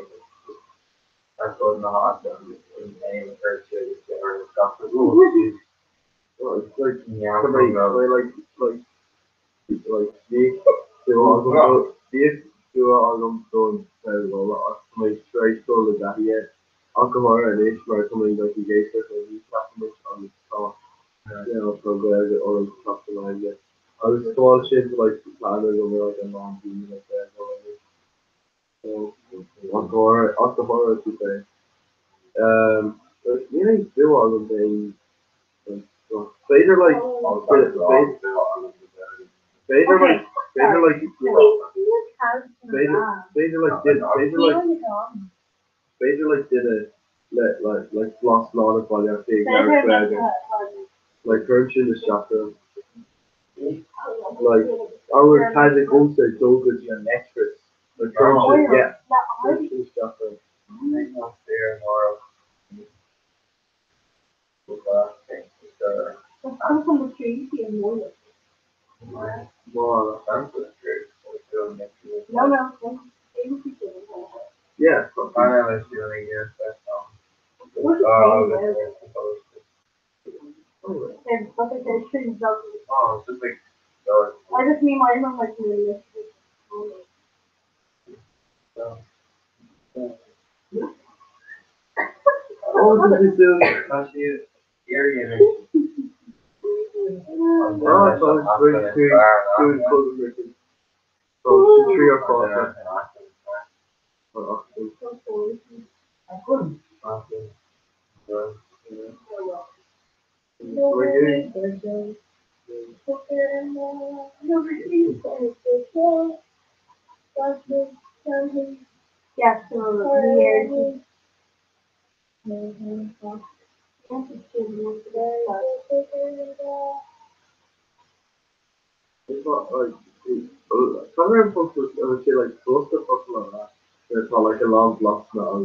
I told no hot dog in name of her to or stuff as well. well, it's like Yeah, somebody like Steve do all them doing very well. Somebody straight told the that yet. Alcohol and age where somebody like the gay stuff and he's talking on the top. You know, so glad that all the stuff behind it. I was small shit like the planners over like a long team like that or whatever. So alcohol to say. But you know, do all the things. Vader like Vader like Vader like Vader like did a like lost a lot of body I think like Grinch in the shotgun. Like our kind of goes to so good you extras. Like Grinch yeah. Grinch in the shotgun. not there more of from the trees here more. More No. yeah. So finally, it's doing again, that's What's it's just like, I just mean my mom like doing this. What did you do? she's irritating. Oh, so it's very two close mission. So 3 or 4. Yeah, so weird. It's not like, somewhere supposed to say like close to something like that. It's not like a long block now,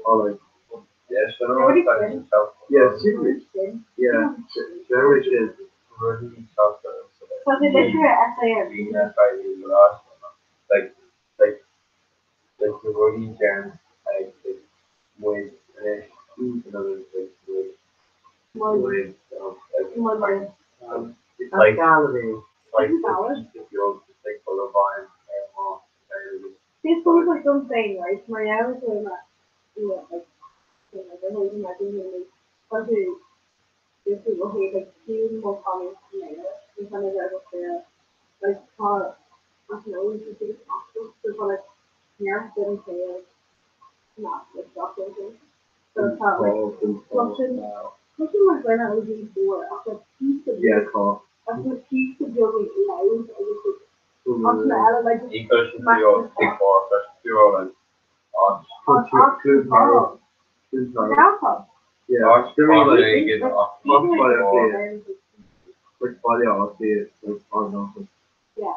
or like, Yeah, so I don't know if that's himself. yeah, secret. Yeah, very shit. Really tough for them, so So the literary essay being that by you the last one. Like, like, like the Roddy Jam, like, with, another, like, with, it's like, like, the old, like, full of wine, this was like something, right? Marianne was doing that. Yeah, like, I don't even imagine like, country, this is okay, like, few more comments later, in front of there, like, I don't know, we should do it after, so like, yeah, didn't say, like, not, like, doctor, so it's not, like, Russian was when I was in before, after piece of Yeah, call. after piece of building loud, I was like, after that, like, he pushed the old big four, pushed the old and Yeah, Ox, give me probably like, they get off. like body honesty, it's like hard enough. Yeah.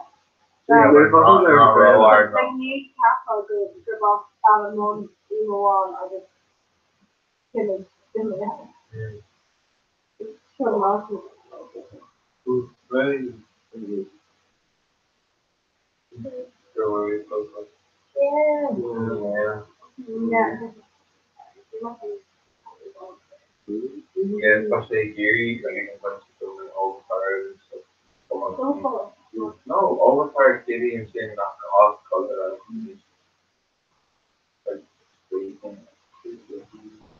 Yeah, we're fucking there. Like new castle go grab off Salomon, emo on, I just kill it. So awesome. Really? Yeah. Yeah. Yeah, especially Gary, like, I can put some overpowered and stuff. No, overpowered Kitty and saying not off color. Like,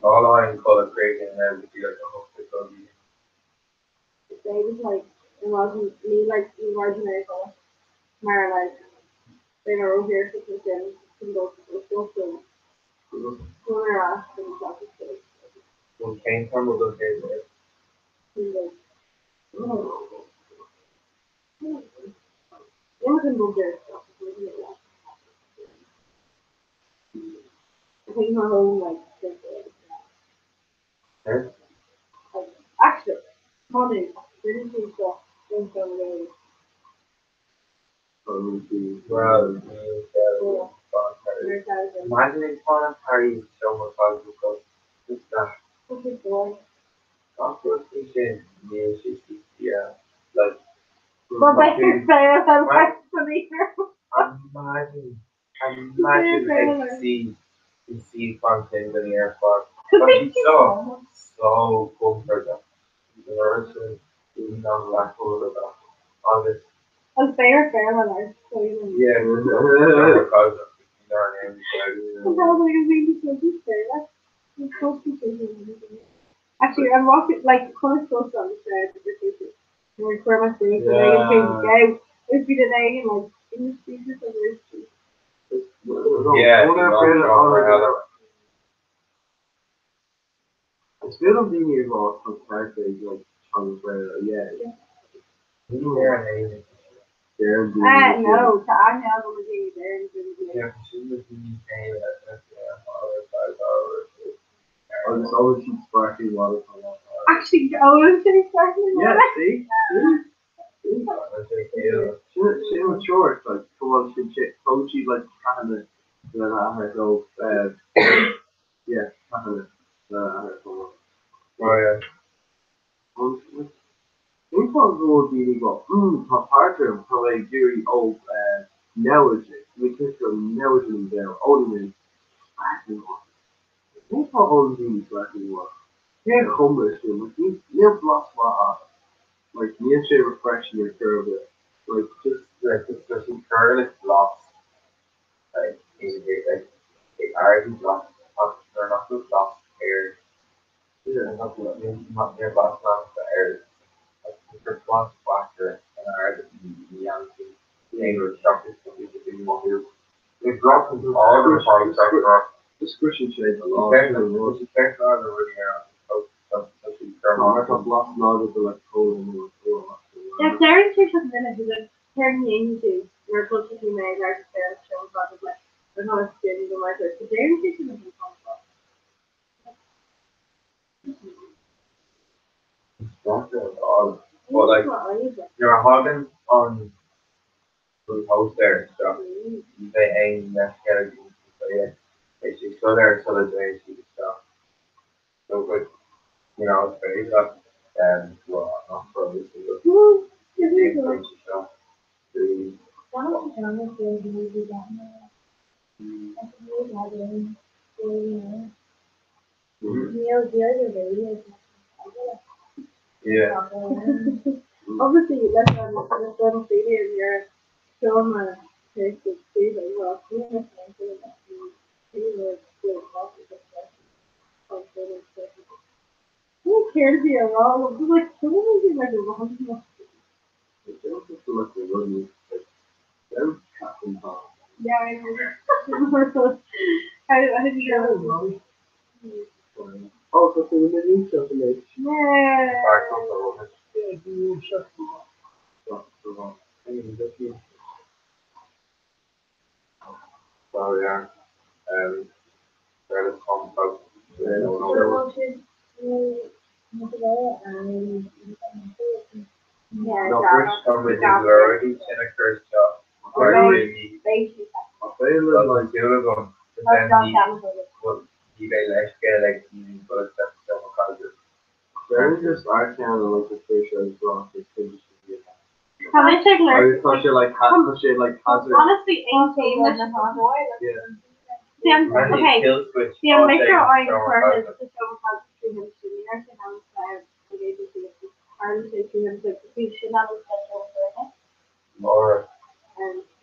all I can call it crazy and then be like, oh, it's going to be. They was like, it wasn't me like imaginary for Mara like, they were over here to keep them to go to the social. So they're asked them to talk to kids. When Kane come with those days, right? It was in Bulgaria stuff. I think her home like actually, money didn't do stuff in some way. Well, imagine if one party so much fun because it's that. What's it boy? After teaching music, yeah, like. Well, that's your favorite. I'm like, Imagine to see something in the airport. But it's so comfortable. The nurses, even on black hole about all this. I'm fair, when I so even. Yeah, because of their names. Actually, I'm walking like close to on the stairs at the station. And I record my face and I get things out. It'd be the day and like in the speakers of the street. Yeah, I still don't think it's lost on Saturday, like, on the yeah. No, so I know the beginning there. Yeah, she was in pain at I was always keep sparkling water from that. Actually, I was saying sparkling water. Yeah, see? She was short, like, come on, she'd like, kind of, then I had to go, yeah, kind of, Oh, yeah. We probably would be go, partner, probably very old, knowledge, we took some knowledge in there, only sparkling water. We probably only sparkling water. They're homeless, they're lost water. Like, me and Shay refreshing your curve, like, just, Like, there's some careless blocks. Like, they already blocked. They're not just blocks here. yeah. Not their blocks, not the air. Like, there's blocks blacker and are the young people. They were shocked to be more here. They blocked them all over the party sector. This Christian shade a lot. There's a sector on the really around. I got lost now with the like cold and the Yeah, Sarah's here something in it because like turning into we're supposed to be made our Sarah's show about it like there's not a student But like, you're hogging on the house there, so they ain't necessarily, so yeah, basically, so there, so the day, so, so good, you know, it's very good, and, well, not for this, so, the, yeah. Obviously, that's one thing is you're showing my face to see that you are seeing the same thing that you were who cares if you're wrong? I'm like, someone is like a wrong. Yeah, I know. How did you know? Oh, so the new stuff in it. Yeah. So, yeah, there is some folks, no, first come with the already in a first job. Already, like the other one, but then he let's get like but that's so culture. There is just I kind of like the fish as well. It's good to see it. How many chicken I are? just thought she like hazard. Honestly, ain't taking this. Yeah. Okay. Yeah, make sure I refer this to show how to do him to me. I can have a agency. I'm taking him to the should have a special awareness. Or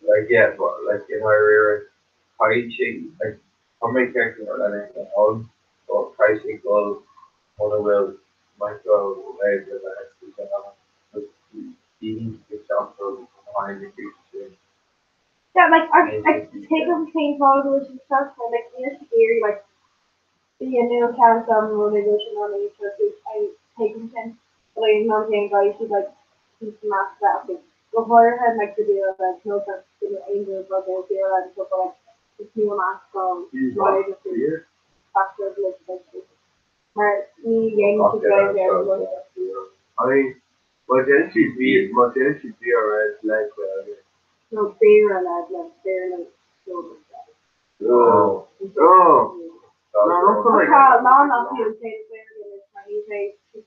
like yeah, but like in my rear pricing like how many characters are that in home or pricing goals on the will micro ways that I have eating yourself from behind the future. Yeah, like I take them between followers and stuff, and like it's scary, like the new character motivation on each of these. I take them in, but like non paying guys who like he's masked that thing. Before I had like the deal like no sense to the angel, but they feel like stuff like this new mask from my agency. After like my me getting to go there. I mean, what else should be alright, like, No, fair and I'd like fair and so. oh, no, Like how long enough you say fair and it's my easy to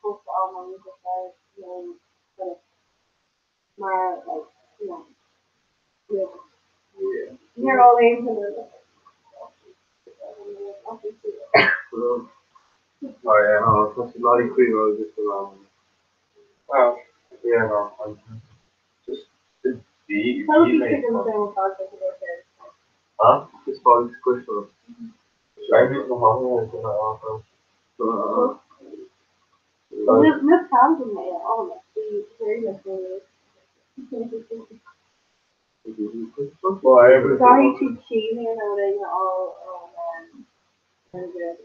post all my music like but my like yeah. You're all in to Oh yeah. that's a lot of queen was just around. Well, yeah, no, I'm just the huh? Just probably squished. I think the whole is gonna offer. Miss Townsend made it all of it. The very much sorry to cheating and everything all and good.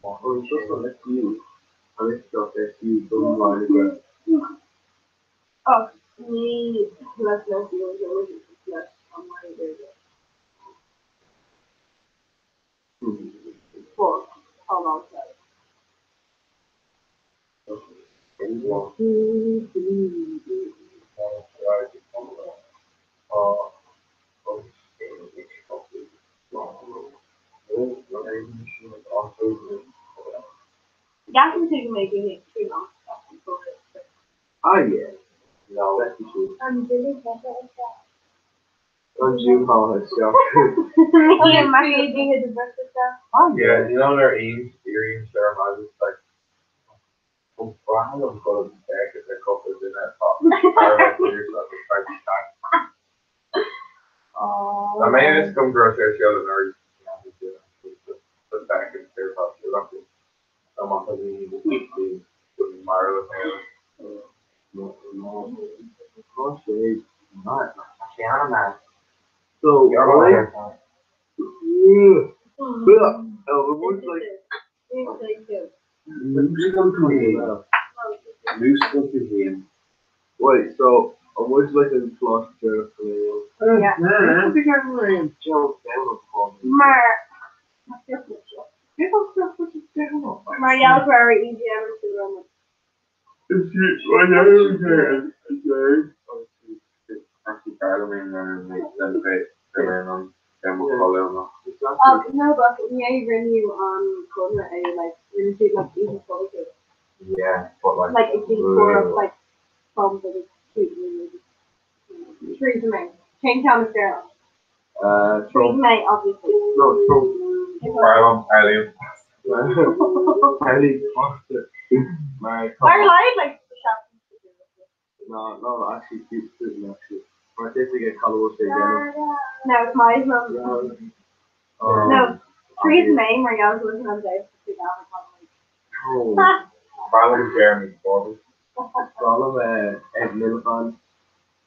Oh, it's also let's you. I let's go let's you don't mind it. Oh, me let's know if you was less on my video. For how long that? Gas and two making it too long. Ah, yeah. No. That's the truth. I'm really better at that. Don't you call her stuff? Yeah, my eating is the best of stuff. Yeah, you know their aims, their houses like I'm going back if the couple is in that top. Oh. I may just come grocery show or put back in their top. You're lucky. I'm off of the Mario No. Gosh, it's not. man. So, You're what's like? Wait, so I was like in Gloucester for you. Yeah. I think I remember him Joe Taylor called me. Mar. People still put his down. Marielle's very easy ever to run with. Actually, Parliament and make them pay their own. Then we'll call them. No, but yeah, renew on corner a like really like easy focus. Yeah, but Like a big core of like problems that is Theresa May. Change Thomas Gerald. Theresa May, obviously. No, Trump. Parliament. Highly positive. My Our life like no, actually, keep sitting actually. I think to get Colorado State again. no, it's my mum. No, Theresa May, Marielle's looking on Dave to see that. Oh, Parliament Jeremy Corbyn. Colin, Ed Miliband.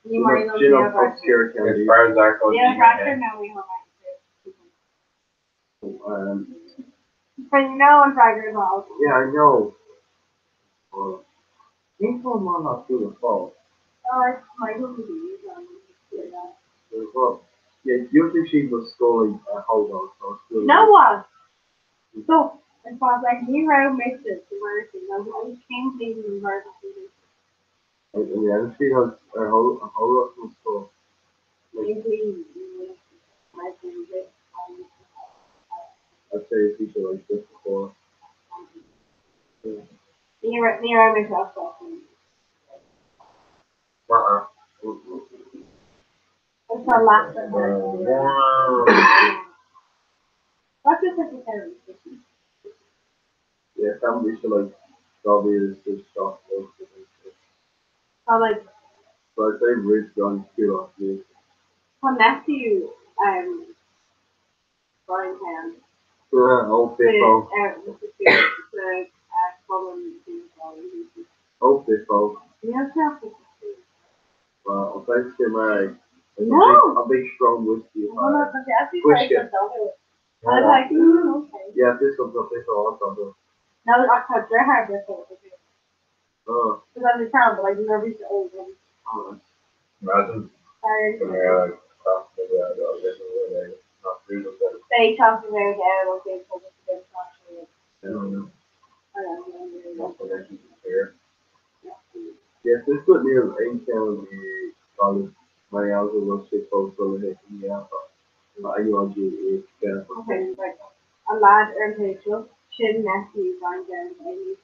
You might know Jim the Obscure As Kennedy. far as our coach. Yeah, Bradford, no, we don't like But you know I'm Bradford as well. Yeah, I know. Think one man not through the fall. My home is Well, yeah, usually she was scoring a hold on, so still. No one. So, as far as like me around mixed it, the worst thing, I was came to the emergency. Yeah, she has a whole lot of stuff. Usually, I'd say a teacher like this before. me around myself. It's our last one. What's your secretary? Yeah, family should like probably is just shocked. Oh, like, So I'd say Rich John good off me. her nephew, Brian Pan. Oh, Biffo. Oh, Biffo. Yes, Well, thanks to my No! a big strong whiskey. No, because actually, Whiskey. I was like, okay. Yeah, this one's a Biffo also. No, I thought your hair was so good. Oh, Because I'm the town, but I never reached the old one. Imagine. Sorry. Not They talked about it, okay, so it's a good question. yes, this would be an income college. My house was shit post over here in the alpha. I know you yeah. Okay, like a lad earned his job, chin nephew, going down, and he's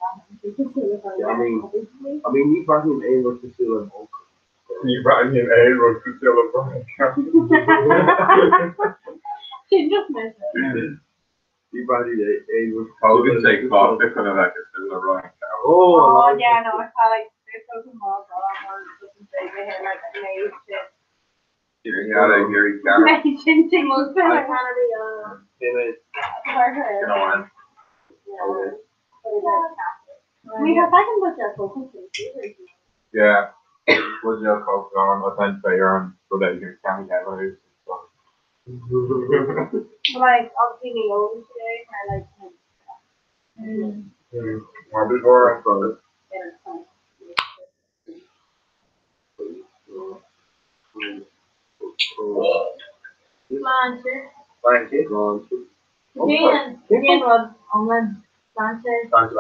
I mean, he brought him in with the seal and uncle. You brought me an A was to steal a Brian. She just mentioned. He brought him in with. Oh, we can take off. They're kind of like a similar Brian. Oh, yeah, no, I saw like there's some more on looking they had like a maid shit. Yeah, they hear each other. Maid chin was kind of be we have I can look at focus. Yeah. What's your focus on? What time to your own so that you can count that Like obviously the old today, I like More before and brother. Launcher. Blanket. Jan was almost Sanchez. Sanchez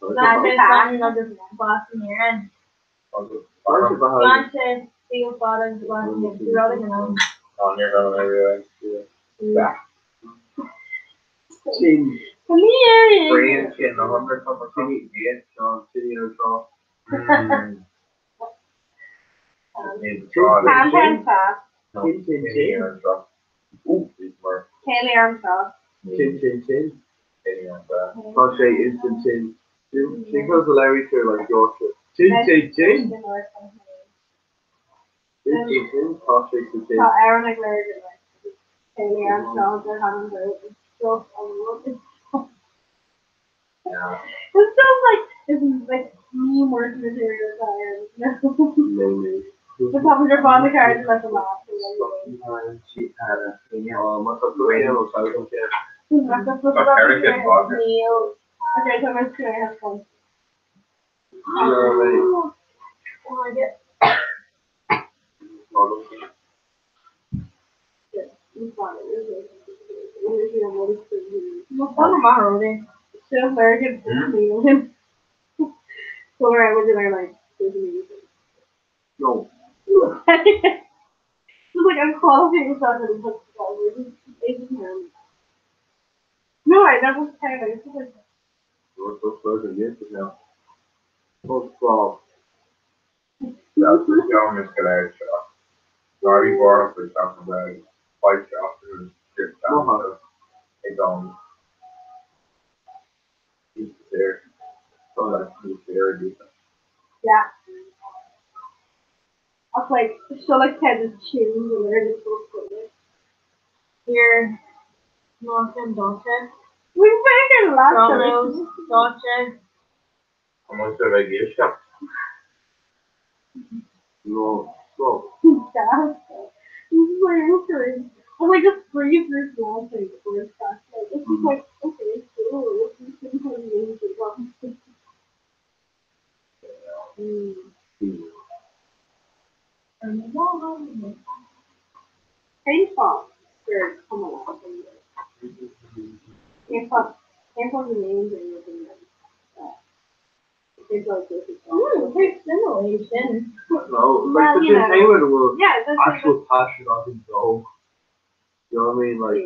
of the Boston here and Sanchez Steel Fathers Boston here. Rolling along. On your own area. Yeah. Chin. Come here. Brain, chin, 100 couple of chin, yes, John, chin, you know, draw. Campaign fast. Chin, chin, chin. Kaylee Armstrong. Chin, chin, chin. I'll say instant chin. She goes to Larry to like Yorkshire. Chin, chin, chin. Chin, chin, chin. I'll say chin, chin. Aaron McLeod and Kaylee Armstrong, they're having the stuff on the road. Yeah. It's so like, this is like meme work material. The top of your bond card is like a lot. She had a thing, what's up, radio or something? Okay, so I'm just gonna have fun. What's on tomorrow then? The American Canadian. So where would you learn like Disney? No. It's like I'm qualifying myself in the book. No, I never said it. It's like What's further against it now? Football. That's the youngest guy shot. Sorry, Warren, for talking about fight shot and get down to a gun. He's there. So that's he's very decent. yeah. I was like so like kind of tunes and they're just so cool. Here, Northern Dolce. We make a lot of Domino's, Dolce. How much did I give you? No. So. stuff. This is my answer. I'm like just freeze this wall thing before it's stuff. Like it's just like okay, cool. This is how you use it. Paintball. Sure, come on. Paintball the names and everything. It's like this. It's simulation. No, Well, like the you know. thing with the Yeah, that's like actual passion of his dog. You know what I mean? Like,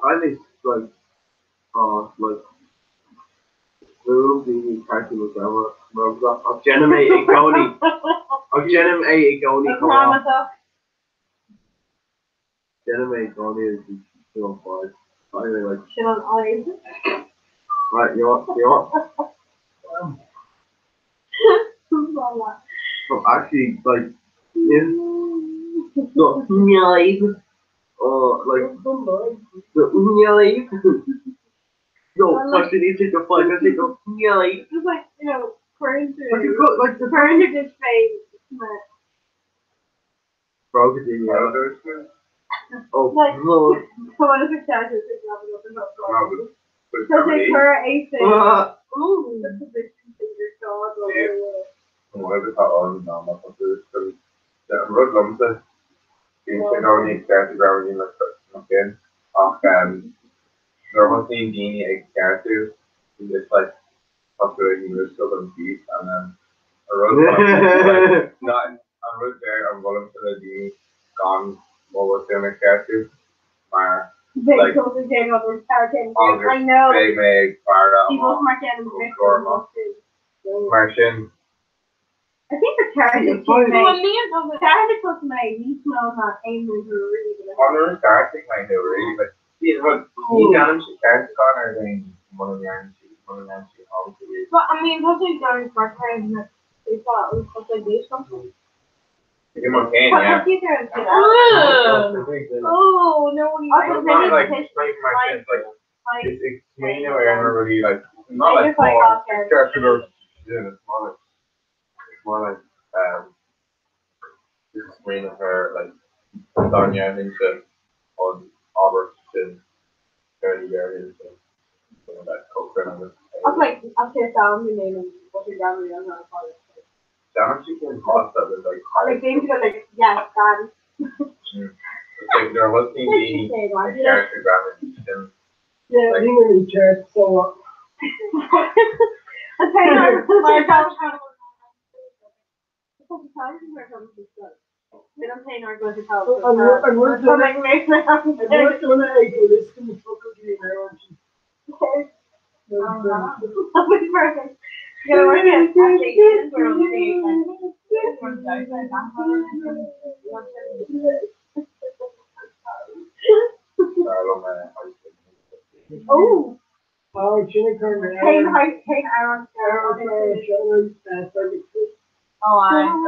I think like the cartoon was ever of Genome Igoni. Of Genome Igoni, come on. Genome Igoni is still on fire. Anyway, like, shit on eyes. right, you know what? So actually, like, the Unyalive, like, the Unyalive. No, actually, you take a flight, I take a Unyalive. Just like, you know, according to Like, the according to this face, Broken in Oh, like, Lord. someone is excited to grab it up and not No, but so take her a thing. Ooh. The position finger dog Why was that on now? My computer is road lumps. You can only start to ground in like again. There was the Dini character in this like populating the southern beast and then a road not a road there I'm going to the Dini gone what was the character where Big like children getting over Hurricane. August, I know. Big Meg, Farda, People mark down the Martian. I think the character Well, character was made. You smell not angry or really. Honor starting kind of really, but see, but you got him. She can't go on her thing. One of the obviously. But I mean, what's he doing for time? They thought it was like this something. You can, yeah. Oh no! It's not like Martian, like it's mainly where really like not like more character. Yeah, it's more like this is mainly her like Sonya into on Albert to Dirty Gary into that coconut. I was like, I'll say down your name and what your family is on fire. Damn, she can cross that with like They go like, yes, God. It's like there was the character grabbing. Yeah, Like, he really cared so I'll tell you my they don't pay nor go to college. I'm working on like makes my house. I'm working on an egg with this in the fucking game now. That was perfect. You gotta work at applications where it'll say oh, Chili Carmen. Kane Iron. Oh, I can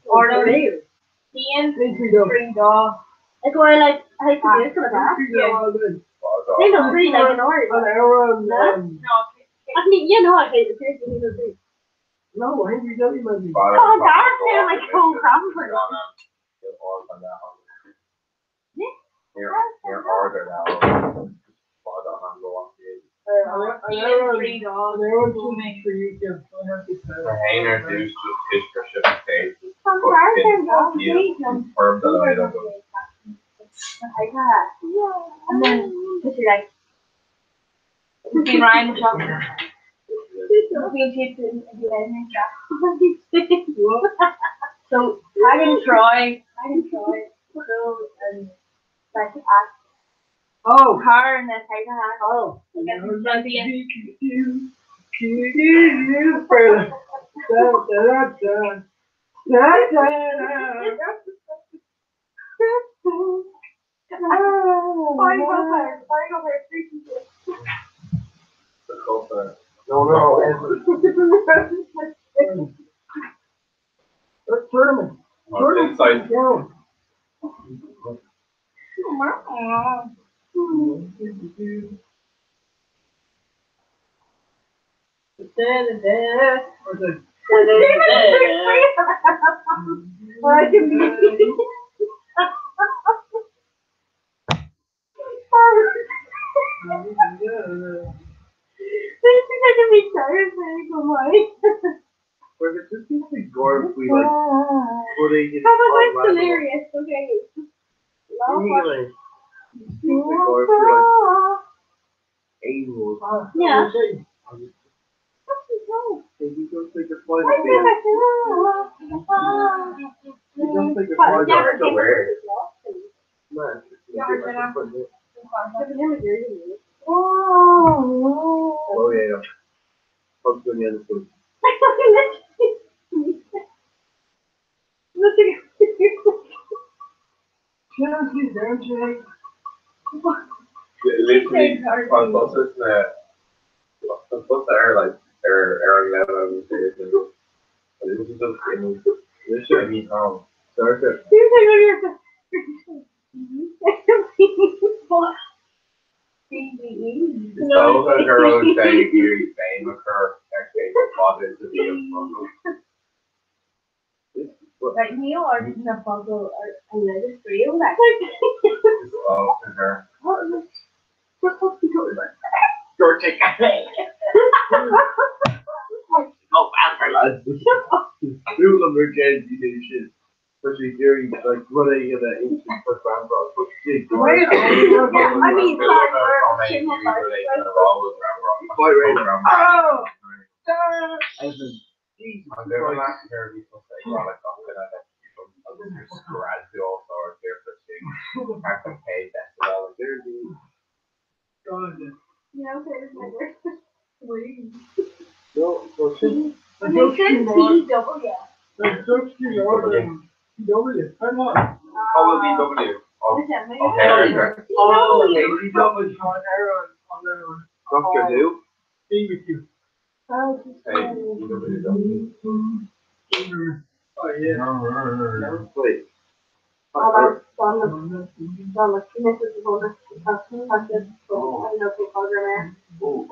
order Ian $3. It's why like I hate to do it for the back. They don't really like an orange. I mean, you know I hate it. Seriously, No, Henry W. might be. oh, that's kind of like whole Crawford. Your order now. Hainer dudes just his for shit face. confirmed that I don't know. And then, this is like, between Ryan and Chuck. Between kids and Glenn and Chuck. So, I can try, so, and, like, ask. Oh, Her and then take her hand. oh. Against the champion. No. Tournament. Inside. Where it just seems to be gore if we like putting it Hilarious, okay. Anyway, seems like gore if we like animals. Yeah. Maybe don't take a flight of it. You don't take a flight of it. Where? Man, oh yeah. How's the other thing? Literally, on buses, the bus are like, are level and serious. And this is just in this should meet home. Start it. It's also a girl who's saying Geary fame occur next day for father to be a struggle. Like Neil or didn't have Funko or another real like It's all to her. Short ticket. Oh, bad lads. Who will ever get you shit? Especially during like running in an instant for grandpa. I mean, Quite right. oh, As in, Jesus I'm never Christ. like hear people say, well, like, I'm gonna let people, just gradual or they're pushing, I can pay that, well, they're the. yeah, okay, it's my worst. No, so she. And they said T-double, yeah. Probably W. Oh, okay, okay. Oh, he doubled on Aaron. Doctor Who? Oh, Hey, W. Oh, yeah. Wait. oh, Donald, he misses the bonus. I don't know if they call her Oh,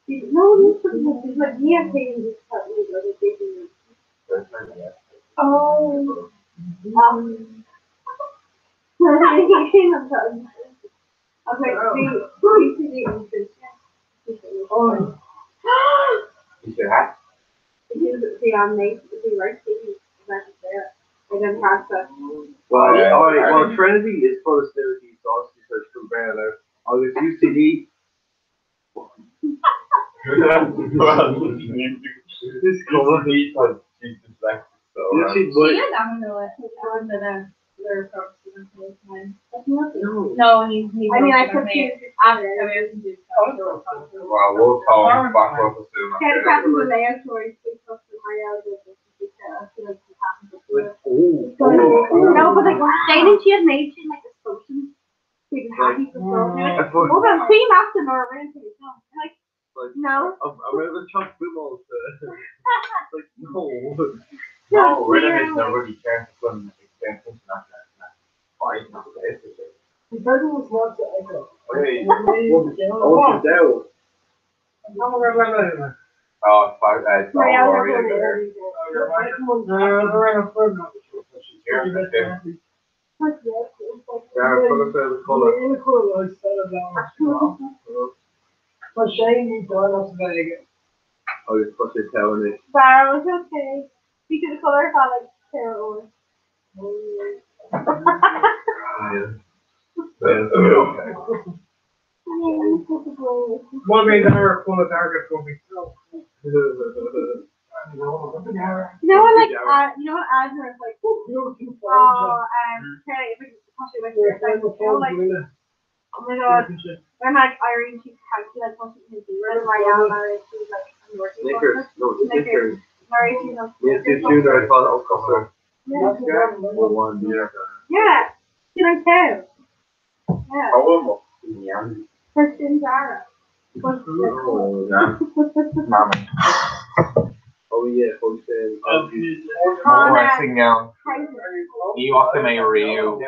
no, he's like, yeah, taking this cut, like, taking it. Oh, oh. You said that? Well, Trinity is positivity sauce because compared to August UCD. This is cool. No, he's I put two after Well, we'll call him back up as soon Can as. happen to Leia stories because of Mario Oh. no, but like Jane she had made she like a solution. She was happy for so oh but Queen after Nora ran to the film. Like no. I'm gonna chuck footballs like no. No, we're gonna nobody cares to come extension not that. Fine, not the The person was not to echo. Okay. Oh, down. Oh, five guys. But Shane needs to run up to bed again. I was supposed to tell me. Sarah was okay. Because the color felt like Terrible. One way there, full of targets will be. You know what, like, you know what Asner is like, Charlie, especially with your like, you know, like, oh my god, when like Irene, she like pushing his ear, Marianne, she's like, I'm working Snickers, no, Snickers. Mary, she's on Yes, you choose I thought of course. Yeah, Yeah. she like too. Yeah. Oh, Christian Zara. oh, yeah. Mama. Oh yeah, wholesale. Waxing down. You often may review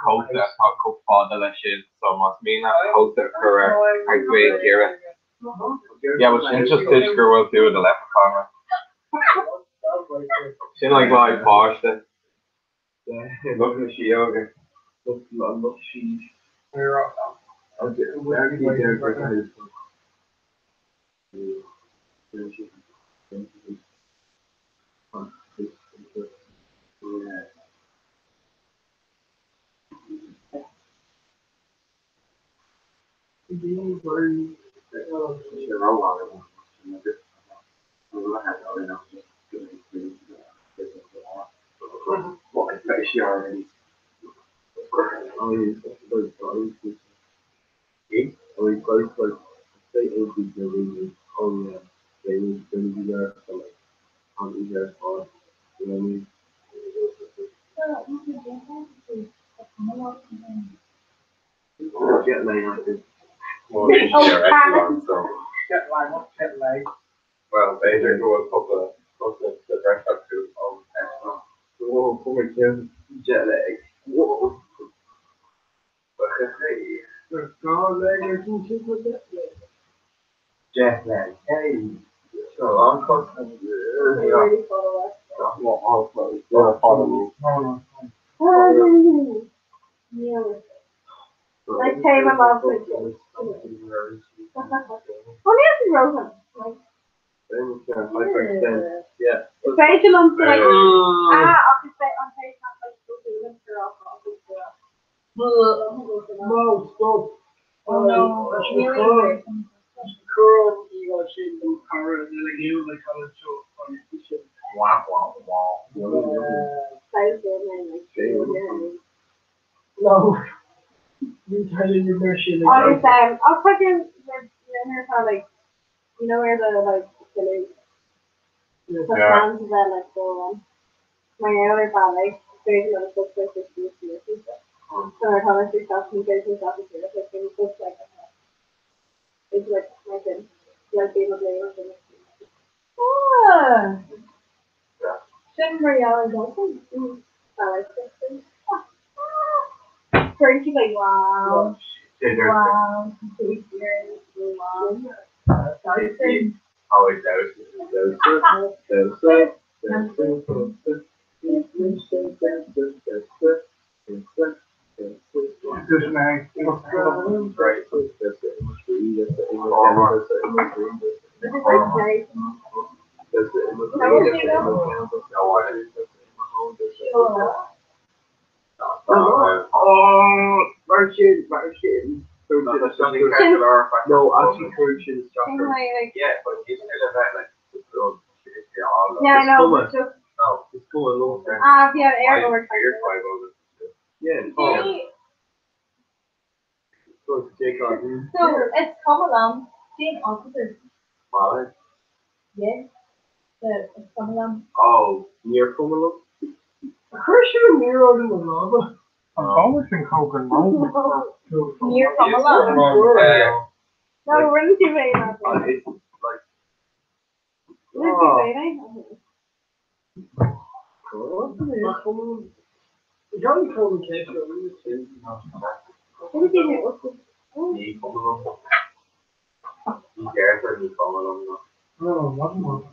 coat that could fall the shit so must mean that coat that correct. I agree here. Yeah, but she just did screw up too with the left corner. She like my posh it. Look at she yoga. Look, she's. Okay, Where did you get it? Well, they do go a couple of the rest of two of extra. Whoa, come here, jet lag. Whoa. Jet lag. Hey. So I'm close. Like Taylor loves it. Oh, yes, he wrote them. Like, Yeah. Rachel on like, I'll just say on FaceTime, like, go do them for all. No, stop. Oh no, Curl, you gotta shave them power and then you like how it's so funny. Wow, wow, wow. No. You telling your machine. I'll put in her kind of like, you know where the like the plans and then like go on. My other ballet, there's another book for 60 years. So I tell myself and there's myself and there's like things just like that. It's like my thing. Like being a player or something. Oh. Shouldn't Mariella Johnson? I like this thing. She's like, wow. Wow. Wow. Always those. This man. Right. Martian. No, actually, correction is chakra. Yeah, but you still have that like the road. Yeah, I know. It's just, No, it's going along. yeah, air over. Yeah. So it's come along. Same officers. Yes. It's come along. Oh, near Pomelo? Christian Nero in the lava. I'm always in Coconut Mountain. Near come along. No, we're in TV. It's like. We're in TV. Johnny Coleman came to No, one more.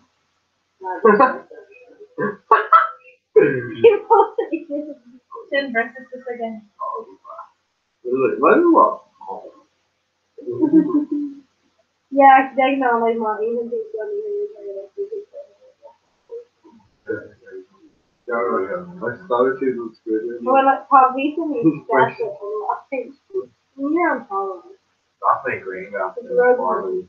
Tim versus this again. Yeah, they know like my even think Solitude looks good. Well, like, Paul recently started a lot of things. You're on Paul. That's like green. That's It's rosy.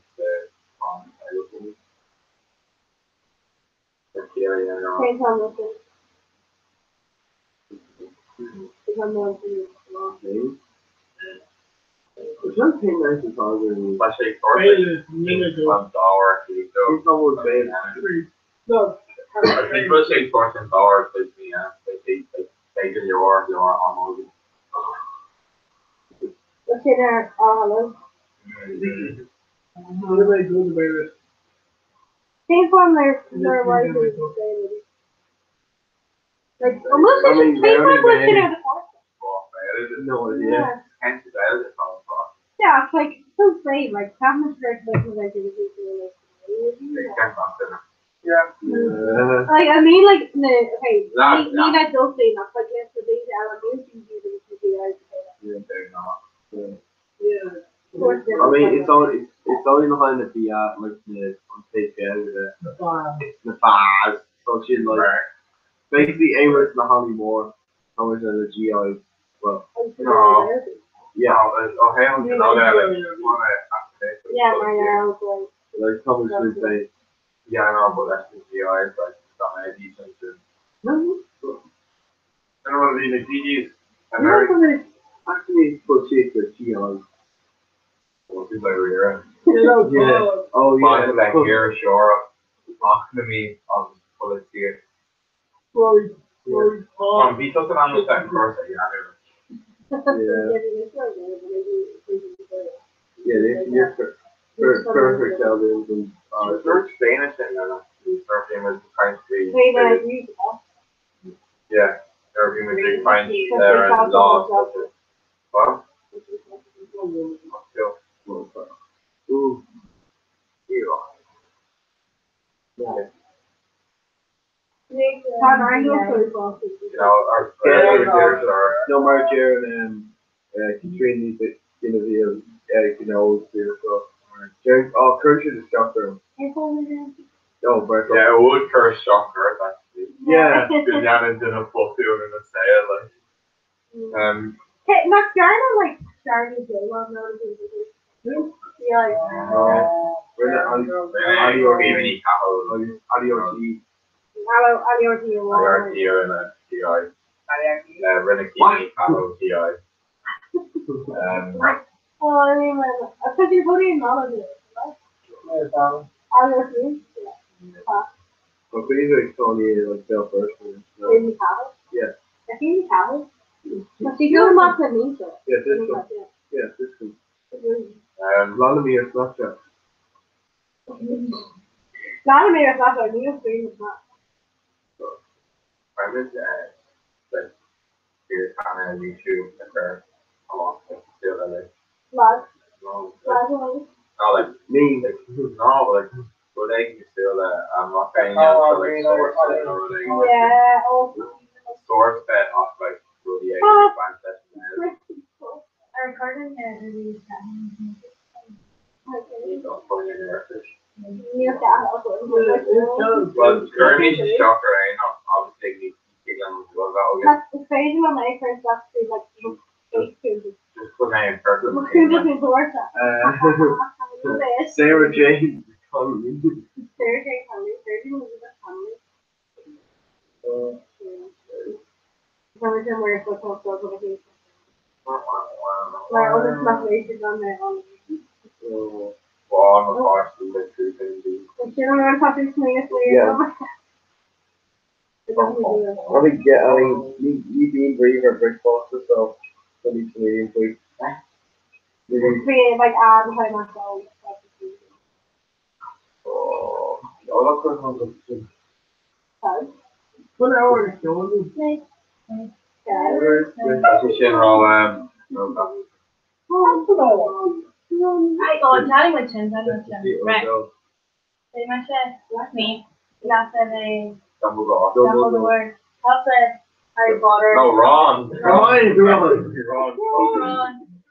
Same time with it. Because I'm going to There's nothing nice in Solitude. Especially for $1. It's almost bad. No. I think especially for $1, like me, they do your almost. What's in there? Hello. What are they doing about it? Same from their wife. Like, almost like mean, same very from what's in bad. the forest. No idea. Yeah. Yeah, it's like so same. Like, having a straight like like it was Yeah. like I mean, like no, okay. Nah, Me that don't say enough. Like yes, the things that are new to you, Yeah. I mean, it's only behind the like the on stage the bars. So she's like basically Amos and the Holly Moore, Thomas and the GI. Well, No. yeah, Okay, I'm going to Yeah, my know. like Thomas would say. Yeah, I know, but that's the GI, it's like, it's not a decent to. I don't want to be the GGs. I'm very. Actually, put shit the GI. Well, seems like we're Yeah. Oh yeah. like here, sure. Talking to me, I'll just pull it here. Sorry. He took it on the second course, Yeah, they're perfect albums and It's Spanish and European was trying to be. Hey, Yeah, European was really trying there and lost. Well, still. ooh. Yeah. Yeah. Our Yeah, are. No Marger and Katrina Genevieve, so James Kershaw the Shocker. Oh, Bertha. Yeah, it would curse Shocker, actually. Yeah. Because Yannis did a full tune in the sale, like. Hey, McDermott like started to well known yeah. We're not Maybe Audio G. Artio and a TI. Renekini, Capo, TI. Oh, I mean, I thought you put in all of it, right? But these are Tony like Bell first. In the college? Yeah. I think in college. But she grew him up in Lisa. Yeah, this one. Yeah, this one. A lot of me are Snapchat. Vladimir is not like me, it's not. I miss like, here's kind of YouTube, like, a lot of still, like, Love. no, Vladimir. not like, Me. like, no, like, but they can still, I'm not paying out for, like, source, Yeah, source that off, like, really, I recorded the release. don't put it in your fish. But currently, she's Shocker, I know, obviously, that's the crazy when my first got to like just put my in person. Sarah Jane. My oldest population on my own. Well, I'm a car student, too, I think you being brave or brick foster, so I need to be brave. Created like ads by myself. Oh, that's what I'm What hour is it? I go and chatting with Chin, right? Say my shit, that's me. That's the Dumbledore. That's it. Harry Potter. No, Ron. Hermione, Ron.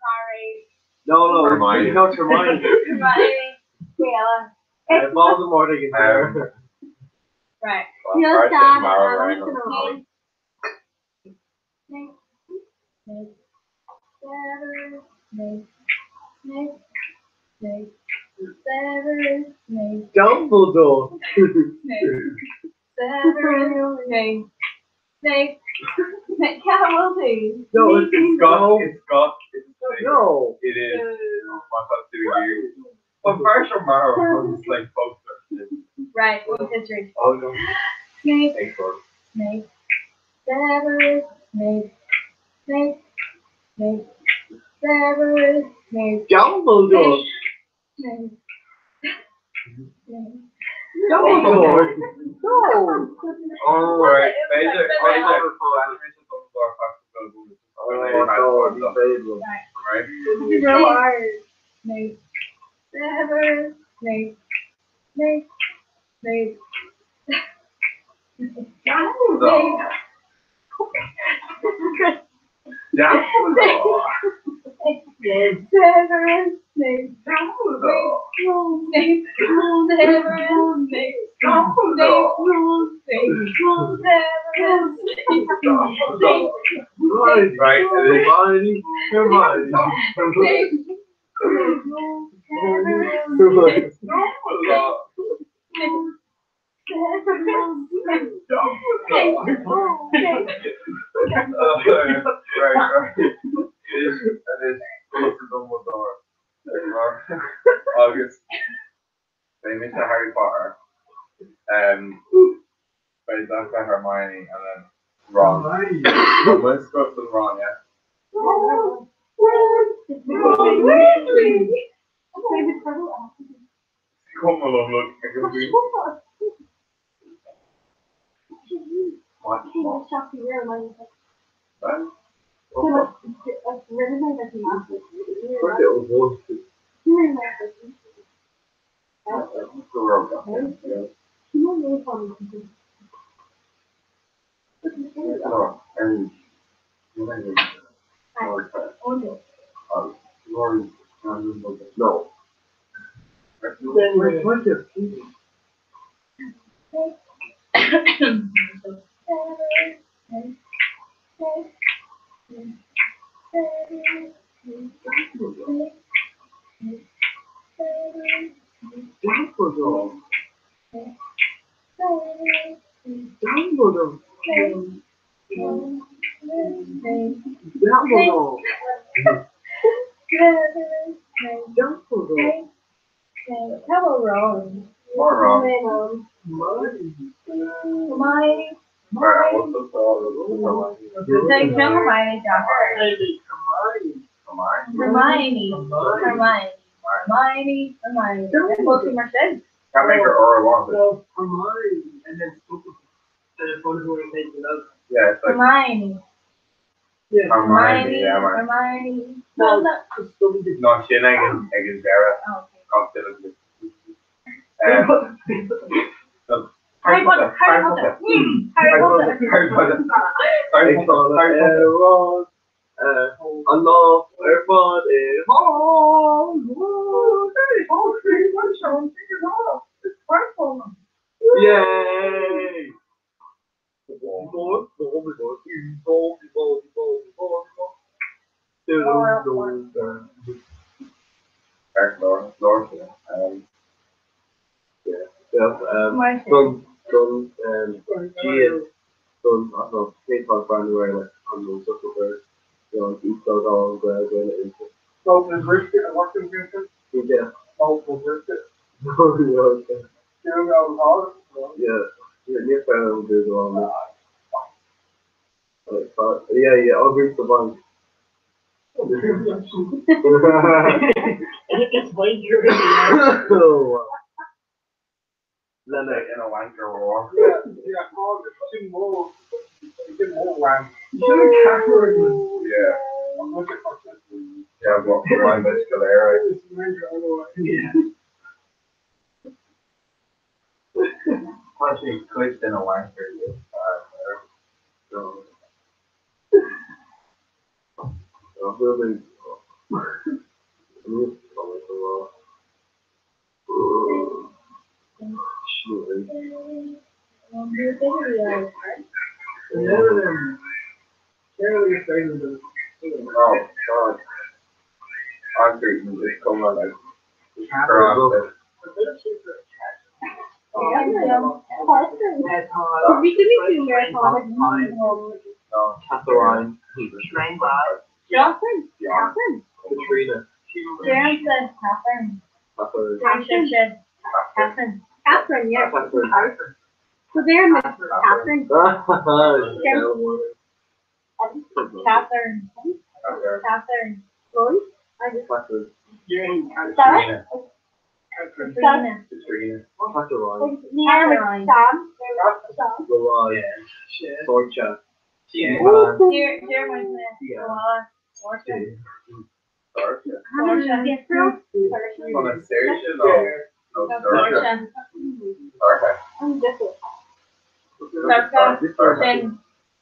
Harry. No, Hermione. No, Hermione. Bella. Voldemort again. Right. Just that, Severus Snape. Snape. Snape. Severus Snape. Dumbledore. Snape. Severus Snape. Snape. Camilty. No, It's got. No. It is. What's that to you? Well, Marshall Morrow was like poster. Right, what's history? Oh no. Snape. Thanks for Snape. Severus Snape. Snape. Snape. Severus Snape. Dumbledore. Snape. Snape. Dumbledore. No. Alright, Major. Right? This is real hard. Snape. Severus Snape. Snape. Snape. Dumbledore. Severus Snape. Dumbledore. Snape. Severus Snape. Dumbledore. Right, Hermione. Hermione. Right. That is Dumbledore. August. They missed Harry Potter. But that's by Hermione and then Ron. Let's go to Ron, yeah. Come along, look. I can be. What? No. Hello, Ron. More Ron. Hermione. Hermione. Hermione, Doctor. Hermione. That's what she said. Can't make her or want it. So Hermione and then Yeah, it's like Hermione. Hermione, yeah, man. Hermione. No, she and Egan Vera. Oh, okay. Confidently. Harry Potter. Harry Potter. Harry Potter. I love everybody. Yay! Lord, I don't know, K-pop brand where like on the social bird, you know, each goes all glad when it is. So the brisket and what's in brisket? Yeah. Oh, the brisket. Okay. Yeah. Yeah, near friend will do the one. Yeah, I'll reach the one. It's way you're Like in a wanker war. Yeah, two more rounds. You should have captured it. Yeah. Yeah, but my musical area. Yeah. Actually, clicked in a wanker. So, I'm building. Oh, God. I'm treating this come on like. Correct. We can do marathon. No, Catherine. Johnson. Catherine. Katrina. Jansen. Catherine. Catherine. Catherine. Catherine, yeah. Catherine. So there, Miss Catherine. Catherine. Catherine. Roy? I just Catherine. Sarah. Katrina. Katrina. Catherine. Caroline. Sam. Lorraine. Sorcha. Jeremiah. Portia. Anastasia, no. No, Portia. Okay. I'm different.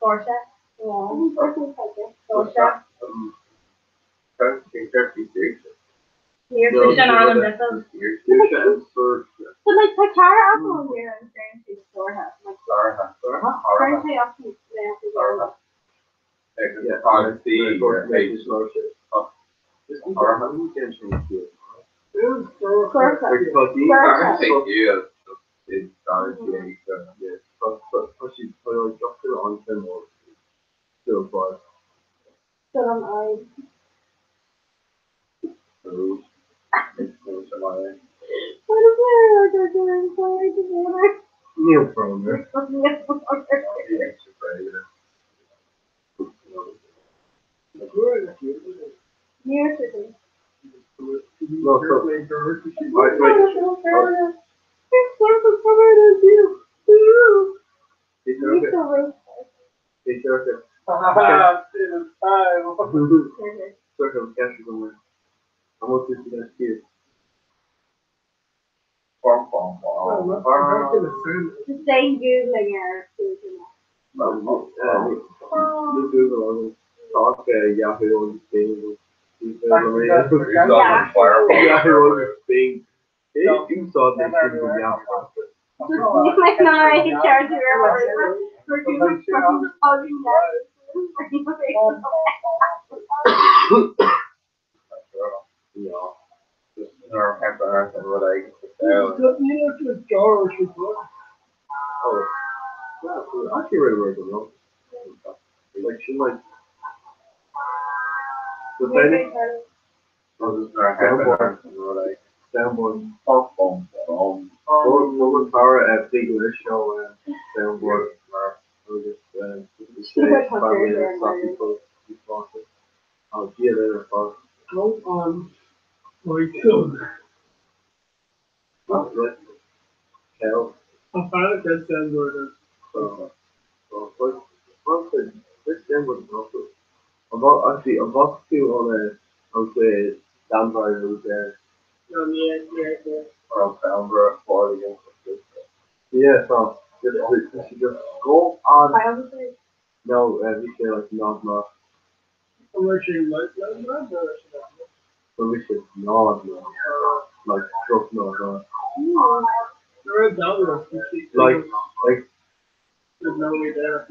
Portia. Portia. You're pushing on them, that's all. So like Takara also here and saying she's storehouse. Like currently up to Yeah, honesty, Neil Promer. the same Googling error. Yahoo you saw that from Yahoo. Like now I can charge you for doing fucking holding that. I can't really work with them. Like she might. The thing. Soundboard. Woman power at Big Wish show and soundboard. I'll yeah, they're fun. Go on. My God. Hell. I'm fine with that soundboard. This soundboard is also. I'm about to on a, I would say, standby who's there. Yeah, so just go on. No, we say like not. I'm actually like So we should not. Like truck not. Like there's no way there.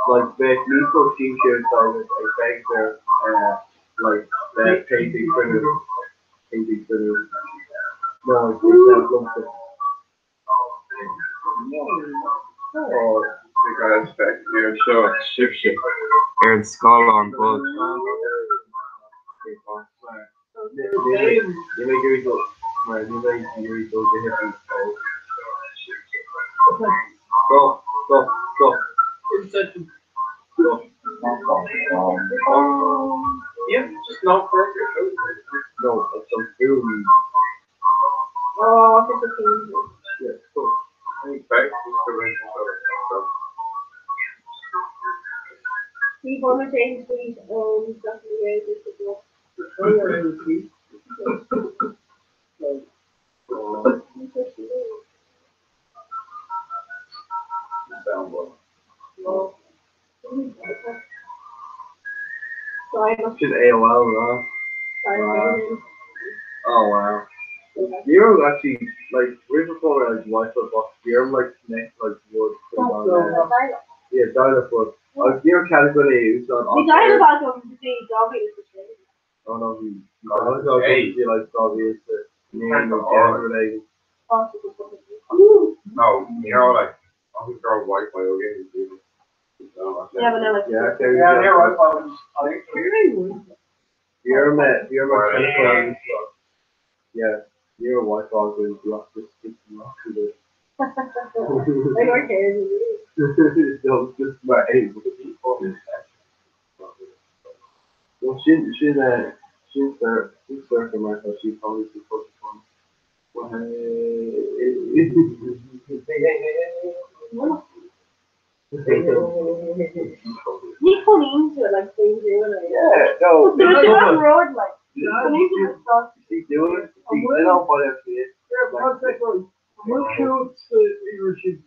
like the Nico team shares I think they're like that painting critters. No, it's not lumped. Aaron Skull on both. Yeah, just not perfect. No, it's some film. Oh, this is Yeah, cool. we want to change these stuff in the way this is what. Just AOL, right? Oh wow. You're actually like right before like Wi-Fi box. You're like connect like wood. Yeah, dial-up wood. Als die ook category is dan We died about them to say Dobby is the same. Oh no, die kan ook Hey. die like Dobby is the name of category. No, you know, like, I think they're white by again. Yeah, but no, like, Yeah, okay. Yeah, they're right. You're met yeah, you're a white dog with lots of sticky rock to it. I don't care. Don't just my aim. Well, she's surfing right now. She's probably supposed to come. He put into it like things doing it. Yeah, no. There's one road like. Put into the stuff. She's doing it. I don't want to see it. We're cute, leadership.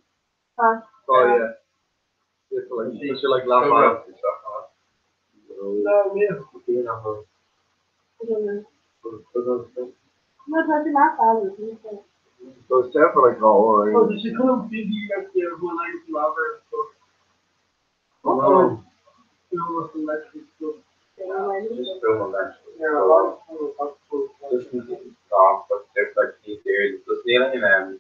Oh yeah. It's like she should like laugh out and stuff. No, yeah. I don't know. No, it's not that. So it's time for like all right. Oh, she couldn't be like the one I love her. Oh, You know, with electric stuff. Just film that. Yeah, a lot of people talk about Just off, but there's like these series, just kneeling and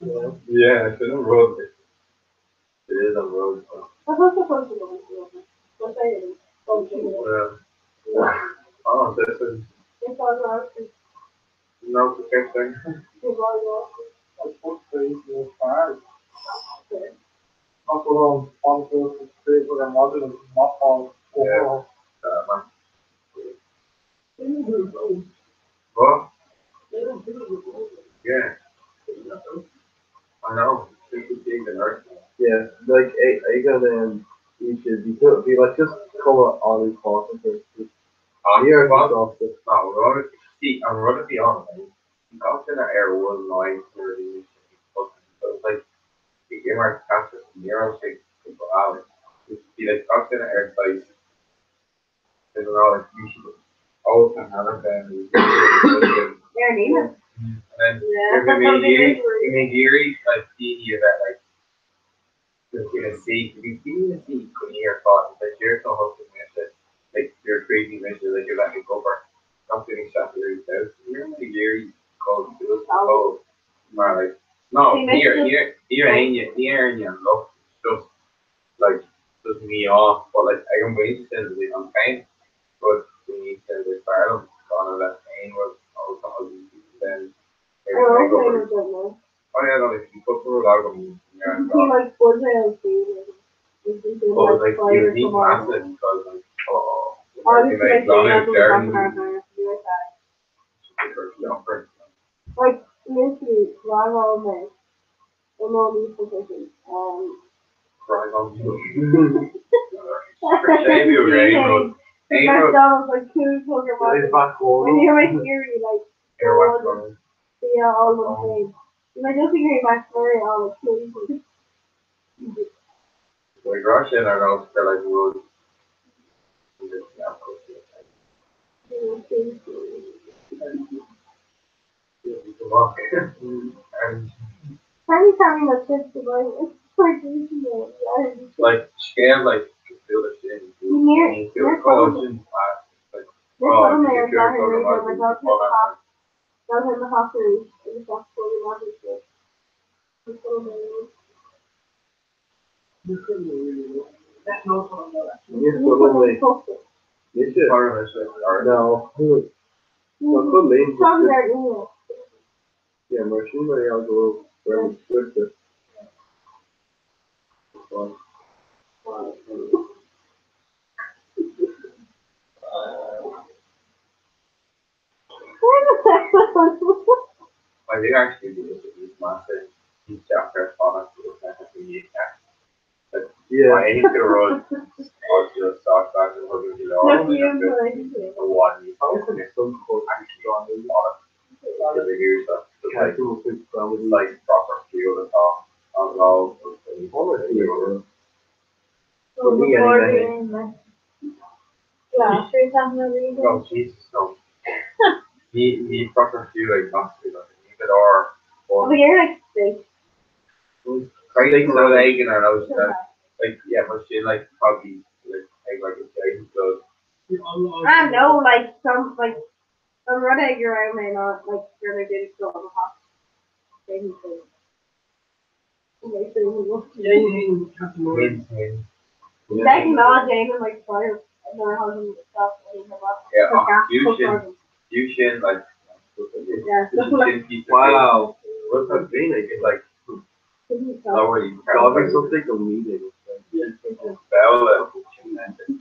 yeah, it's in a road. It is a road. What's also supposed to go? What's that? Well, oh, this is It's all right. no the same thing. It's all right. That's what they will find. Also, on the street with a model of not all. Man. What? Yeah. I know. This is being the nurse. yeah, like I got you should be like just come on and talk and just here and stuff. No, I'm gonna be honest. The cops in the air was nice really. So it's like the game are captured near six people out. See the cops in the air place. There's a lot of you should also have a family. They're neither. And then you may Geary like see you that like just in a seat, you see in a seat when you're thought that you're so hoping that like you're crazy mission that you're letting go for not getting shot to your house. You're in the Geary called to us oh more like no here ain't you look just like just me off but like I can wait to send it on pain but we need to the start gonna let pain was also then I don't know. oh yeah, no, if you put through a lot of them, yeah, He like was there oh, like you need massive because like, oh, you make long and dirty, like literally right on there. In all these positions. right on you. For shame you, Rainbow. McDonald's like two fucking It's back home. when you're with Erie, like yeah, all the same. You might just hear back story all the two. Like Russia and I know they're like wood. And Every time you look at the boy, it's quite easy. like scale like feel the shit. You're Collagen like oh, in the hospital. In the hospital. That's no fun. Yes, sir. No. Yeah, machinery I'll go very strict. I did actually do this with this massive heat chapter product with that Yeah. I hate the road. Or just start back and look at the law. One you some code actually on the water. The gear stuff. Like proper fuel and all. On all. No, Jesus, no. He proper fuel like not to like it or But you're like sick. Crazy no egg in her nose. Like, yeah, but she like probably like egg like a giant does. I know, like some red egg around may not like really did go on the hot. Baby food. Okay, so Yeah, you have to move. second not Damon like fire. I've never had him stuff when he Yeah, fusion, like. Yeah, Wow. What's that mean? It's like Already. having something to mean it. Bella.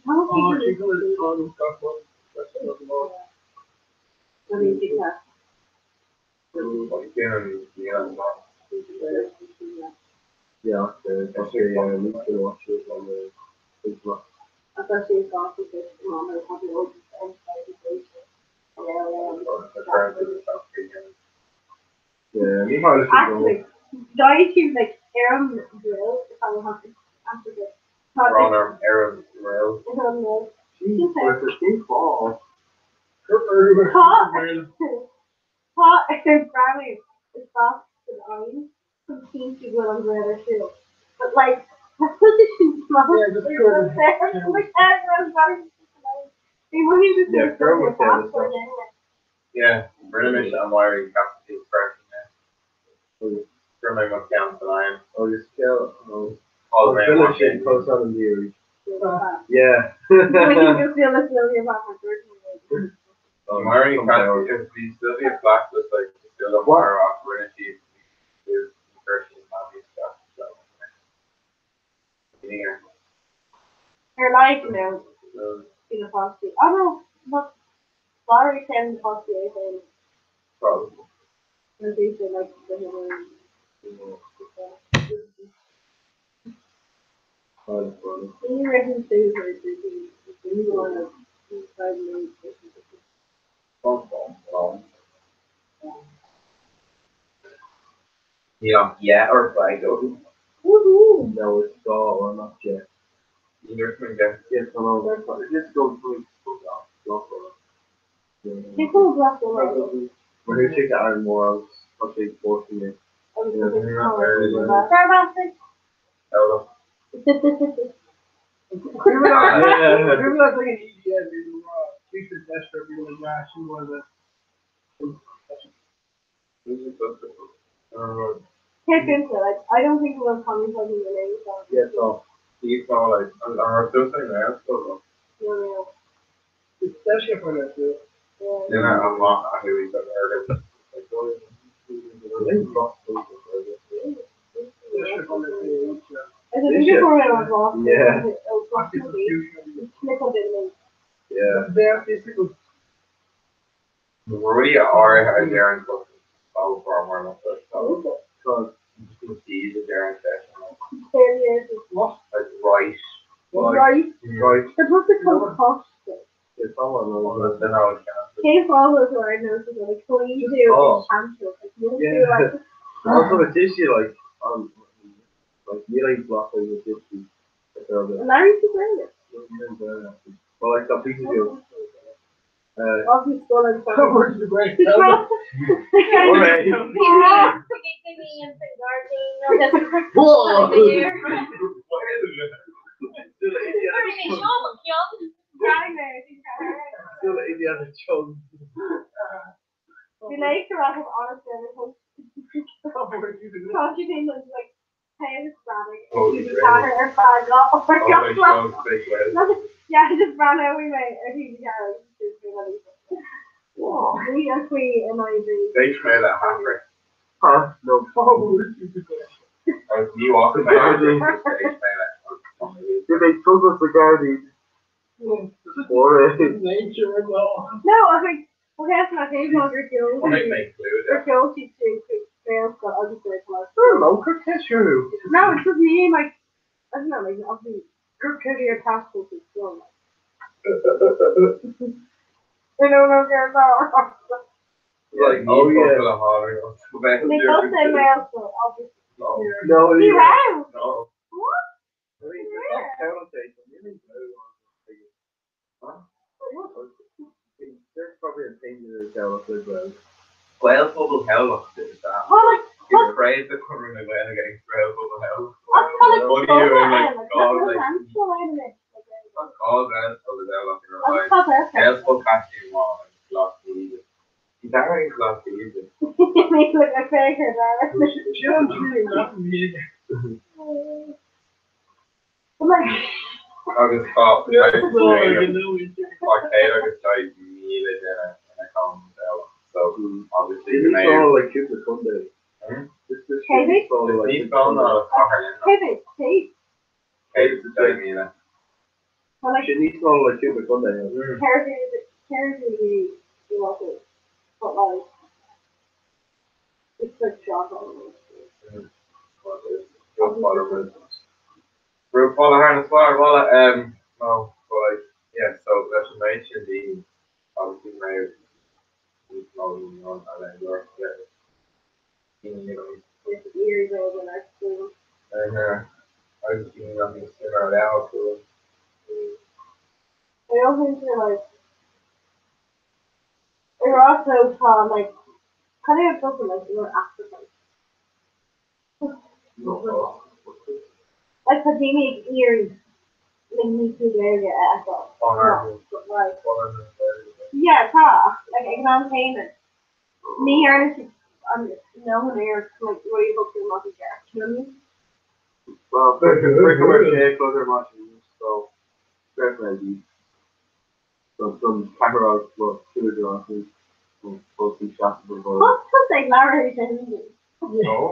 Oh, she goes on and stuff. That's another one. What do you think that? Yeah, okay, we can watch it on the Facebook. I thought she was gone because mom had probably opened and Yeah, we might have to go. actually, dieting like Aaron Grill, if I will have to answer this. Runner, Arab, Rail. Jeez, where's the thing fall? Hot and brownie is soft and orange. Some seems to go on the other too. But like, that's what it smells Yeah, just good. like everyone's body. Yeah, Girl was there as well. Yeah, British and wiring capacity expression. Trimming of counts and iron. Oh, you scale. Oh, All the way finish it close on the ears. Yeah. Wiring capacity is still be a flash, just like still a wire off when she is expression of these stuff. So, here. Her life now, in a phosphate. Oh no, not sorry, can phosphate and Probably. they say like the Himalayan. Any reference to her the new one of inside me. Yeah, or Figo. Woohoo! No, it's Saul or not yet. Either can get. Yes, hello. Let's go through. People drop the leg. We're here to take the Iron Morals. I'll take 4 for you. Hello. Remember that like an EDM, Future Desperate, we were like, yeah, she was Can't into like I don't think we'll come into the name song. Yes, so. He's all like, I'm still saying that. So, No. especially for that too. then I'm not, I hear he's heard it. I think before I was lost. Yeah. Yeah. Rudy or Darren book all for more than that. So, I'm just gonna see the Darren session. 10 years is What? Like, right. right. Right. The book is called Cost. It's someone Well, knows. then I would count. Cave follows where I noticed that like clean to is championship. Like you don't feel like Also, it's issue like kneeling block is issue. Larry's the greatest. Well, like the pieces of Obviously still in front. Where's the break? alright. Whoa! Still Indiana Jones. We like to wrap up honestly everything. Conjugating was like Taylor Sonic. Oh, She just had her flag off. Oh my god. Oh, Yeah, I just ran out with my TV camera. We are Queen and I agree. they smell that hungry. Huh? No. Or you walk in there, they smell that. Did they told us the garden? Or Nature as well. No, I think we're going to have to longer kills. I'll make food. Or kills she's doing quick fails, but I'll just do it close. no, Kirk Tissue. No, it's just me, like, I don't know, like, obviously, Kirk Kitty or task force is still like. We don't know where it's all. Like, oh yeah. They both say male, so obviously. No, Be round! No. What? I mean, it's not talented. Huh? There's probably a thing that is talented, but. Well, bubble hell looks good. Oh, like, You're afraid that we're running away and getting sprayed over the house. What's called What are you doing? Like, God, no like, hands go out of it. all guys over there looking What's around. called that? Girls will catch you more and lost the easy. He's already lost the easy. You make look like faker, Dara. She don't really love me either. I'm like, I just thought, Yeah, like, no, I know it. Taylor just tried to meal it in a calm down. So, obviously, the It's mayor. all like Cupid Sunday. This Kevin? is all like He's gone or Kevin, Kate. Kate's the Johnny Mina. I'm like, She needs all like Cupid Sunday. Carefully, you want it. But like, it's like chocolate. We're following her as well. Well, no, but like, yeah. So that's mentioned the obviously mayor. He's not even on that anymore. Years old when I school. And I was thinking of this similar out. So I also think like, they're also from like, kind of something like they were African. Like, because they make ears, like, need to wear it as well. Like, yeah, like, economic payment. Me, honestly, I'm no one here, like, what are you looking at the jar? You know what I mean? Well, very commercial closer watching, so definitely. So some camera well, two glasses, both these shots of the ball. What's like Larry saying? no.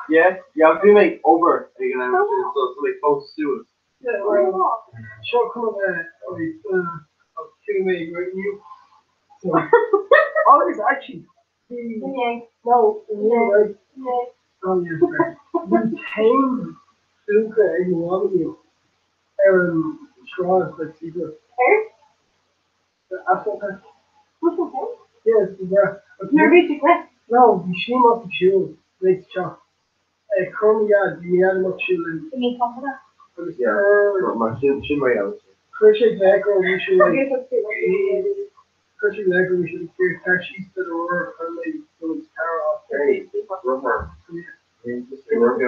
Yeah, I'm doing like over, you know, so like close to it. Yeah, right. Sure, come on, I'll kill me right you. So, oh, it's actually. Yeah, no, Right. yeah. Oh, yes, right. You tame Luca and one of you. Aaron Schwartz, like secret. Africa. What's the thing? Yes, yeah. You're basically. No, die Schuhe auf die Schuhe. Nicht schon. Komm, ja, die haben noch Schuhe. You need some of that? Yeah, my shin right out. Christian Becker, we should like. Okay, let's see what you do. Christian Becker, we should carry taxis to the work and they go to power off. Hey, rubber.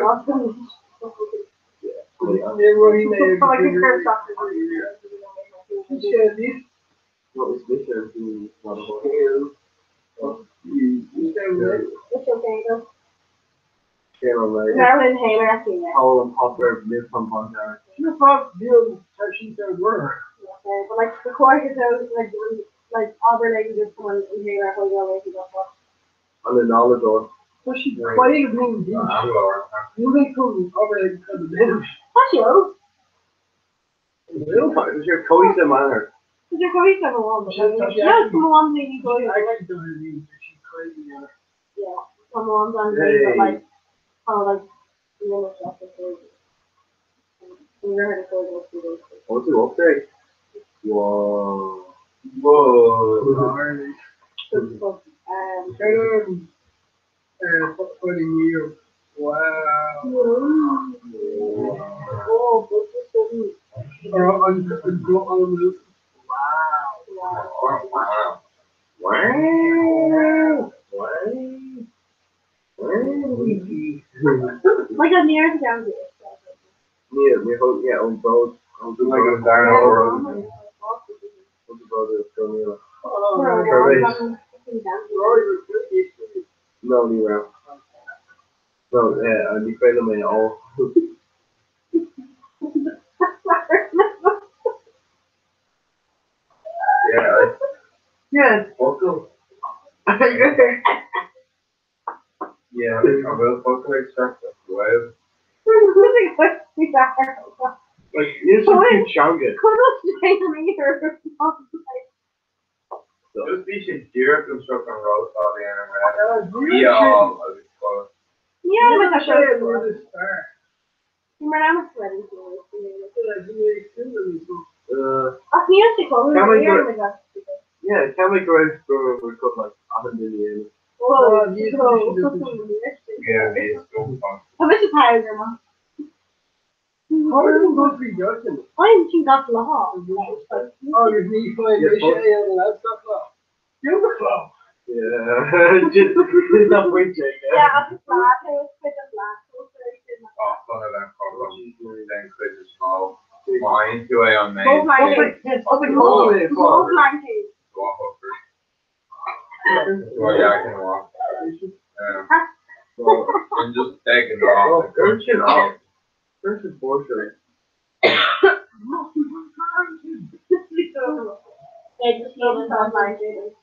Awesome. Everybody made Like a curve shop. Yeah, these. What was this? Not a whole. It's okay, though. Like Marilyn Taylor, I see that. Colin Popper, Liv from Pontara. She was not dealing with taxis that were. Okay, but like the course is those like other ladies just come in here and hold away to go for. On the knowledge of. But she quite a mean bitch. I'm lower. You make come over there because of them. That's you. Is your Cody's the manner? Because you're going to have a woman. She- she Yeah, actually- some ones maybe go I to actually don't have these, but she's crazy. yeah, some ones on Hey. but like, oh, like, you know, stuff is crazy. We were here to go to the What's it up there? Whoa. Whoa. Funny you. Wow. Oh, this is so neat. Or on the Wow. Wow. Like a near down there. Yeah, on both. On the Like a down over. brother, Camila. No, ni round. No, yeah, ni pwede naman all. Yeah. Good. Welcome. Yeah, I will fucking extract that. Well, like, you're so cute, Shanga. Just be some deer construct on road all the animal. Be all of it. Yeah, like a show. You're the star. I'm sweating. Uh, Musical. yeah, can we go for record like 100 years? Whoa, Yeah, it's so fun. I wish it's higher than that. How are you going to be judging? Why didn't you got law? Oh, there's me flying the shit out of that stuff now. Beautiful. Yeah. Just not with Jake. Yeah, I'm just glad I was with the black. Oh, son of them problems. Then could just small. Mine do I on me. Move blanket. Move blanket. Walk over. Well, yeah, I can walk. I'm just taking it off. Oh, good shit off. This is bullshit. Yeah, just leave it on blanket.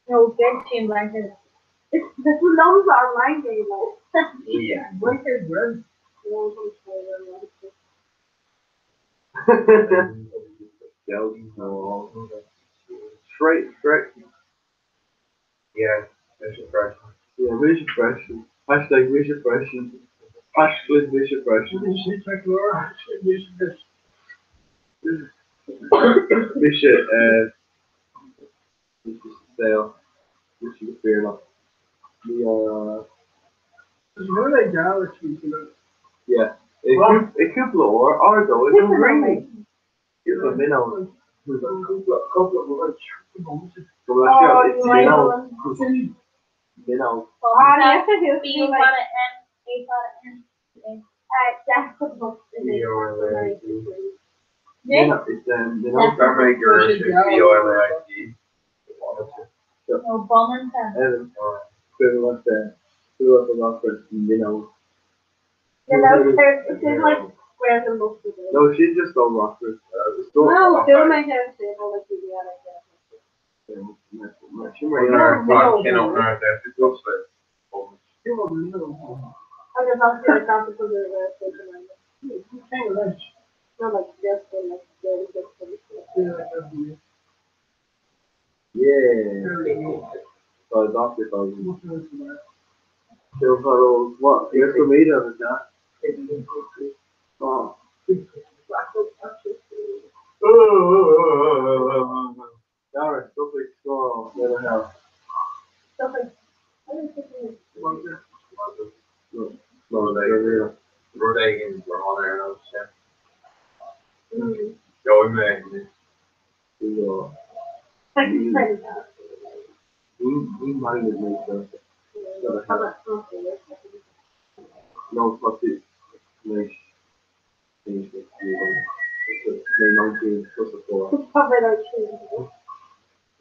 No, bed team blanket. The lungs are mine, you know. Yeah. Wicked red. Straight. Yeah, that's your question. Yeah, vision question. Hashtag vision question. Hashtag vision question. Vision, sale. Vision fear enough. Yeah. It could blow or though, it's raining. It's a minnow. Minnow. No, bombing time. No, she's just on rockers. No, still my hair stable like you do. She might not. I just don't feel comfortable with the station. Not like just like Yeah. So doctor told me. She'll follow what? You're tomato, is that? Oh. Darren, stop it, go. Let her help. We minded me, so. No, fuck it. Nice. Finish with you. May 19, plus a 4.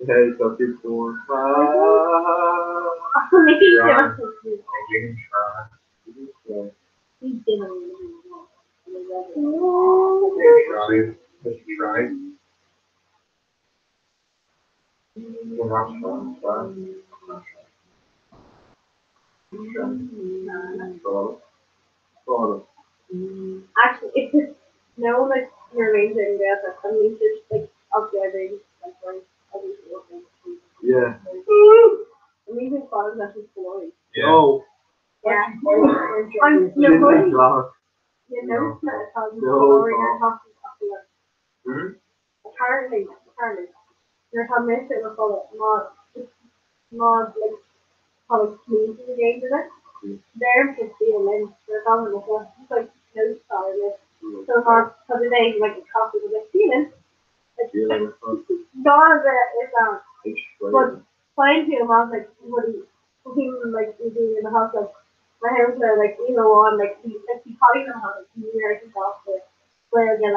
Hey, so keep going. Actually, it's just no like your range and that I mean just like up the range like right other things. Yeah. I'm even fun that's just boring. Oh. Yeah. I'm no Shit, boring. You know it's not talking boring you're talking about apparently you're talking about it before not like how it's smooth in the game of it. They're just being in they're talking about it's like no style so hard for the day like a coffee with a feeling. Dawn of it is but flying to him I was like what he like doing in the house like my hands are like you know on like he probably know how to American golf where again a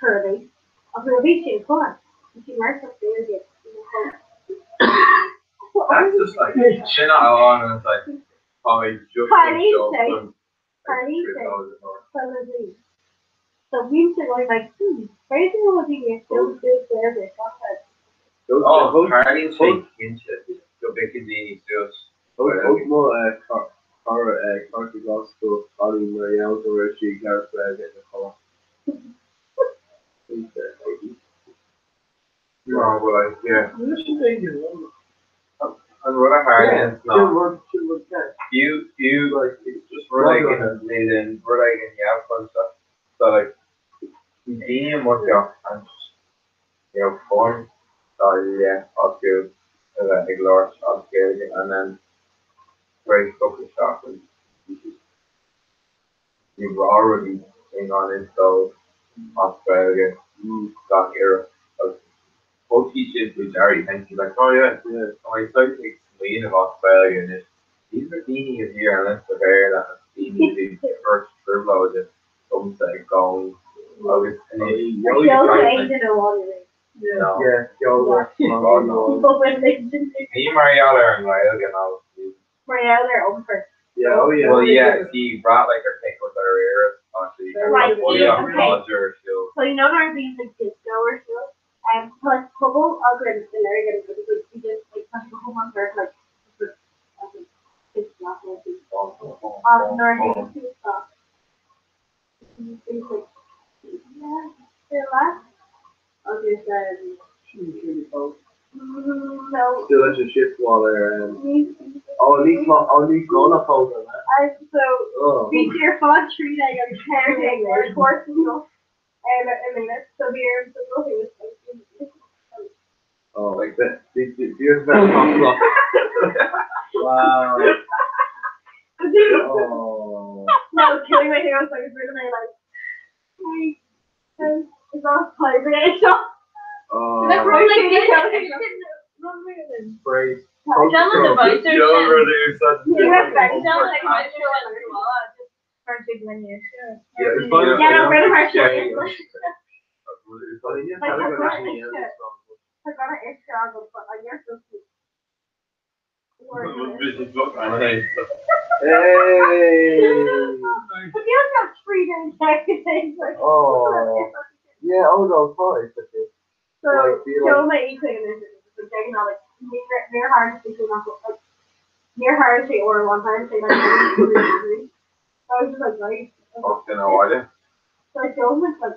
curvy. I'll be a beach in fun. She marks up there again. That's just like, she's not alone, and it's like, oh, he's just So we used to go like, crazy what he gets so good there, they thought that. Oh, Harley take into the big just. Carter Gospel, Holly Marielle, where she got flag in the call. No, but like, yeah. And what a hard is not. You like just like in yeah fun stuff. So like you DM what you and form. So yeah, I'll do ignore I'll scale it and then very focus shot and you've already in on it so Australia got here. both teachers with Jerry, and she's like, oh yeah, yeah. Oh, I started to explain about Australia, and these are Dini is here, and that's the bear that Dini is the first furlough that comes like going. August, and you know, you guys, like, yeah, me, Mariella, and Lyle, you know. Marielle, they're open for. Yeah, oh yeah. Well, yeah, she brought like her pick with her ears, actually. Right, Yeah, okay. Roger, she'll. So you know there are these like disco or so, so like couple of them in there again because we just like touch the whole month or like it's not like it's northeast to stuff. Yeah, they're last. Okay, so no. Still has your shift while they're at least Mona photo, man. So speak to your phone, treat like a caretaker, course and stuff. And then that's so weird. So nothing was like. Oh, like that. Here's that top. Wow. Oh. No, killing my hair was like really like. It's all vibrating. Oh. That's Right. like Great. John was advisor. Yeah, back. John was advisor. Just for a big menu. Yeah, it's funny. Yeah, no, we're the first Yeah, one. it's funny. Yeah, Like, I that's don't what know. I got an extra angle, but like you're so cute. Hey. But you don't have 3 days back to things like. Oh. Yeah, I was on fire. So, kill my equation is taking out like near hard to take like near hard to take order one time, say like 3. So I was just like, right. Okay, now what? So I killed him like,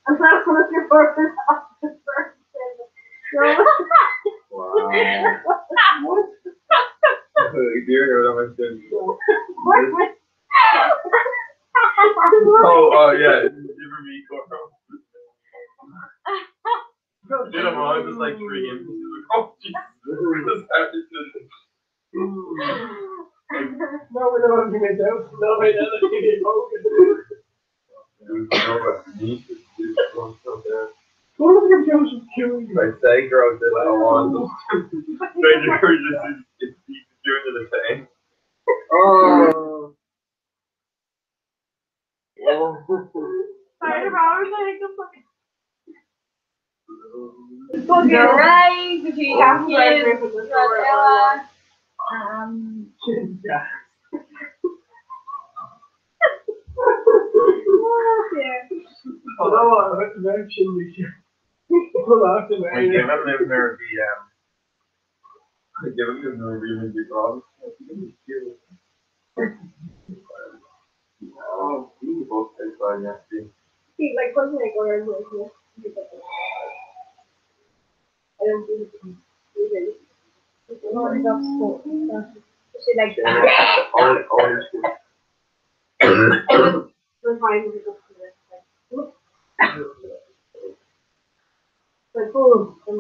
I'm not one of your first officers. Wow. What? Dear, what am I saying? Oh, yeah. Give me Coro. Did them all just like 3 inches of oh, Jesus. No, we don't give it out. No, we don't give it out. What are the Joseph killing you? My say girl did that one. Stranger just it's doing it the same. Oh. Sorry, Robert, I think You're right. Between Yeah, kids, Ella. I don't want to mention this. Pull out the I give him live near the I give him live near the big rock. Oh, he both take on yeah. see, like, what's my word with you? I don't think it's she like Orange. was fine with it. Like, boom, and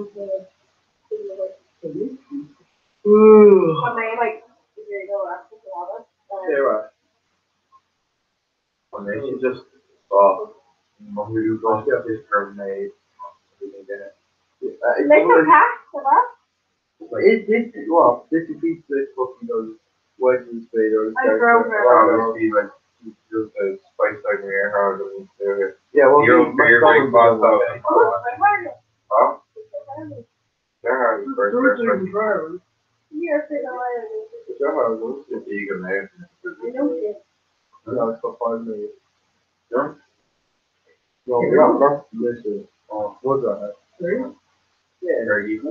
Ooh. when they like, you go after the water. Sarah. And then she just when we do go to this terminate Make a pack, so what? It did well. This is the fucking those wedges made or I drove her. obviously like just a spice like near her and yeah, well, you're big boss out. Oh, my word. Huh? They're hard to first You're saying They're hard ones. It's eager man. I know it. No, it's got 5 million. Sure. No, not this year. Oh, what's that? Yeah. Very easy.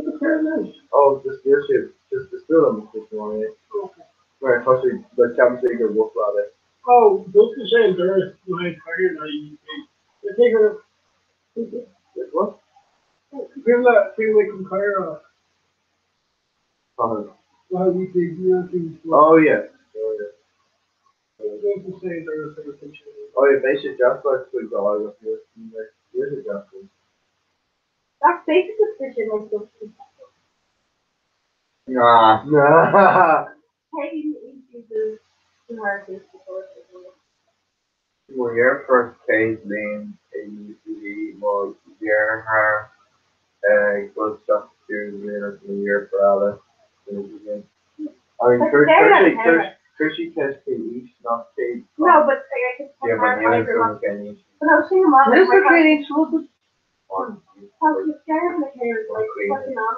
Oh, just this year. Just the still on the 51, yeah. Right, actually, the Champions League or what rather. Oh, those are saying there's my tired I take her. What? Give that thing like from Cairo. Oh, Well, you think you're too. oh yeah. Oh yeah. Those are saying there's a picture. Oh yeah, basic just like sweet dog up here. Here's a Johnson. That's basic suspicion like this. Nah. Nah. Hey, you uses the hard case before. When your first case name AUCD was your her Good stuff to later in the year for Alice. I mean, That's scary like a parrot. Kirsty test each, not Kate. No, but I can Yeah, but the other girl can each. But I was seeing a mom. Where's the training school? How she's scared of the hair, like fucking on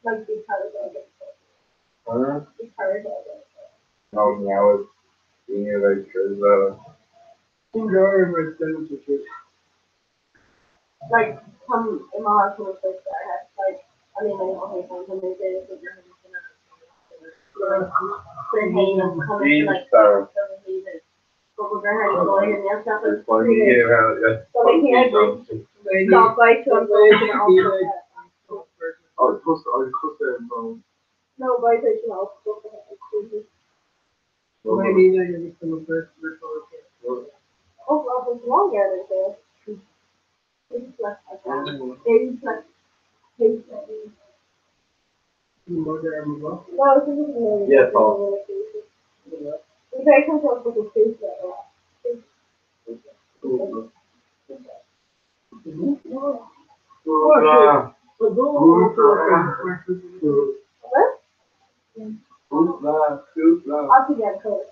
like these colors. Huh? These colors. No, now it's being like Like some in my house was like that. I had like I mean like okay, so when they did it, they're hanging and coming like but we're gonna have to go in and their stuff is pretty good. So making I stop by to Oh, it's supposed to, no vibration also. Maybe they're gonna become a first Oh, well, there's one guy right there. It's like that. It's like, it's like. No, it's just Yeah, Paul. We very control with the face that I'll give you a code.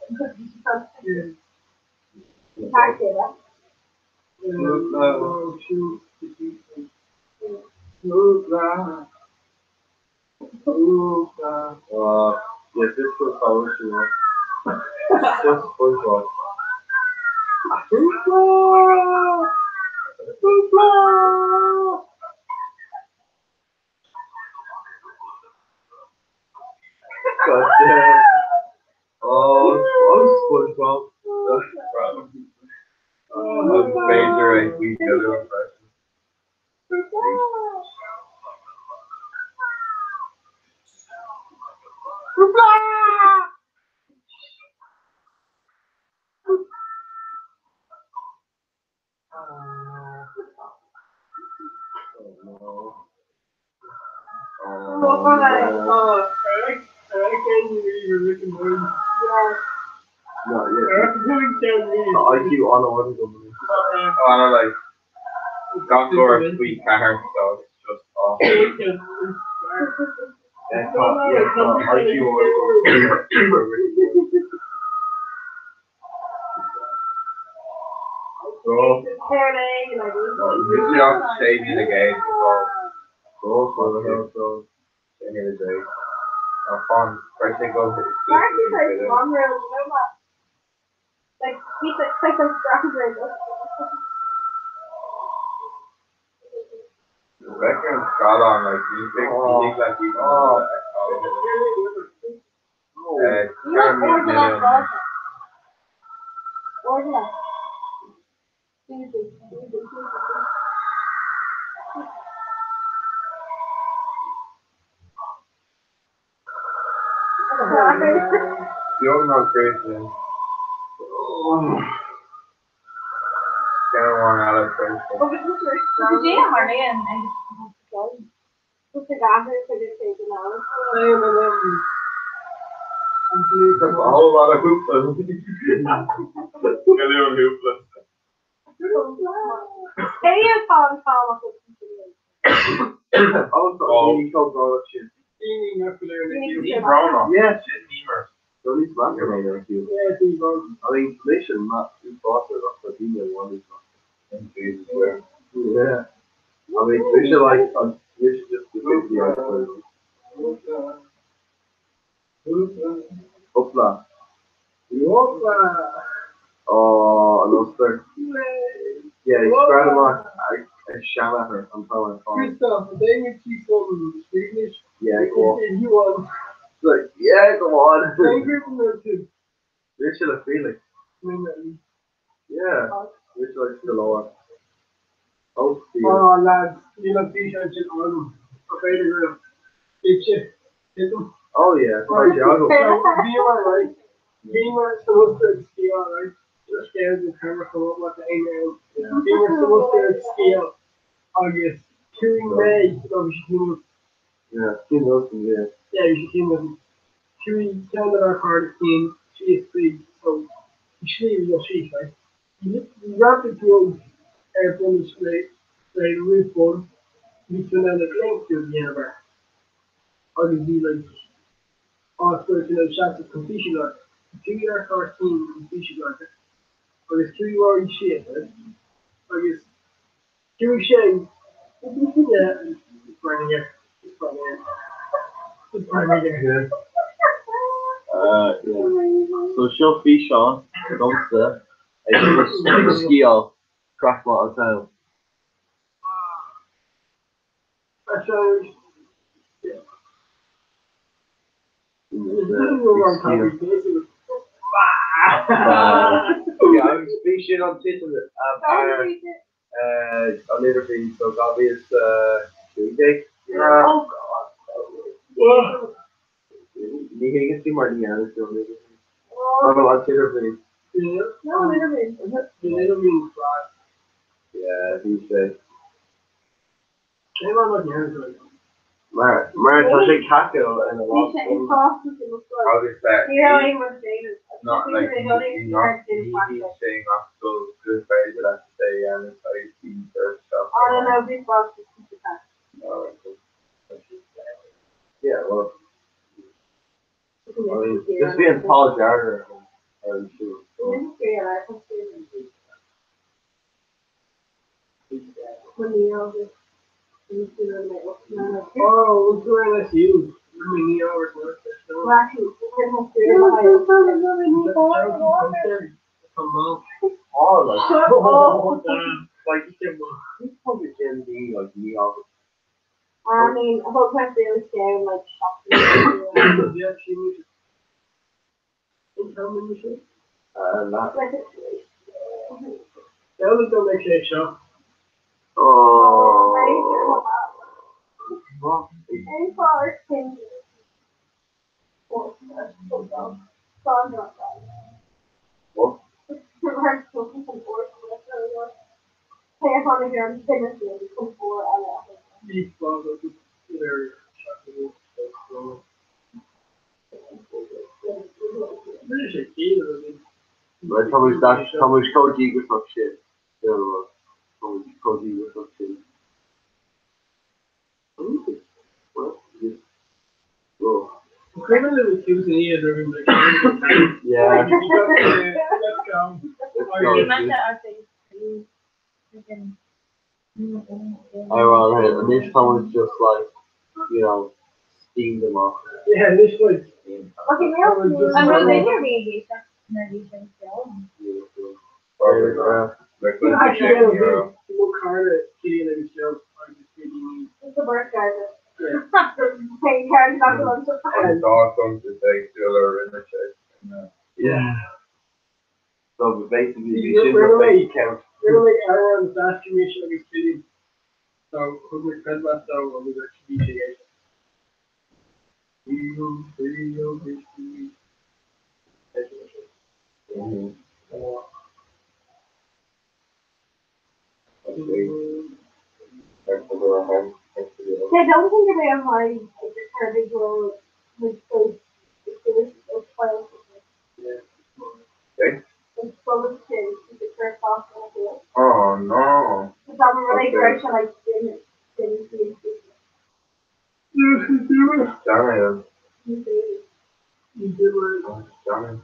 Yes, this was power to just football. SpongeBob. Major and we the other impression. Not yet. IQ on a one on a like got for a sweet car, so it's just off. IQ usually I'll save you the game, so for the hell, so end of the day. Fun. First thing goes. Like, he's like some scrappy Reckon Scala, like, you think like you You're not crazy. Can't want out of place. What's the guy who could have taken out? A whole lot of hoopless. A little hoopless. Hey, you found Also, you told Roller shit. Yes. Don't need to masturbate like you. I mean, mission, not too faster, but you know, one is not. Yeah. I mean, we should like, you should just do the other. Hopla. Oh, I lost her. Yeah, he's trying to like, I shall at her. I'm telling her. Christoph, they would keep on Swedish. Yeah, go on. You want. Like, yeah, go on. Thank you for that. Rachel of Felix. Yeah. Rachel like the lower. Oh, lads, you know, t-shirts in Ireland. Okay, the girl. Big shit. Oh, yeah. Right, Thiago. Right? Beamer supposed to scale, right? Just scared the camera come up with the email. Beamer supposed to scale. August. Killing May. No, we should kill. Yeah, Kim Wilson, yeah. Yeah, we should kill them. Chewy, tell them our card team. She is big, so you should leave your sheet, right? You wrap it through airplane straight, roof one. You between the link to the end or to be like also shots of completion like 2 year 14 completion like or it's 2 year shit, right? I guess 2 shades. Yeah, it's running here. It's running here. It's running here. Yeah. So she'll fish on, don't say. I just ski off, crack water town. That's how Yeah, I was fishing on Titterman. On Liverpool, so that is Tuesday. Oh, God. You can see more than the others, don't you? What about Liverpool? No, literally. Yeah, he's said. Mara, touch a cackle and a lot of It's possible to look How like. is that? Yeah, I was saying. Not like he's saying off so good phrase that I say and it's like he's first stuff. I don't know, this was just Yeah, well, I mean, just being Paul Jarder, I'm sure. Oh, what's going on you? I mean, you always work this stuff. Oh, like, Oh. like you can, he's probably Gen Z, like me, all I mean, I hope my feelings down, like, Yeah, she needs it. not. That was gonna make a show. Oh. Well, what? These balls are very shockable. British are key to it. But Thomas Koji was some shit. Thomas Koji was some shit. What? Oh. Criminal accusing here, they're going to Yeah. Let's go. And this time was just like, steam them off. Yeah, this was. Okay, I'm going to make your baby. Look hard at Kitty and himself. It's a birth guy. Yeah. Hey, Karen's not the one to I saw something to take still or in the shape. Yeah. So basically, You you should know, make count. We're like hour on the fast commission of his Kitty. So, who's my friend left out? What was actually BTA? Yeah, don't think about how it's a visual with those files. Okay. It's full of kids. It's the first off in the field. Oh no. It's on the really direction like didn't see Damn. You do it. Damn.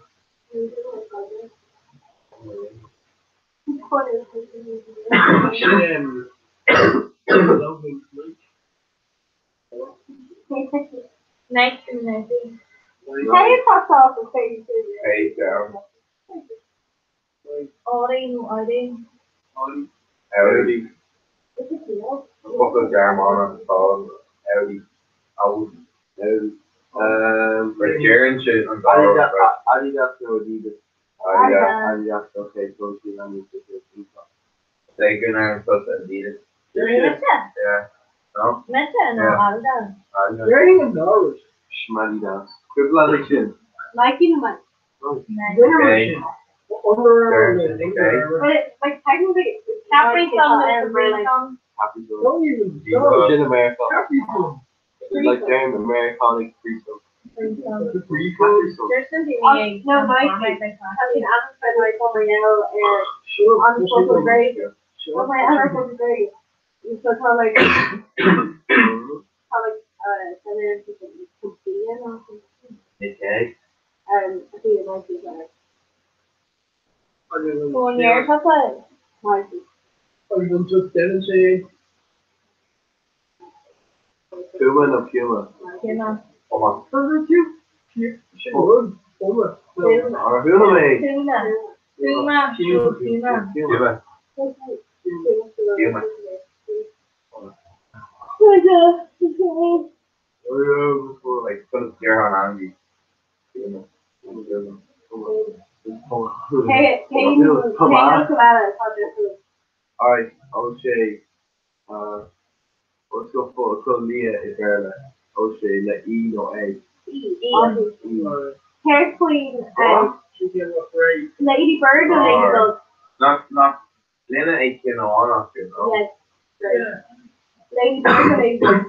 Nice and nice. Can you pass off the face? Hey, down. Audi. Audi. Put the jam on it. Audi. Audi. Like Jaren shit on Adidas or Adidas. Adidas, okay, so she let me just do They can have plus Adidas. Yeah. No? Adidas. You're in dollars. Schmadidas. Quick Nike man. Okay. But like technically, Capri song is a real song. Happy Zone. Don't even Jesus. go. In America. Happy Zone. It's like damn Americanic free zone. There's something no, Nike. I mean, I'm trying to like over now on the social grade. Oh my, I like over grade. So kind of like, Senator Companion or something. Okay. I think it might be better. 1 year, what's that? Might be. Are you going to demonstrate? Puma no Puma. Puma. Puma. Puma. Puma. Like put a steer on Andy. Alright, I'll say let's go for Leah is there. I'll say let E no A. Hair Queen She's getting afraid. Lady Bird or Lady Dog? Not Lena ain't you know on you know. Yes. Lady Bird or Lady Dog?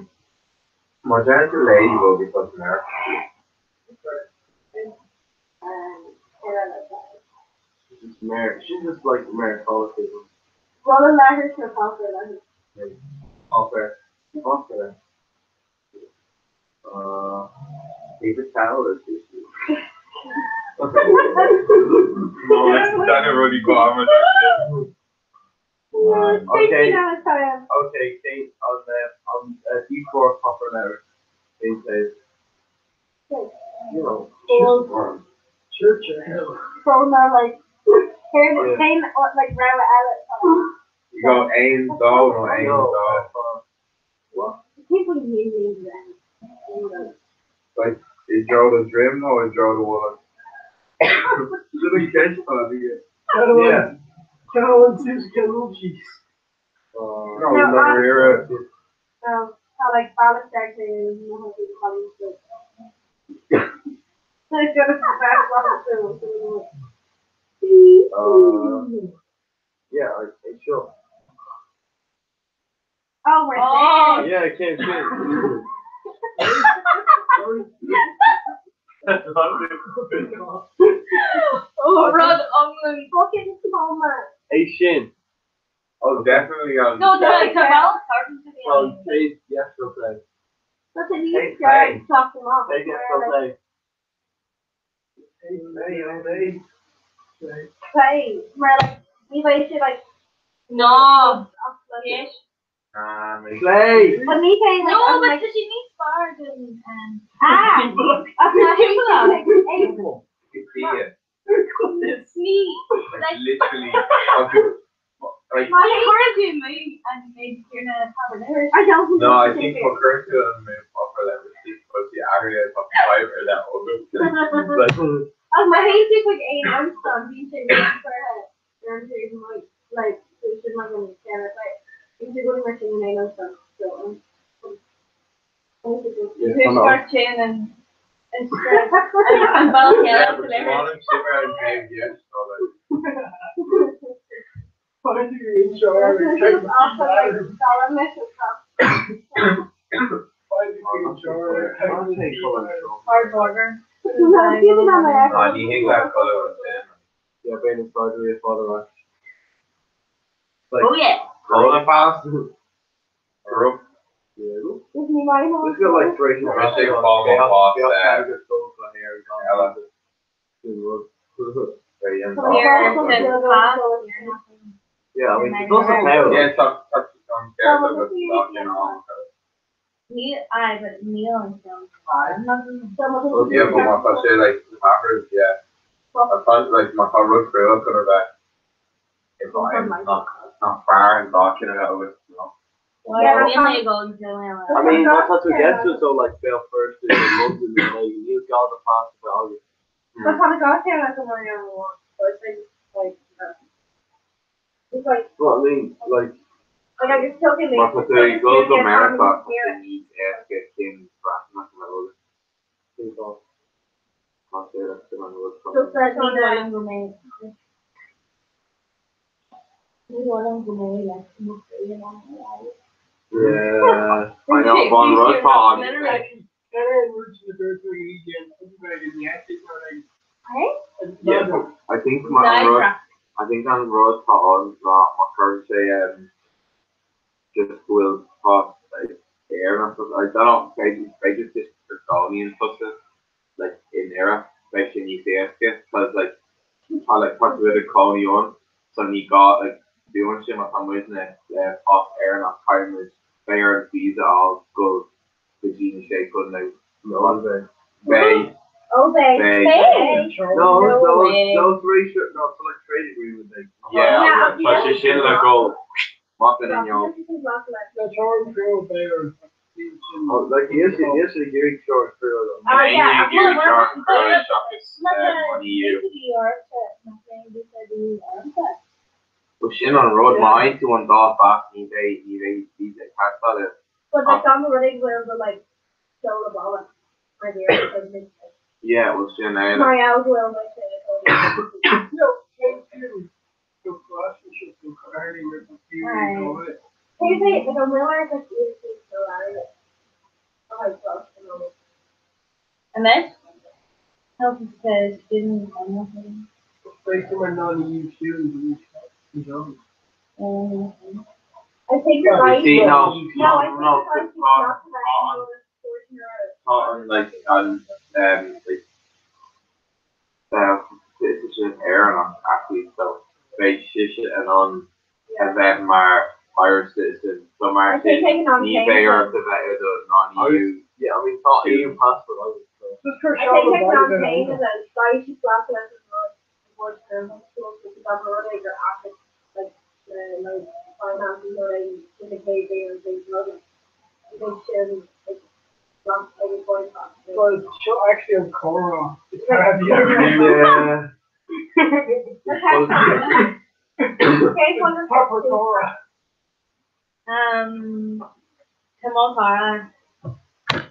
My giant lady will be fucking there. She's just like Mary Catholicism. Roland Laggers or Foster Laggers? Offer. David Towers. No, it's done already gone. Okay, Kate, on D4 proper letter. Kate says, you know, church or hell. Rona like hair the same like Rabbit Alice. You go aim dog or aim dog. What? People use that. Like is Joe the dream or is Joe the woman? Little catch on here. Yeah. Carolyn Susie Calucci's. No, never hear it. How like Ballast actually is no how to call it. So it's gonna come back through. Yeah, sure. Oh, we're there. Yeah, I can't see it. Oh, Rod Ongland. Fucking Palmer. Hey, Shin. Oh, definitely on. No, they're Cabell. Well, Trade, yes, go play. Look at these Hey, guys talk them off. Take it, go play. Hey. Play. Where like, Levi should like. No. Yes. Play! But me saying like. No, I'm but like, she needs Spartan and. I'm not like, You can see it. Sneak. Like literally. Like, My encouraging me and maybe you're gonna have an error. I don't no, I think for curriculum and offer that receipt was the area of 5 or that other. Like, my hate is like 8 months on he's saying for her like so you should not gonna stand it like he's going to machine and I know stuff so Who's watching and both yeah, but you want him to sit around and say yes, so like. 5 degree in shower. also like dollar mesh and stuff 5 degree in shower. hard burger. I'm using on my Oh, do you think that color was in? Yeah, Ben is surgery, father rush. Oh yeah. Rolling fast? Or up? Yeah. Is me my home? Let's go like breaking I'm gonna take a ball of boss there. Ella. Very young dog. Yeah, I mean, it's also power. Yeah, talk to some character about the dog, you know. But Neil and Phil. Yeah, but my first say like the Packers, yeah. I thought like my car run through up to that. It's not far and blocking it out with, you know. I mean, that's what gets us so like fail first in London and like you got the pass for August. But kind of got here like somewhere you want. So I think like it's like Well, I mean, like I just took it. But if they go to America, they need to get things back in the road. I'll say that's the one who was coming. Yeah, I know one road dog. Yeah, I think my road. I think on road dog, my current say just will pop like air and stuff. I don't know, I just draconian stuff like in era, especially in UCS because like I like put a bit of Coney on, so he got like doing shit I'm with it, pop air and time is fair and visa all good the gene shape couldn't out. No, they Oh, they. No, three shirts, no, so like trade agreement, like. yeah, but she shouldn't have go walking in your That's hard to there. Oh, like he is a Gary short through though. yeah, Gear short and curly shop is money you. But she on the road, mine to one dog back, he's a pass that is. But like on the running wheels are like so the ball. Yeah, well, she and I. Marielle will like say No, thank you. The relationship with Carney with the few it. Can you say if a Miller is like so loud? Oh, close to know. And then, help says, didn't anything. Like someone non-EU shoes and young. I think you're right. See, no, I think you're right. like, this is air and actually, so, they shit and on, and then my Irish citizen, so my eBay or the non-EU. Yeah, I mean, not EU passport, I would say. Just for I sure. think taking on pain and then guys just laugh at us and work their schools because I'm already their assets like finances or like in the KB or things like that. They shouldn't like lump every point on. But she'll actually have Cora. Yeah. Okay, wonderful. Proper Cora. Come on, Cara.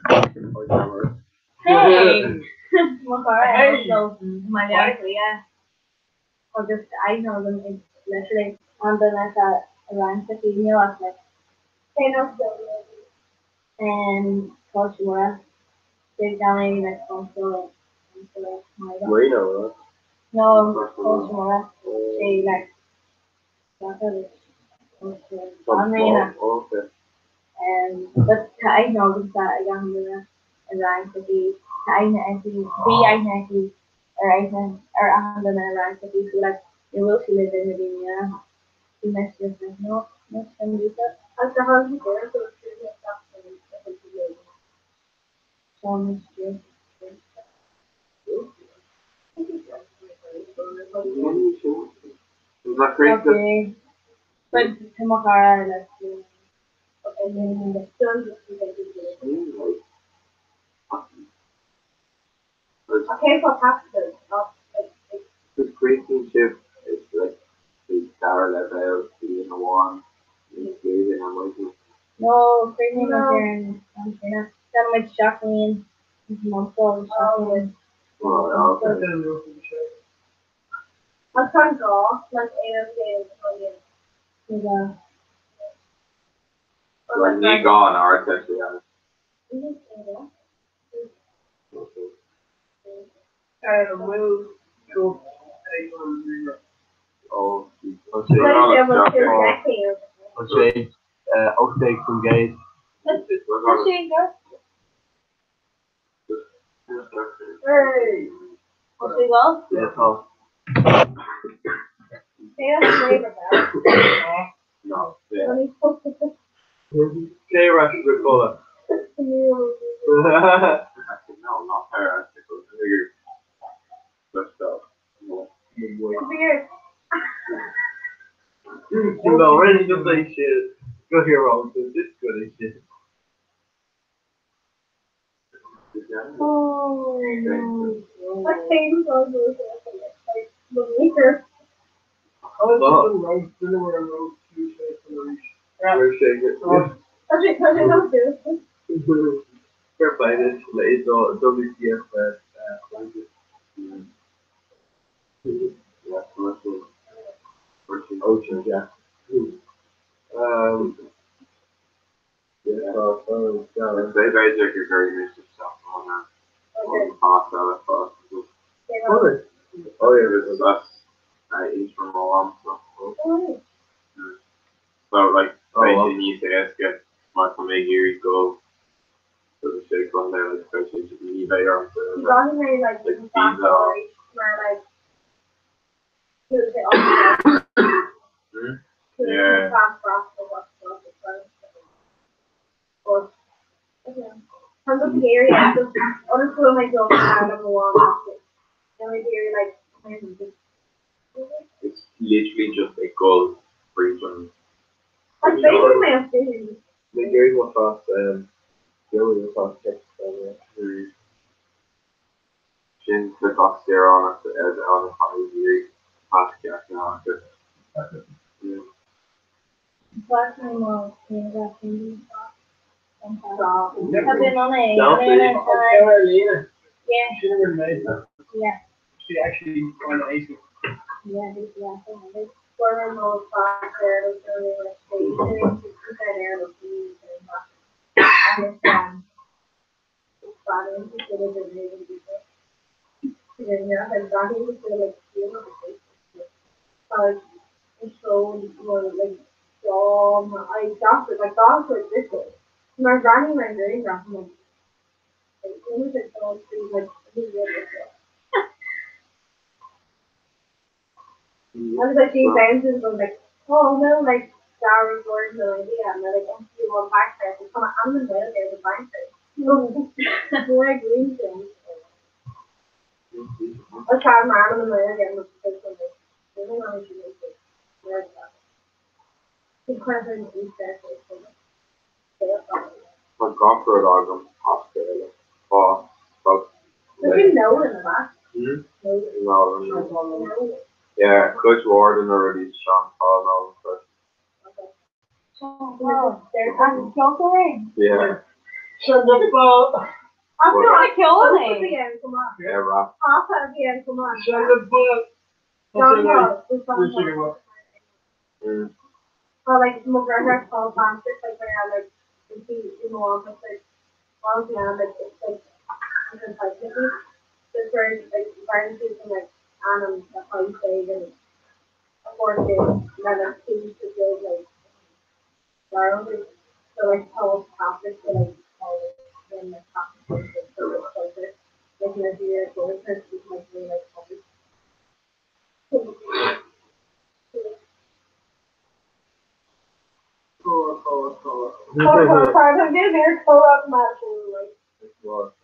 Oh, Hey! Come on, Cara. Hey. Also, my directly, yeah. Or just, I know them, it's literally on the like around 15 years, like, They know so and Koshimura. They're down in like, also, my God. Marino, right? No, Koshimura. They like, that's Arena. Oh, okay. But I know that I am around to be I know or I'm gonna around to be like you will see live in the dunya. You must just like no can do that. as the husband there, so it's really a tough thing. So much good. Is that crazy? Okay. But tomorrow let's do And then the son just okay, so pastor. This creationship is like the star level, being a one, being and I'm like, no crazy no. I'm here. Then with Jacqueline Montel Jacqueline. well, okay. I can't go, like 8 days. Yeah. When you go on art, actually, Will go take on the oh, Okay, okay, from guys. Hey! What's we go? Yeah, so. no, yeah. K-Rush, good caller. Actually, no, not her, I think it was bigger. But, no. You know, already just like shit. Go here, Rob. This is good as shit. Oh no. What things are those like the weaker? I was just roast dinner where I roast two shakes in the reach. We're shaking. Because I don't do. Fair play, this is all WTF, Yeah, commercial. Ocean, yeah. Yeah, so, They basically very much stuff on that. On the past, oh, yeah, this is us, each from all on, so. So, like, Especially in UCS, get Michael Maguire's goal. So the shake on there, like, especially to the eBay or He's only made like Like, fast these are- stories where like he was the only Yeah. fast for us to watch the but okay. From the area, just other school my job had number one basket. And we hear like It's literally just a goal for each one. like basically my students. Gary was fast, Gary was fast, Shin took off there on it on the 5 years. Past Jack now. Yeah. Last time was in I've been on a Carolina. Yeah. She never made that. Yeah. She actually went amazing. Yeah, Former most fast there was really like they there was me and it's funny he did it really good. Yeah, and Johnny was like control more like I doctor my doctor did it. My granny went very rough like it was like so like I was like, these answers were like, oh no, like, Sarah Gordon, no idea. And they're like, oh, you want back there? So come on, I'm in the middle there, the bank there. So I agree with them. I tried my arm in the middle again, which is something. I don't know if you make it. Where's that? It's quite hard to eat there, so I've gone for a dog on hospital. Oh, but. there's been no one in the back. No. Yeah, Coach Warden already Sean Paul now. Oh, there's a killing. Yeah. Shut the fuck. I'm Well, not killing. again, come on. Yeah, Rap. Half out again, come on. Shut the fuck. John Paul, this John Who's Paul. Mm. Or like McGregor Paul Francis, like when I like in the office, like while like it's like different types of things. There's very like varieties and like animals that how you say and horses and then there's two to build like barrels. So like Paul's Catholic, so like when the Catholic is so like closer. Like in a year ago, it's like really like Catholic. I'm getting very co-op match like.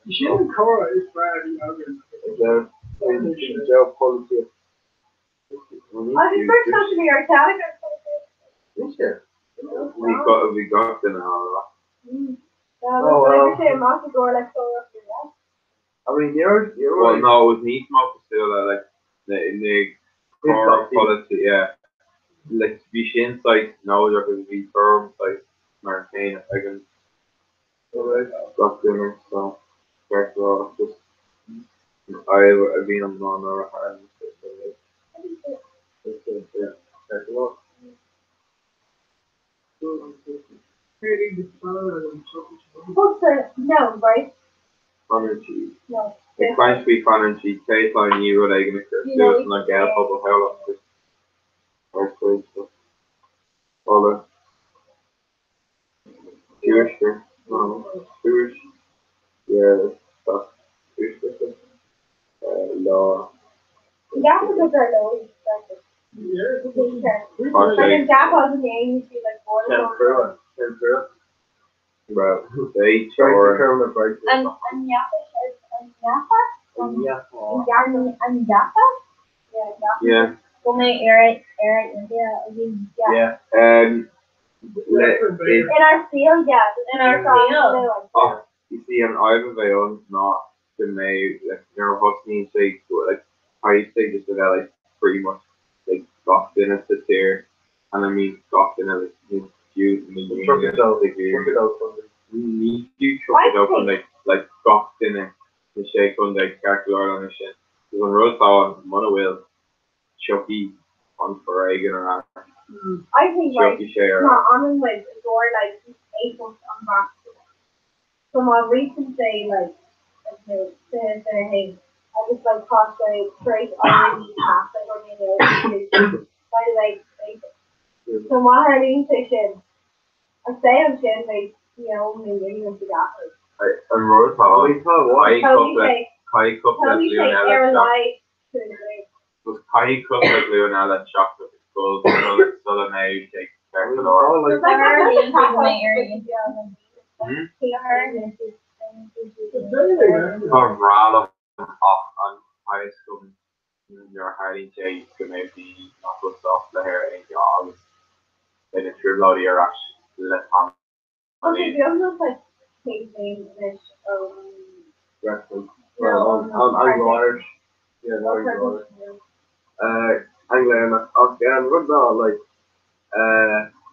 She didn't cover it, it's bad. Joe policy. I think we're supposed to be Arcadic or something. We got them all. I say a month ago, like so up to that. I mean, you're Well, no, it was neat smoke still like the core policy, yeah. Like to be shin site, no, there could be firm site, maintain I can got dinner, so first of all, just I've been on non hard What's the no, right? fun and cheese. No. It's going to be fun and cheese, taste on you, what I can do it like a bubble hell up. First place, so all the Jewish, Jewish, yeah, stuff, Jewish, law. Gap is a very low expected. And then Gap has a name, you see like water. Bro, they or And Yapa is Yapa? And Yapa? yeah, Only Eric, India, Yeah. In our field, yeah. In our field. Oh, you see, I have a veil, not the May, like, Hosni, say, like, I say just about, like, pretty much, like, got in it this year, and I mean, got in it, like, huge, Truck it out. need you truck it up and, like, got in it, and shake on, like, calculate on the shit. Because on road power, Monowil, Chucky, on Ferragan, or I think like Chucky share. not on like door like 8 months on back. So my recent day like okay, hey, I just like crossed the straight already past like on the by like so my Harley station I say I'm saying like, you know, maybe with the offers. And Road Hall. Kai Couplet, Leonella Chocolate. Was Kai Couplet, Leonella Chocolate, Gold, Solomay, Jake, Berkelor. Rala on high school. Your hiding Jake, maybe not what's off the hair and y'all. Then it's your load of your ash. Let on. Okay, do you also like tasting fish? Wrestling. Well, I'm Irish. Yeah, I'm Irish. Anglia, and what about like,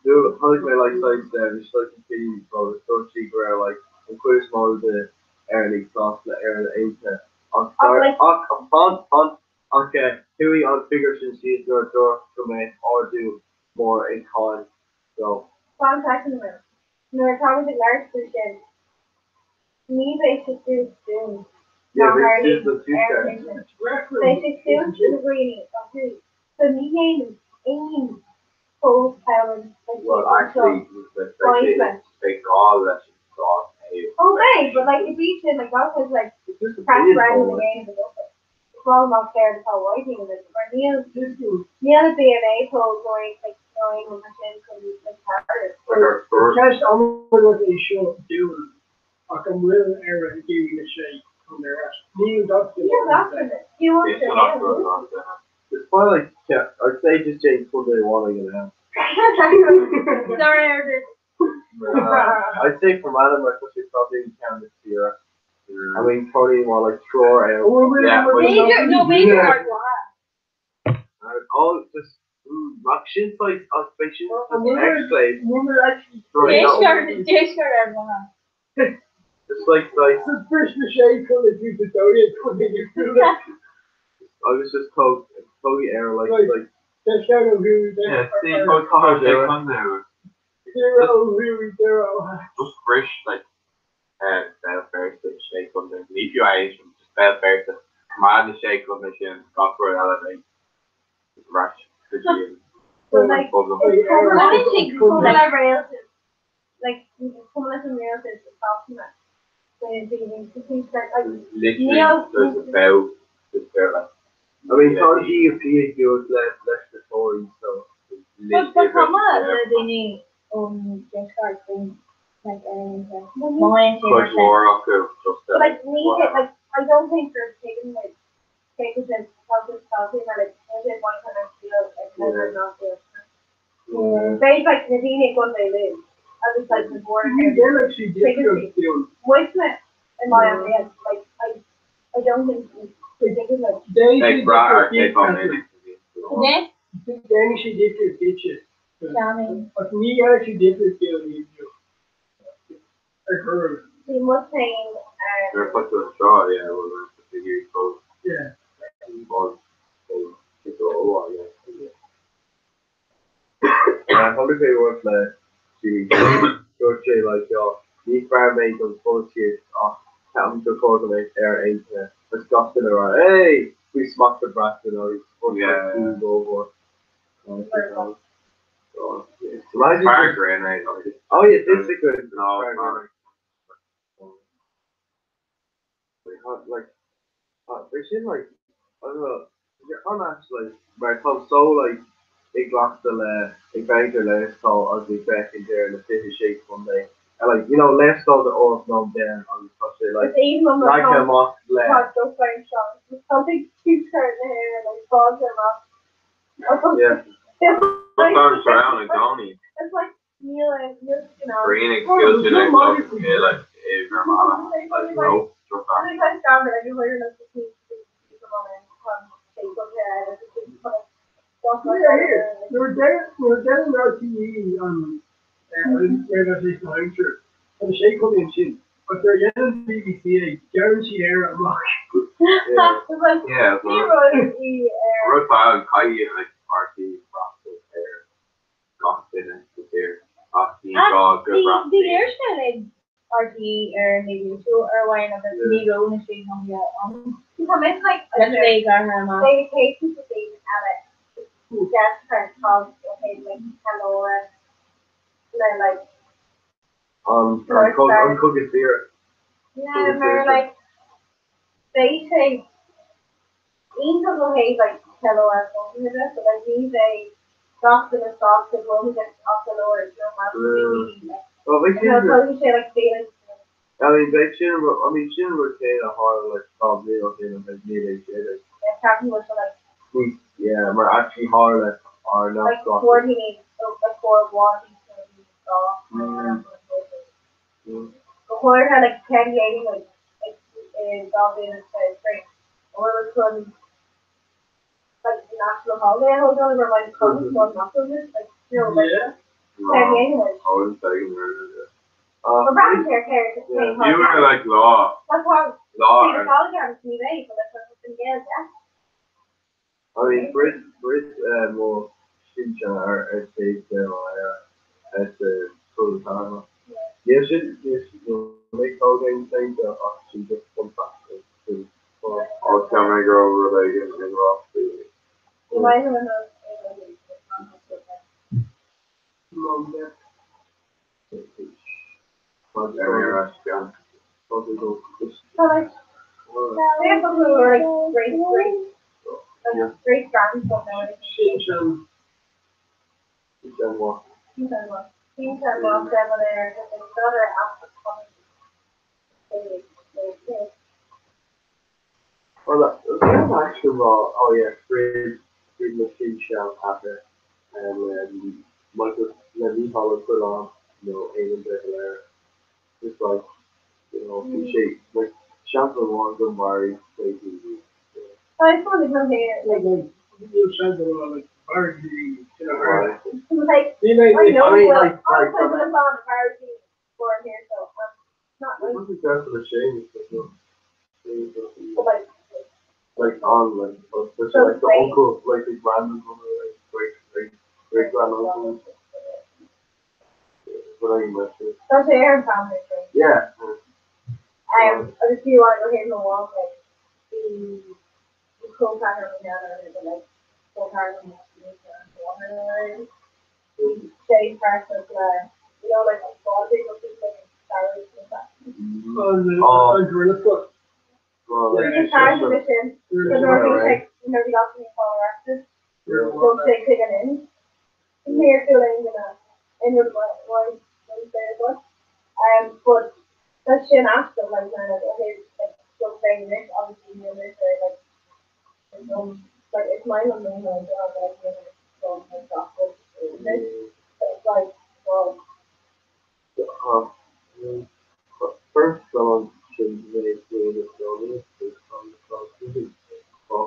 do how do I like sites there? It's like a team, so it's so cheap where like, I'm quite small the early sauce, the early into. Okay, Huey on figures and see your door to me or do more in time. So. Fun fact in the room. We're talking about large position. Me basically soon. Yeah, this is the two guys. Basic soon to the greenie. So me name aim full talent. Well, actually, they all that shit sauce. Okay, but like if you said like that was like crash around the game and stuff. Well, not there to tell whiting of it. Or Neil BMA told going like knowing when machine could be like harder. Cash on what they should do. I can will error and give you a shake on their ass. Neil Dawson. You want to It's probably like, yeah, I'd say just change Sunday morning and Sorry, I'd say from Adam, I should probably count this year. I mean, probably more like throw out. Yeah, major hard one. All just rock shit like occupation. X-Blade. Jay scored everyone. It's like the first machine called it you I was just told totally error like that's kind of who yeah, Steve O'Connor there. Zero. Just fresh like bell first to shake on the leave you eyes from just bell first to command the shake on the machine, got for an elevate. Rush to the So like what do you think similar rails is like similar to rails is the softness. Literally, there's a bell just there like. I mean, on GUP it goes less the Tory, so. But come on, they need just like like mine. Coach Laura could just like me, like I don't think they're taking like cases and talking or like maybe one kind of feel like never not there. They like Nadine when they live. I was like the board. Voicemail in my own head, like I don't think it's ridiculous. Like Brad take on it. Yeah. Then she did her ditches. But me actually did her deal. I heard. She was saying. They're put to a straw, yeah. Well, that's the figure close. Yeah. Holiday work like she go to like your these barmaids on bullshit off come to coordinate their aid to disgusting around. Hey, we smacked the brat, you know, he's over. So imagine oh yeah, this is good. Like they seem like I don't know, you're honestly where it comes so like ik lag ik ben er last call als ik back in there in the city shape one day. And like, you know, last call the off no there on the like a mock last. Something keeps her in the hair and like falls him up. Yeah. Sometimes around and Donnie. It's like Neil and you know. Green explosion and stuff. Yeah, like if your mama like no. I think I found it. I do later enough to see people on Facebook there. We were getting our TV on where this lecture and the shake on the but they're getting BBC guaranteed air at rock. Yeah, Road File and Kai like RT rock air. Got in it here. Dog good rock. The air started RT or maybe two or one of the me go in the street on the it's like they take people things at it. Just for talk, okay, like hello, and then like Uncooked beer. Yeah, and they're like, they say, each of them has like hello or something with it, but like these they soft and soft and one gets off the lower, you know, Well, we and also you say like feelings. Shin would say a hard like top meal thing of like nearly shit. Yeah, Captain was like, Yeah, we're actually hard like are not like coordinating, so like for walking to soft. Before it had like 10 games, like Goblin and Spring. Or it was like national holiday. I hold on to my cousins was national list, like like 10 games. I wouldn't take him there. But Brown cares. You were like law. That's how Law. the college games to me, but that's what the games, yeah. Brit more Shinchan or State as the full time. Yes, make holding things she just come back to. I'll tell my girl over like in Ross. You might have known. So like, they have some who are like great gardens, but now Shinchan what? Things that lost them there, but there's other outfits coming. Well, that's actually oh yeah, Fred machine shell after, and Michael Levy Hollow put on, Aiden Beckler, just like, shape, like, Champion one, don't worry, play TV. So I suppose it's here, like, You said they were like very, Right. like, you I know, like, I'm putting them on the parity for here, so not I like, don't think that's for the shame, but like on, like, especially like the uncle, like the granduncle, like, great granduncle, whatever you mentioned. that's the air family thing. Yeah. I just feel like we're hitting the wall, like, the co-packer of the like, co-packer of the Shady parts of like a ball big or something, salaries and stuff. gorilla foot. It's a time position, so normally like, the option in Colorado, don't take it in. Here feeling, in your one third but that's shit after, like, like, still saying this, obviously, this, like, like, it's my own name, like, so, like, but it's like, well, First song should be played at the is from the cross.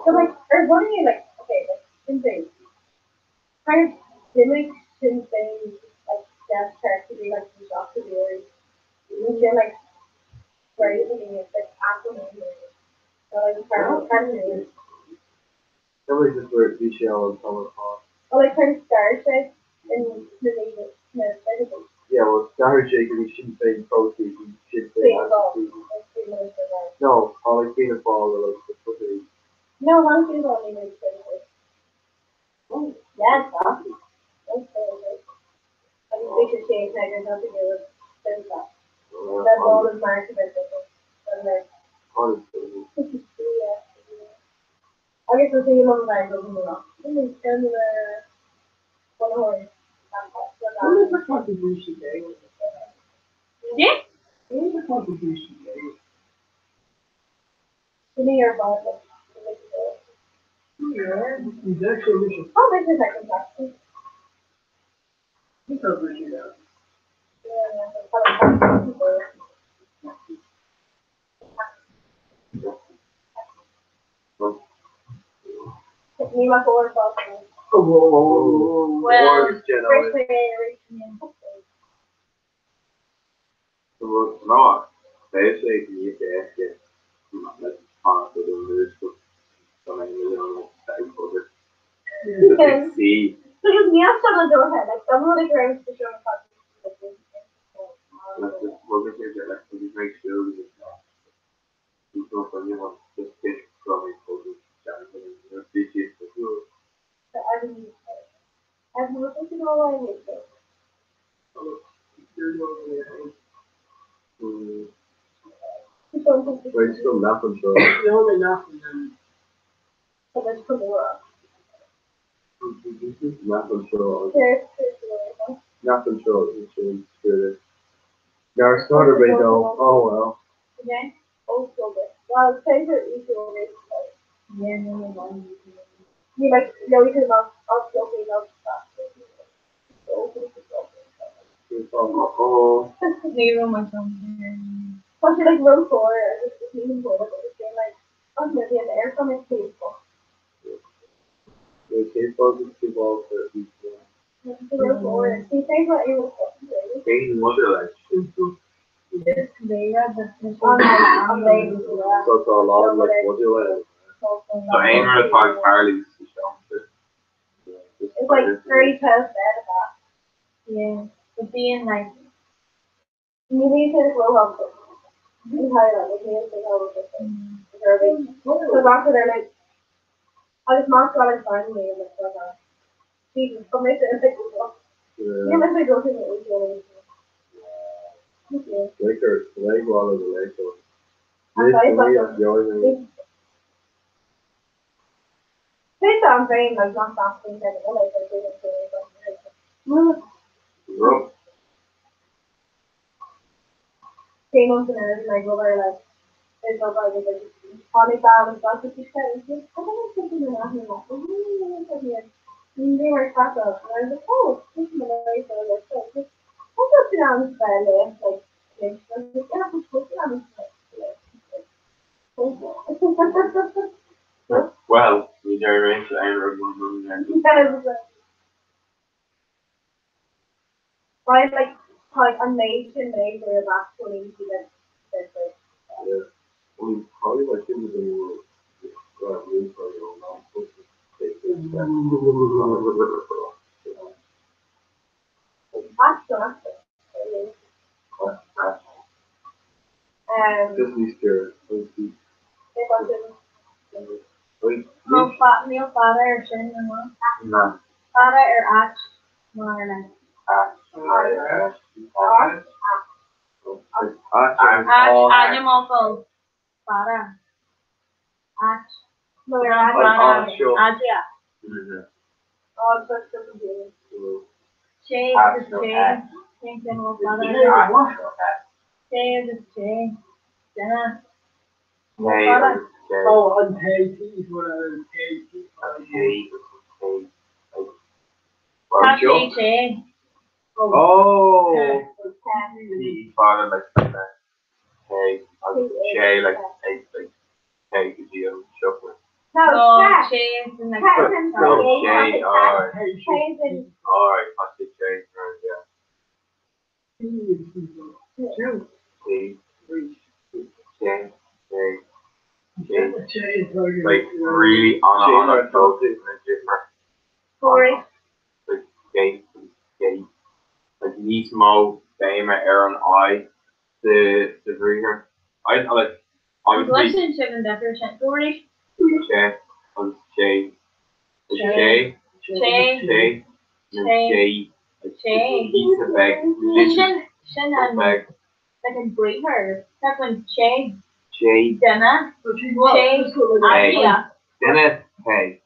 so, like, or what do you, like, okay, like, something, kind of, gimmicks, something, like, death track to be, like, the shock to be, or, you can, like, crazy, it's, like, acclimated, so, like, kind of, Somebody just wrote VCL and Summer Pop. or, like, kind of star shape, and the name Smith, Yeah, well, Star Shake and Sinn Féin proceeds and Sinn Féin has no, all like peanut ball or like the footage. no, one thing only makes sense. Oh, yeah, that's awesome. That's good. I think we should change that. There's nothing to do with that. That's all the marks of it. Honestly. Yeah. I guess we'll see you on the line. We'll move on. We'll turn to the one horse. What is the contribution day? Yeah. What is the contribution day? Give me your bottle. Yeah, he's actually mission. Oh, this is second question. He's over here. Me, my four bottles. Whoa. Well, First generation. No, basically you can get like part of the news for so many million time for this. Because See, me, I'm still go ahead. Like, some of the grades to show me. let's just work with it. Let's just make sure we get people from you know just take from it for this channel and appreciate the good. So I've been looking to go away with it. Wait, still nothing, so. The only nothing then. So let's put the world. Nothing, so. There's Nothing, so. Now, starter bait though. Oh, well. again. Also good. Well, favorite is your race. Yeah, no. You like, no, you can not, I'll still be not fast. Oh. Zero my phone. Plus, you like road for it, it's even more like it's like, I'm gonna be in the air from it, peaceful. The case balls is 2 balls for each one. The road for it. See, things like you were Game Wonderland. This layer, the I'm like, So it's a lot of like Wonderland. So Ainer the Fog Harley's the show. it's like 30 pounds out of that. yeah, but being like, You need to slow up. You highlight it, you think how it's observing. So after they're like, I just marked what I find me and it's like, Jesus, come make it a big one. You Yeah. must be go to the ATM. Okay. Lakers, the leg wall is the Lakers. I'm sorry, but Yours they sound very like not that thing that I like I didn't say but Rough. came up and everything like over like it's all about like funny bad and stuff that you said it's just I don't know something in that here like and they were fast up and I was like, oh, this is my life so I was like, what's up down this bed like I was like, yeah, I'm supposed to have this Well, we generate Ainer one there. Right, like a nation made for about 20 years. Yeah. I mean, probably my kids are going to go out and for your own supposed to take this back. Just these two. Neil father or Shin or what? No. Father or Ash, more or less. Ash, animal called father. Ash. No, Ash, yeah. Shay is Shay. Same thing with father. Shay is Shay. Jenna. Oh, on Haiti, where Haiti. Kathy Shay. Oh! The father like hey, Shay like hey, could you shuffle? No, Shay is in like Oh, Shay, alright, Shay alright, I see Shay, Shay, like really on a boat in a different, like skate, like Nismo, Dama, Aaron, the ringer. I like, obviously, relationship and decoration. Gory. Shay, Shay, Shay, he's a bag, Shin and like in bring her. That's when Shay. Shay, Jenna. Shay. Adia. Dennis, hey,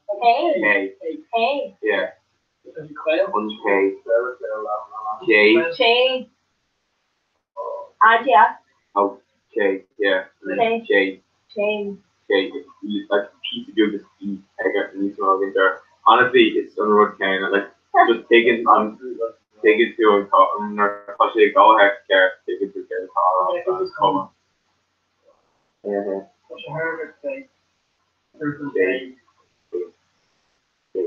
yeah, Shay, Adia. okay, yeah, Shay, like piece of good eat. I got these in there. Honestly, it's Sunroad Kane. Like just take it to a actually go ahead, care, take it to get a car. Come on. Yeah.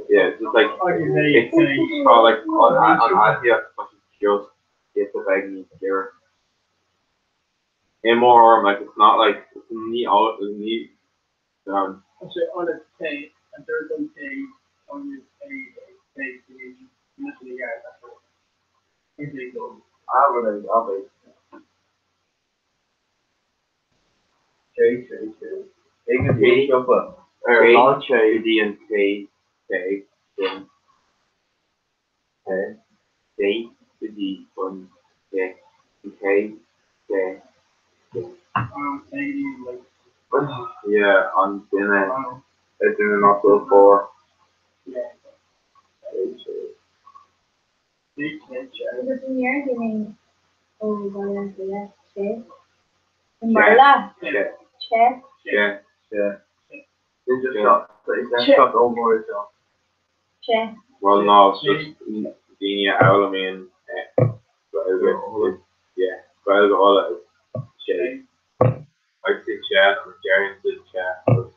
Yeah, it's just like it's probably like on Asia, just get the bag and here. And more like it's not like it's neat out, it's neat. On a tape, and there's a tape on your tape, literally, yeah, that's all. Easily go. I'll be. Shay. They can be jumper. Not Shay, D and K, then K, D, the D, one, K, K, Yeah, on dinner. It's in an also for. Because in your gaming, oh, what is it? Chess. Marla. Chess. Yeah. Ninja shot. Ninja shot over it. Chess. Well, no, it's just Dina Alamin. Yeah, but all that is shade. I see chat, I'm Jerry did chat. It's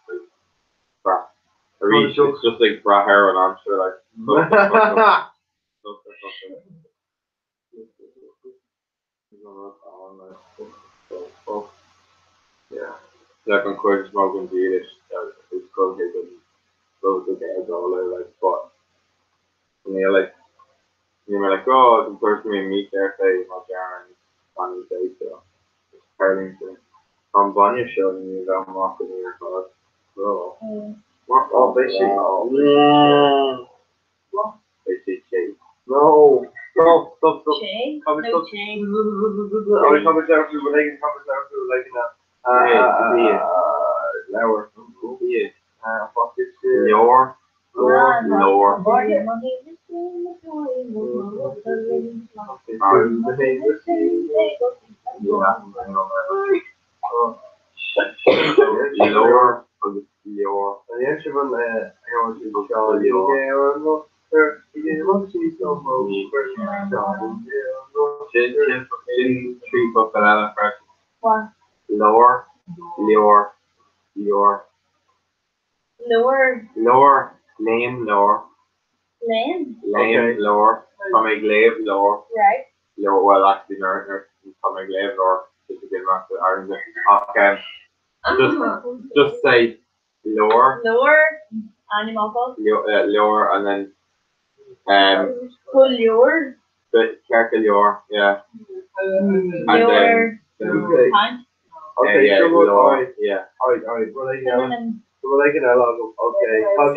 bra. It's just like bra hair and I'm sure like. Yeah. Second quit smoking weed is called his and those the guys all like but and you're like, oh the person we meet there say my Darren funny day so it's parting to I'm Vanya showing you that I'm walking in your car. So what oh they say they say Chase. No. Stop. Chase? Come No Chase. Oh, come down to like that. Lower. Yeah. Fuck this Lower. Lower. And the extra one, I want to show you. Tree book that I first. What? Lower. Name lower. Lane? Lame lower. Tommy Glave lower. Right. Lower. Well, actually, no. Tommy Glave lower. Just to get back to Ireland. Okay. Just say lower. Lower. Animal code. Lower, and then Lure. the Kerkalure, yeah. Lure. Punch. Okay, yeah, so what? lower, Alright, yeah. alright. Well, like, Cinnamon. so like, okay. How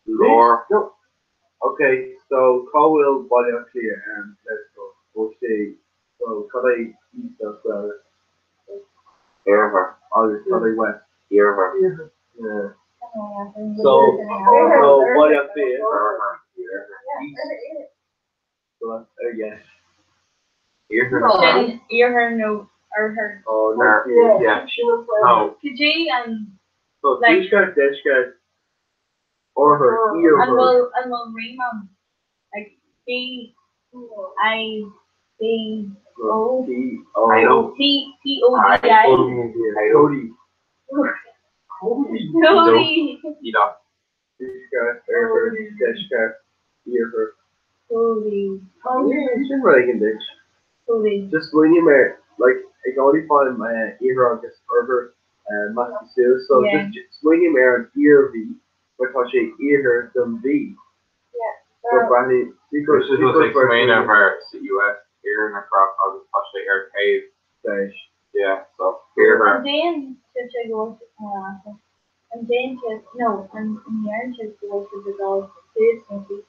Lure. No. Okay, so call will body up clear and let's go. We'll see. So can I eat that well? Hear her. Are they wet? Hear her. Yeah. So body up clear. So that's yes. Hear her. Then ear her no or her. Oh no. Yeah. No. Kiji and So like this guy. Or her ear. and we'll ring them like B I B O T T O D I. Cody. Cody. You know. This guy, her, this guy, ear her. Cody. It's really good. Cody. Just when you marry, like, I can only find my ear on this over Massachusetts. So just when you marry an ear V, because she ear her them V. Yeah. So Brandy, this is what takes main of our US ear and across all the touch air cave stage. Yeah, so hear her. And then to go and then to no, and in the end to go to the girls first and see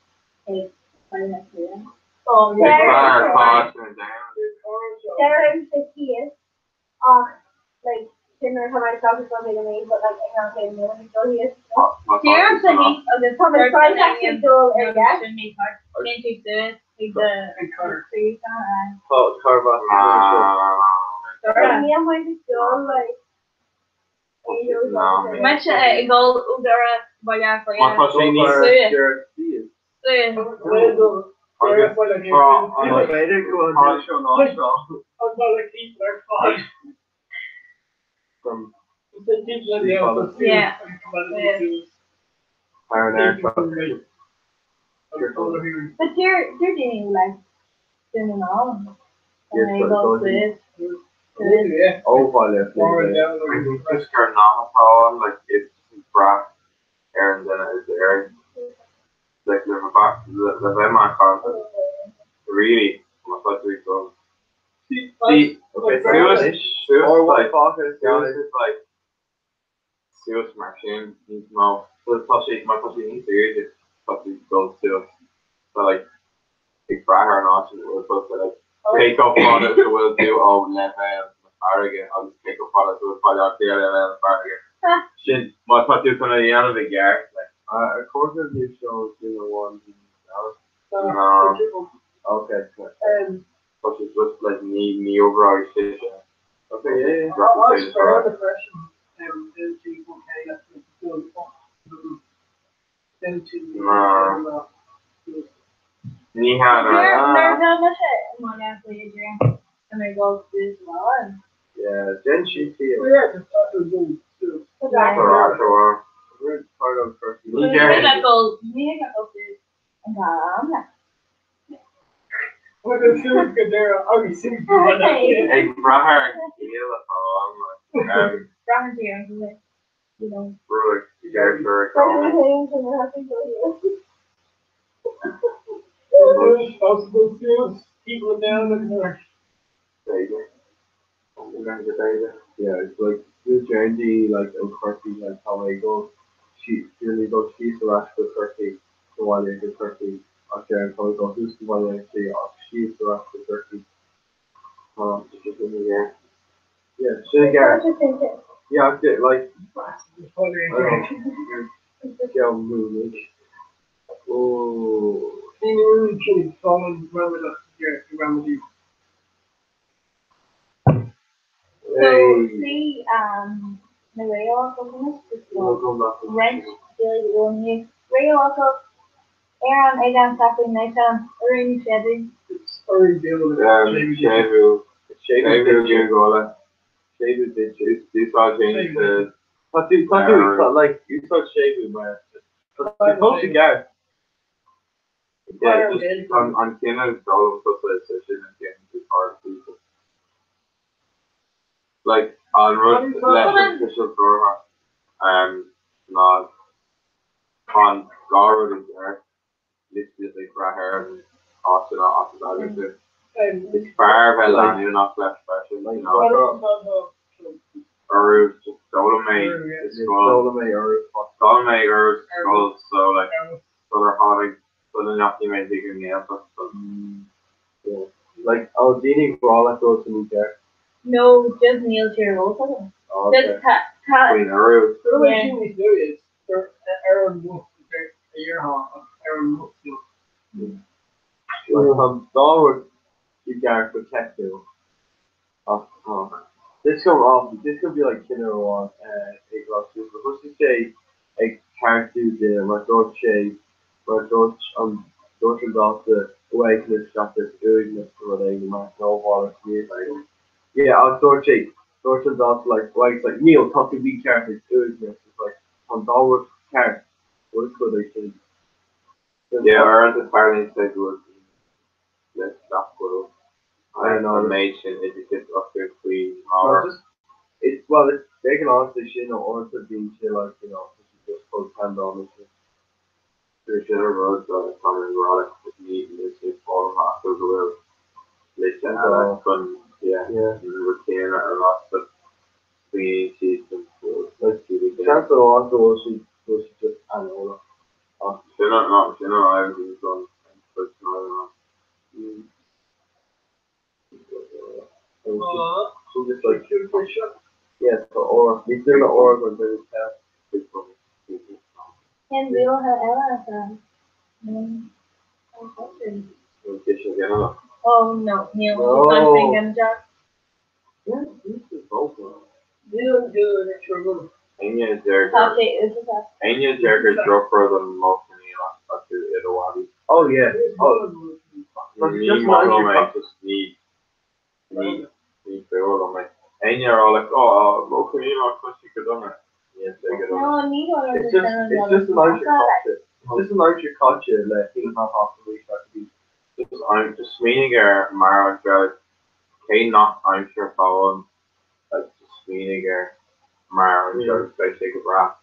hey, find that here. Oh, Sarah and 50 is like similar to myself is something to me, but like I can't say the name so he is. Sarah said he of the Thomas Price actually still yeah. Oh, Carva. Me and my still like Mas igual o Dora Balhar foi a yeah. But you're doing like doing all and they go to Oh, vale. Just Carnarvon, like it's brass, and then it's there. Like the Veman concept. Really, I'm supposed to be so. See, okay, or what Suez machine needs more. So the pussy, my pussy needs to use it. Pussy goes to. So like, big bracker and all, we're supposed to like take up on it, so we'll do all level, Arrogant. I'll just take a photo to the photo out there and Arrogant. Shit, my thought you gonna the end of the year. Like, according to the shows, you know, one. No. Okay. But it's just like me overall shit. Okay, yeah. I was for the question. He had There's not much money after you drink. And they go to as well. And yeah, then she feels. Yeah, just thought it was good too. We're part of the first. you got gold. You got gold food. And We're going to get there. I'll be seeing you. Hey, Brahar. Brown here. You know. Brother, you guys are Possible skills. People down in there. Yeah, it's like the journey, like in Turkey, like how I go. She really goes. She's the rest of Turkey. The one in Turkey. Okay, and so we go. Who's the one in Turkey? She's the rest of Turkey. Just in the air. Yeah, should I get? Yeah, I get like. Yeah, moving. Oh. Really kidding. Someone remember that. Yeah, remember you. So see, the radio also rent daily only. Radio also air on Egan Saturday night on Orange Shed. Sorry, Bill. Shavu did Gola. Shavu did this all changed to. Like you saw Shavu, man. It's supposed to go. Yeah, just on Canada's all of the places and getting too far to people. Like on road left official door, not on Garwood is there. Literally right here and Austin Island. It's far better than not left special, you know. Or just Dolomite, Dolomite or Skulls, so like so they're having so they're not even bigger names but yeah. Like Aldini Brawler goes to me there. No, just Neil Cheryl. Okay. Queen Arrows. The only thing we do is Aaron Wolf a year off. Aaron Wolf. Star you guys protect you. This could be like Kinder One a glass soup. But what's to say a character there, my daughter Shay, my daughter daughter away to the shop that's doing this for the my no water community. Yeah, I was Dorothy daughter like Neil talking big characters doing this. It's like on dollar character. What is good they say? Yeah, or at the party said was let's stop with I don't know. Information is just up there free. It's they can honestly shit no or to be shit like you know just post hand on this. There's general roads common erotic with need this is all hostels or whatever. Listen, fun, yeah, retain or lots of free cheese and food. Let's see. Transfer also was just I don't know. They're not everything's done. So just like yes, or we still or when there is test. And we don't have Ella. Oh no, Neil. No. Yeah, this is both. Neil do it extra good. Anya is there. Anya is there. Drop for the most in the last Oh yeah. Oh. Just my just need build on me. Anya are all like, oh, can you not push you on it? Yes, they get on. No, it's just an Irish culture. It's just an Irish culture that things not have to reach out to be. I'm just meaning Mara and Kate not I'm sure following like just meaning Mara and they take a breath.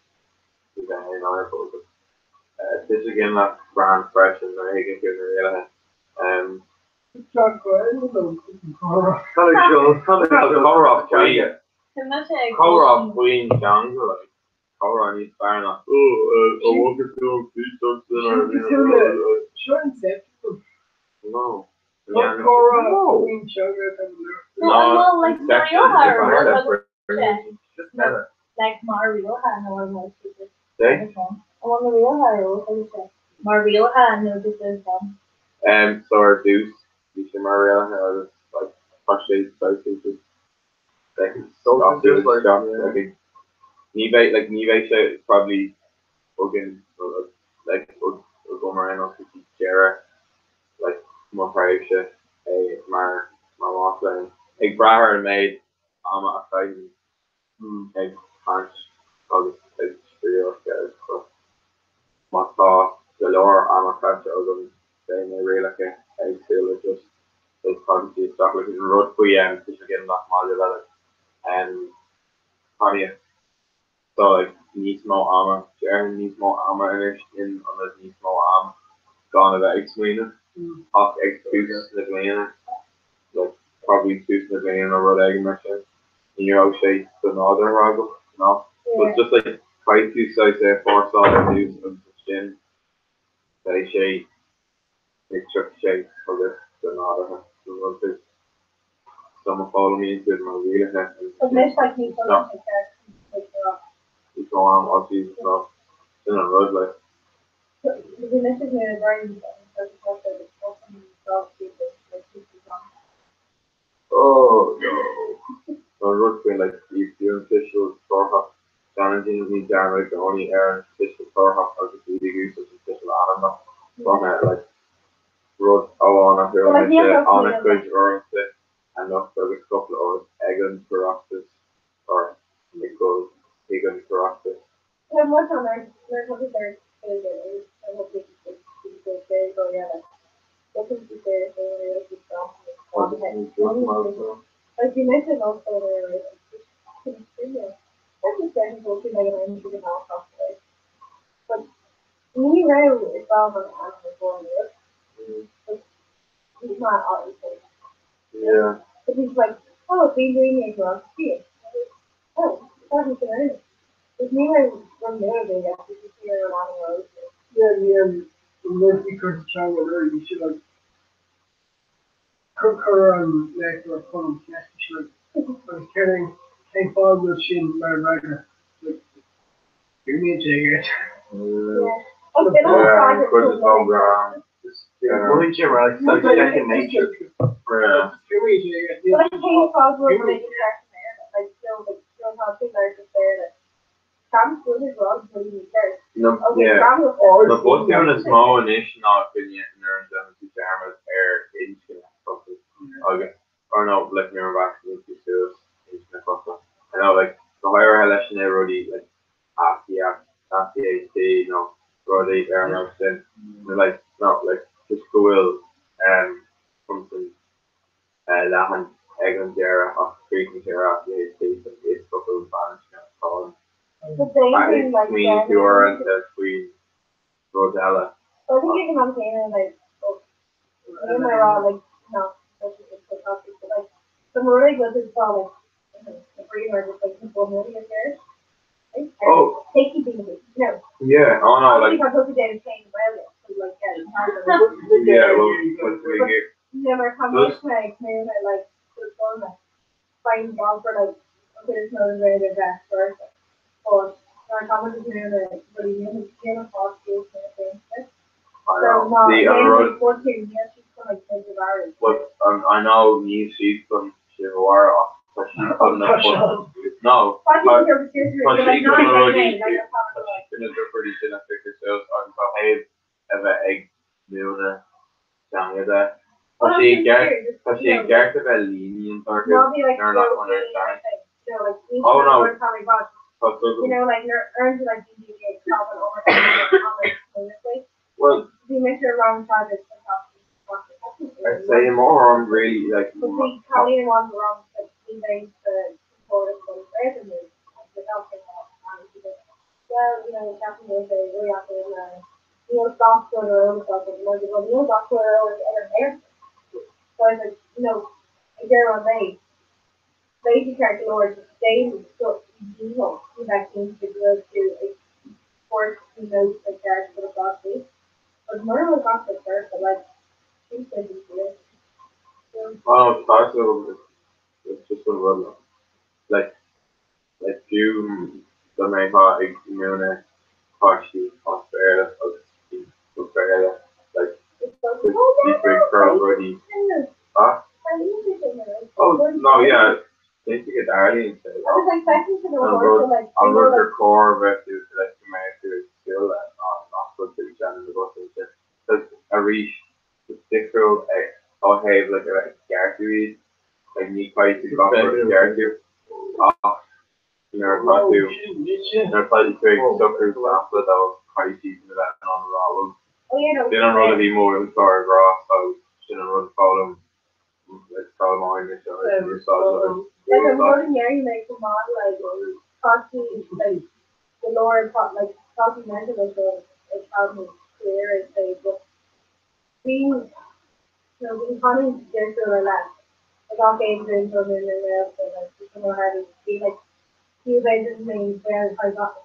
Then you know but this again that brand fresh and they can give it cover off China. Cover off Queen Jungle like cover on his fire not. I want to do Sure and set. No. What Cora Queen Sugar No, I'm all like Mario Haro. Just never. Like Mario Haro, no, See? I want the real Haro. Mario Haro, this is So our Deuce, Misha Mario, was like partially associated. Like so Deuce like Neve shit is probably fucking like Moreno, Jera, like more private shit. Mar Waffle, Braher and Maid, a fighting, punch, all this trio guys. So, Mata, Galore, Catch, they may really like a still just they probably stuck with the road for to get that module and Tanya. So like needs more armor. Jeremy needs more armor in on the needs more armor. Gone about explaining. Off execution the Gleaner. Like probably choosing the Gleaner or Rod Egg machine. And you're out shape the northern rival. No. So it's just like 5 2 sides there, 4 solid use of the chin. They shape. They chuck shape for the northern. So someone follow me into my wheel head. But most likely for them to take you go on all season so in a road like the message me a very oh no. So road feel like these officials Torhop challenging me down like the only air official Torhop as a TV use as official animal from it like road on a hill on a bridge or and up there was a couple of Egan Carostas or Nichols Egan Carostas. I'm working on their probably their favorite. I hope they can say go yeah. What can you say? Like you mentioned also there that's just getting go to like an entry to house today. But me right is all on the board. He's not obviously. Yeah. But he's like, oh, being doing it well, see it. Oh, that was good. It's me like from there, they got to see her along the road. Yeah, unless you could travel there, you should like cook her and let her come. Yes, you should like carrying take all the shin my rider. Like you need to get. Yeah. I've been on the project for all ground. Only Jim, right? So second nature. Yeah. but I came across where we're making tracks there, like still have two legs there that Sam's good as well, but he needs there. No, Okay, yeah. Sam was The both down a small initial opinion and learn them to Jarmas air into something. Okay. Or no, let me remember back into Suez into the costa. I know like the higher election they already like after HT, Roddy Airmail then they're like no like just go something Lahan Egan Jera off Creek Jera after HT so it's stuff of Spanish called the same thing like Queen Pure and the Queen Rosella. So I think you can maintain like in my raw like no like the really good is called like the breed or just like people moving in there. Oh. Take you being no. Yeah, oh no, like. I hope you didn't change well, so like yeah, well, what's the big never come to like maybe like the phone find ball for like okay, there's no way to best first. Or comment is near the you have a false case and things. So no, the 14 yes, she's from like February. But I know she's from Chivawara, but she's from no. But she's pretty thin and thick herself. I'm so hey, have an egg Luna down here there. But she gets a bit lenient or they're not on her side. Oh no. You know, like your earns like DDA travel over time. Well, you make your wrong target. I'd say more on really like. But we probably want the wrong things to support us for revenue. Well, you know, definitely say we have to stop for the own stuff and stop for the own there. So I said, a girl on basic calculation, they so vaccines to go to force the charge for the prostate. But Murray was off the first, but like she said it's good. Oh, possible. It's just a run. Like you, the main part, immune, partially, Australia, Australia, like, these big girls already. Huh? Oh, no, yeah. They need to get Arlie and say, I'll run your core of it to let you make it still and not put the channel in the bus and shit. Because a reach, the stick rule, I'll have like a scarcity, like me quite to go for a scarcity. Never thought to big suckers after those quite season that on the roll. They don't really more than for grass, so shouldn't run for them. Let's call them on this like I'm voting here, you make them on like coffee, like the lower top, like coffee mental like the album clear and say, but being, being funny, there's still a lot. Like all games are in there, so like you know how to be like few bases means where I got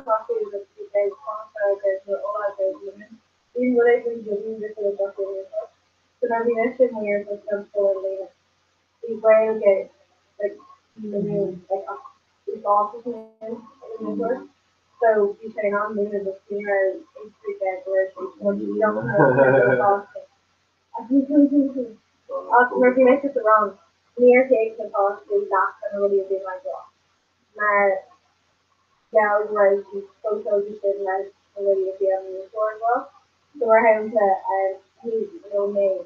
coffee is a few days concert, there's all that there's women. Even when I think you're doing this with a coffee yourself. So there'll be next year with some sort of later. We will get like the new like these offices in the work. So you turn on the sooner it's get where when you don't know maybe make it wrong. Near takes the cost is that and already been like that. Maar yeah, right, she's so just did like already be on the floor as well. So we're having to use no name.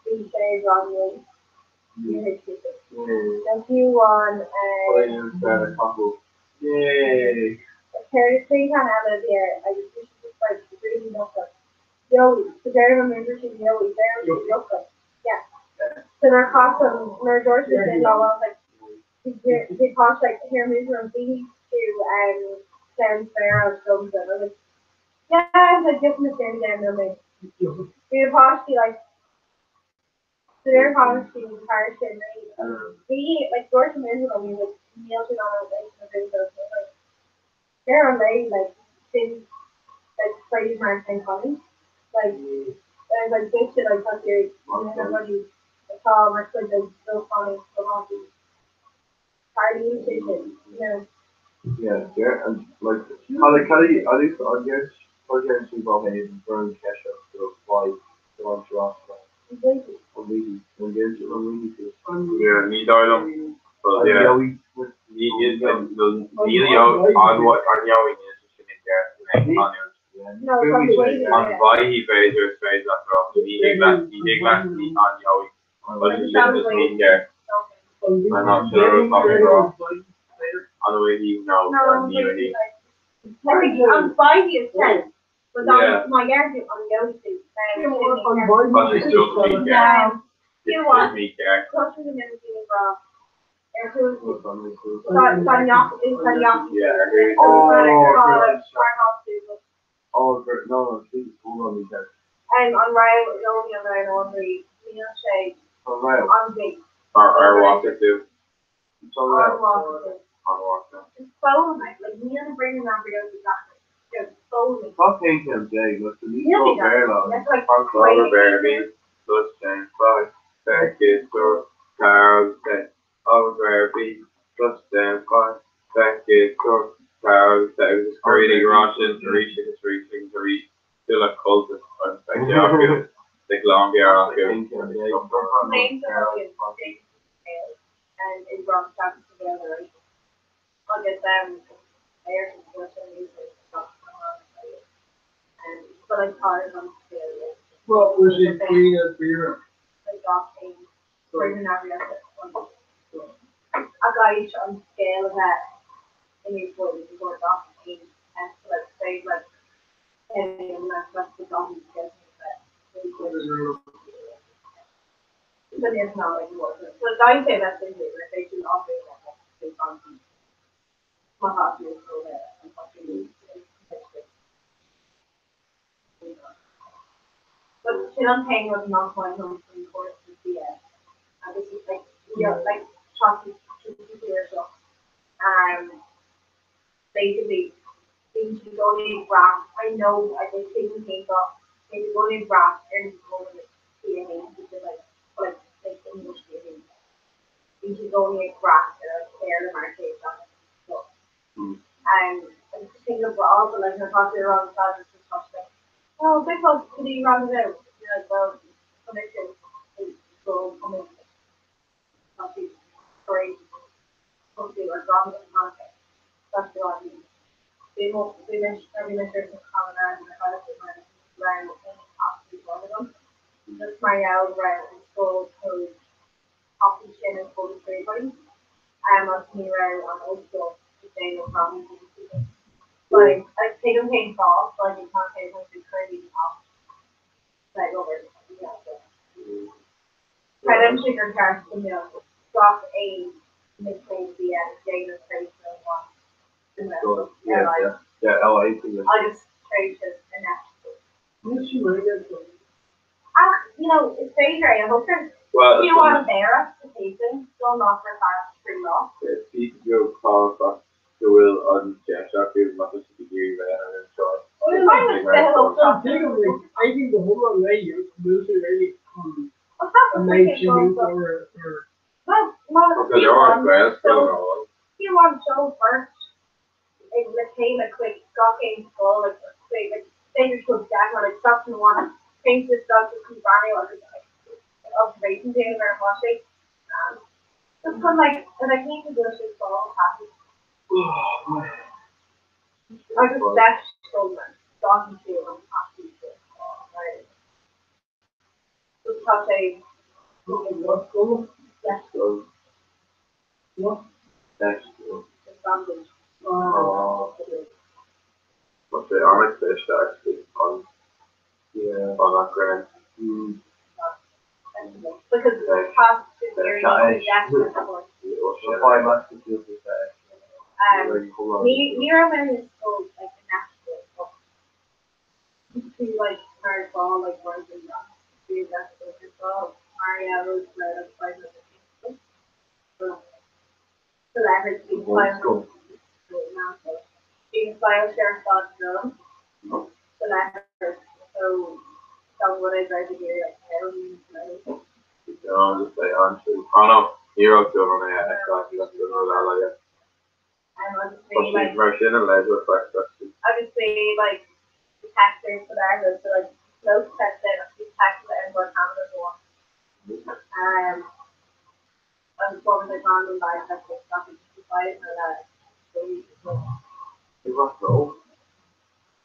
We say wrong name. If you want Yay! Carry three kind of here, I just like really look up. Joey, the very membership Joey, very look up. Yeah. So their cost of their doors is in law like they cost like here moves from B to San Fair or something. I'm like, yeah, it's like just the same damn number. The cost like so their policy is harsh and we like George and Israel we would nail it on like like they're on like things like crazy marks and coming. Like there's like big shit like that here and everybody I saw my kids like so funny, so happy. Party and shit, you know. Yeah, and like, I think I guess, involved in burning cash up to why they want to ask that. Yeah, need item. But yeah, need on what on Yowie is to make that No, on why he pays your space after all. He exactly on Yowie. But he just need there. I'm not sure what's coming wrong. On the way he knows, on the way I think on Friday is 10, but on my yard on the other two. But it's just me there. You want me there. closer than everything wrong. Sanyak. Oh, no, please, hold on, because. And on Ryan, only on Ryan Laundry, Shade. On Ryan. On Big. Our walker too. On Walker. On walker. It's so nice. Like, Neil and bringing that video is exactly. It's so nice. Fuck him, Jay. Look, the new Really bear does. log. That's like Clover bear, me. Let's change. Bye. Thank you, sir. Carl, over be just stand fine. Thank you, sir. Carl, that was creating Russian to reach. Still a cultist. Thank you, I'll give it. Take long here, I'll give it. And it brought them together. I'll get them there and but I card on Australia. What was it clean up here? Like docking, bringing every other one. I got each on scale of that in your foot before docking and so let's say like and that's the docking scale but it's not like more. So I say that's in here, like they should operate that based on my hospital so that I'm fucking but she don't hang with not going home from court to see it. This is like like chocolate so basically things you go in graph. I know I think things came up. They go in graph and go in the DNA which is like English DNA. you should go near grass or clear the market on it. So, and I'm just thinking of all the like, I thought they were on the side of the suspect. Oh, big folks, could you run it out? You know, well, commission is go come in. Something great. Something like wrong with the market. That's the idea. They mentioned every mission common and the house is around absolutely one of them. Just Marielle around and school to office chin and school to trade buddy. On me around on also the same no problem. Like I take them paying calls, so I can not pay them to credit off. Like over credit sugar cash to milk. Drop a mid-range the data trade for one. So, yeah, LA thing. I just trade to an actual. Yes, you might get some. You know, it's very great. I hope there's Well, you want there to take them, still not for fast free law. If you call for the will on Jack, you must have to be there and enjoy. Well, you might want to say hello. I think the whole way you lose it really What's that? amazing or Well, Okay, there are grants going so on. you want to show first. It became a quick stocking goal, like a quick, like dangerous good stack when it stops and want to change this stuff to keep running or like observation data very much. Just because like if I came to do this for all happy. I just dash children, stocking to them happy to right. Just touch a yes, So, what? next to something. what's the Onyx fish actually on that grant. Because the past area is actually Nero Marion schools like the national school. Used to like hard ball like ones and do that ball. Maria was right up by the so that has been quite now. Being bioshare thought drum. So that so what I tried to do like heroin. Just say on to. Oh no, Hero to on the that's another And I'll just say like machine and laser effects. I just say like the taxers for that so like no test that the taxes that everyone comes for. I'm forming the ground and by that stuff and fight for that. So you You must know.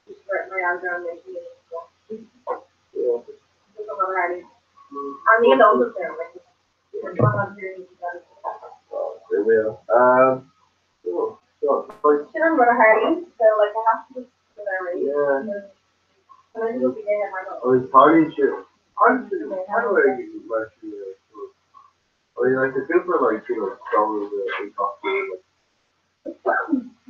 just write my underground mission Yeah. just another idea. I mean those are there like They will. Should have run a Harley, so like I have to just go there already. Yeah. And then you'll be there my I was talking to. How do I get my shoe? I mean, like the people like strong and talk to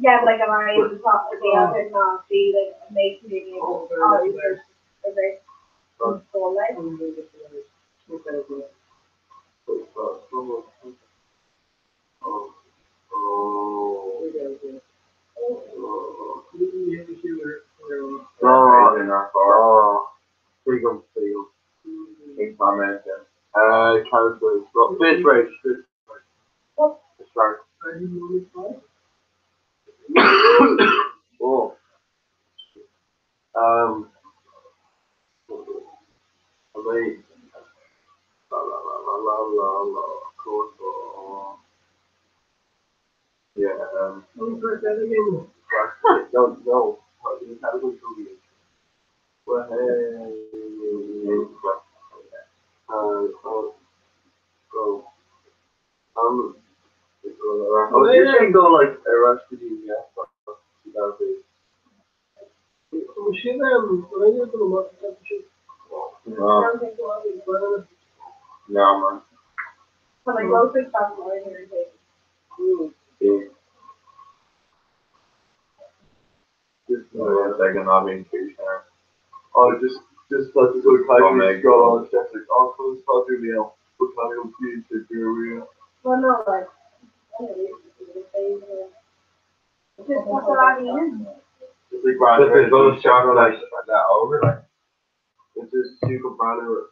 yeah, but like am I able to talk to the other not see like make me all these are very cool like Fish race. Shark. Oh. Wait. Yeah. No. You have to go through it. Well, you can go like a rush to do no, man. so like most of the stuff I'm already irritated. Yeah. Just second, not being too sure. Oh, just let the good time go on. Just like, oh, close talk to me now. What kind of future do we? Well no like just what's a lot of years. It's like brand those shots like that over like. It's just super brand or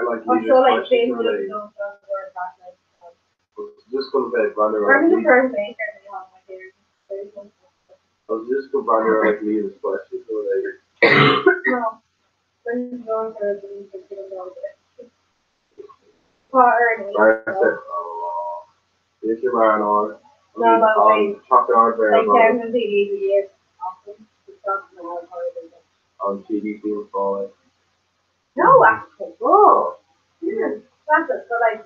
like Also like change the don't worry about like just going to say Brandon I'm the Riley. first maker they have my favorite. I was just going to Brandon Riley this question, so later. No. When he's going for the music, he don't know it. Potter and Right, I said, oh, this is where I know. No, but wait. Chocolate art there. Like, there's a TV years often. It's not the one part of it. On TDC and falling. No, actually. Oh! Yeah. That's it. So, like,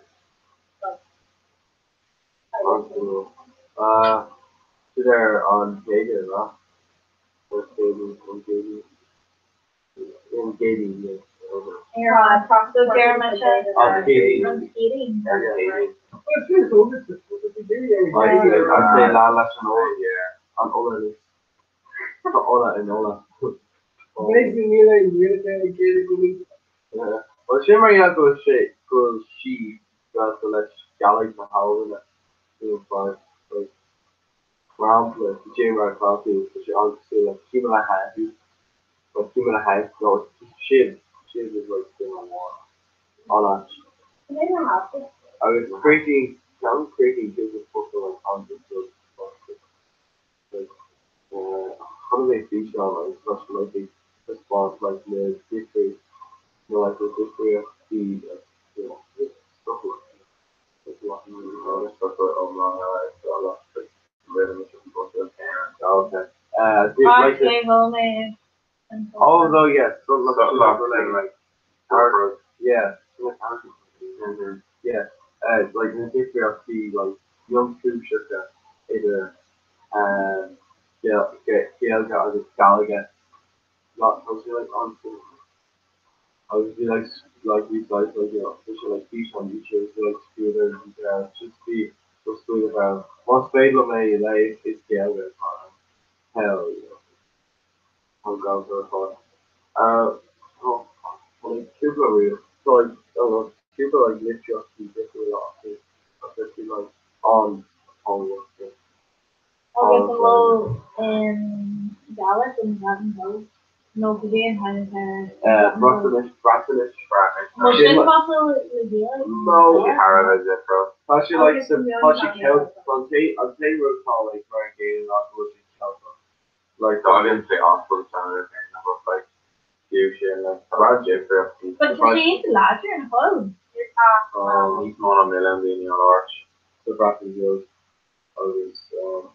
They're on Gator, right? Or Gator, on Gator. In Gator, yes. you're on top So Jeremiah On Gator. I'm skating. I'd say Lala Chanel, yeah. On Ola. Ola and Ola. Yeah. Well, she might have to say, because she got to let Gallagher the house in it. She was fine. Like, round with the Jane Rock coffee, but she obviously, like, keep in a hand. Like, keep in a hand. No, she is like, still on water. All that. I was creating business books for like hundreds of like how do they feature on like especially like the response like the history, like the history of the stuff like what stuff like so like random stuff okay. Like Only. although yes, so look like yeah. Yeah. Like in the history of the like young Kushaka, either Gaelga or the Gallagher, not something like on I would be like these guys like especially like beach on beaches like scooters and just be about what's fatal may like is Gaelga hell yeah. I'm going for a fun. Like Cuba real. So like Cuba like literally basically especially like on Hollywood. Okay, so well, in Dallas and Mountain Hills, nobody in Huntington. Brasilish. Well, She should like- Buffalo Reveal? No, Cara is it, bro? She likes Okay, to, so she kills, I'll tell you what it's called, like, Ryan Gay and afterwards she kills them. Like, So I didn't say Oscar Chandler thing, I was like, huge and like, Brad Jeffrey. But she ain't larger in home. He's not a million being your arch. the Bradley Hills, others, You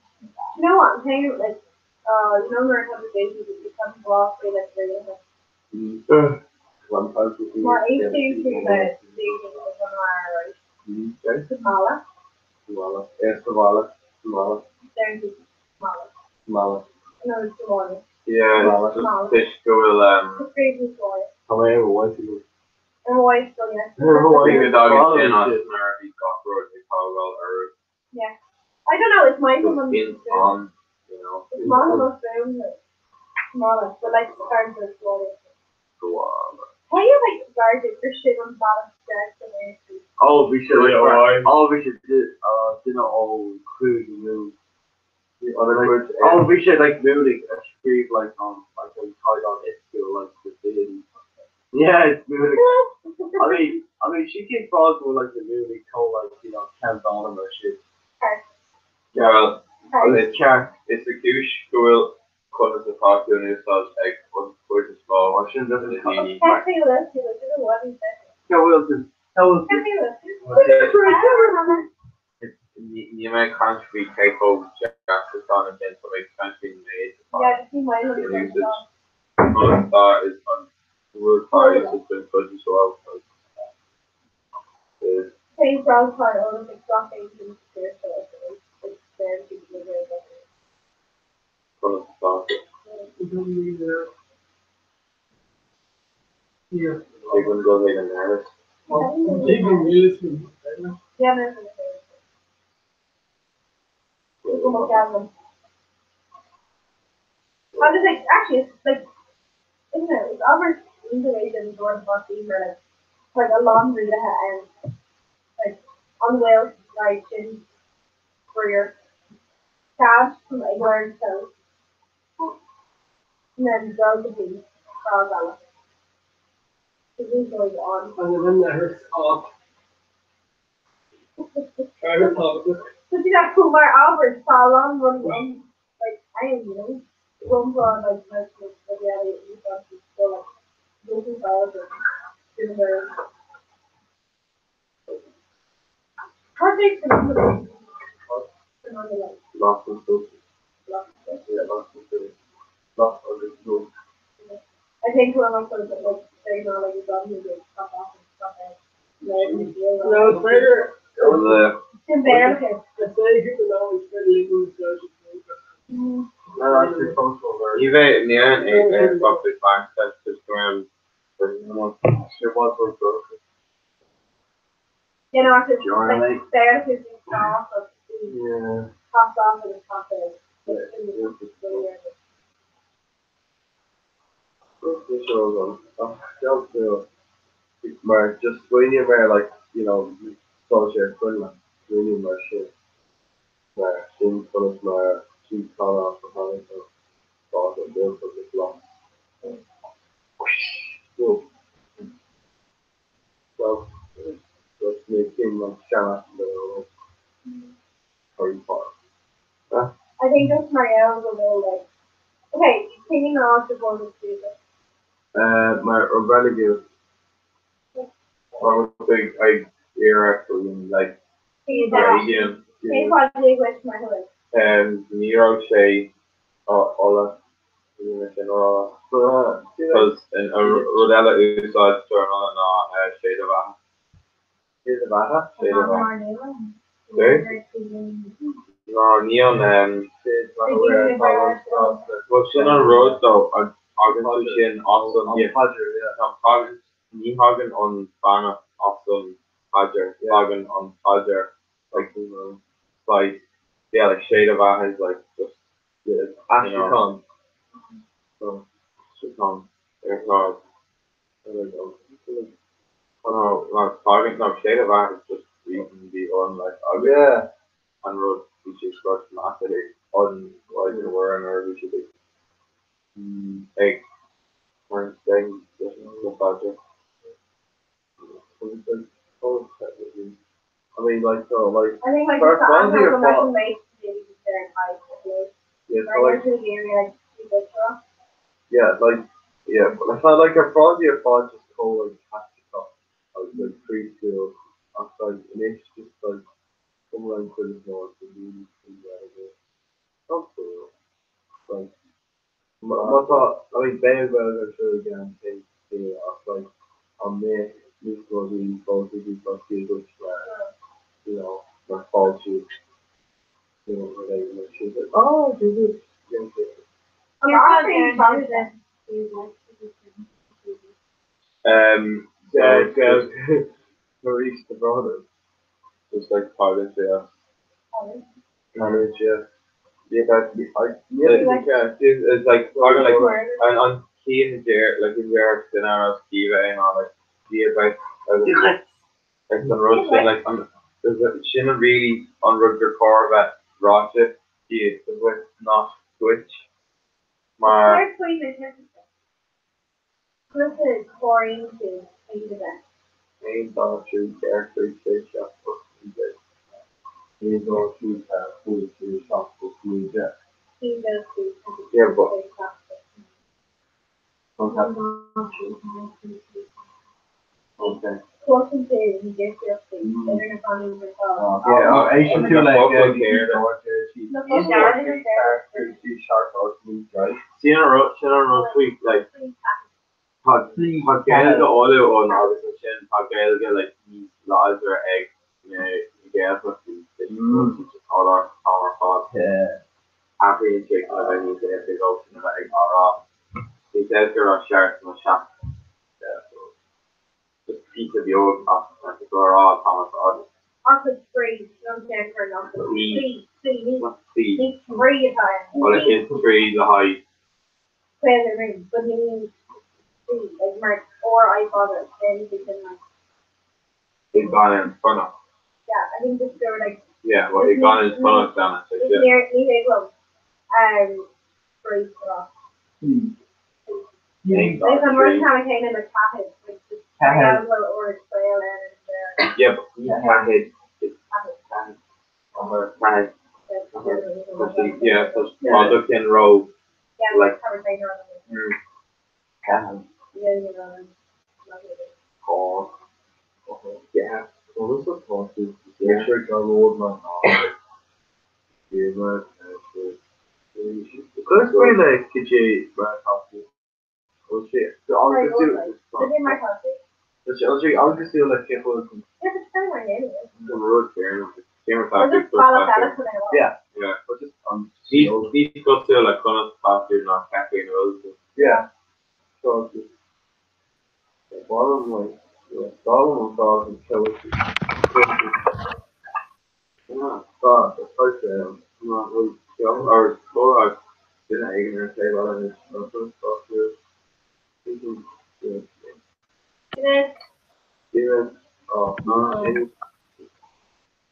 know what? I'm telling you, like, you know, we're having babies, it becomes raw, so that's really good. one time to see. More 18 to the baby is on our Okay. Kamala. Kamala. Yes, Kamala. There's Kamala. Kamala. No, it's Kamala. Yeah, just fish will, It's crazy boy. How many ever was he? And boy, still, yes. I think the dog is in on Snarky Cockroach, they call it, Yeah. I don't know, it's my or one. just in on, you know, It's one of those rooms, smaller, but like the cards are smaller. go on. How do you like guarded for shit on bottom stairs and everything? Oh, we should Yeah, right. we should do all cruise and move. We should like move like a street like on like a tied on it to like the city. Yeah, it's moving. I mean, she keeps balls with like the movie called like Ken Bonham or shit. Yeah, well, It's cat. it's a douche who will cut us apart doing this as egg was quite a small I shouldn't have one. been Can't feel this, you look at the one second. Ken Wilson. Can't feel this. You may country take over justice on and then somebody country made. Yeah, just see my look at Usage. that. One thought is on word fire has been put as well. Same brown part over the block agent spiritual. It's very people very good. From the thought. Yeah. They wouldn't go like an artist. Yeah, there's a people look at them. How does it actually? It's like, isn't it? It's over Indonesian door bus either like a laundry that and like on the wheels like in for your cash from like wearing so and then go to the car. It's usually on. And then there's So see that cool bar Albert saw long run like I don't know. Run for like most of the reality you got to go like looking for Albert. Project phenomenal. Lots of stuff. Yeah, lots of stuff. Lots of good stuff. I think when I'm sort of like saying all like done with it, stuff off and stuff out. No, it's better. It's embarrassing. The day people know it's better legal discussion. No, actually, functional learning. You in the end, a public bank that's just around. She was so good. You know, it's You wanna like make- embarrassing stuff of Yeah. tossed off and tossed out. Maar just when you wear like, you know, social equipment, when you wear shit. Maar sinds van het maar chief kan afgehangen van wat het deel van het land. Zo. Zo. Dat is meer kind van Shanna of Harry Potter. I think that's Marielle will go like, okay, taking off the board of students. Maar Religious. I think I hear actually like Hey, quality with my hood. Nero say, Ola, because in Rodella is a journal and Shade of Aha. Shade of Aha? Shade of Aha. No, Neon, well, Shannon Road though, August Shin, awesome, yeah, Hagen, Hagen on Bana, awesome, Hager, Hagen on Hager, like, yeah, like Shade of Aha is like just, yeah, Ashton. So, Ashton, there's no, I don't know. Oh no, Hagen, no, Shade of Aha is just reading the on like, Yeah. On road, which is got massive on like the wearing or which is like we're saying the budget. I mean, like, so, like, I think like first the one, your American fault. race is very high. Yeah, so, Right like, into the area like Victor. yeah, like, yeah, but it's not like your fault, just called, like, tactical, like, preschool, outside, and it's just, like, somewhere in Quizmore, the new thing that it is. Not cool. Like, I thought, I mean, Dave Wells, I'm sure again, they are, like, on there, this was really both of these, like, good, you know, my fault, you know, related, and she's like, oh, this is, I'm offering something. yeah, Maurice the brother, Just like college, yeah. college, yeah. Yeah, that's, It's like talking like on key in the chair, like in there, then I was key and all like key like some road thing like there's a shouldn't really on Rutger Corvette Rochester, key with not switch. Maar Listen, chlorine to into that. main dollar character fish up for he's going to food to shop for food there. He goes to. Yeah, but okay. Closing to he gets your food. They're gonna find him yourself. Yeah, Asian too like she's sharp out meat, right? Seen a road tweak like Gael go all on August and Shin, Gael get like these laws or eggs, you know, Gael put all our thoughts. Yeah. After you chicken of any to have to go to the egg or off. He says there are sharks in the shop. Yeah, so just a piece of the old off the door all Thomas August. Office free, don't stand for nothing. See, Let's see. need three times. Well, it is 3 the height. Play the ring, but he needs three, like Mark or I bother, then he can like. It's gone in front of. Yeah, I think this girl like. Yeah, well, it's gone in front of down. So It's yeah. near me, well, free for us. Like the first time I came in the cabbage, like just out a little orange trail and Yeah, but you can't hit. Right. Yeah, because product and row. Yeah, Like- conversation on Oh. Yeah. Well, this is fun. Yeah, sure, got old man. Yeah, man. That's really like KJ, right? Oh shit. So I'll just do it. I'll just do like people from the road there. Yeah. Yeah. But just These go to like kind of faster, not cafe and roads. yeah. So just the bottom like bottom of dog and kill it. Yeah. But the first Or more like didn't even say about it. First stuff here. Yeah. Oh no.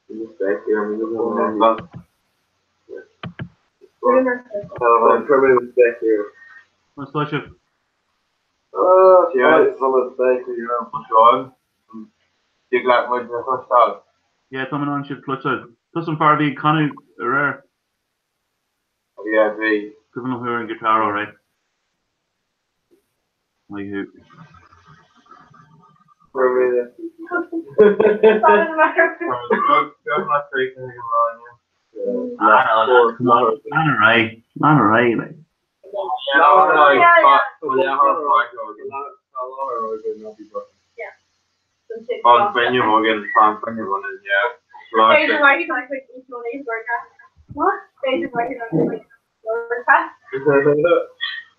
Just back there. I mean, Kermit was back here. What's Fletcher? Yeah. Some of the back here. Sean. Dig like with the first out. Yeah, coming on shit Fletcher. Plus some Farby, Connie, rare. Yeah, the Giving up here in guitar, alright. Like who? Kermit. Alright, like.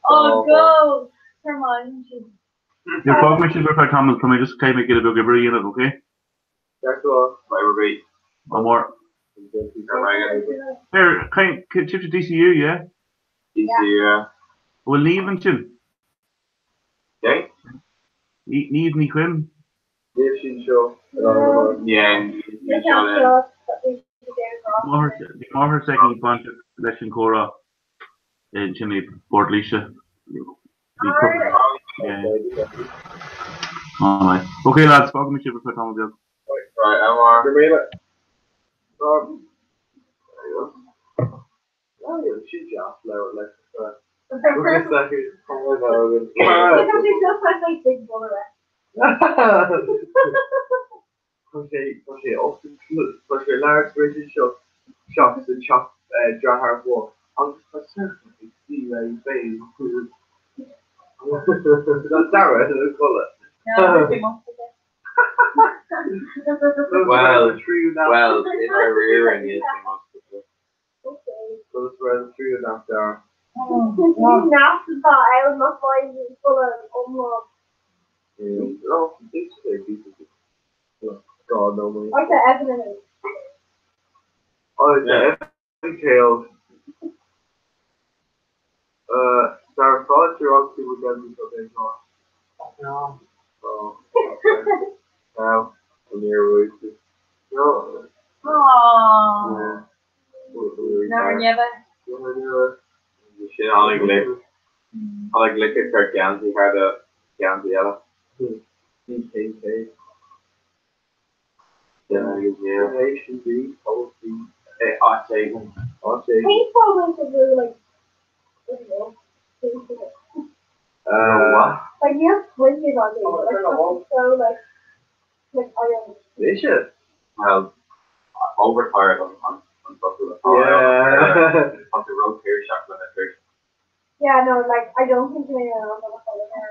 Oh, go! Come on. Your fog machine for Thomas, can we just kind of get a bit of every unit, okay? One more. Here, can chip to DCU, yeah? Yeah. We'll leave and chill. Okay. Need me Quinn. Yeah. More her second bunch of election Cora and Jimmy Port Lisha. Yeah. Alright. Okay lads, fog machine for Thomas. Right, Omar. Okay, large British shops and chop dry hard walk. I'm just see where you face. That's Sarah, let's call it. Well, in our rear end is the most of it. So that's where the three of them are. I was not going to full of God, no way. like the evidence. Oh, yeah. Details. Sarah thought you're obviously with them something on. No. Oh, okay. Now, I'm here with you. No. Aww. Never never. Shit, I like lick it for Gansey had a Gansey yellow. DKK. Yeah, Should be policy. I'd say. Paintball was a really like, I don't know, What? like you have switches on it, so like I don't. They should. Well, overtired on top of the on the road here shot when I first. Yeah, no, like I don't think you're gonna follow her.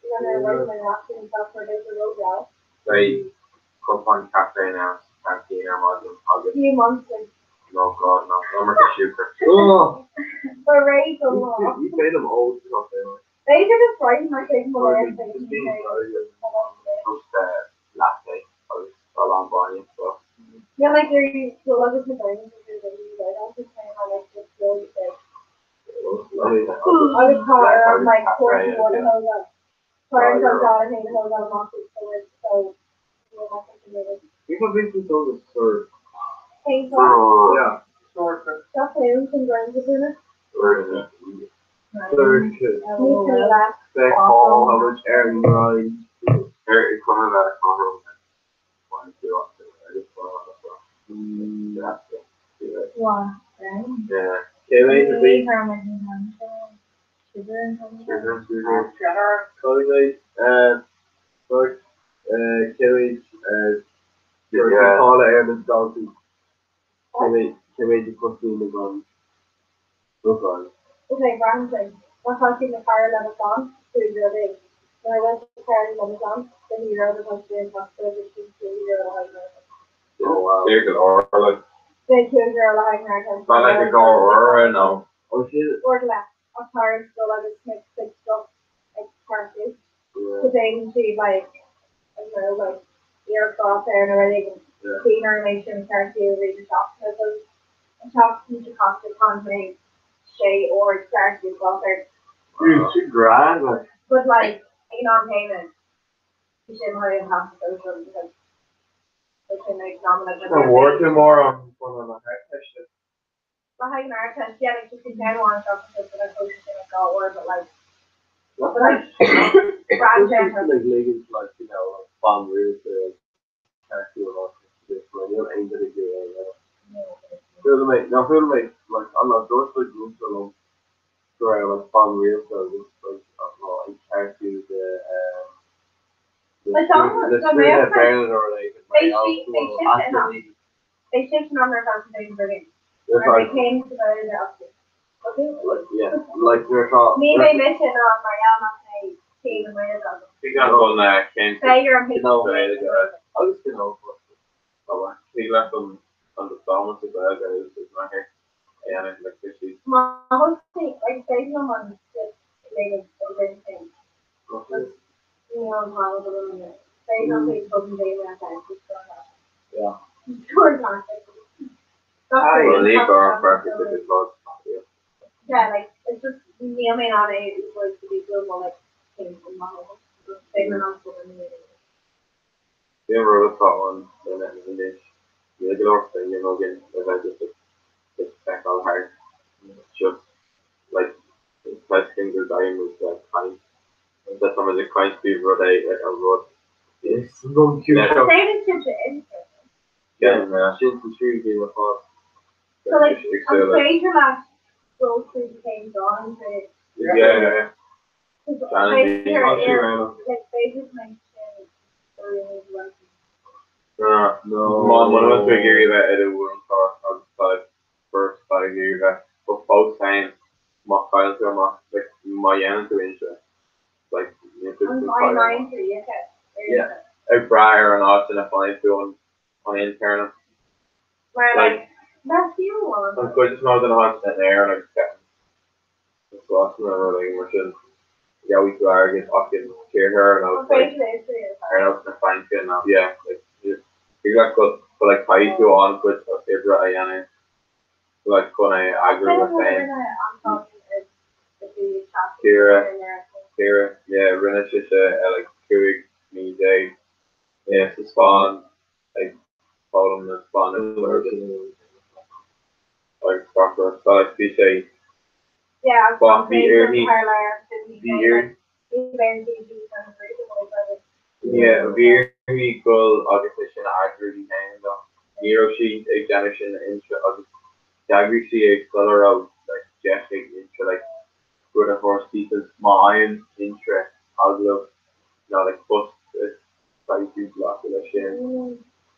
You're gonna recommend asking stuff for days of road out. They come on cafe now, canteen or modern August. Few months like. No God, no. I'm a shooter. Oh! But raise them all. You pay them old stuff anyway. They are just frightened like they can Just last day, I was all on Bonnie, so. yeah, like you're still like with the diamonds and you're really I don't just say how like this really big. I would call her like 41 and hold up. Parents comes out and he holds out monsters so it's so we're not thinking People think this is absurd. painful. Yeah. Just names and brains of it. Where is it? Third kid. Me too, last. Back hall, how much air you ride. Here, it's coming back from home. 1, 2, I just What? Yeah. Kiwi, the big. Colgate, Bush, Kiwi, Paula Airman's Dolphin. Kiwi, the Pussy, the Gun. Look on. Okay, Brandon. Once I seen the fire level on, through the day. When I went to the fire level on, the hero was on the hospital, which is the hero of the Oh wow. Take it or like. They killed her alive and Not like a go or no. Oh shit. or left. I'm tired, so I just make sick stuff like parties. Yeah. So then she like, I don't know, like ear cloth there and everything, clean her and make sure party over the shop. So a shop usually costs a company, Shay or party cloth there. Dude, she grand. Like. But like, non-payment, you shouldn't really have to go through because they can make nominal. I'm working more on one of the high test. But how you know, yeah, like you can down one stuff because I coach in a goal or but like, What? like, brand general. Like leggings, like you know, like palm reels, can't do a lot. Just like you know, ain't gonna do it. Feel the mate. Now feel the mate. Like I'm not doing so good so long. So I like palm reels, so just like I can't do the But some the some screen Americans, parent or like they shifted on their concentrating brilliant. When they came to the office. Like yeah, like they're taught. Me they mentioned on Mariana say team and my other. You got on Kent. Say you're on You know, I was gonna know what. He left on the Thomas as well, guys. It's not here. Yeah, and like this is. My whole thing, like say someone just related to everything. You know, how the women say something from day that time. Yeah. Sure, not. Well, they are perfect if it was. Yeah, like it's just me and my aunt is like to be good, like things from my home. They were not so many. They were a thought one, and then in this, the other thing, you know, again, as I just back all hard. It's just like the first thing they're dying was kind. And that's some of the kind people they like a road. Yes, going cute. They didn't touch it. Yeah, She's the tree game of all. So like, I'm pretty sure that those two became Dawn. Yeah. Like Johnny, they just mentioned No. One of us we gave that at a wound for the first 5 years but both times my files are my to interest. Like yeah. A Briar and Austin I find to on internal. Like that's you one. I'm good just more than 100% there and I just kept just lost in everything which is yeah we could argue fucking hear her and I was like and I was gonna find it now. Yeah, like just exactly but like how you go on with a favorite Ayana like when I agree with saying Kira, yeah, Renna Shisha, like Kurik, me, Dave, yeah, it's Spawn, like, Bottom and Spawn and like, Doctor, so like, BC. Yeah, but the early, yeah, very equal, obviously, she agree behind them. Nero, she, examination, intro, Daggy, she, color of, like, Jessica, intro, like, with a horse pieces, my interest, I'll love, like, first, it's, like, huge lot of that shit.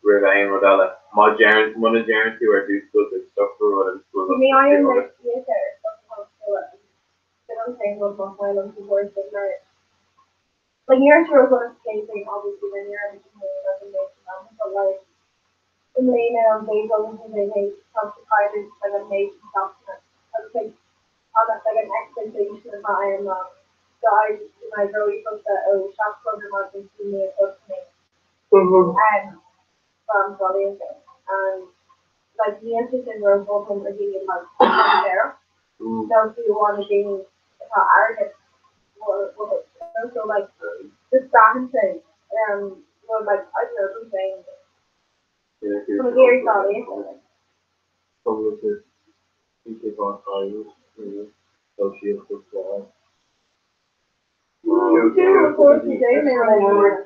Rivain, Rodella, one of Jaren's who are due schools, like, stuff for what I'm school. Me, I am like, yes, sir. I'm saying what my final divorce is right. Like you're sure what it's thing, obviously when you're in the community but like in Lena and they go into the hate subscribers and then hate document. I was like that's like an expectation of I am so I really hope that shop program might be me a book to me. And from Brilliant and like the interesting role both in the being like there. So if you want to be arrogant or so like this balancing or like I don't know something from very solid. Some of the people on fires, so she is just Of course you do me what I know.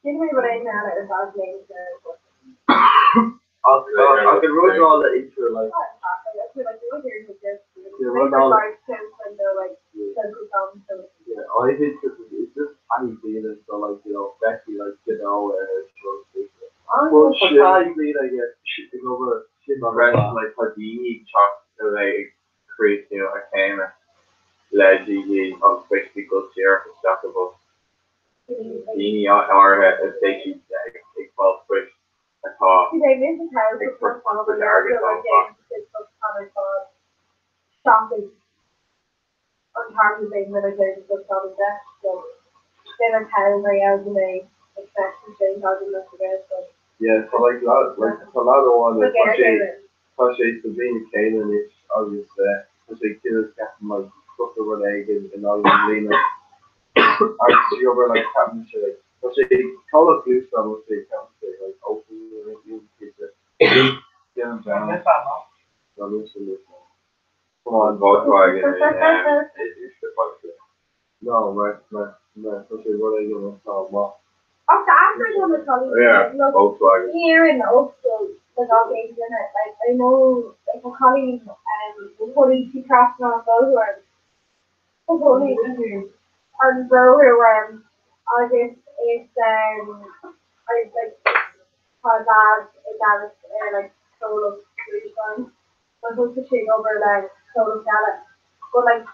Give me what I know that is our name. I can run all the intro like. Yeah, I think it's just funny feeling so like Becky like well shit I get shitting over shit on Fresh like Houdini chopped like crazy I came Leggy of basically good share for stackable. Houdini or a station like well fresh I thought shopping on terms of being military just on the desk, so then I'm telling my out and they expect to change how they look again, so yeah, so like it's a lot of one Tasha Sabine Kane and it's obviously Tasha Killers getting like stuff over leg and all the Lena I see over like having to like Call of Duty I would say like open come on, Volkswagen no, especially what are you gonna talk about? after doing the college, look, Volkswagen. here in the Oakville, there's all games in it. Like, I know, like, a colleague, the police, he crashed on Bowler. The police, on Bowler, I guess it's, I like, her dad is, like, solo, really fun. So I hope to take over, like, solo salad. But, like,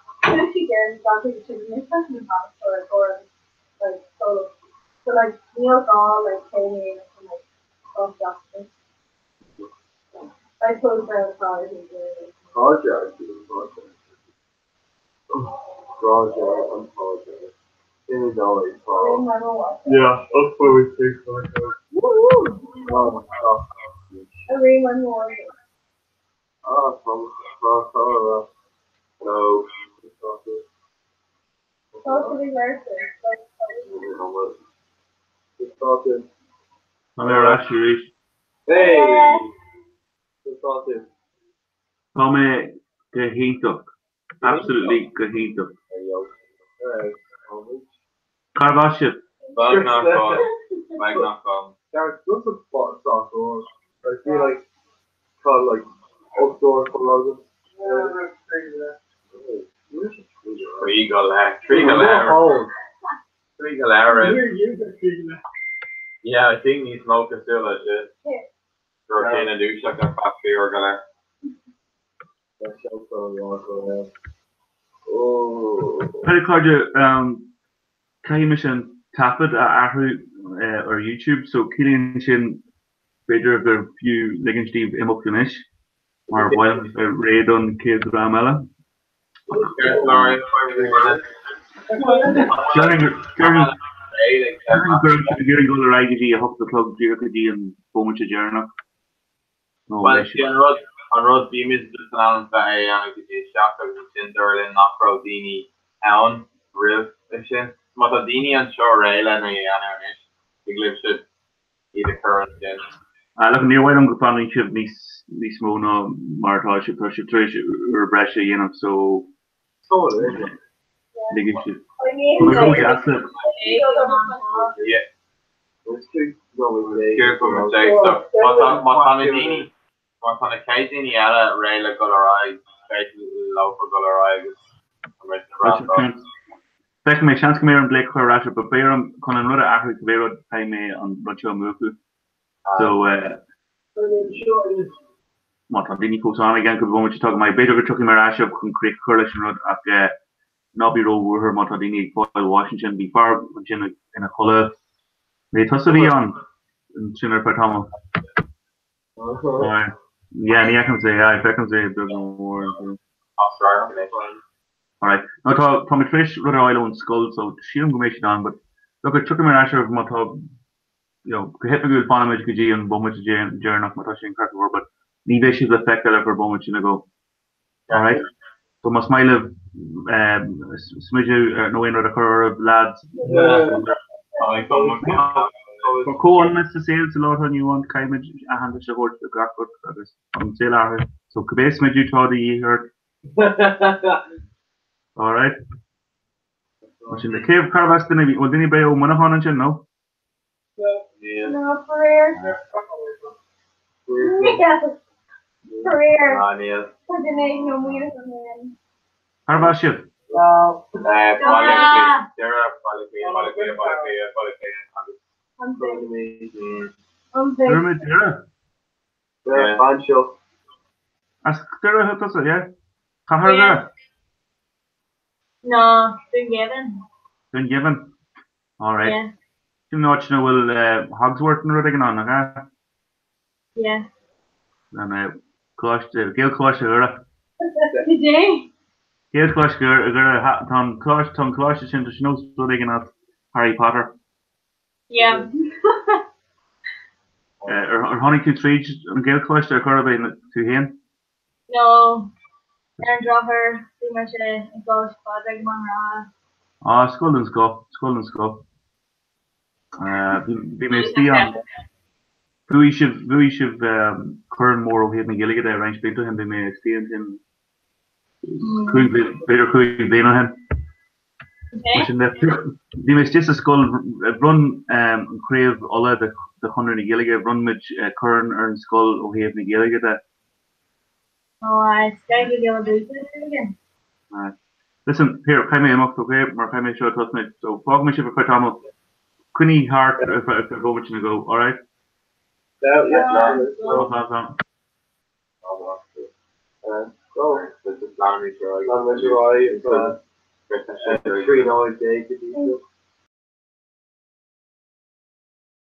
she did, I think she was in the past or, like, solo. So like Neil Gall, like Kenny and like Bob Jackson. I suppose they're probably Project. I'm project. Kenny Dolly, Yeah, that's what we think Project. Everyone more. From no. Socially versus Just talking. I'm there actually. Hey! Just talking. Come Gahito. Absolutely Gahito. Hey, Carvaship. Magnacom. Gareth, what's a spot outdoors? I feel like called like outdoor for Yeah, I think he's smoking still that shit. Routine and douche like a factory or gonna. Oh. Mission Tapid or YouTube, so Killian Shin Vader of the few Ligan Steve Imokinish or while raid on Kids Ramella. Hook the plug Jirkadi and Bomucha Journal. Well, on Rod Beam is just announced that I could be shocked of the Derlin Knockrow Dini Town real fiction. Matadini and Shore Rayla and Ish. The glitch should be the current gen. Look, near white on Gopani should be Mono Marta should push it or Brescia, you know, so. Big issue. Yeah. Careful mistake. So, Matadini. Matadini Yala Rayla Golarai. Basically, local Golarai. Second, my chance come here and Blake Rasher, but Bayram can another Africa Bayro time on Rocho Muku. So, Matadini goes on again because when you talk my Bayro took him a rash of concrete coalition road at Nobby Road with her Matadini, Washington, before in a color. They toss it on sooner per Tomo. Yeah, I can say, I can say it doesn't more. Alright, now from a fish, Rudder Island Skull, so she don't go make it on, but look at Chuck and Asher of Moto, you know, hit me with Bonamage G and Bomich Journal, Motoshi and Kirkwood, but the issues affect that for Bomich in a go. Alright, so my smile of Smidge, no in the curve of lads. For Cohen, let's say it's a lot on you want Kaimage, a hand of the horse, the Grakwood, that is on sale. So Kabes made you taught the year. Alright. What's in the cave Carvas then will anybody own Monahan and no? No, for real. Yes. Career. Neil. Coordinating your wheels and then. How about you? No. Quality. Dermot, Yeah, Bancho. Ask Dara who does it, yeah? Can her there? No, Dungiven. Been given. Alright. Yeah, You know what you know, will Hogsworth and Rudigan on, okay? yeah. And Gail Clash, Today? Gail Clash, Tom Clash is into Snow Rudigan of Harry Potter. Yeah. Or Honey Two Trees and Gail Clash, they're currently to him. No. Aaron Dropper, pretty much a ghost project Monra. Skull and Skull. We may see on. Vui should Curran more of him Gilligan there range to him, they may see him. Better could be on him. Die mis just a skull run crave all the 100 Gilligan run with Curran or skull of him Gilligan there. Oh, I started the other again. Listen, here, come in, okay, or come in, show us me. So, fog me, if I Thomas, Quinny Hart, if I go, which you go, alright? Yeah. So, this is Laramie Roy. 3 noise day.